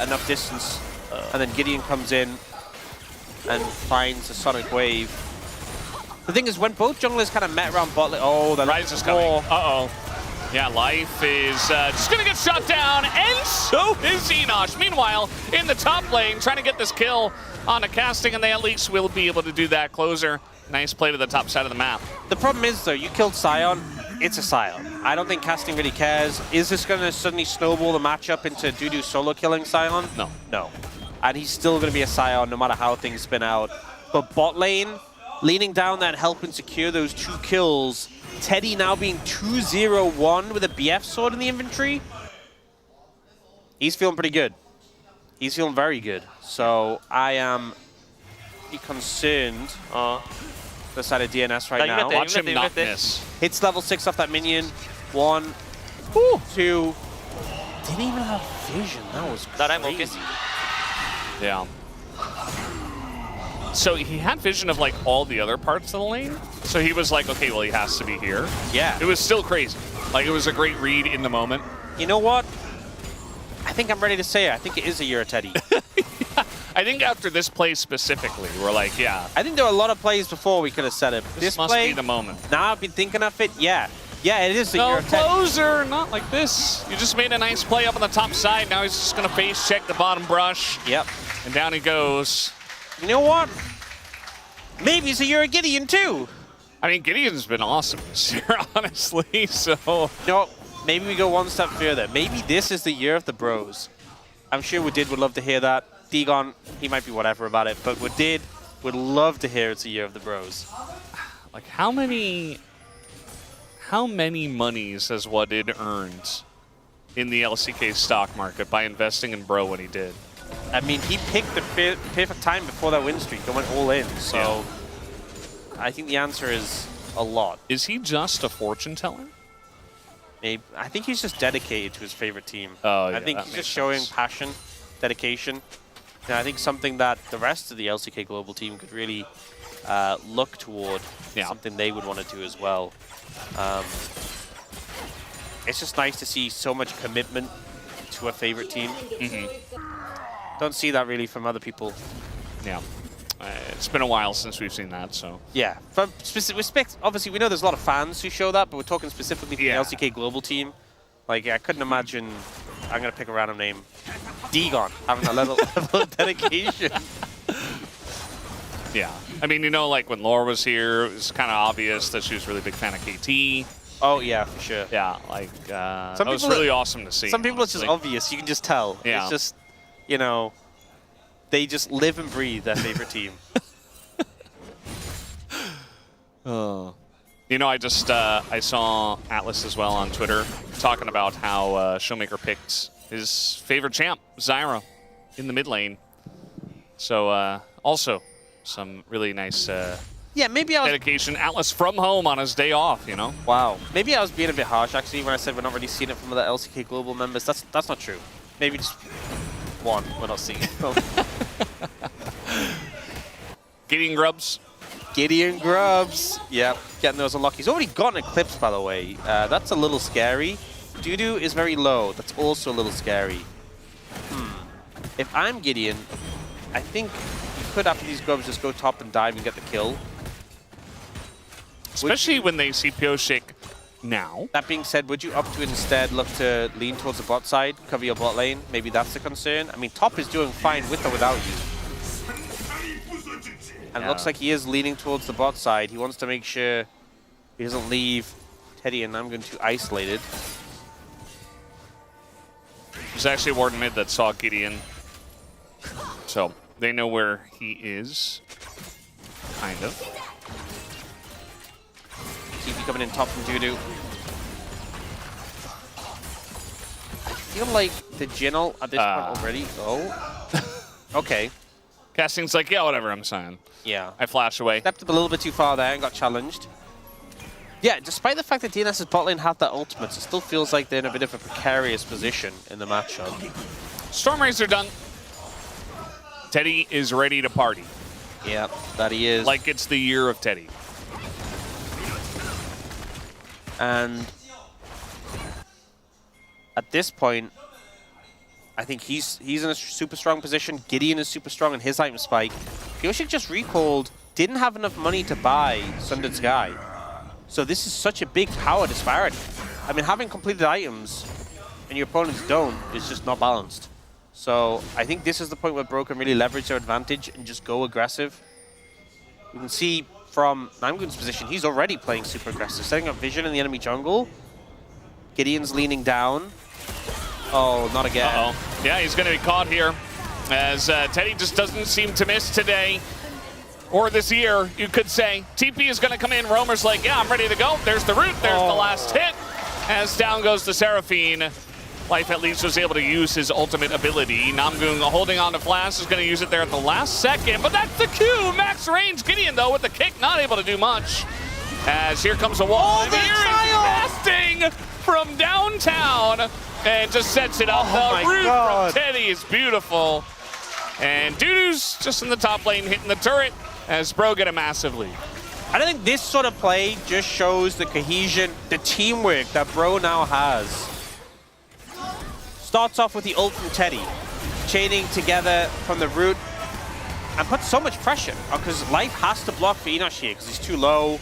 enough distance. And then Gideon comes in and finds a Sonic Wave. The thing is, when both junglers kind of met around bot lane, oh, the Rise is coming. Uh-oh. Yeah, Life is just going to get shot down, and so is Enosh. Meanwhile, in the top lane, trying to get this kill on a casting, and they at least will be able to do that. Closer, nice play to the top side of the map. The problem is, though, you killed Sion, it's a Sion. I don't think casting really cares. Is this going to suddenly snowball the matchup into Dudu solo killing Sion? No. No. And he's still going to be a Sion no matter how things spin out. But bot lane, leaning down that, helping secure those 2 kills. Teddy now being 2-0-1 with a BF sword in the inventory. He's feeling pretty good. He's feeling very good. So I am pretty concerned. The side of DNS right now. Watch him not miss. Hits level 6 off that minion. 1, 2. Didn't even have vision. That was crazy. Yeah. So he had vision of like all the other parts of the lane. So he was like, okay, well, he has to be here. Yeah. It was still crazy. Like, it was a great read in the moment. You know what? I think I'm ready to say it. I think it is a year of Teddy. I think after this play specifically, we're like, yeah. I think there were a lot of plays before we could have said it. This must play, be the moment. Now I've been thinking of it. Yeah. Yeah, it is the No year of Teddy. closer, not like this. You just made a nice play up on the top side. Now he's just going to face check the bottom brush. Yep. And down he goes. You know what? Maybe it's a year of Gideon, too. I mean, Gideon's been awesome this year, honestly, so... No, maybe we go one step further. Maybe this is the year of the bros. I'm sure Woodid would love to hear that. Degon, he might be whatever about it, but Woodid would love to hear it's a year of the bros. Like, how many monies has Woodid earned in the LCK stock market by investing in bro when he did? I mean, he picked the perfect time before that win streak and went all in, so... Yeah. I think the answer is a lot. Is he just a fortune teller? Maybe. I think he's just dedicated to his favorite team. Oh, yeah, I think he's just showing passion, dedication. And I think something that the rest of the LCK Global team could really look toward, something they would want to do as well. It's just nice to see so much commitment to a favorite team. Don't see that really from other people. Yeah. It's been a while since we've seen that, so... Yeah. From respect, obviously, we know there's a lot of fans who show that, but we're talking specifically for the LCK Global team. Like, I couldn't imagine... I'm going to pick a random name. Degon having a level of dedication. Yeah. I mean, you know, like, when Laura was here, it was kind of obvious that she was a really big fan of KT. Oh, yeah, for sure. Yeah, like, that was really awesome to see. Some people, it's just obvious. You can just tell. Yeah. It's just, you know... They just live and breathe their favorite team. You know, I saw Atlas as well on Twitter talking about how Showmaker picked his favorite champ, Zyra, in the mid lane. So also some really nice maybe dedication. Atlas from home on his day off, you know? Wow. Maybe I was being a bit harsh, actually, when I said we're not really seeing it from the LCK Global members. That's not true. Maybe just one we're not seeing it from. Gideon Grubs. Gideon Grubs. Yep, getting those unlocked. He's already got an Eclipse, by the way. That's a little scary. Dudu is very low. That's also a little scary. If I'm Gideon, I think you could, after these grubs, just go top and dive and get the kill. Especially when they see Pioshik now. That being said, would you opt to instead look to lean towards the bot side, cover your bot lane? Maybe that's the concern. I mean, top is doing fine with or without you. And it looks like he is leaning towards the bot side. He wants to make sure he doesn't leave Teddy and Namgun too isolated. There's actually a ward mid that saw Gideon. So they know where he is. Kind of. TP coming in top from Judo. I feel like the Jingle at this point already. Oh. Okay. Casting's like, yeah, whatever, I'm saying. Yeah. I flash away. Stepped up a little bit too far there and got challenged. Yeah, despite the fact that DNS's bot lane have that ultimates, it still feels like they're in a bit of a precarious position in the matchup. Stormrazor done. Teddy is ready to party. Yeah, that he is. Like it's the year of Teddy. And at this point, I think he's in a super strong position. Gideon is super strong in his item spike. Pioshik just recalled, didn't have enough money to buy Sundered Sky. So this is such a big power disparity. I mean, having completed items and your opponents don't is just not balanced. So I think this is the point where Bro can really leverage their advantage and just go aggressive. You can see from Namgun's position, he's already playing super aggressive, setting up vision in the enemy jungle. Gideon's leaning down. Oh, not again. Uh-oh. Yeah, he's going to be caught here as Teddy just doesn't seem to miss today. Or this year, you could say. TP is going to come in. Roamer's like, yeah, I'm ready to go. There's the root. There's the last hit. As down goes the Seraphine. Life at least was able to use his ultimate ability. Namgung holding on to Flash is going to use it there at the last second. But that's the Q. Max range. Gideon, though, with the kick, not able to do much. As here comes a wall. Oh, and here is casting from downtown. And just sets it up. The root from Teddy is beautiful. And Dudu's just in the top lane hitting the turret as Bro get a massive lead. I don't think this sort of play just shows the cohesion, the teamwork that Bro now has. Starts off with the ult from Teddy, chaining together from the root, and puts so much pressure because Life has to block for Enosh here because he's too low.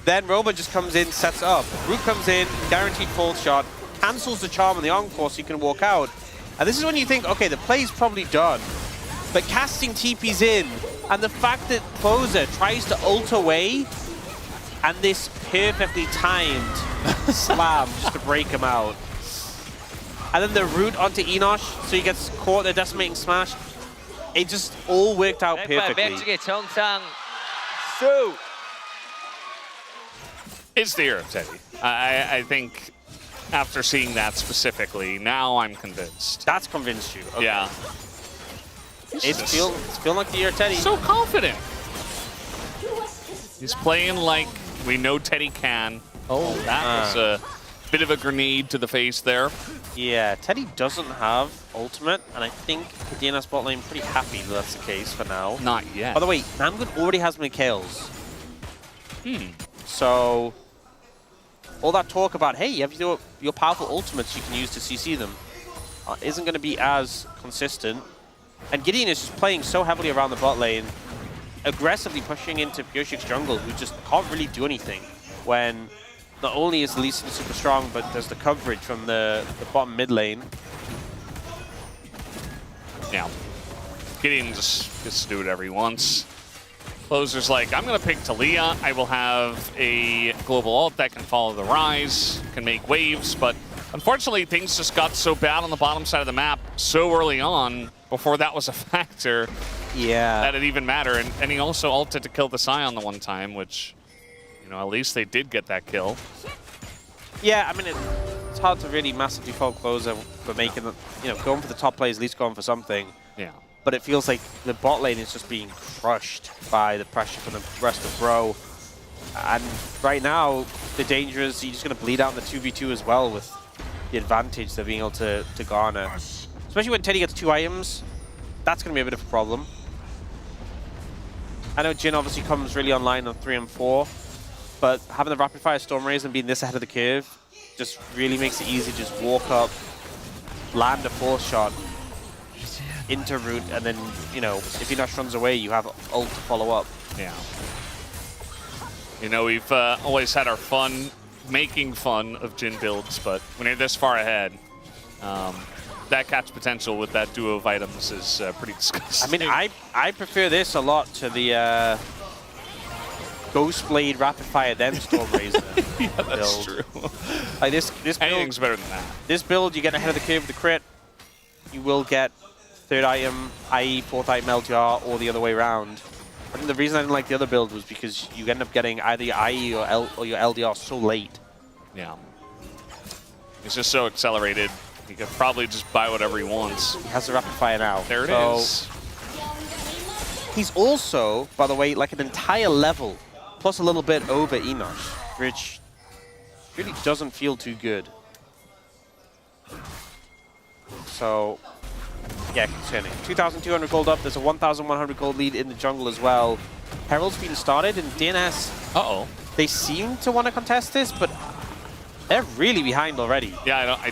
Then Roba just comes in, sets up. Root comes in, guaranteed full shot, cancels the charm on the encore so you can walk out. And this is when you think, okay, the play's probably done. But casting TP's in, and the fact that Closer tries to ult away, and this perfectly timed slam just to break him out. And then the root onto Enosh, so he gets caught in the decimating smash. It just all worked out perfectly. It's the year of Teddy. I think after seeing that specifically, now I'm convinced. That's convinced you. Okay. Yeah. It's feeling like the year of Teddy. So confident. He's playing like we know Teddy can. Oh, that was a bit of a grenade to the face there. Yeah, Teddy doesn't have ultimate, and I think the DNS bot lane pretty happy that that's the case for now. Not yet. By the way, Namgun already has Mikhails. So, all that talk about, hey, you have your powerful ultimates you can use to CC them, isn't going to be as consistent. And Gideon is just playing so heavily around the bot lane, aggressively pushing into Pioshik's jungle, who just can't really do anything when not only is the Lee Sin super strong, but there's the coverage from the bottom mid lane. Yeah. Gideon just gets to do whatever he wants. Closer's like, I'm going to pick Talia. I will have a global ult that can follow the rise, can make waves, but unfortunately things just got so bad on the bottom side of the map so early on before that was a factor. Yeah. That it even mattered. And he also ulted to kill the Scion the one time, which, you know, at least they did get that kill. Yeah, I mean, it's hard to really massively fault Closer for making, going for the top plays, at least going for something. Yeah. But it feels like the bot lane is just being crushed by the pressure from the rest of Bro. And right now, the danger is you're just going to bleed out in the 2v2 as well with the advantage they're being able to garner. Especially when Teddy gets 2 items, that's going to be a bit of a problem. I know Jin obviously comes really online on 3 and 4, but having the rapid fire Stormrazor and being this ahead of the curve just really makes it easy to just walk up, land a 4th shot. into root, and then, you know, if Enosh runs away, you have ult to follow up. Yeah. You know, we've always had our fun making fun of Jhin builds, but when you're this far ahead, that catch potential with that duo of items is pretty disgusting. I mean, I prefer this a lot to the Ghostblade Rapid Fire then Stormraiser. Yeah, that's build. true. Like this build, anything's better than that. This build, you get ahead of the curve with the crit. You will get third item, i.e. fourth item LTR, or the other way around. I think the reason I didn't like the other build was because you end up getting either your IE or your LDR so late. Yeah. He's just so accelerated. He could probably just buy whatever he wants. He has the Rapid Fire now. There it is. He's also, by the way, like an entire level, plus a little bit over Enosh, which really doesn't feel too good. So, yeah, concerning. 2,200 gold up. There's a 1,100 gold lead in the jungle as well. Herald's been started, and DNS, they seem to want to contest this, but they're really behind already. Yeah,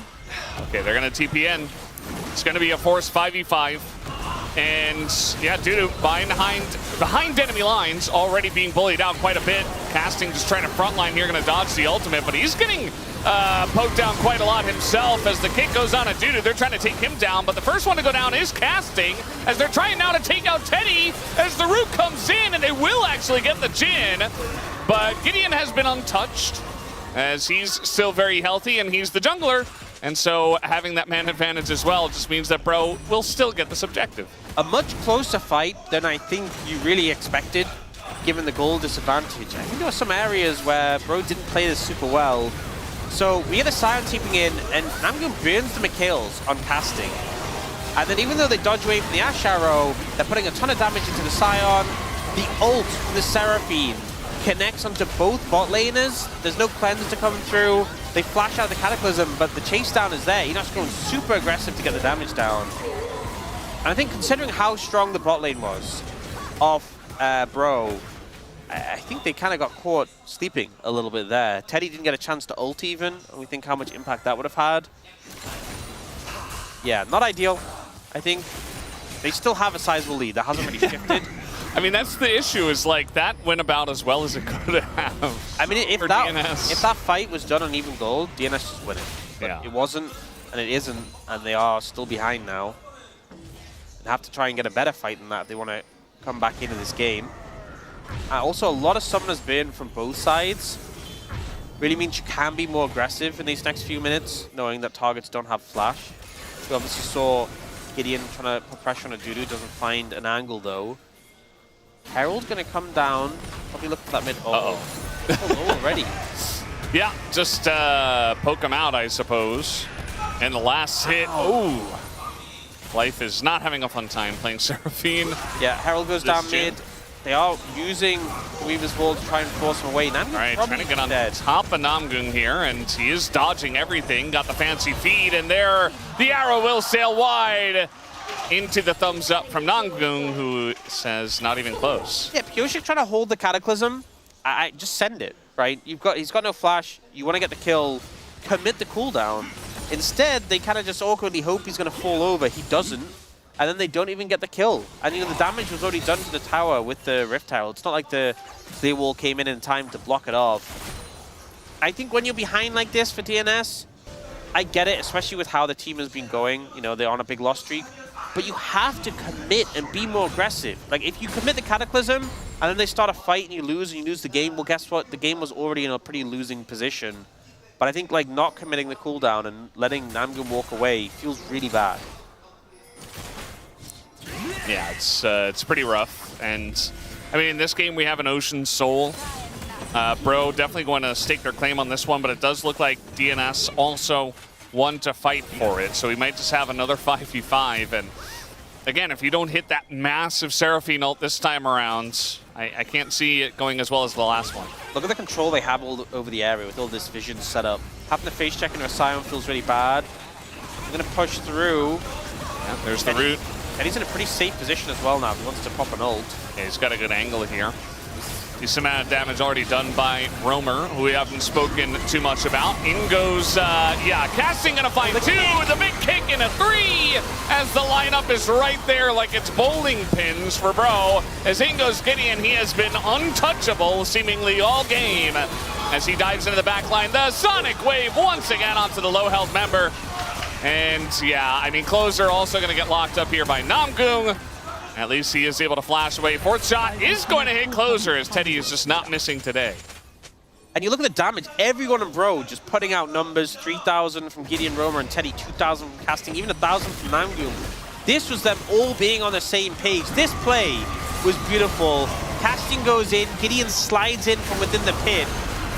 okay, they're going to TP in. It's going to be a forced 5v5. And yeah, Dudu behind enemy lines, already being bullied out quite a bit. Casting just trying to frontline here, going to dodge the ultimate, but he's getting poked down quite a lot himself as the kick goes on at Dudu. They're trying to take him down, but the first one to go down is Casting, as they're trying now to take out Teddy as the root comes in, and they will actually get the Jhin. But Gideon has been untouched, as he's still very healthy, and he's the jungler. And so having that man advantage as well just means that Bro will still get this objective. A much closer fight than I think you really expected, given the goal disadvantage. I think there were some areas where Bro didn't play this super well. So we get a Scion teeping in, and Namgoon burns the Mikhails on Casting. And then even though they dodge away from the Ash Arrow, they're putting a ton of damage into the Scion. The ult from the Seraphine connects onto both bot laners. There's no cleanse to come through. They flash out the Cataclysm, but the chase down is there. Enosh going super aggressive to get the damage down. And I think considering how strong the bot lane was off Bro, I think they kind of got caught sleeping a little bit there. Teddy didn't get a chance to ult even, and we think how much impact that would have had. Yeah, not ideal. I think they still have a sizable lead. That hasn't really shifted. I mean, that's the issue, is like that went about as well as it could have. I mean, if that fight was done on even gold, DNS is winning. But yeah. It wasn't, and it isn't, and they are still behind now. They have to try and get a better fight than that if they want to come back into this game. Also, a lot of summoners burn from both sides. Really means you can be more aggressive in these next few minutes, knowing that targets don't have flash. We obviously saw Gideon trying to put pressure on a Dudu, doesn't find an angle though. Herald's going to come down, probably look for that mid. Already. Yeah, just poke him out, I suppose. And the last hit, Life is not having a fun time playing Seraphine. Yeah, Herald goes down mid. They are using Weaver's Wall to try and force him away. Namgoon Alright, trying to get on top of Namgoon here, and he is dodging everything. Got the fancy feed, and there, the arrow will sail wide into the thumbs up from Namgoon, who says not even close. Yeah, Pyosik trying to hold the Cataclysm. I just send it, right? He's got no flash. You want to get the kill, commit the cooldown. Instead, they kind of just awkwardly hope he's going to fall over. He doesn't, and then they don't even get the kill. And you know, the damage was already done to the tower with the Rift Herald. It's not like the clear wall came in time to block it off. I think when you're behind like this for DNS, I get it, especially with how the team has been going. You know, they're on a big loss streak. But you have to commit and be more aggressive. Like, if you commit the Cataclysm, and then they start a fight and you lose the game, well, guess what? The game was already in a pretty losing position. But I think, like, not committing the cooldown and letting Namgoon walk away feels really bad. Yeah, it's pretty rough. And, I mean, in this game, we have an Ocean Soul. Bro definitely going to stake their claim on this one, but it does look like DNS also want to fight for it. So we might just have another 5v5. And again, if you don't hit that massive Seraphine ult this time around, I can't see it going as well as the last one. Look at the control they have all over the area with all this vision set up. Having to face check into a Scion feels really bad. I'm going to push through. Yeah, there's the root. And he's in a pretty safe position as well now if he wants to pop an ult. Yeah, he's got a good angle here. Decent amount of damage already done by Roamer, who we haven't spoken too much about. In goes, Casting gonna find two, the big kick and a 3, as the lineup is right there like it's bowling pins for Bro. As in goes Gideon, he has been untouchable seemingly all game. As he dives into the back line, the Sonic Wave once again onto the low health member. And yeah, I mean, Closer also gonna get locked up here by Namgung. At least he is able to flash away. Fourth shot is going to hit Closer, as Teddy is just not missing today. And you look at the damage, everyone in Bro just putting out numbers, 3,000 from Gideon, Roamer, and Teddy, 2,000 from Casting, even 1,000 from Namgung. This was them all being on the same page. This play was beautiful. Casting goes in, Gideon slides in from within the pit,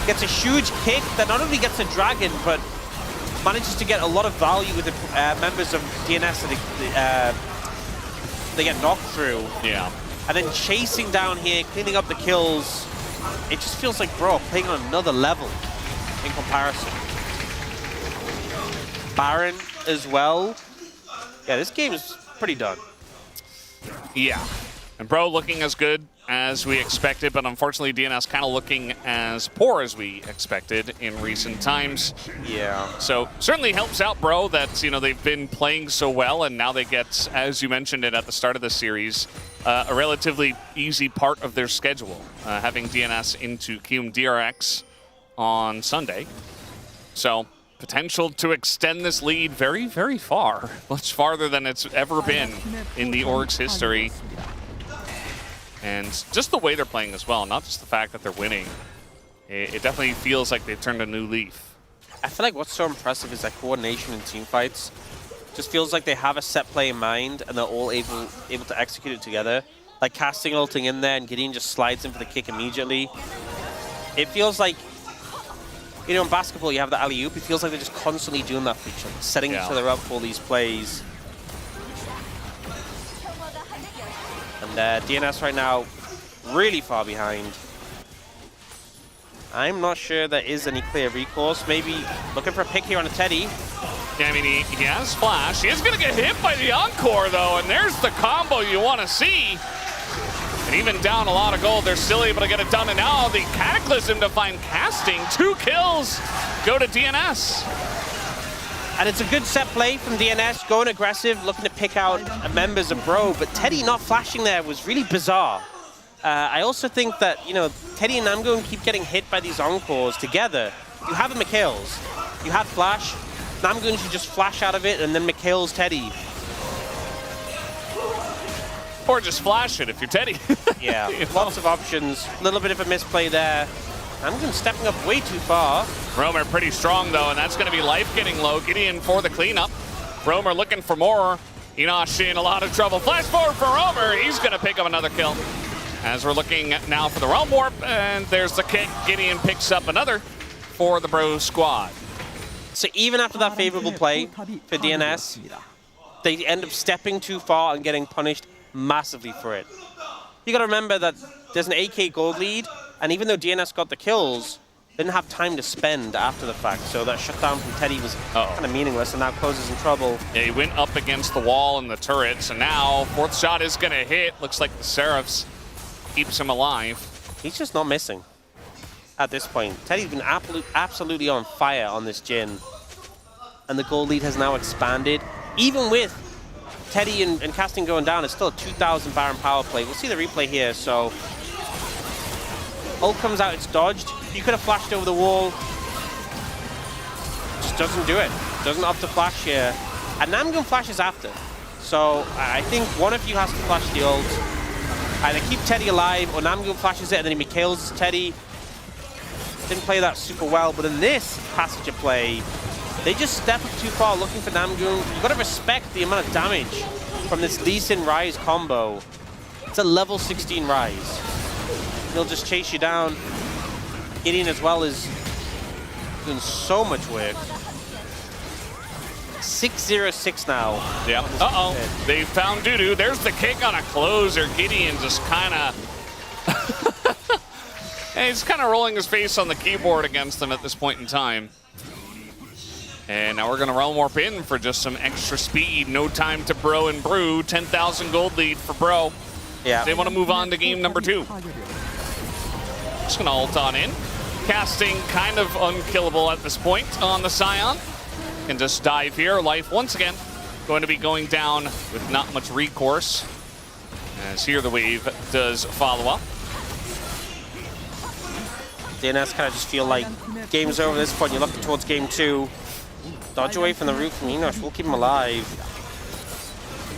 gets a huge kick that not only gets a dragon, but manages to get a lot of value with the members of DNS that they get knocked through. Yeah. And then chasing down here, cleaning up the kills. It just feels like Bro playing on another level in comparison. Baron as well. Yeah, this game is pretty done. Yeah. And Bro looking as good as we expected, but unfortunately DNS kind of looking as poor as we expected in recent times. Yeah. So certainly helps out Bro that, you know, they've been playing so well, and now they get, as you mentioned it at the start of the series, a relatively easy part of their schedule, having DNS into Kium DRX on Sunday. So potential to extend this lead very, very far, much farther than it's ever been in the org's history. And just the way they're playing as well, not just the fact that they're winning. It definitely feels like they've turned a new leaf. I feel like what's so impressive is that coordination in team fights. Just feels like they have a set play in mind and they're all able to execute it together. Like Casting ulting in there and Gideon just slides in for the kick immediately. It feels like, you know, in basketball you have the alley-oop. It feels like they're just constantly doing that for each other, setting each other up for these plays. And DNS right now, really far behind. I'm not sure there is any clear recourse. Maybe looking for a pick here on a Teddy. Yeah, I mean, he has flash. He is going to get hit by the Encore, though, and there's the combo you want to see. And even down a lot of gold, they're still able to get it done. And now the Cataclysm to find Casting. 2 kills go to DNS. And it's a good set play from DNS, going aggressive, looking to pick out members of Bro, but Teddy not flashing there was really bizarre. I also think that, you know, Teddy and Namgung keep getting hit by these Encores together. You have a Mikhail's, you have flash, Namgung should just flash out of it, and then Mikhail's Teddy. Or just flash it if you're Teddy. Yeah, lots of options. A little bit of a misplay there. Namgung stepping up way too far. Roamer pretty strong, though, and that's going to be life getting low. Gideon for the cleanup. Roamer looking for more. Enosh in a lot of trouble. Flash forward for Roamer. He's going to pick up another kill. As we're looking now for the Realm Warp, and there's the kick. Gideon picks up another for the Bro squad. So even after that favorable play for DNS, they end up stepping too far and getting punished massively for it. You got to remember that there's an 8k gold lead, and even though DNS got the kills, they didn't have time to spend after the fact, so that shutdown from Teddy was kind of meaningless, and now Closer's in trouble. Yeah, he went up against the wall and the turret, so now fourth shot is going to hit. Looks like the Seraphs keeps him alive. He's just not missing at this point. Teddy's been absolutely on fire on this Jhin, and the gold lead has now expanded. Even with Teddy and Casting going down, it's still a 2,000 Baron power play. We'll see the replay here, so ult comes out, it's dodged. You could have flashed over the wall. Just doesn't do it. Doesn't opt to flash here. And Namgung flashes after. So I think one of you has to flash the ult. Either keep Teddy alive, or Namgung flashes it and then he kills Teddy. Didn't play that super well, but in this passage of play, they just step up too far looking for Namgung. You've got to respect the amount of damage from this Lee Sin Rise combo. It's a level 16 Rise. He'll just chase you down. Gideon as well is doing so much work. 6-0-6 now. Yeah. Uh-oh. They found Dudu. There's the kick on a Closer. Gideon just kind of... and he's kind of rolling his face on the keyboard against them at this point in time. And now we're going to Realm Warp in for just some extra speed. No time to Bro and Brew. 10,000 gold lead for Bro. Yeah. They want to move on to game number 2. Just gonna ult on in. Casting kind of unkillable at this point on the Scion. Can just dive here. Life once again going to be going down with not much recourse. As here the wave does follow up. DNS kind of just feel like game's over at this point. You're looking towards game 2. Dodge away from the root from Enosh. We'll keep him alive.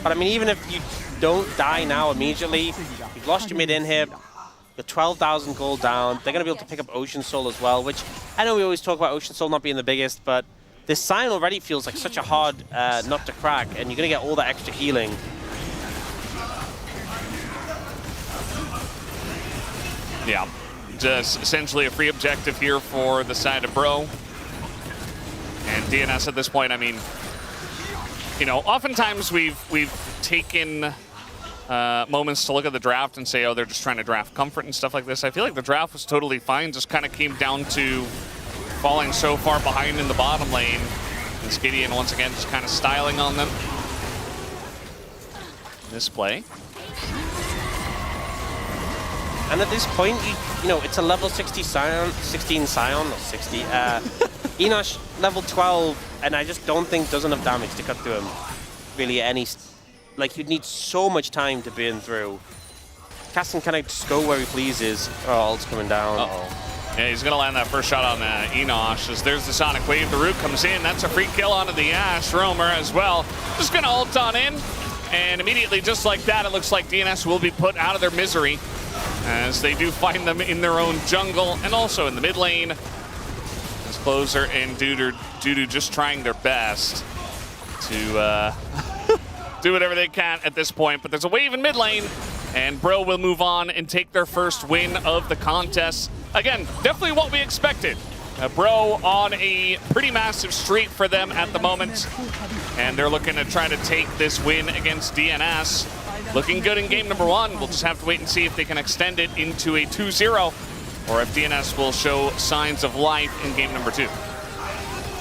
But I mean, even if you don't die now immediately, you've lost your mid in here. You're 12,000 gold down. They're going to be able to pick up Ocean Soul as well, which I know we always talk about Ocean Soul not being the biggest, but this Scion already feels like such a hard nut to crack, and you're going to get all that extra healing. Yeah, just essentially a free objective here for the side of Bro. And DNS at this point, I mean, you know, oftentimes we've taken moments to look at the draft and say, oh, they're just trying to draft comfort and stuff like this. I feel like the draft was totally fine, just kind of came down to falling so far behind in the bottom lane. And Gideon once again just kind of styling on them. This play. And at this point, you know, it's a level 16 Scion, not 60. Enosh, level 12, and I just don't think does enough damage to cut through him. Really, any... Like, you'd need so much time to burn through. Cass can kind of just go where he pleases. Oh, ult's coming down. Uh-oh. Yeah, he's going to land that first shot on Enosh. As there's the Sonic Wave. The root comes in. That's a free kill onto the Ashe. Roamer as well. Just going to ult on in. And immediately, just like that, it looks like DNS will be put out of their misery, as they do find them in their own jungle and also in the mid lane. As Closer and Dudu just trying their best to do whatever they can at this point. But there's a wave in mid lane, and Bro will move on and take their first win of the contest. Again, definitely what we expected. Bro on a pretty massive streak for them at the moment, and they're looking to try to take this win against DNS. Looking good in game number 1. We'll just have to wait and see if they can extend it into a 2-0, or if DNS will show signs of life in game number 2.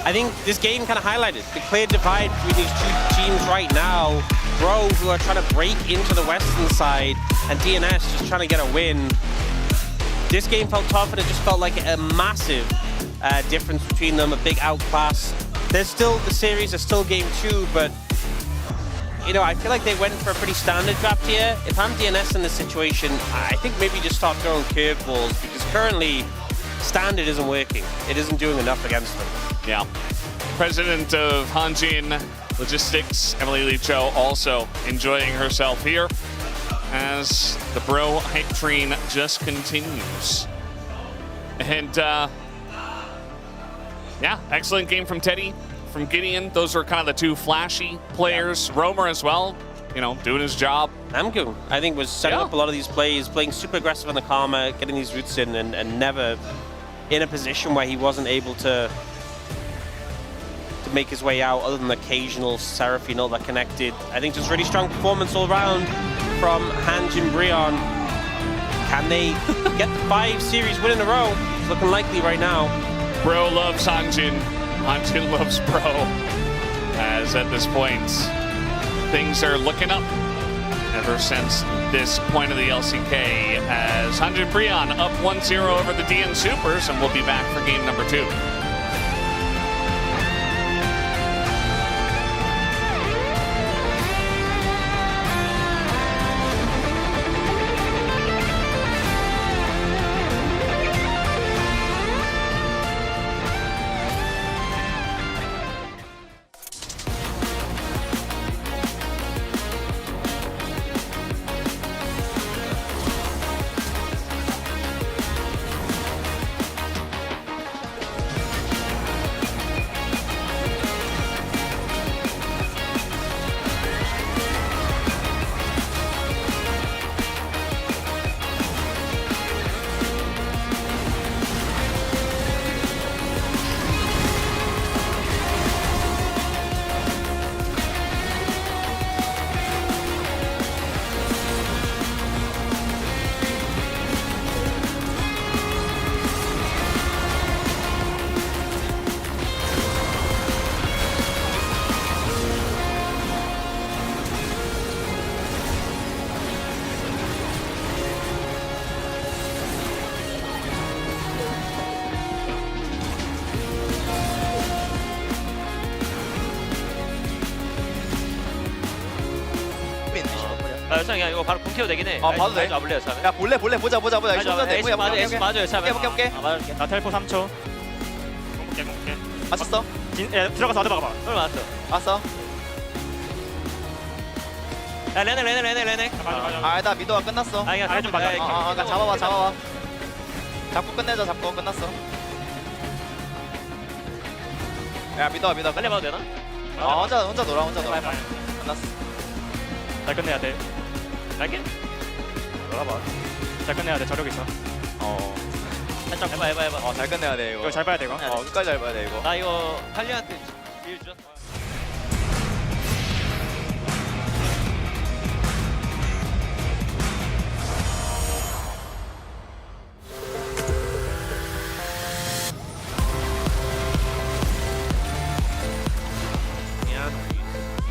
I think this game kind of highlighted the clear divide between these two teams right now. Bro, who are trying to break into the western side, and DNS just trying to get a win. This game felt tough, and it just felt like a massive difference between them, a big outclass. There's still the series, there's still game 2, but you know, I feel like they went for a pretty standard draft here. If I'm DNS in this situation, I think maybe just start throwing curveballs, because currently standard isn't working. It isn't doing enough against them. Yeah. President of Hanjin Logistics, Emily Lee Cho, also enjoying herself here as the Bro hype train just continues. And yeah, excellent game from Teddy, from Gideon. Those are kind of the two flashy players. Yeah. Roamer as well, you know, doing his job. Amgu, I think, was setting up a lot of these plays, playing super aggressive on the Karma, getting these roots in, and never in a position where he wasn't able to make his way out, other than the occasional Seraphine ult that connected. I think just really strong performance all around from Hanjin Brion. Can they get the 5 series win in a row? It's looking likely right now. Bro loves Hanjin. Hanjin loves Bro. As at this point, things are looking up ever since this point of the LCK, as Hanjin Brion up 1-0 over the DN Supers, and we'll be back for game number 2. 열창이야. 이거 바로 궁 켜도 되긴 해. 봐도 돼. 와볼래요, 참. 야 볼래 보자. 이거 좀 에이스 맞아, 에이스 맞아요, 참. 해볼게. 맞을게. 나 텔포 3초. 공볼게. 맞췄어? 들어가서 와드 박아봐. 얼마 맞았어? 왔어. 야, 레넥. 맞아. 나 미도가 끝났어. 아, 그냥 좀 맞아. 그러니까 잡아봐. 잡고 끝내자. 잡고 끝났어. 야 미도가 빨리 봐도 되나? 혼자 놀아. 빨리. 끝났어. 잘 끝내야 돼. 알게? 놀아봐. 잘 끝내야 돼. 저력 있어. 살짝 해봐. 잘 끝내야 돼 이거. 잘 봐야 돼, 이거. 끝까지 잘 봐야 돼 이거. 나 이거 칼리한테 일 줬어.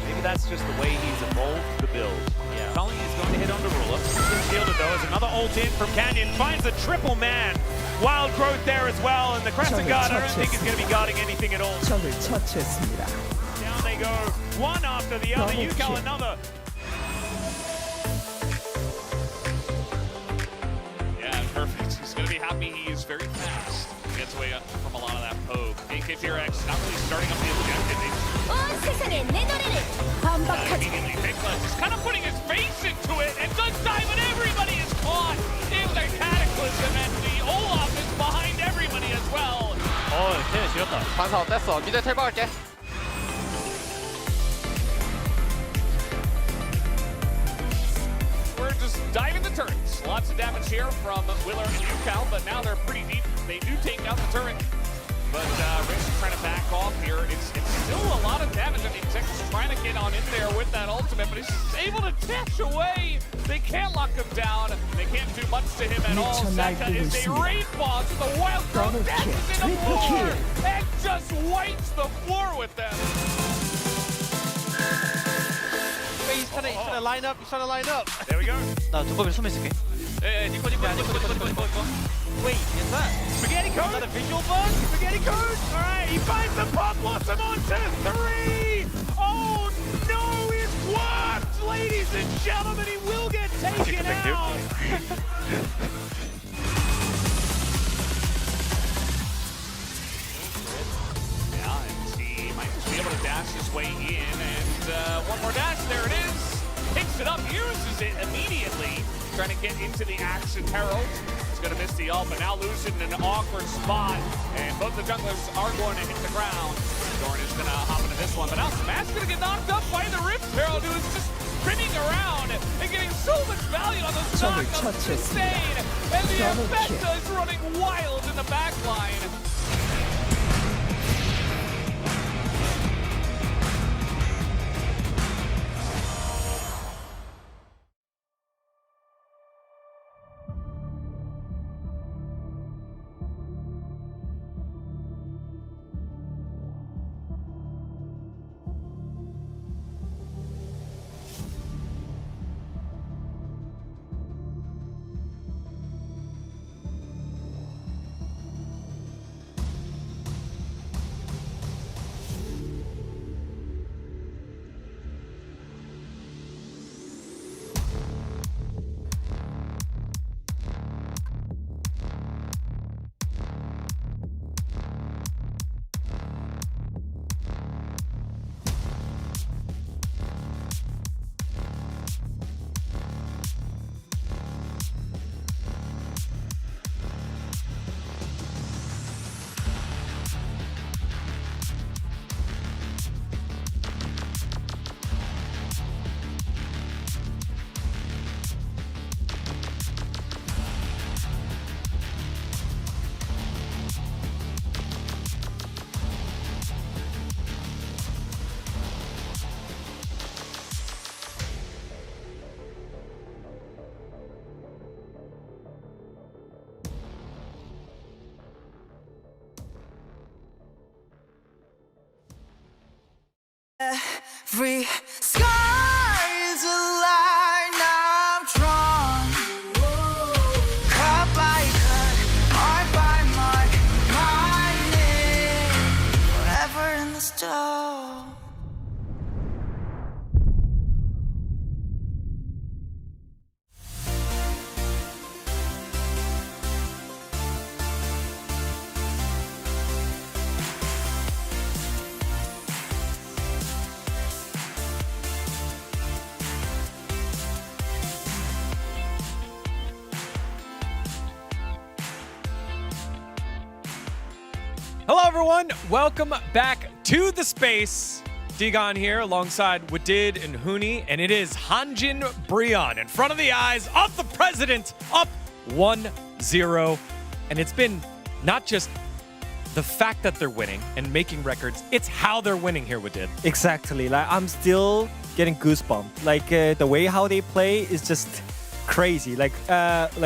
Maybe that's just the way he's evolved the build. Yeah. Calling is going to hit under ruler. Shielded though as another ult in from Canyon finds a triple man. Wild growth there as well, and the Crescent Guard I don't think is going to be guarding anything at all. 적을 처치했습니다. Down they go, one after the other. Yuko another. Yeah, perfect. He's going to be happy he is very fast. Gets away from a lot of that poke. AKTRX not really starting up the objective. Immediately, Nicholas is kind of putting his face into it and does dive, and everybody is caught in the cataclysm, and the Olaf is behind everybody as well. 걔네 지렸다. 반사 어땠어? 미드 텔 박을게. We're just diving the turrets. Lots of damage here from Willer and Yukao, but now they're pretty deep. They do take out the turret. But Rick's trying to back off here. It's still a lot of damage. I mean, Texas trying to get on in there with that ultimate, but he's able to dash away. They can't lock him down. They can't do much to him at all. Zeka is a raid boss with a wild growth dashes in the floor and just wipes the floor with them. He's trying to line up. There we go. 나 두꺼비 숨어 있을게. 니코. Wait, is that? Spaghetti code. Is that a visual bug? Spaghetti code. All right, he finds the pop blossom onto 3. Oh no, he's whopped, ladies and gentlemen. He will get taken out. Yeah, and he might just be able to dash his way in, and one more dash, there it is. Picks it up, uses it immediately, trying to get into the Action Herald. He's going to miss the ult, but now losing an awkward spot, and both the junglers are going to hit the ground. Dorn is going to hop into this one, but now Smash going to get knocked up by the Rift Herald, who is just spinning around and getting so much value on those knockups. It's insane, and the Infecta is running wild in the back line. Every sky is a line I'm drawn. Cut by cut, mark by mark, my name forever in the stone. 「Hello, everyone. Welcome back to the space. Digon here alongside Wadid and Huni, and it is Hanjin Brion in front of the eyes of the president, up 1-0. And it's been not just the fact that they're winning and making records, it's how they're winning here, Wadid. Exactly. Like I'm still getting goosebumps. Like the way how they play is just crazy. Like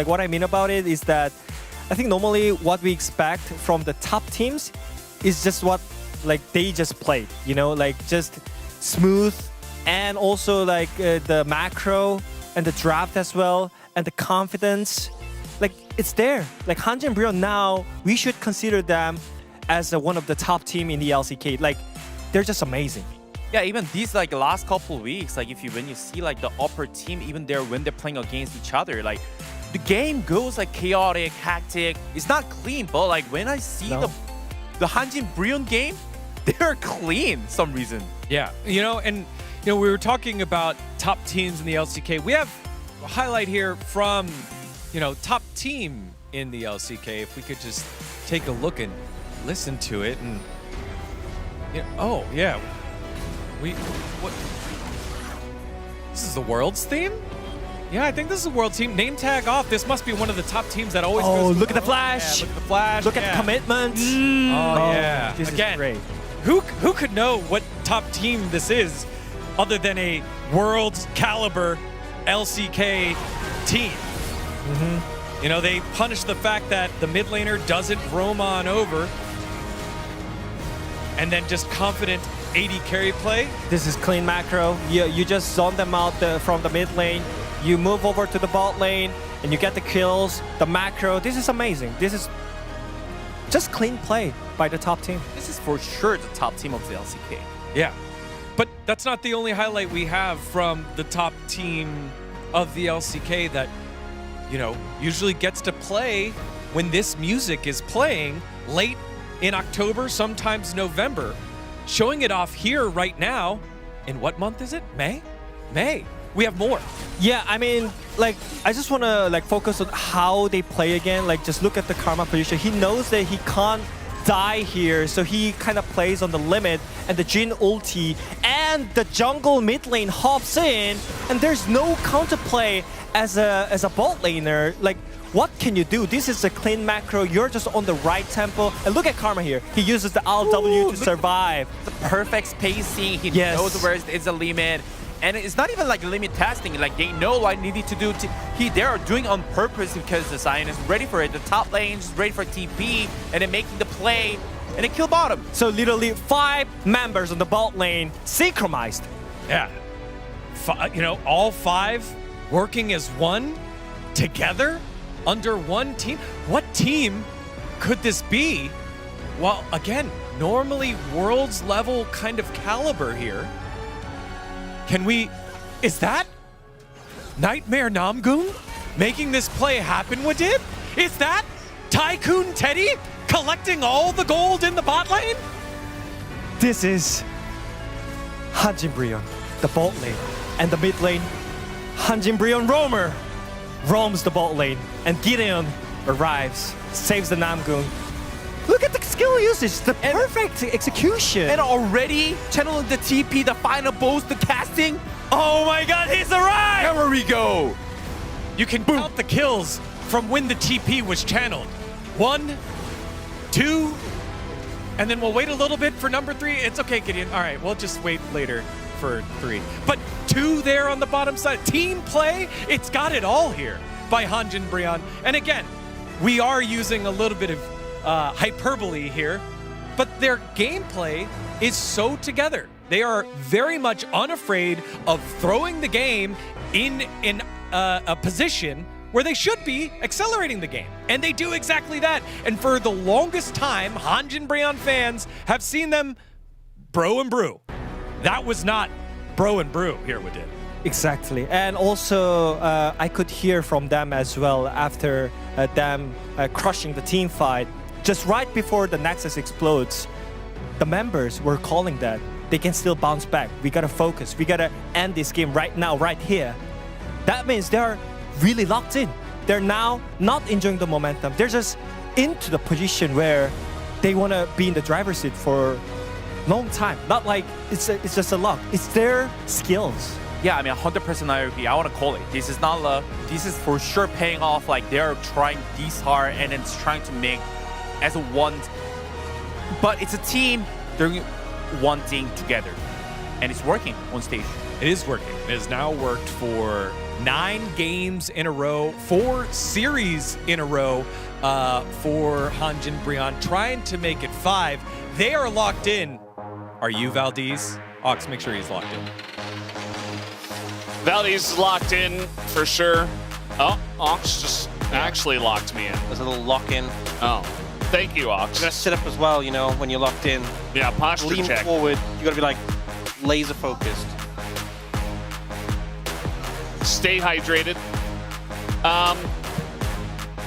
what I mean about it is that I think normally what we expect from the top teams is just what like they just played, you know, like just smooth, and also like the macro and the draft as well, and the confidence, like it's there. Like Hanjin and Brion now, we should consider them as one of the top team in the LCK. Like they're just amazing. Yeah, even these like last couple weeks, like when you see like the upper team, even there when they're playing against each other, like the game goes like chaotic, hectic. It's not clean, but like when I see the Hanjin Brion game, they're clean for some reason. Yeah, we were talking about top teams in the LCK. We have a highlight here from, top team in the LCK. If we could just take a look and listen to it, and what? This is the world's theme? Yeah, I think this is the world team. Name tag off. This must be one of the top teams that always goes. Look at the flash. Yeah, look at the flash. Look at the commitment. Oh, yeah. This Again, is great. Who could know what top team this is other than a world caliber LCK team? They punish the fact that the mid laner doesn't roam on over, and then just confident AD carry play. This is clean macro. You just zone them out from the mid lane. You move over to the bot lane and you get the kills, the macro. This is amazing. This is just clean play by the top team. This is for sure the top team of the LCK. Yeah, but that's not the only highlight we have from the top team of the LCK that, usually gets to play when this music is playing late in October, sometimes November. Showing it off here right now. In what month is it? May? We have more. Yeah, I mean, like, I just want to focus on how they play again. Like, just look at the Karma position. He knows that he can't die here, so he kind of plays on the limit, and the Jhin ulti and the jungle mid lane hops in, and there's no counterplay as a bot laner. Like, what can you do? This is a clean macro. You're just on the right tempo. And look at Karma here. He uses the RW to survive. The perfect spacing. He knows where is the limit. And it's not even like limit testing. Like they know what they need to do. They are doing on purpose because the Sion is ready for it. The top lane is ready for TP, and then making the play, and then kill bottom. So literally 5 members on the bot lane synchronized. Yeah. All 5 working as one together under one team. What team could this be? Well, again, normally world's level kind of caliber here. Is that Nightmare Namgoon making this play happen with it? Is that Tycoon Teddy collecting all the gold in the bot lane? This is Hanjin Brion, the bot lane, and the mid lane. Hanjin Brion Roamer roams the bot lane, and Gideon arrives, saves the Namgoon. Look at the skill usage, the perfect execution. And already channeling the TP, the final boost, the casting. Oh my god, he's arrived! There we go. You can count the kills from when the TP was channeled. 1, 2, and then we'll wait a little bit for number 3. It's okay, Gideon. All right, we'll just wait later for 3. But 2 there on the bottom side. Team play, it's got it all here by Hanjin Brion. And again, we are using a little bit of hyperbole here, but their gameplay is so together. They are very much unafraid of throwing the game in a position where they should be accelerating the game. And they do exactly that. And for the longest time, Hanjin Brion fans have seen them bro and brew. That was not bro and brew here with it. Exactly. And also, I could hear from them as well after them crushing the team fight. Just right before the Nexus explodes, the members were calling that they can still bounce back. We gotta focus. We gotta end this game right now, right here. That means they're really locked in. They're now not enjoying the momentum. They're just into the position where they want to be in the driver's seat for long time. Not like it's just a luck. It's their skills. Yeah, I mean, 100% I agree. I want to call it. This is not luck. This is for sure paying off. Like, they're trying this hard and it's trying to make as a one. But it's a team. They're one thing together. And it's working on stage. It is working. It has now worked for 9 games in a row, 4 series in a row for Hanjin Brion, trying to make it 5. They are locked in. Are you, Valdez? Ox, make sure he's locked in. Valdez is locked in for sure. Oh, Ox just actually locked me in. There's a little lock-in. Oh, thank you, Ox. You gotta sit up as well, you know, when you're locked in. Yeah, posture Lean check. forward. You gotta be like laser focused. Stay hydrated.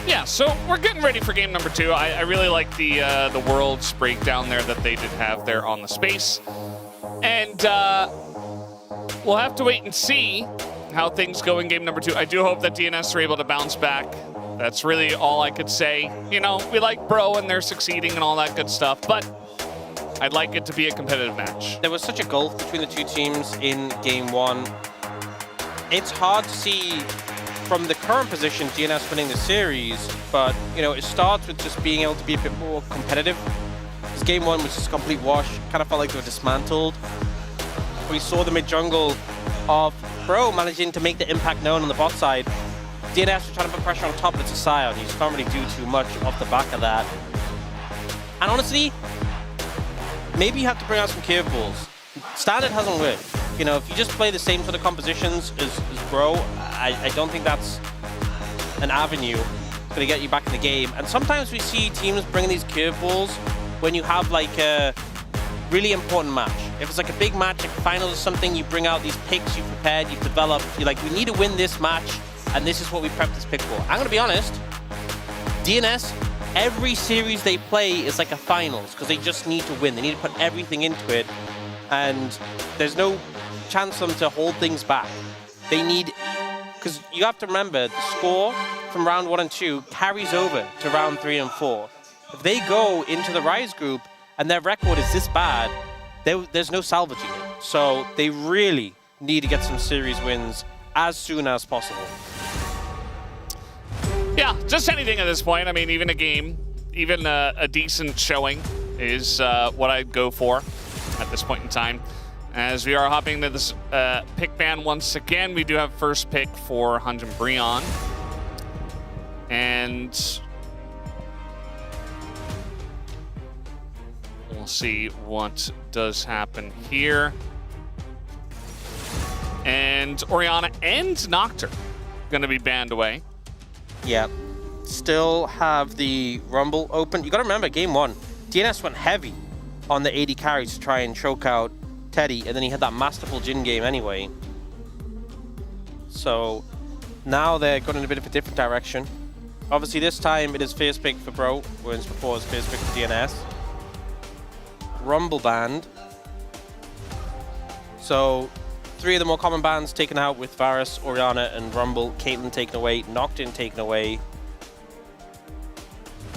Yeah, so we're getting ready for game number 2. I really like the worlds breakdown there that they did have there on the space. And we'll have to wait and see how things go in game number 2. I do hope that DNS are able to bounce back. That's really all I could say. You know, we like Bro and they're succeeding and all that good stuff, but I'd like it to be a competitive match. There was such a gulf between the two teams in game 1. It's hard to see from the current position DNS winning the series, but you know, it starts with just being able to be a bit more competitive. Because game 1 was just a complete wash. Kind of felt like they were dismantled. We saw the mid-jungle of Bro managing to make the impact known on the bot side. DNS was trying to put pressure on top, but it's a Scion. You just can't really do too much off the back of that. And honestly, maybe you have to bring out some curveballs. Standard hasn't worked. You know, if you just play the same sort of compositions as Bro, I don't think that's an avenue that's going to get you back in the game. And sometimes we see teams bring these curveballs when you have like a really important match. If it's like a big match, like finals or something, you bring out these picks you've prepared, you've developed. You're like, we need to win this match, and this is what we prepped this pick for. I'm going to be honest, DNS, every series they play is like a finals because they just need to win. They need to put everything into it, and there's no chance for them to hold things back. They need, because you have to remember, the score from round 1 and 2 carries over to round 3 and 4. If they go into the Rise group and their record is this bad, there's no salvaging it. So they really need to get some series wins as soon as possible. Yeah, just anything at this point. I mean, even a game, even a decent showing is what I'd go for at this point in time. As we are hopping into this pick ban once again, we do have first pick for Hanjin Brion. And we'll see what does happen here. And Orianna and Nocturne going to be banned away. Yeah, still have the Rumble open. You got to remember, game 1, DNS went heavy on the AD carries to try and choke out Teddy, and then he had that masterful Jhin game anyway. So now they're going in a bit of a different direction. Obviously this time it is first pick for Bro, whereas before it was first pick for DNS. Rumble banned. So 3 of the more common bans taken out with Varus, Orianna, and Rumble. Caitlyn taken away, Nocturne taken away.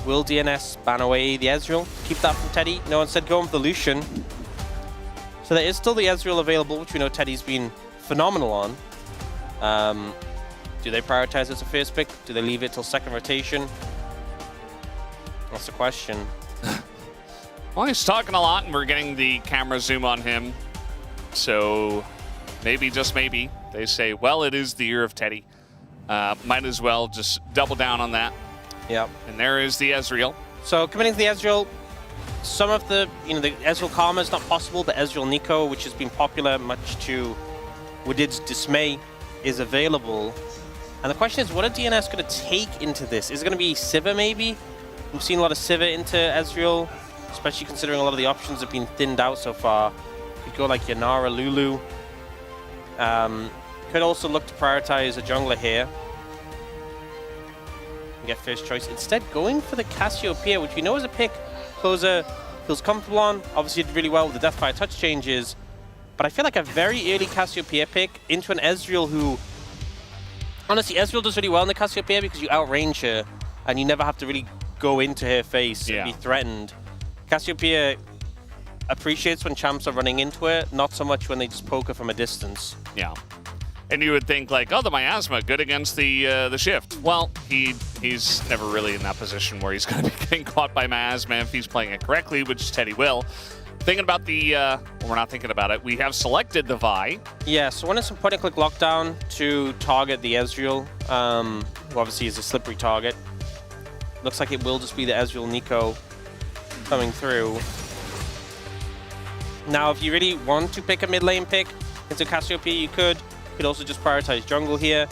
Will DNS ban away the Ezreal? Keep that from Teddy? No, instead going for the Lucian. So there is still the Ezreal available, which we know Teddy's been phenomenal on. Do they prioritize it as a first pick? Do they leave it till second rotation? That's the question. Well, he's talking a lot, and we're getting the camera zoom on him. So maybe, just maybe, they say, well, it is the year of Teddy. Might as well just double down on that. Yep. And there is the Ezreal. So committing to the Ezreal, some of the, the Ezreal Karma is not possible, but Ezreal Nico, which has been popular much to Woodid's dismay, is available. And the question is, what are DNS going to take into this? Is it going to be Sivir maybe? We've seen a lot of Sivir into Ezreal, especially considering a lot of the options have been thinned out so far. Could go like Yanara, Lulu. Could also look to prioritize a jungler here. And get first choice. Instead, going for the Cassiopeia, which we know is a pick Closer feels comfortable on. Obviously did really well with the Deathfire touch changes. But I feel like a very early Cassiopeia pick into an Ezreal who... Honestly, Ezreal does really well in the Cassiopeia because you outrange her and you never have to really go into her face and be threatened. Cassiopeia appreciates when champs are running into it, not so much when they just poke it from a distance. Yeah. And you would think like, oh, the miasma, good against the shift. Well, he's never really in that position where he's going to be getting caught by miasma if he's playing it correctly, which Teddy will. Thinking about the, well, we're not thinking about it. We have selected the Vi. Yeah, so when it's a point-and-click lockdown to target the Ezreal, who obviously is a slippery target, looks like it will just be the Ezreal Nico coming through. Now, if you really want to pick a mid lane pick into Cassiopeia, you could. You could also just prioritize jungle here.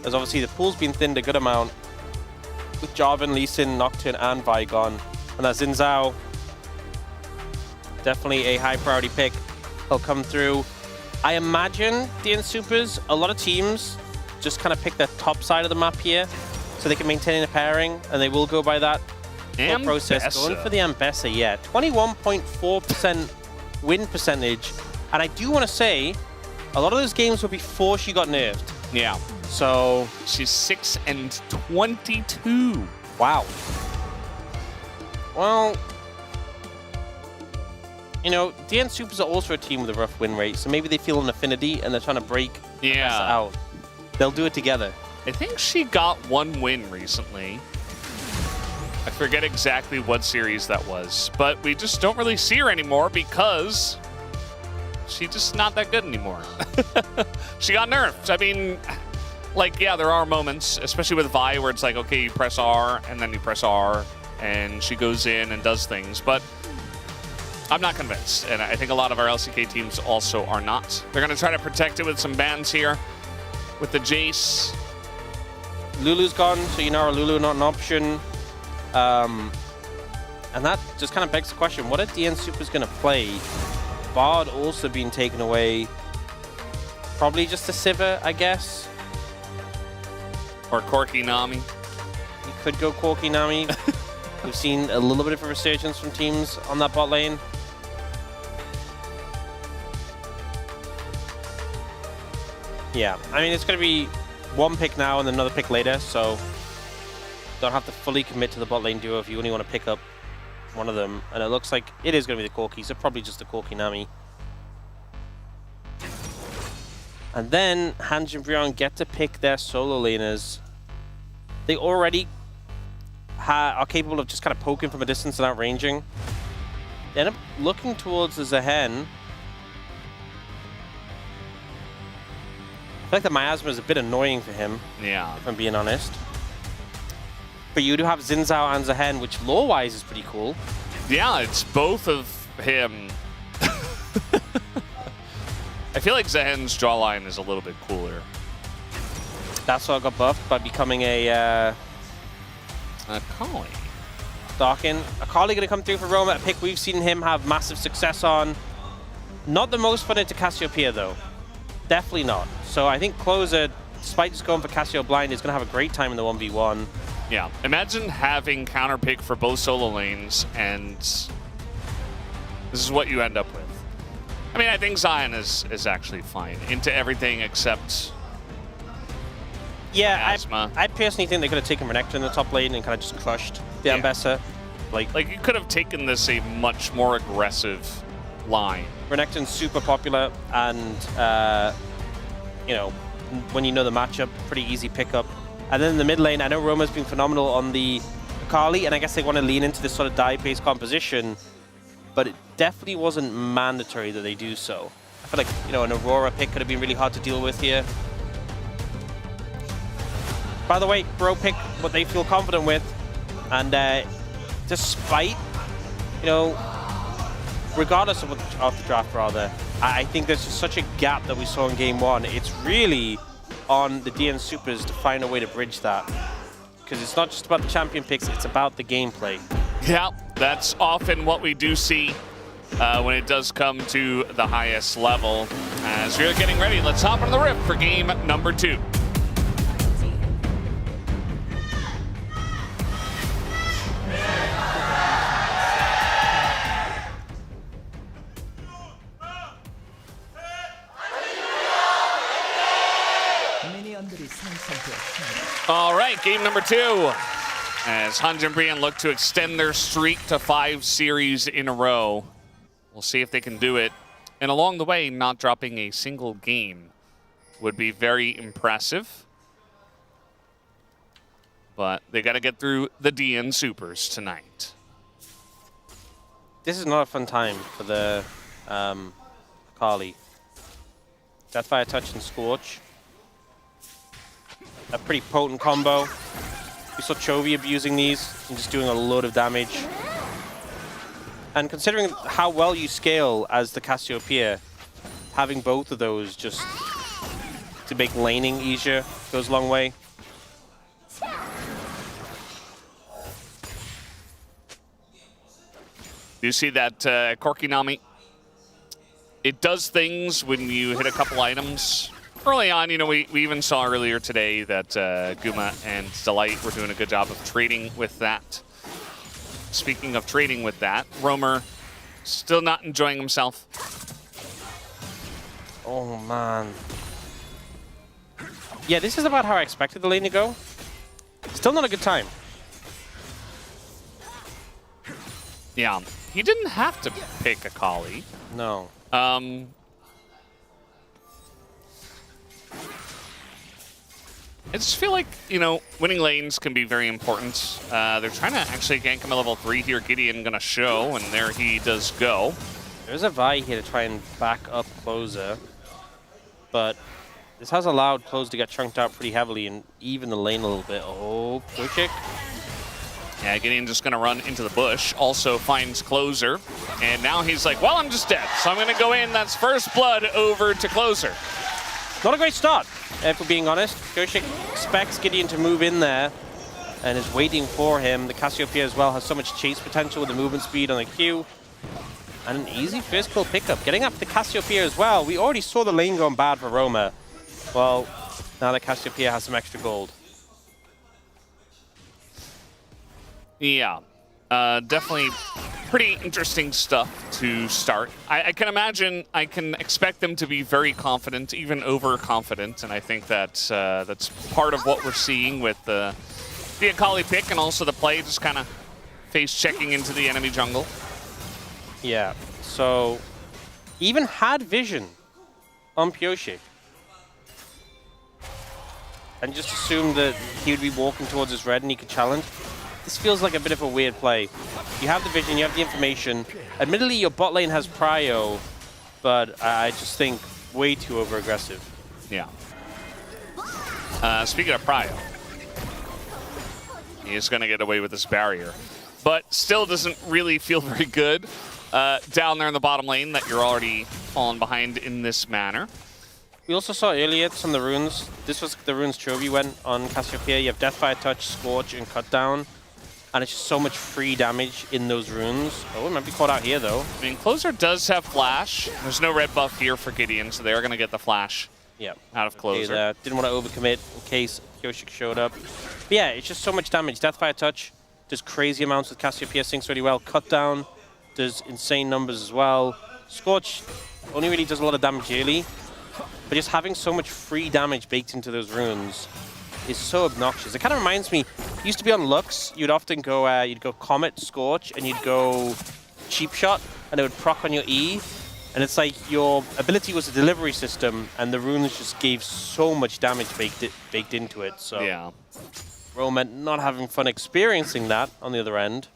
As obviously the pool's been thinned a good amount with Jarvan, Lee Sin, Nocturne, and Vi gone. And that Xin Zhao, definitely a high priority pick. He'll come through. I imagine DNS Supers, a lot of teams just kind of pick the top side of the map here so they can maintain a pairing, and they will go by that process. Going for the Ambessa, yeah. 21.4% win percentage. And I do want to say, a lot of those games were before she got nerfed. Yeah. So she's 6-22. Wow. Well, you know, DN Supers are also a team with a rough win rate, so maybe they feel an affinity and they're trying to break out. They'll do it together. I think she got one win recently. I forget exactly what series that was, but we just don't really see her anymore because she's just not that good anymore. She got nerfed. I mean, like, yeah, there are moments, especially with Vi, where it's like, okay, you press R, and then you press R, and she goes in and does things, but I'm not convinced, and I think a lot of our LCK teams also are not. They're going to try to protect it with some bans here, with the Jace. Lulu's gone, so you know our Lulu not an option. And that just kind of begs the question, what are DN Supers going to play? Bard also being taken away. Probably just a Sivir, I guess. Or Corki Nami. You could go Corki Nami. We've seen a little bit of a resurgence from teams on that bot lane. Yeah, I mean, it's going to be one pick now and another pick later, so don't have to fully commit to the bot lane duo if you only want to pick up one of them. And it looks like it is going to be the Corki, so probably just the Corki Nami. And then Hanj and Brion get to pick their solo laners. They already are capable of just kind of poking from a distance and outranging. They end up looking towards the Zehen. I feel like the miasma is a bit annoying for him. Yeah. If I'm being honest. But you do have Xin Zhao and Zehen, which lore-wise is pretty cool. Yeah, it's both of him. I feel like Zehen's jawline is a little bit cooler. That's what got buffed by becoming a Akali. Darkin. Akali going to come through for Roma, a pick we've seen him have massive success on. Not the most fun into Cassiopeia, though. Definitely not. So I think Closer, despite just going for Cassio Blind, is going to have a great time in the 1v1. Yeah, imagine having counter pick for both solo lanes, and this is what you end up with. I mean, I think Zion is actually fine into everything except Asthma. I personally think they could have taken Renekton in the top lane and kind of just crushed the Ambessa. Like you could have taken this a much more aggressive line. Renekton's super popular, and you know, when you know the matchup, pretty easy pickup. And then in the mid lane, I know Roma's been phenomenal on the Akali, and I guess they want to lean into this sort of die-based composition, but it definitely wasn't mandatory that they do so. I feel like, you know, an Aurora pick could have been really hard to deal with here. By the way, Bro pick what they feel confident with, and despite, you know, regardless of the draft, rather, I think there's just such a gap that we saw in Game 1. It's really on the DN Supers to find a way to bridge that. Because it's not just about the champion picks, it's about the gameplay. Yeah, that's often what we do see when it does come to the highest level. As you're getting ready, let's hop on the rift for game number 2. All right, game number 2. As Hanjin look to extend their streak to 5 series in a row. We'll see if they can do it. And along the way, not dropping a single game would be very impressive. But they got to get through the DN Supers tonight. This is not a fun time for the Kali. Deathfire Touch and Scorch. A pretty potent combo. We saw Chovy abusing these and just doing a load of damage. And considering how well you scale as the Cassiopeia, having both of those just to make laning easier goes a long way. You see that Corky Nami? It does things when you hit a couple items. Early on, you know, we even saw earlier today that Guma and Delight were doing a good job of trading with that. Speaking of trading with that, Roamer still not enjoying himself. Oh, man. Yeah, this is about how I expected the lane to go. Still not a good time. Yeah, he didn't have to pick a Kali. No. I just feel like, you know, winning lanes can be very important. They're trying to actually gank him at level 3 here. Gideon gonna show, and there he does go. There's a Vi here to try and back up Closer. But this has allowed Closer to get chunked out pretty heavily and even the lane a little bit. Oh, good kick. Yeah, Gideon just gonna run into the bush. Also finds Closer. And now he's like, well, I'm just dead. So I'm gonna go in. That's first blood over to Closer. Not a great start, if we're being honest. Goshik expects Gideon to move in there and is waiting for him. The Cassiopeia as well has so much chase potential with the movement speed on the Q. And an easy first kill pickup. Getting up the Cassiopeia as well. We already saw the lane going bad for Roma. Well, now that Cassiopeia has some extra gold. Yeah, definitely pretty interesting stuff to start. I can imagine, I can expect them to be very confident, even overconfident, and I think that that's part of what we're seeing with the Akali pick and also the play, just kind of face checking into the enemy jungle. Yeah, so even had vision on Pyoshi. And just assumed that he would be walking towards his red and he could challenge. This feels like a bit of a weird play. You have the vision, you have the information. Admittedly, your bot lane has prio, but I just think way too over-aggressive. Yeah. Speaking of prio, he's going to get away with this barrier, but still doesn't really feel very good down there in the bottom lane that you're already falling behind in this manner. We also saw earlier some of the runes. This was the runes Chovy went on Cassiopeia. You have Deathfire Touch, Scorch, and Cut Down. And it's just so much free damage in those runes. Oh, it might be caught out here, though. I mean, Closer does have Flash. There's no red buff here for Gideon, so they're going to get the Flash out of Closer. Didn't want to overcommit in case Yoshik showed up. But yeah, it's just so much damage. Deathfire Touch does crazy amounts with Cassiopeia, syncs really well. Cut Down does insane numbers as well. Scorch only really does a lot of damage early. But just having so much free damage baked into those runes is so obnoxious. It kind of reminds me, used to be on Lux, you'd often go, you'd go Comet, Scorch, and you'd go Cheap Shot, and it would proc on your E. And it's like your ability was a delivery system, and the runes just gave so much damage baked into it. So yeah, Roma not having fun experiencing that on the other end.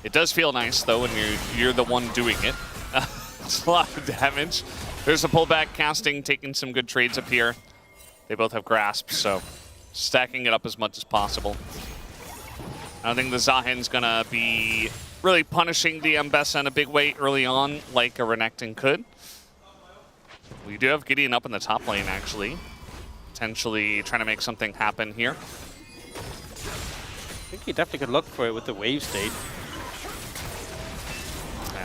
It does feel nice, though, when you're the one doing it. It's a lot of damage. There's a pullback, casting, taking some good trades up here. They both have grasp, so stacking it up as much as possible. I don't think the Zahin's gonna be really punishing the Mbessa in a big way early on, like a Renekton could. We do have Gideon up in the top lane, actually. Potentially trying to make something happen here. I think you definitely could look for it with the wave state.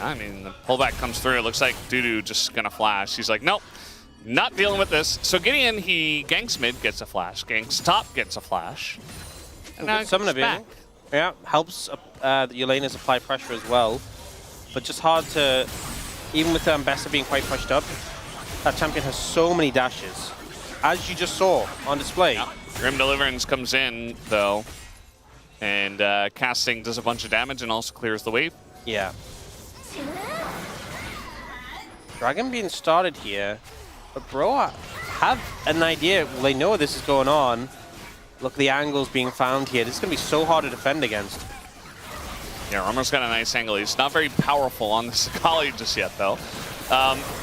I mean, the pullback comes through. It looks like Dudu just gonna flash. He's like, nope, not dealing with this. So Gideon, he ganks mid, gets a flash. Ganks top, gets a flash. And now Summon back. Yeah, helps your laners apply pressure as well. But just hard to, even with Mbessa being quite pushed up, that champion has so many dashes. as you just saw on display. Yeah. Grim Deliverance comes in, though, and casting does a bunch of damage and also clears the wave. Yeah. Dragon being started here, but Bro have an idea. Well, they know this is going on. Look at the angles being found here. This is going to be so hard to defend against. Yeah, Romer's got a nice angle. He's not very powerful on the Sakali just yet, though.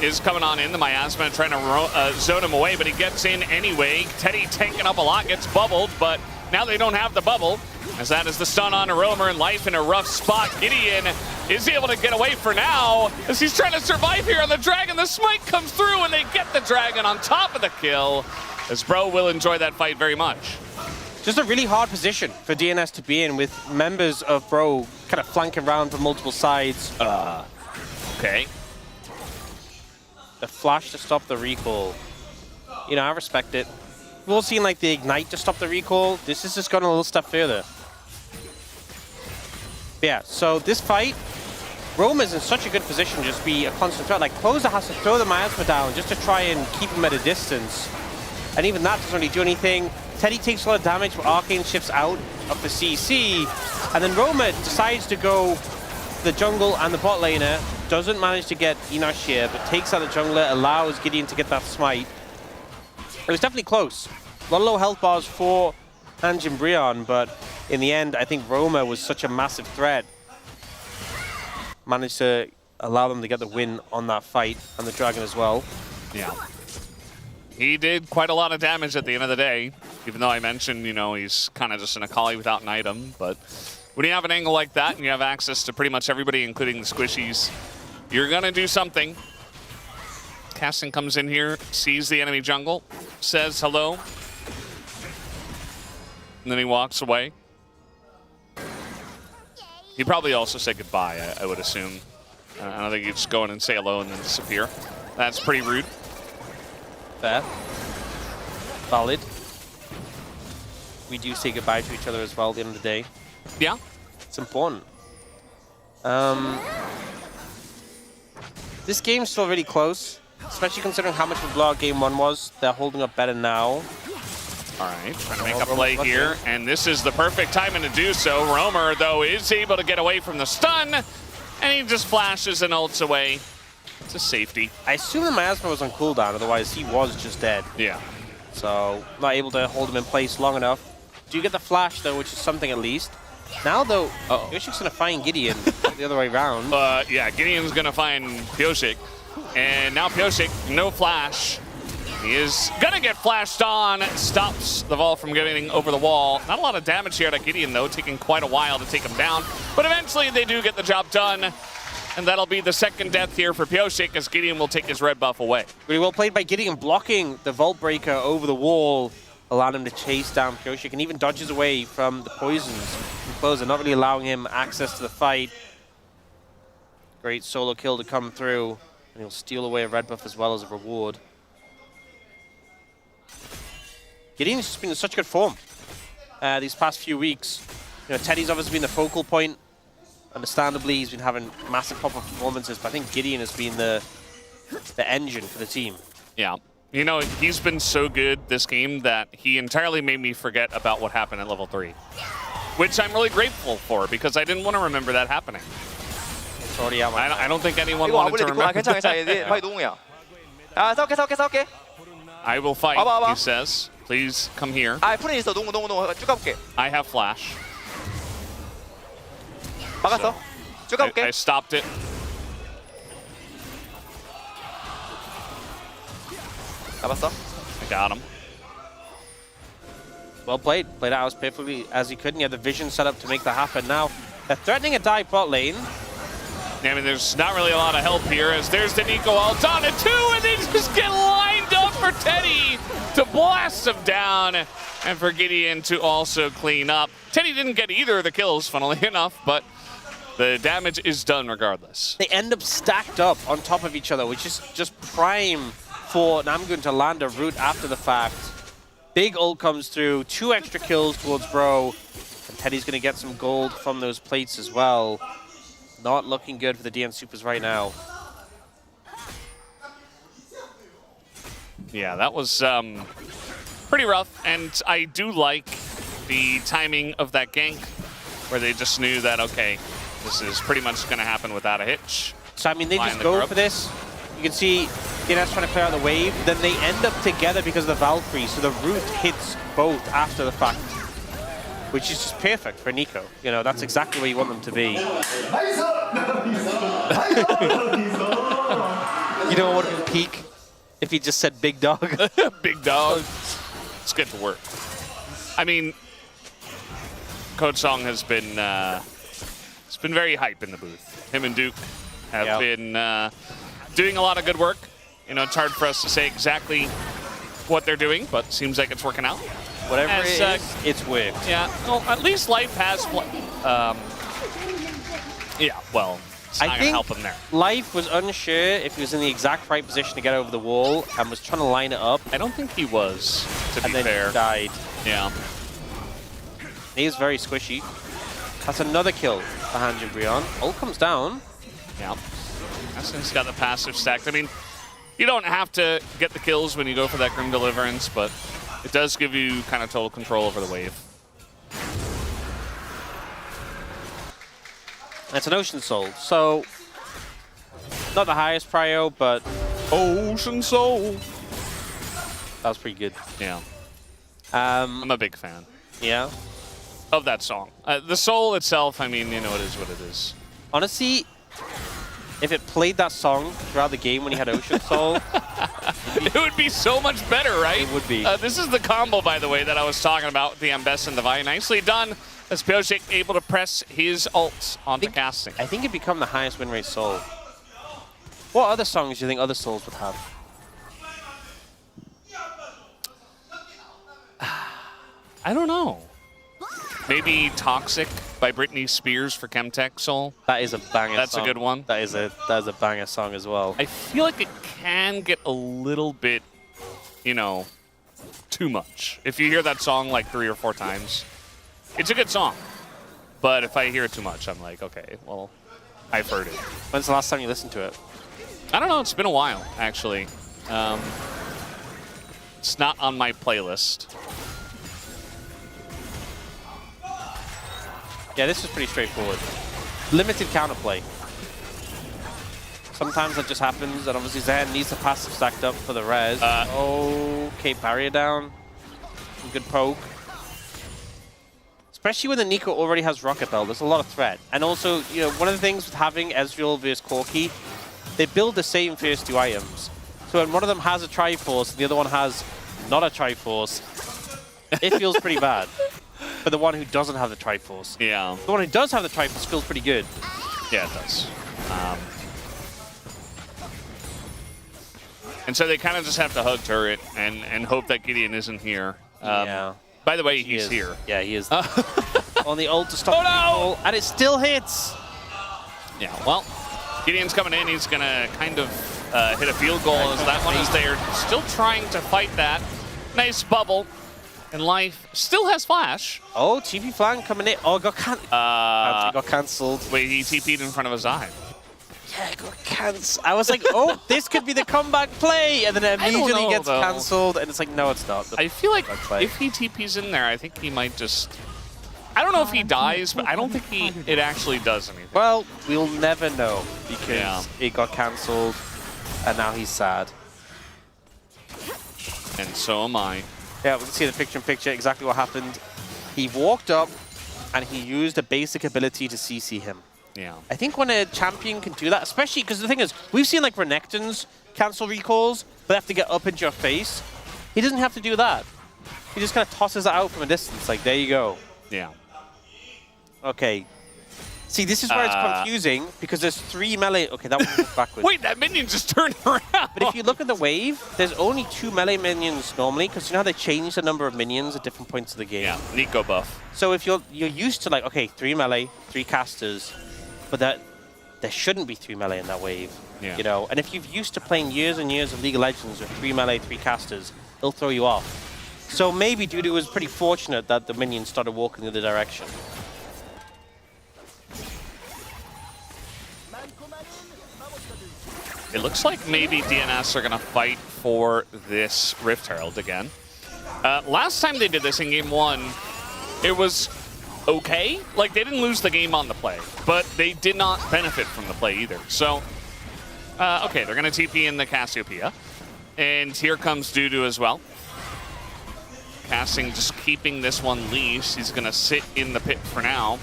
Is coming on in the Miasma, trying to zone him away, but he gets in anyway. Teddy tanking up a lot, gets bubbled, but now they don't have the bubble, as that is the stun on Romer and life in a rough spot. Gideon is able to get away for now, as he's trying to survive here on the Dragon. The smite comes through, and they get the Dragon on top of the kill, as Bro will enjoy that fight very much. Just a really hard position for DNS to be in, with members of Bro kind of flanking around from multiple sides. Okay. The flash to stop the recall. You know, I respect it. We've all seen like the ignite to stop the recall. This is just going a little step further. But yeah, so this fight, Rome is in such a good position to just be a constant threat. Like, Closer has to throw the Miasma down just to try and keep him at a distance. And even that doesn't really do anything. Teddy takes a lot of damage, but Arcane shifts out of the CC. And then Roma decides to go the jungle and the bot laner. Doesn't manage to get Enosh here, but takes out the jungler, allows Gideon to get that smite. It was definitely close. A lot of low health bars for Ange and Brion, but in the end, I think Roma was such a massive threat. Managed to allow them to get the win on that fight, and the Dragon as well. Yeah. He did quite a lot of damage at the end of the day, even though I mentioned, you know, he's kind of just an Akali without an item. But when you have an angle like that and you have access to pretty much everybody, including the squishies, you're going to do something. Casting comes in here, sees the enemy jungle, says hello, and then he walks away. He probably also said goodbye, I would assume. I don't think he'd just go in and say hello and then disappear. That's pretty rude. Fair. Valid. We do say goodbye to each other as well at the end of the day. Yeah. It's important. This game's still really close, especially considering how much of a blowout game one was. They're holding up better now. All right, trying to make a play here, and this is the perfect timing to do so. Romer, though, is able to get away from the stun, and he just flashes and ults away to safety. I assume the Miasma was on cooldown, otherwise he was just dead. Yeah. So, not able to hold him in place long enough. Do you get the flash, though, which is something at least. Now, though, Pioshik's going to find Gideon the other way around. Yeah, Gideon's going to find Pioshik. And now Pioshik, no flash. He is going to get flashed on. Stops the ball from getting over the wall. Not a lot of damage here to Gideon, though, taking quite a while to take him down. But eventually they do get the job done. And that'll be the second death here for Pioshik, as Gideon will take his red buff away. Really well played by Gideon, blocking the Vault Breaker over the wall, allowed him to chase down Pioshik, and even dodges away from the poisons from Closer, not really allowing him access to the fight. Great solo kill to come through, and he'll steal away a red buff as well as a reward. Gideon's just been in such good form these past few weeks. You know, Teddy's obviously been the focal point. Understandably, he's been having massive pop-up performances, but I think Gideon has been the engine for the team. Yeah. You know, he's been so good this game that he entirely made me forget about what happened at level 3. Which I'm really grateful for, because I didn't want to remember that happening. It's already out. I don't think anyone wanted to remember that. I will fight, he says. Please come here. I have flash. So, I stopped it. I got him. Well played. Played out as perfectly as he could, and he had the vision set up to make that happen. Now, they're threatening a dive bot lane. I mean, there's not really a lot of help here, as there's the Nico Aldana too, and they just get lined up for Teddy to blast him down, and for Gideon to also clean up. Teddy didn't get either of the kills, funnily enough, but the damage is done regardless. They end up stacked up on top of each other, which is just prime for Namgun to land a root after the fact. Big ult comes through, 2 extra kills towards Bro, and Teddy's going to get some gold from those plates as well. Not looking good for the DN Supers right now. Yeah, that was pretty rough, and I do like the timing of that gank, where they just knew that, okay, this is pretty much going to happen without a hitch. So, I mean, they just go for this. You can see DNS trying to play out the wave, then they end up together because of the Valkyrie, so the root hits both after the fact, which is just perfect for Nico. You know, that's exactly where you want them to be. You know what would have been peak? If he just said big dog. Big dog. Let's get to work. I mean, Coach Song has been it's been very hype in the booth. Him and Duke have been doing a lot of good work. You know, it's hard for us to say exactly what they're doing, but seems like it's working out. Whatever it is, it's worked. Yeah, well, at least Life has yeah, well, it's not going to help him there. Life was unsure if he was in the exact right position to get over the wall and was trying to line it up. I don't think he was, to be fair. And then he died. Yeah. He is very squishy. That's another kill for Hanjin Brion. Ult comes down. Yeah. He's got the passive stacked. I mean, you don't have to get the kills when you go for that Grim Deliverance, but it does give you kind of total control over the wave. It's an Ocean Soul, so not the highest prio, but Ocean Soul. That was pretty good. Yeah. I'm a big fan. Yeah. Of that song. The soul itself, I mean, you know, it is what it is. Honestly, if it played that song throughout the game when he had Ocean Soul, it would be so much better, right? It would be. This is the combo, by the way, that I was talking about, the Ambess and the Vi. Nicely done. As Pyosik able to press his ult onto casting. I think it'd become the highest win rate soul. What other songs do you think other souls would have? I don't know. Maybe Toxic by Britney Spears for Chemtech Soul. That is a banger That's song. a good one. That is a banger song as well. I feel like it can get a little bit, you know, too much. If you hear that song like 3 or 4 times, it's a good song. But if I hear it too much, I'm like, okay, well, I've heard it. When's the last time you listened to it? I don't know. It's been a while, actually. It's not on my playlist. Yeah, this is pretty straightforward. Limited counterplay. Sometimes that just happens, and obviously Zen needs the passive stacked up for the res. Okay, barrier down. Good poke. Especially when the Nico already has Rocket Belt, there's a lot of threat. And also, you know, one of the things with having Ezreal versus Corki, they build the same first 2 items. So when one of them has a Triforce and the other one has not a Triforce, it feels pretty bad. For the one who doesn't have the Triforce. Yeah. The one who does have the Triforce feels pretty good. Yeah, it does. And so they kind of just have to hug turret and hope that Gideon isn't here. Yeah. By the way, he's here. Yeah, he is. On the ult to stop people, and it still hits. Yeah, well, Gideon's coming in. He's going to kind of hit a field goal as that one is there. Still trying to fight that. Nice bubble. And Life still has flash. Oh, TP flank coming in. Oh, it got cancelled. Wait, he TP'd in front of his eye. Yeah, it got cancelled. I was like, oh, this could be the comeback play. And then it immediately gets cancelled. And it's like, no, it's not. I feel like if he TP's in there, I think he might just... I don't know if he dies, but I don't think it actually does anything. Well, we'll never know because it got cancelled. And now he's sad. And so am I. Yeah, we can see the picture-in-picture exactly what happened. He walked up, and he used a basic ability to CC him. Yeah. I think when a champion can do that, especially because the thing is, we've seen like Renekton's cancel recalls, but they have to get up into your face. He doesn't have to do that. He just kind of tosses it out from a distance, like, there you go. Yeah. Okay. See, this is where it's confusing, because there's 3 melee... Okay, that one was backwards. Wait, that minion just turned around! But if you look at the wave, there's only 2 melee minions normally, because you know how they change the number of minions at different points of the game? Yeah, Nico buff. So if you're used to like, okay, 3 melee, 3 casters, but there shouldn't be 3 melee in that wave, you know? And if you've used to playing years and years of League of Legends with 3 melee, 3 casters, it'll throw you off. So maybe Dudu was pretty fortunate that the minions started walking in the direction. It looks like maybe DNS are going to fight for this Rift Herald again. Last time they did this in Game 1, it was okay. Like, they didn't lose the game on the play, but they did not benefit from the play either. So, okay, they're going to TP in the Cassiopeia. And here comes Dudu as well. Casting just keeping this one leashed. He's going to sit in the pit for now.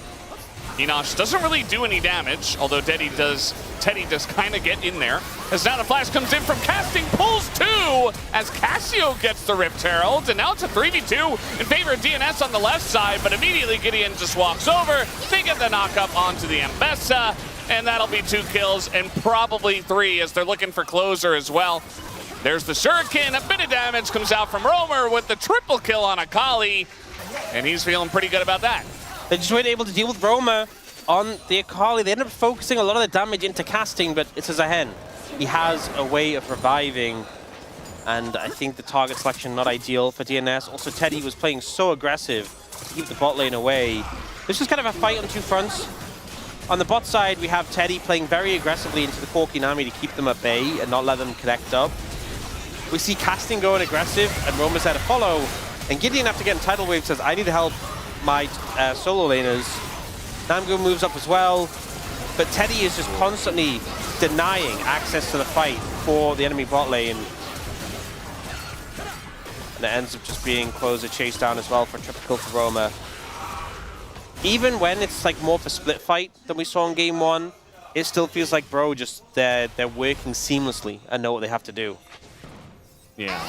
Enosh doesn't really do any damage, although Teddy does kind of get in there. As now the flash comes in from Casting, pulls 2 as Cassio gets the Rift Herald, and now it's a 3v2 in favor of DNS on the left side, but immediately Gideon just walks over. They get the knock-up onto the Ambessa, and that'll be 2 kills and probably 3 as they're looking for closer as well. There's the Shuriken, a bit of damage comes out from Romer with the triple kill on Akali, and he's feeling pretty good about that. They just weren't able to deal with Roma on the Akali. They ended up focusing a lot of the damage into Casting, but it's as a hen. He has a way of reviving, and I think the target selection not ideal for DNS. Also, Teddy was playing so aggressive to keep the bot lane away. This is kind of a fight on 2 fronts. On the bot side, we have Teddy playing very aggressively into the Corki Nami to keep them at bay and not let them connect up. We see Casting going aggressive, and Roma's there to follow. And Gideon, after getting tidal wave, says, I need to help my solo laners. Namgo moves up as well, but Teddy is just constantly denying access to the fight for the enemy bot lane. And it ends up just being closer chased down as well for a triple kill for Roma. Even when it's like more of a split fight than we saw in Game 1, it still feels like, bro, just they're working seamlessly and know what they have to do. Yeah.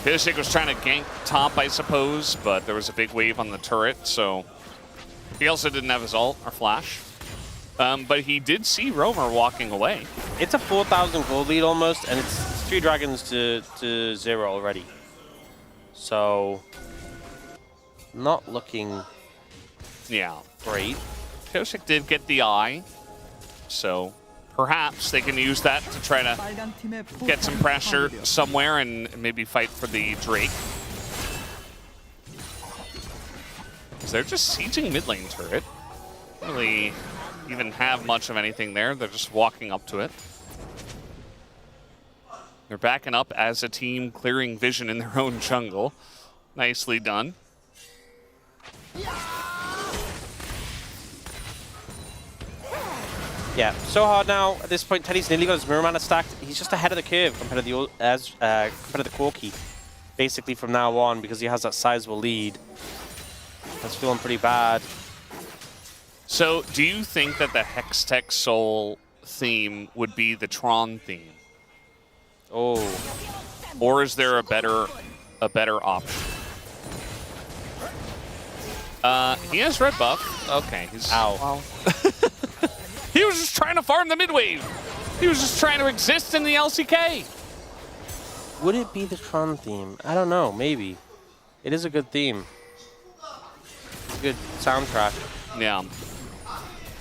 Pishik was trying to gank top, I suppose, but there was a big wave on the turret, so he also didn't have his ult or flash. But he did see Romer walking away. It's a 4,000 gold lead almost, and it's 3 dragons to 0 already. So, not looking great. Pishik did get the eye, so perhaps they can use that to try to get some pressure somewhere and maybe fight for the Drake. So they're just sieging mid lane turret. Don't really even have much of anything there. They're just walking up to it. They're backing up as a team, clearing vision in their own jungle. Nicely done. Yeah, so hard now. At this point, Teddy's nearly got his mirror mana stacked. He's just ahead of the curve compared to the compared to the Corki, basically from now on, because he has that sizable lead. That's feeling pretty bad. So, do you think that the Hextech Soul theme would be the Tron theme? Oh. Or is there a better option? He has red buff. Okay, he's Ow. He was just trying to farm the mid wave. He was just trying to exist in the LCK. Would it be the Tron theme? I don't know, maybe. It is a good theme. It's a good soundtrack. Yeah.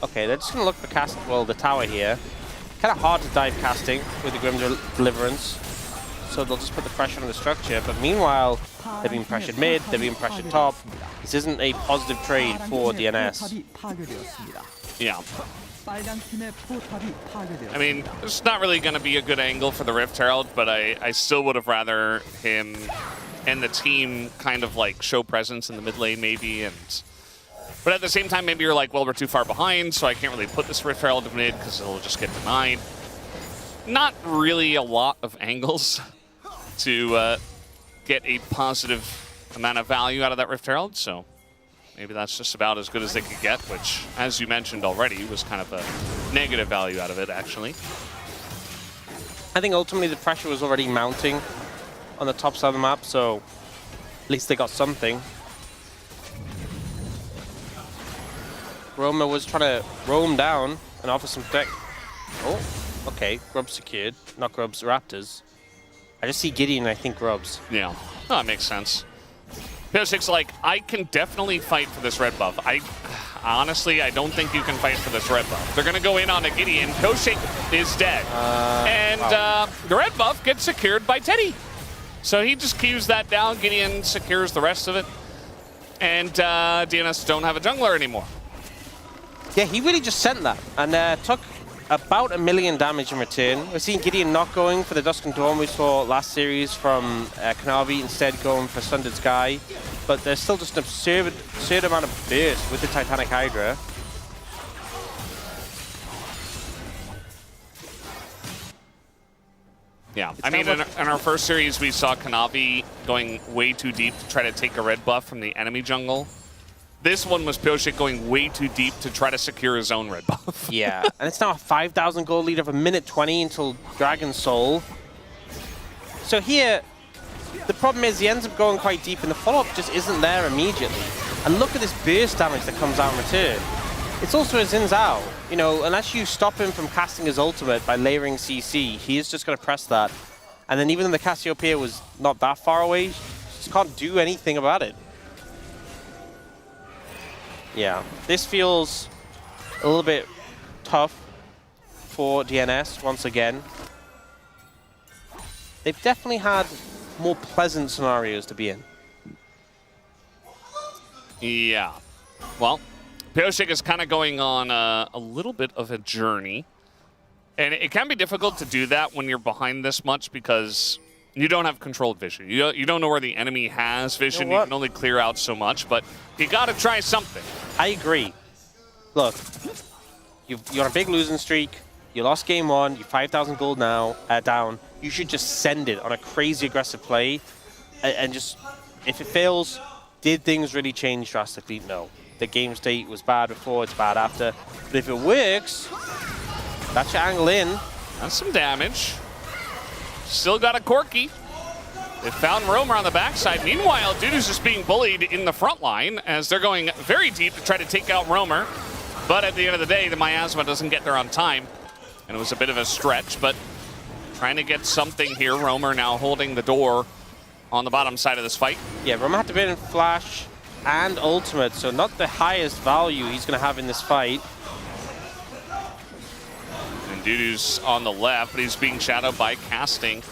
Okay, they're just going to look for the tower here. Kind of hard to dive Casting with the Grim Deliverance. So they'll just put the pressure on the structure. But meanwhile, they're being pressured mid, they're being pressured top. This isn't a positive trade for DNS. Yeah. I mean, it's not really going to be a good angle for the Rift Herald, but I still would have rather him and the team kind of like show presence in the mid lane maybe. But at the same time, maybe you're like, well, we're too far behind, so I can't really put this Rift Herald in mid because it'll just get denied. Not really a lot of angles to get a positive amount of value out of that Rift Herald, so maybe that's just about as good as they could get, which, as you mentioned already, was kind of a negative value out of it, actually. I think ultimately the pressure was already mounting on the top side of the map, so at least they got something. Roma was trying to roam down and offer some tech. Oh, okay. Grubs secured. Not Grubs, Raptors. I just see Gideon, I think Grubs. Yeah, oh, that makes sense. Pishik's like, I can definitely fight for this red buff. Honestly, I don't think you can fight for this red buff. They're going to go in on a Gideon. Koshik is dead. The red buff gets secured by Teddy. So he just queues that down. Gideon secures the rest of it. And DNS don't have a jungler anymore. Yeah, he really just sent that and took about 1 million damage in return. We're seeing Gideon not going for the Dusk and Dawn we saw last series from Kanavi, instead going for Sundered Sky. But there's still just an absurd amount of burst with the Titanic Hydra. Yeah, I mean, in our first series, we saw Kanavi going way too deep to try to take a red buff from the enemy jungle. This one was Pyosik going way too deep to try to secure his own red buff. Yeah, and it's now a 5,000 gold lead of 1:20 until Dragon Soul. So here, the problem is he ends up going quite deep and the follow-up just isn't there immediately. And look at this burst damage that comes out in return. It's also a Xin Zhao. You know, unless you stop him from casting his ultimate by layering CC, he is just going to press that. And then even though the Cassiopeia was not that far away, just can't do anything about it. Yeah, this feels a little bit tough for DNS once again. They've definitely had more pleasant scenarios to be in. Yeah. Well, Pyosik is kind of going on a little bit of a journey. And it can be difficult to do that when you're behind this much because you don't have controlled vision. You don't know where the enemy has vision. You can only clear out so much, but you got to try something. I agree. Look, you're on a big losing streak. You lost game 1. You're 5,000 gold now down. You should just send it on a crazy aggressive play. And just, if it fails, did things really change drastically? No. The game state was bad before, it's bad after. But if it works, that's your angle in. That's some damage. Still got a Corki. They found Roamer on the backside. Meanwhile, Dudu's just being bullied in the front line as they're going very deep to try to take out Roamer. But at the end of the day, the Miasma doesn't get there on time. And it was a bit of a stretch, but trying to get something here. Roamer now holding the door on the bottom side of this fight. Yeah, Roamer had to bid in Flash and Ultimate, so not the highest value he's going to have in this fight. And Dudu's on the left, but he's being shadowed by casting.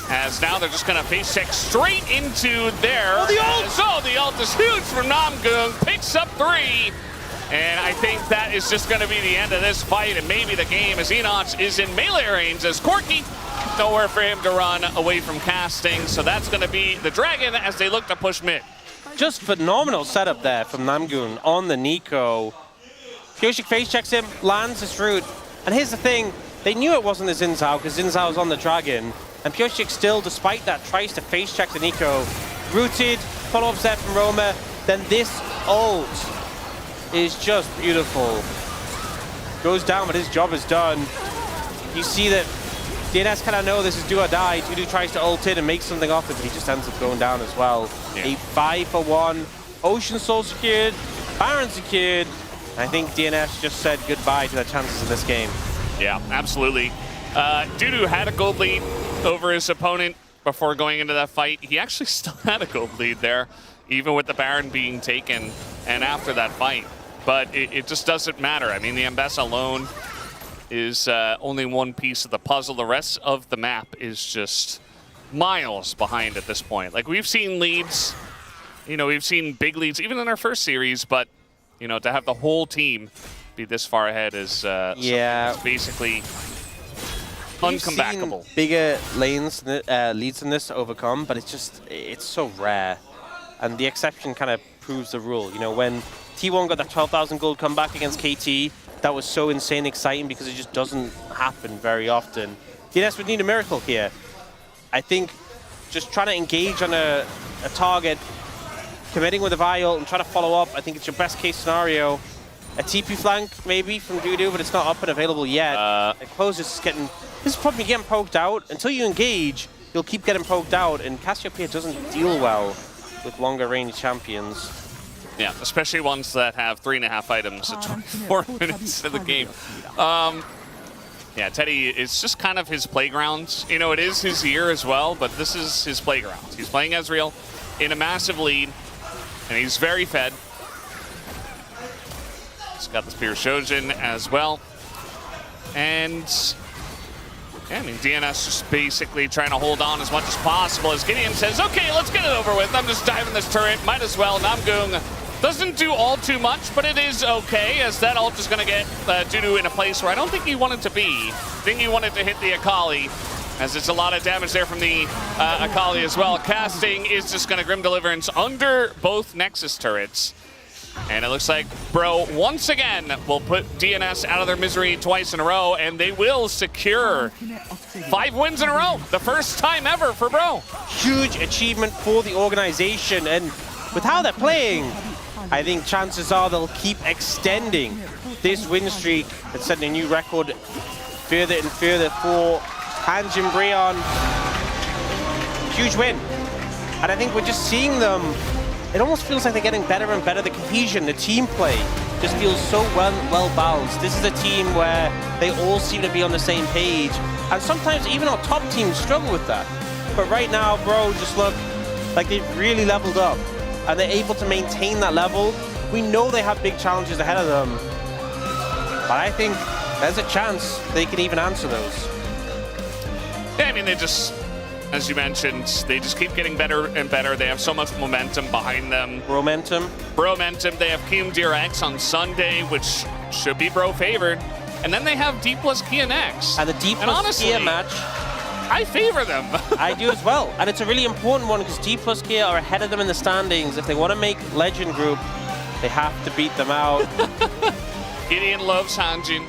As now they're just going to face check straight into there. Oh, the ult! So the ult is huge from Namgung, picks up 3. And I think that is just going to be the end of this fight, and maybe the game as Enoch is in melee range as Corki. Nowhere for him to run away from casting, so that's going to be the Dragon as they look to push mid. Just phenomenal setup there from Namgun on the Nico. Pyosik face checks him, lands his root. And here's the thing, they knew it wasn't the Xin Zhao because Xin Zhao was on the Dragon. And Pyosik still, despite that, tries to face check the Nico. Rooted, follow-up there from Roma. Then this ult is just beautiful. Goes down, but his job is done. You see that DNS kind of know this is do or die. Dudu tries to ult in and make something off it, but he just ends up going down as well. Yeah. A 5-for-1. Ocean Soul secured. Baron secured. I think DNS just said goodbye to their chances in this game. Yeah, absolutely. Dudu had a gold lead over his opponent before going into that fight. He actually still had a gold lead there, even with the Baron being taken and after that fight. But it just doesn't matter. I mean, the Mbessa alone is only one piece of the puzzle. The rest of the map is just miles behind at this point. Like, we've seen leads, you know, we've seen big leads even in our first series, but, you know, to have the whole team be this far ahead is basically uncomebackable. Bigger lanes, leads than this to overcome, but it's so rare. And the exception kind of proves the rule. You know, when T1 got that 12,000 gold comeback against KT, that was so insane exciting because it just doesn't happen very often. DNS would need a miracle here. I think just trying to engage on a target, committing with a Vial and try to follow up, I think it's your best case scenario. A TP flank maybe from Dudu, but it's not up and available yet. Close is getting, this is probably getting poked out. Until you engage, you'll keep getting poked out, and Cassiopeia doesn't deal well with longer range champions. Yeah, especially ones that have 3.5 items at 24 minutes of the game. Yeah, Teddy, it's just kind of his playground. You know, it is his year as well, but this is his playground. He's playing Ezreal in a massive lead, and he's very fed. He's got the Spear Shojin as well. And yeah, I mean, DNS just basically trying to hold on as much as possible as Gideon says, okay, let's get it over with. I'm just diving this turret, might as well. Namgung Doesn't do all too much, but it is okay, as that ult is going to get Dudu in a place where I don't think he wanted to be. I think he wanted to hit the Akali, as it's a lot of damage there from the Akali as well. Casting is just going to Grim Deliverance under both Nexus turrets. And it looks like Bro, once again, will put DNS out of their misery twice in a row, and they will secure 5 wins in a row. The first time ever for Bro. Huge achievement for the organization, and with how they're playing, I think chances are they'll keep extending this win streak and setting a new record further and further for Hanj and Breon. Huge win. And I think we're just seeing them, it almost feels like they're getting better and better. The cohesion, the team play just feels so well balanced. This is a team where they all seem to be on the same page. And sometimes even our top teams struggle with that. But right now, Bro just look like they've really leveled up. And they're able to maintain that level. We know they have big challenges ahead of them. But I think there's a chance they can even answer those. Yeah, I mean, they just, as you mentioned, they just keep getting better and better. They have so much momentum behind them. Bromentum. Bromentum. They have Kium DRX on Sunday, which should be Bro favored. And then they have D plus Kia next. And the D plus Kia match, I favor them. I do as well. And it's a really important one because D plus Kia are ahead of them in the standings. If they want to make Legend Group, they have to beat them out. Gideon loves Hanjin.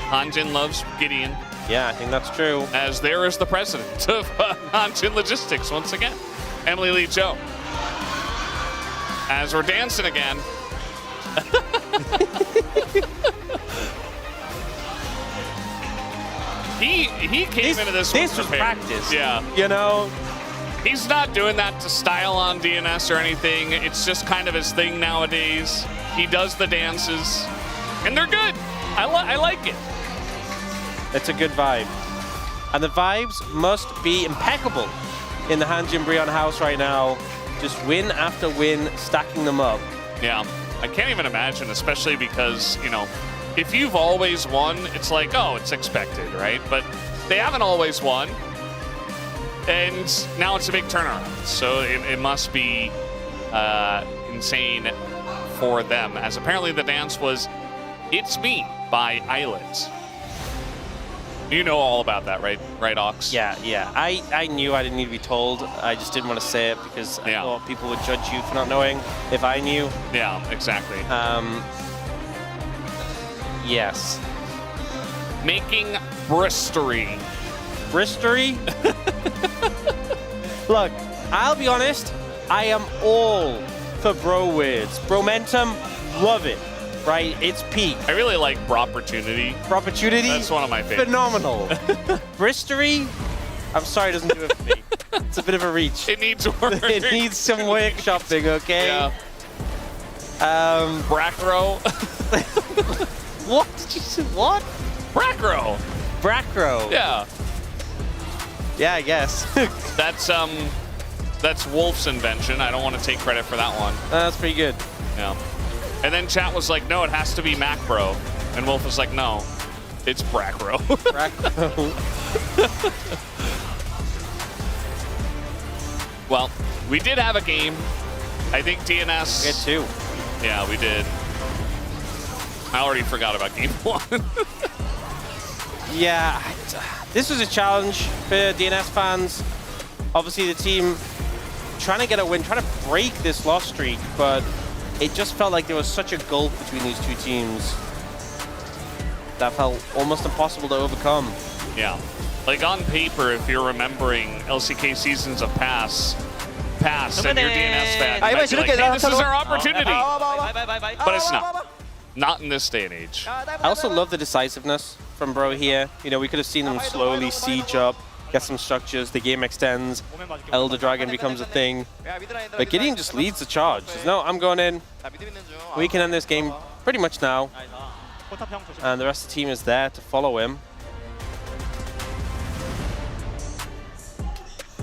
Hanjin loves Gideon. Yeah, I think that's true. As there is the president of Hanjin Logistics once again, Emily Lee Cho. As we're dancing again. He came into this one was prepared. practice. Yeah. You know? He's not doing that to style on DNS or anything. It's just kind of his thing nowadays. He does the dances, and they're good. I like it. It's a good vibe. And the vibes must be impeccable in the Hanj and Breon house right now. Just win after win, stacking them up. Yeah, I can't even imagine, especially because, you know, if you've always won, it's like, oh, it's expected, right? But they haven't always won, and now it's a big turnaround. So it must be insane for them, as apparently the dance was It's Me by Islet. You know all about that, right, Ox? Yeah. I knew I didn't need to be told. I just didn't want to say it because I thought people would judge you for not knowing if I knew. Yeah, exactly. Yes. Making Bristery. Bristery? Look, I'll be honest, I am all for Bro words. Bromentum, love it. Right, it's peak. I really like Bropportunity. Bropportunity? That's one of my favorites. Phenomenal. Bristery? I'm sorry, it doesn't do it for me. It's a bit of a reach. It needs work. It needs some workshopping, okay? Yeah. Brackrow. What did you say? What? Brackrow. Brackrow. Yeah. Yeah, I guess. That's Wolf's invention. I don't want to take credit for that one. That's pretty good. Yeah. And then chat was like, no, it has to be Macbro. And Wolf was like, no, it's Brackrow. Brackrow. Well, we did have a game. I think DNS. We had two. Yeah, we did. I already forgot about game one. Yeah, this was a challenge for DNS fans. Obviously, the team trying to get a win, trying to break this loss streak, but it just felt like there was such a gulf between these two teams that felt almost impossible to overcome. Yeah. Like on paper, if you're remembering LCK seasons of past, and you're DNS fan, you might be like, hey, this is our opportunity. But it's not. Not in this day and age. I also love the decisiveness from Bro here. You know, we could have seen them slowly siege up, get some structures, the game extends, Elder Dragon becomes a thing. But Gideon just leads the charge. Says, no, I'm going in. We can end this game pretty much now. And the rest of the team is there to follow him.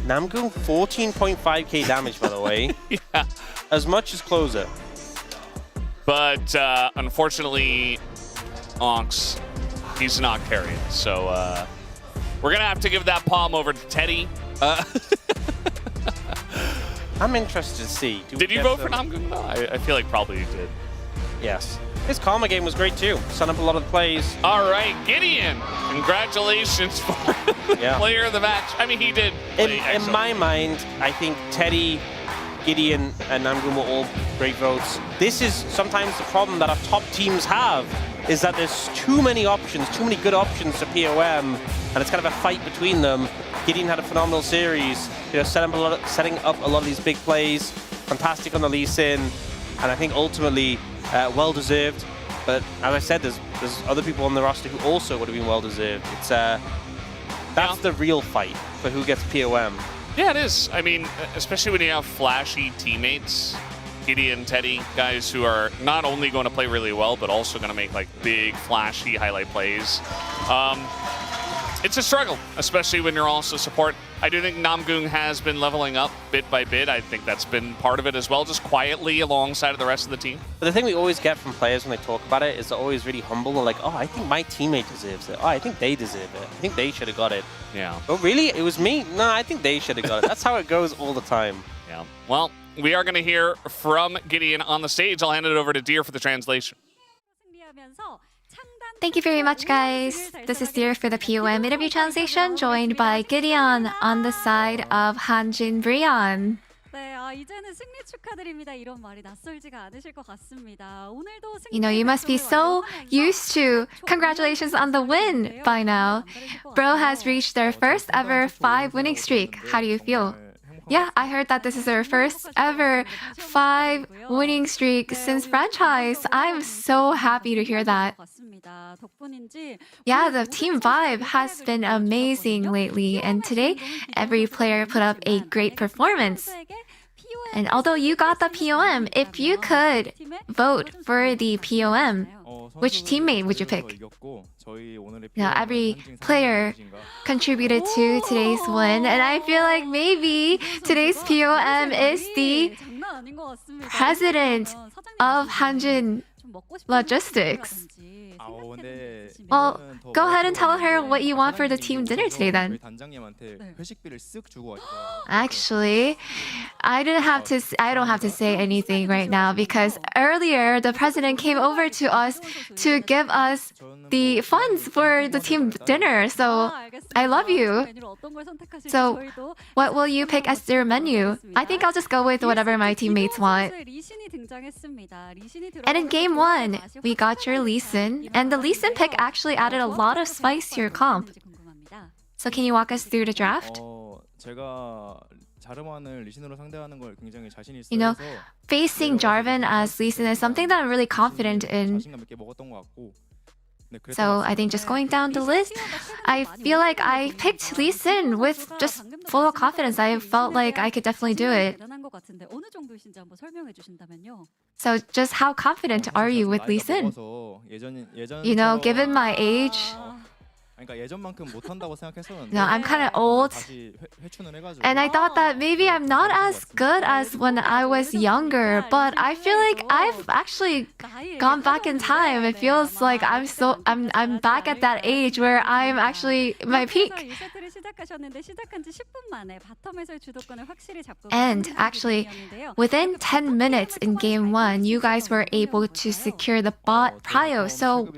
Namgoon 14.5k damage, by the way. Yeah. As much as Closer. But unfortunately, Onks, he's not carrying. So we're going to have to give that palm over to Teddy. I'm interested to see. Did you vote for Namgung? No, I feel like probably you did. Yes. His Karma game was great too. Set up a lot of plays. All right, Gideon. Congratulations for player of the match. I mean, he did. In my mind, I think Teddy, Gideon, and Namgun were all great votes. This is sometimes the problem that our top teams have, is that there's too many options, too many good options for POM, and it's kind of a fight between them. Gideon had a phenomenal series, you know, setting up a lot of these big plays, fantastic on the Lee Sin, and I think ultimately well-deserved. But as I said, there's other people on the roster who also would have been well-deserved. It's that's the real fight for who gets POM. Yeah, it is. I mean, especially when you have flashy teammates, Gideon, Teddy, guys who are not only going to play really well, but also going to make like big, flashy highlight plays. It's a struggle, especially when you're also support. I do think Namgung has been leveling up bit by bit. I think that's been part of it as well, just quietly alongside of the rest of the team. But the thing we always get from players when they talk about it is they're always really humble and like, oh, I think my teammate deserves it. Oh, I think they deserve it. I think they should have got it. Yeah. Oh, really? It was me? No, I think they should have got it. That's how it goes all the time. Yeah. Well, we are going to hear from Gideon on the stage. I'll hand it over to Deer for the translation. Thank you very much, guys. This is Deer for the POM interview translation, joined by Gideon on the side of Hanjin Brian. You know, you must be so used to congratulations on the win by now. Bro has reached their first ever 5 winning streak. How do you feel? Yeah, I heard that this is their first ever 5 winning streak since franchise. I'm so happy to hear that. Yeah, the team vibe has been amazing lately, and today every player put up a great performance. And although you got the POM, if you could vote for the POM, which teammate would you pick? Now, every player contributed to today's win, and I feel like maybe today's POM is the president of Hanjin Logistics. Well, go ahead and tell her what you want for the team dinner today then. Actually, I don't have to say anything right now because earlier the president came over to us to give us the funds for the team dinner. So I love you. So what will you pick as your menu? I think I'll just go with whatever my teammates want. And in game 1, we got your Lee Sin, and the Lee Sin pick actually added a lot of spice to your comp. So can you walk us through the draft? You know, facing Jarvan as Lee Sin is something that I'm really confident in. So I think just going down the list, I feel like I picked Lee Sin with just full of confidence. I felt like I could definitely do it. So just how confident are you with Lee Sin? You know, given my age, no, I'm kind of old, and I thought that maybe I'm not as good as when I was younger, but I feel like I've actually gone back in time. It feels like I'm back at that age where I'm actually my peak. And actually, within 10 minutes in game 1, you guys were able to secure the bot prio. So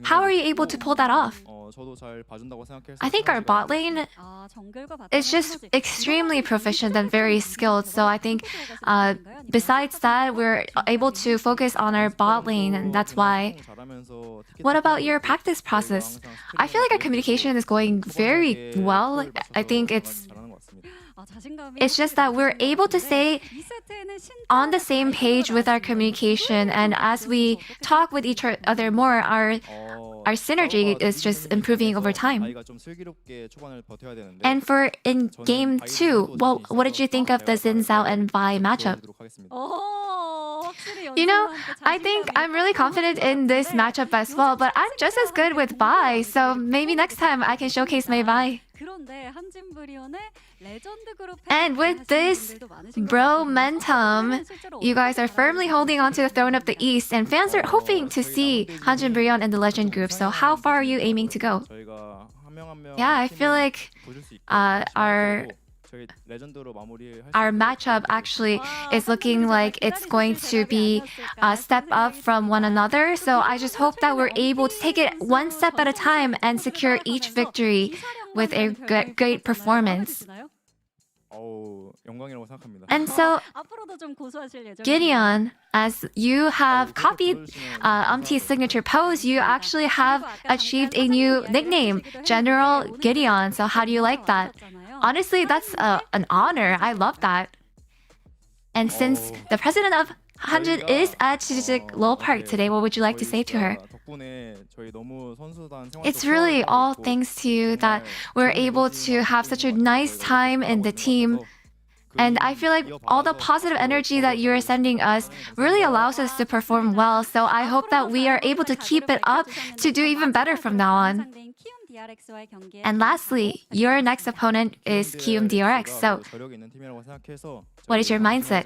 how are you able to pull that off? I think our bot lane is just extremely proficient and very skilled. So I think besides that, we're able to focus on our bot lane, and that's why. What about your practice process? I feel like our communication is going very well. I think it's just that we're able to stay on the same page with our communication, and as we talk with each other more, our synergy is just improving over time. And for in game 2, well, what did you think of the Xin Zhao and Vi matchup? You know, I think I'm really confident in this matchup as well, but I'm just as good with Vi, so maybe next time I can showcase my Vi. And with this bro-mentum, you guys are firmly holding on to the throne of the East, and fans are hoping to see Hanjin Brion in the Legend group. So how far are you aiming to go? Yeah, I feel like our our matchup actually is looking like it's going to be a step up from one another. So I just hope that we're able to take it one step at a time and secure each victory with a great performance. And so, Gideon, as you have copied Umti's signature pose, you actually have achieved a new nickname, General Gideon. So how do you like that? Honestly, that's an honor. I love that. And since the president of Hanjin is at Chijik Lowell Park today, what would you like to say to her? It's really all thanks to you that we're able to have such a nice time in the team. And I feel like all the positive energy that you're sending us really allows us to perform well. So I hope that we are able to keep it up to do even better from now on. And lastly, your next opponent is Kium DRX. So what is your mindset?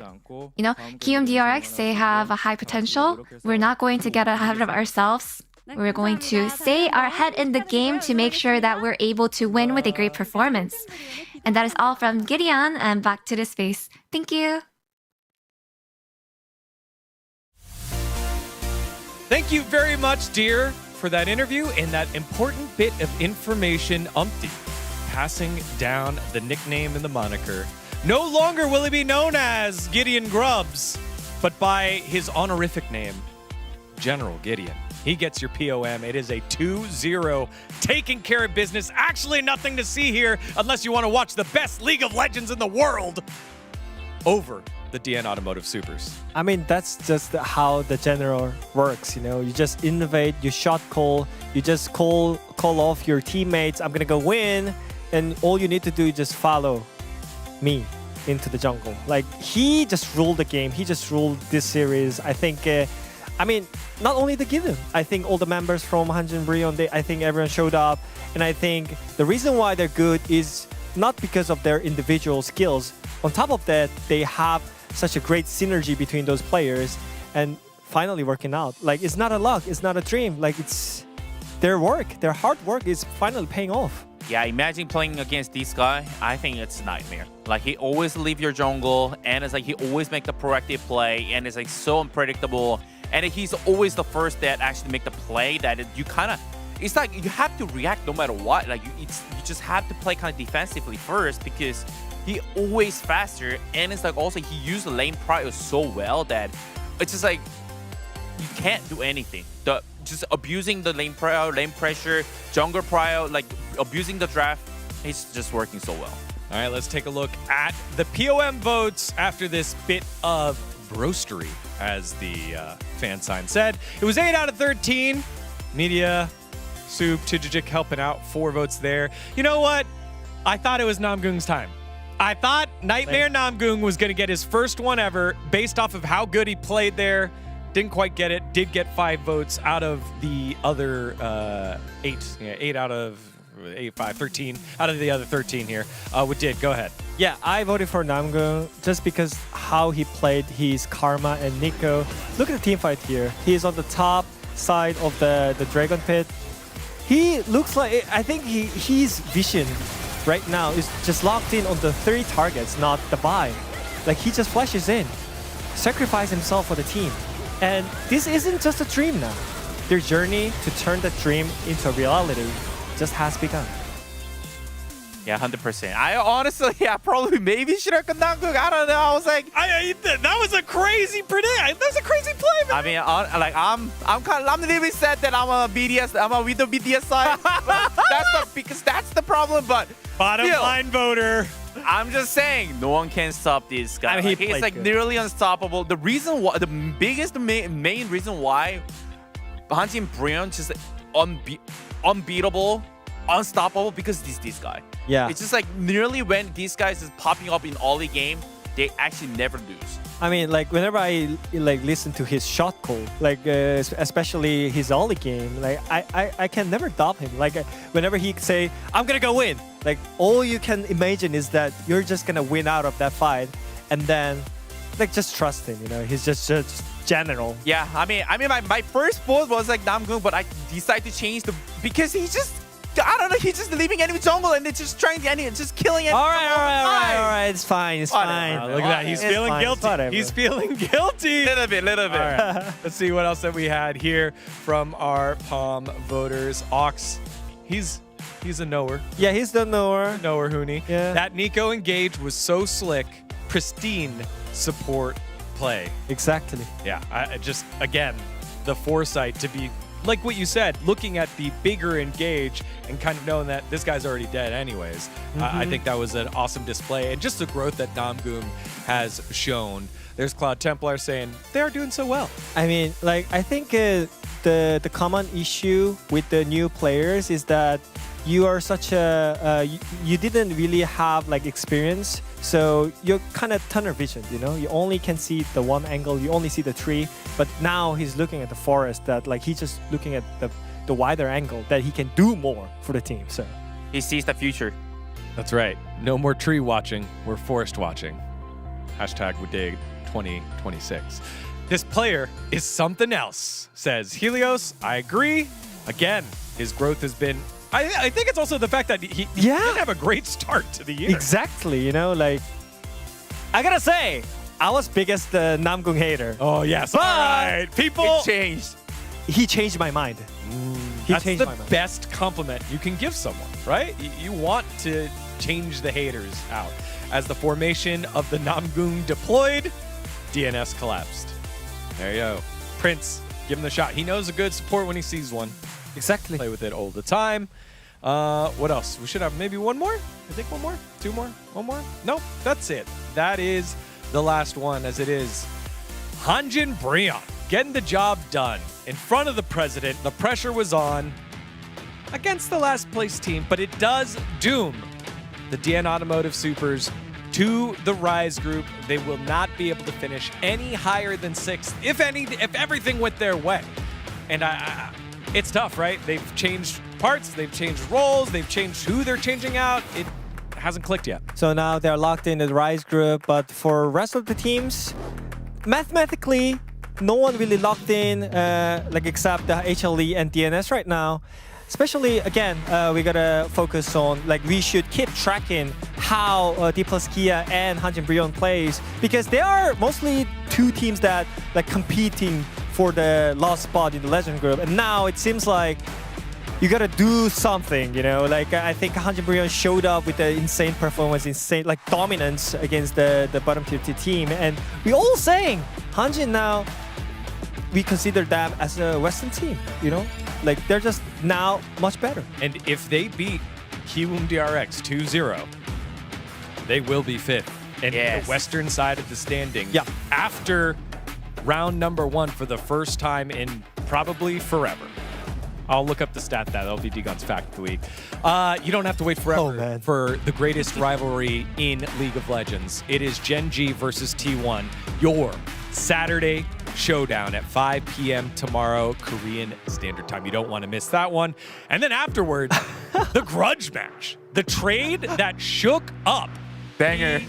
You know, Kium DRX, they have a high potential. We're not going to get ahead of ourselves. We're going to stay our head in the game to make sure that we're able to win with a great performance. And that is all from Gideon, and back to the space. Thank you. Thank you very much, dear, for that interview and that important bit of information, Umpty. Passing down the nickname and the moniker. No longer will he be known as Gideon Grubbs, but by his honorific name, General Gideon. He gets your POM. It is a 2-0 taking care of business. Actually, nothing to see here unless you want to watch the best League of Legends in the world over the DN Automotive Supers. I mean, that's just how the general works, you know. You just innovate, you shot call, you just call off your teammates, I'm gonna go win, and all you need to do is just follow me into the jungle. Like, he just ruled the game, he just ruled this series. I think, I mean, not only the Gideon, I think all the members from Hanjin Brion, I think everyone showed up, and I think the reason why they're good is not because of their individual skills. On top of that, they have such a great synergy between those players and finally working out. Like, it's not a luck, it's not a dream. Like, it's their work, their hard work is finally paying off. Yeah, imagine playing against this guy. I think it's a nightmare. Like, he always leave your jungle, and it's like he always make the proactive play, and it's like so unpredictable. And he's always the first that actually make the play that you kind of, it's like you have to react no matter what. Like, you just have to play kind of defensively first because he always faster, and it's like also he used the lane prio so well that it's just like you can't do anything. Just abusing the lane prio, lane pressure, jungle prio, like abusing the draft, it's just working so well. All right, let's take a look at the POM votes after this bit of brostery, as the fan sign said. It was 8 out of 13. Media, Soup, Chijik helping out, 4 votes there. You know what? I thought it was Namgung's time. I thought Nightmare Namgung was going to get his first one ever based off of how good he played there. Didn't quite get it. Did get 5 votes out of the other 8. Yeah, 8 out of 8, 5, 13 out of the other 13 here. What did? Go ahead. Yeah, I voted for Namgung just because how he played his Karma and Nico. Look at the team fight here. He is on the top side of the Dragon Pit. He looks like, I think his vision right now is just locked in on the 3 targets, not the buy. Like, he just flashes in, sacrifice himself for the team. And this isn't just a dream now. Their journey to turn that dream into reality just has begun. Yeah, 100%. I honestly, probably maybe should have gone Namgung. I don't know. I was like, that was a crazy predict. That was a crazy play, man. I mean, I'm a little bit sad that I'm with the BDS side. Because that's the problem. But bottom line voter. I'm just saying, no one can stop this guy. I mean, he's like nearly unstoppable. The reason why, the biggest main reason why Hanjin Brion just unbeatable, unstoppable, because this guy. Yeah. It's just like nearly when these guys is popping up in Ollie game, they actually never lose. I mean, like, whenever I like listen to his shot call, like especially his Ollie game, like I can never doubt him. Like, whenever he say, I'm gonna go win, like, all you can imagine is that you're just gonna win out of that fight, and then like, just trust him, you know. He's just general. Yeah, I mean my first vote was like Namgung, but I decided to change because he just I don't know. He's just leaving enemy jungle and it's just trying to enemy, just killing it. All right. It's fine. It's fine. Look at that. He's It's feeling fine, it's guilty. whatever. He's feeling guilty. Little bit. All right. Let's see what else that we had here from our Palm voters. Ox, he's a knower. Yeah, he's the knower. Knower, Hooney. Yeah. That Nico engage was so slick. Pristine support play. Exactly. Yeah, I just, again, the foresight to be, like what you said, looking at the bigger engage and kind of knowing that this guy's already dead anyways. I think that was an awesome display. And just the growth that Namgoong has shown. There's Cloud Templar saying, they're doing so well. I mean, like, I think the common issue with the new players is that you are such a you didn't really have like experience, so you're kind of tunnel vision, you know, you only can see the one angle, you only see the tree, but now he's looking at the forest, that like he's just looking at the wider angle, that he can do more for the team. So He sees the future. That's right. No more tree watching, we're forest watching. Hashtag Wudig 2026. This player is something else, says Helios. I agree. Again, his growth has been, I think it's also the fact that he didn't have a great start to the year. exactly, you know, like, I gotta say, I was biggest Namgoong hater. Oh, yes. But all right. People. It changed. He changed my mind. He That's changed the my mind. best compliment you can give someone, right? You want to change the haters out. As the formation of the Namgoong deployed, DNS collapsed. There you go. Prince, give him the shot. He knows a good support when he sees one. Exactly. Play with it all the time. What else? We should have maybe one more? I think one more? Two more? One more? No, that's it. That is the last one, as it is Hanjin Breon getting the job done in front of the president. The pressure was on against the last place team, but it does doom the DN Automotive Supers to the Rise group. They will not be able to finish any higher than 6th, if everything went their way. And it's tough, right? They've changed parts, they've changed roles, they've changed who they're changing out. It hasn't clicked yet. So now they're locked in the Rise group, but for rest of the teams, mathematically, no one really locked in, like except the HLE and DNS right now. Especially, again, we gotta focus on, like, we should keep tracking how D plus Kia and Hanjin Breon plays, because they are mostly two teams that like competing for the last spot in the Legend group. And now it seems like you gotta do something, you know? Like, I think Hanjin Breon showed up with the insane performance, insane, like, dominance against the bottom tier team. And we all saying, Hanjin now, we consider them as a Western team, you know? Like, they're just now much better. And if they beat Kiwoom DRX 2-0, they will be 5th in the western side of the standing. Yeah. After round number 1 for the first time in probably forever. I'll look up the stat that'll be D-Gun's Fact of the Week. You don't have to wait forever for the greatest rivalry in League of Legends. It is Gen G versus T1, your Saturday showdown at 5 p.m. tomorrow, Korean Standard Time. You don't want to miss that one. And then afterwards, the grudge match, the trade that shook up Banger.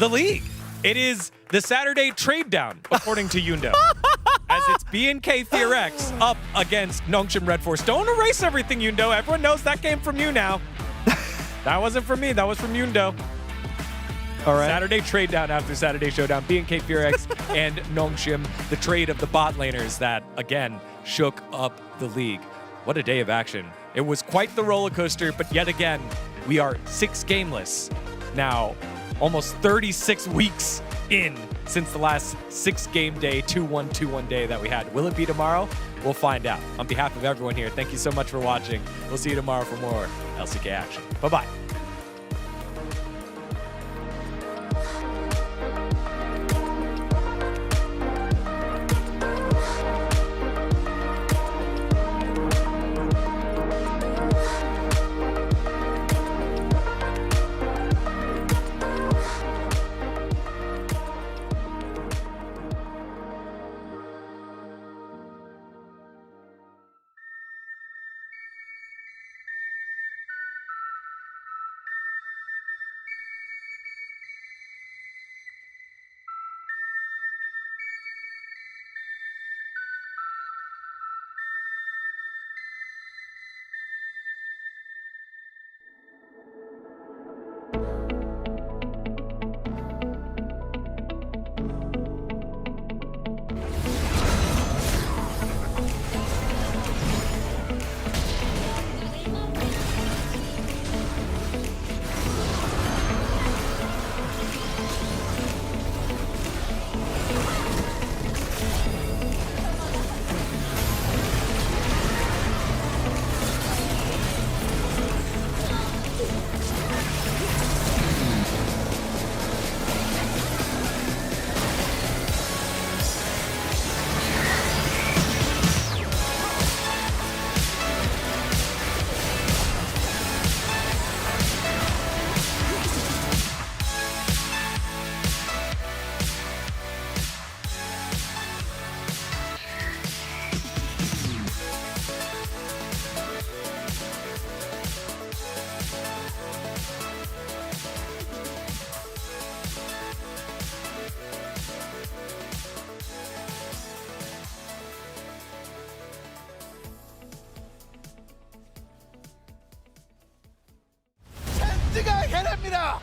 the league. It is the Saturday trade down, according to Yundo. As it's BNK Fear-X up against Nongshim Red Force. Don't erase everything, Yundo. Everyone knows that came from you now. That wasn't from me. That was from Yundo. All right. Saturday trade down after Saturday showdown. BNK Fear-X and Nongshim, the trade of the bot laners that, again, shook up the league. What a day of action. It was quite the roller coaster, but yet again, we are 6 gameless. Now, almost 36 weeks in since the last 6-game day, 2-1, 2-1 day that we had. Will it be tomorrow? We'll find out. On behalf of everyone here, thank you so much for watching. We'll see you tomorrow for more LCK action. Bye-bye. 모두가 해냅니다.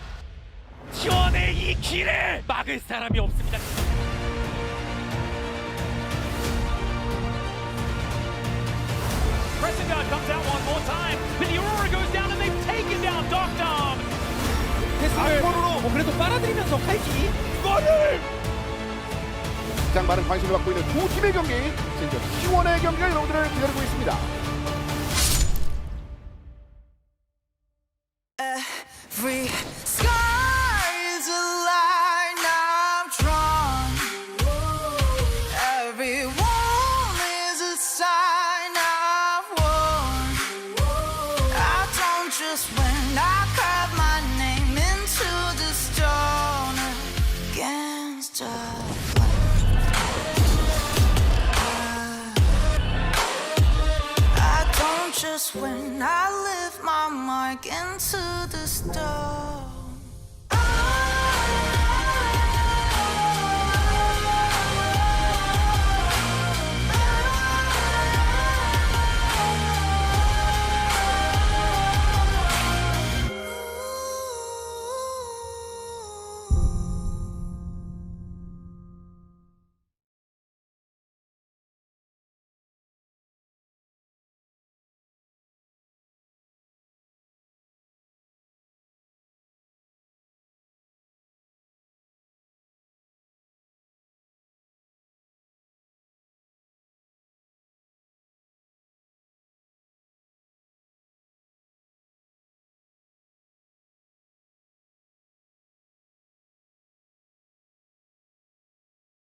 T1의 이 길을 막을 사람이 없습니다. Pressing guard comes out one more time, but the Aurora goes down and they've taken down Dogdom. 앞으로 그래도 빨아들이면서 파이팅. 이거를 가장 많은 관심을 받고 있는 두 팀의 경기, 진짜 T1의 경기가 여러분들을 기다리고 있습니다. Every sky is a line I've drawn. Every wall is a sign I've worn. I don't just win, I carve my name into the stone against a I don't just win, I live my mark into the stone.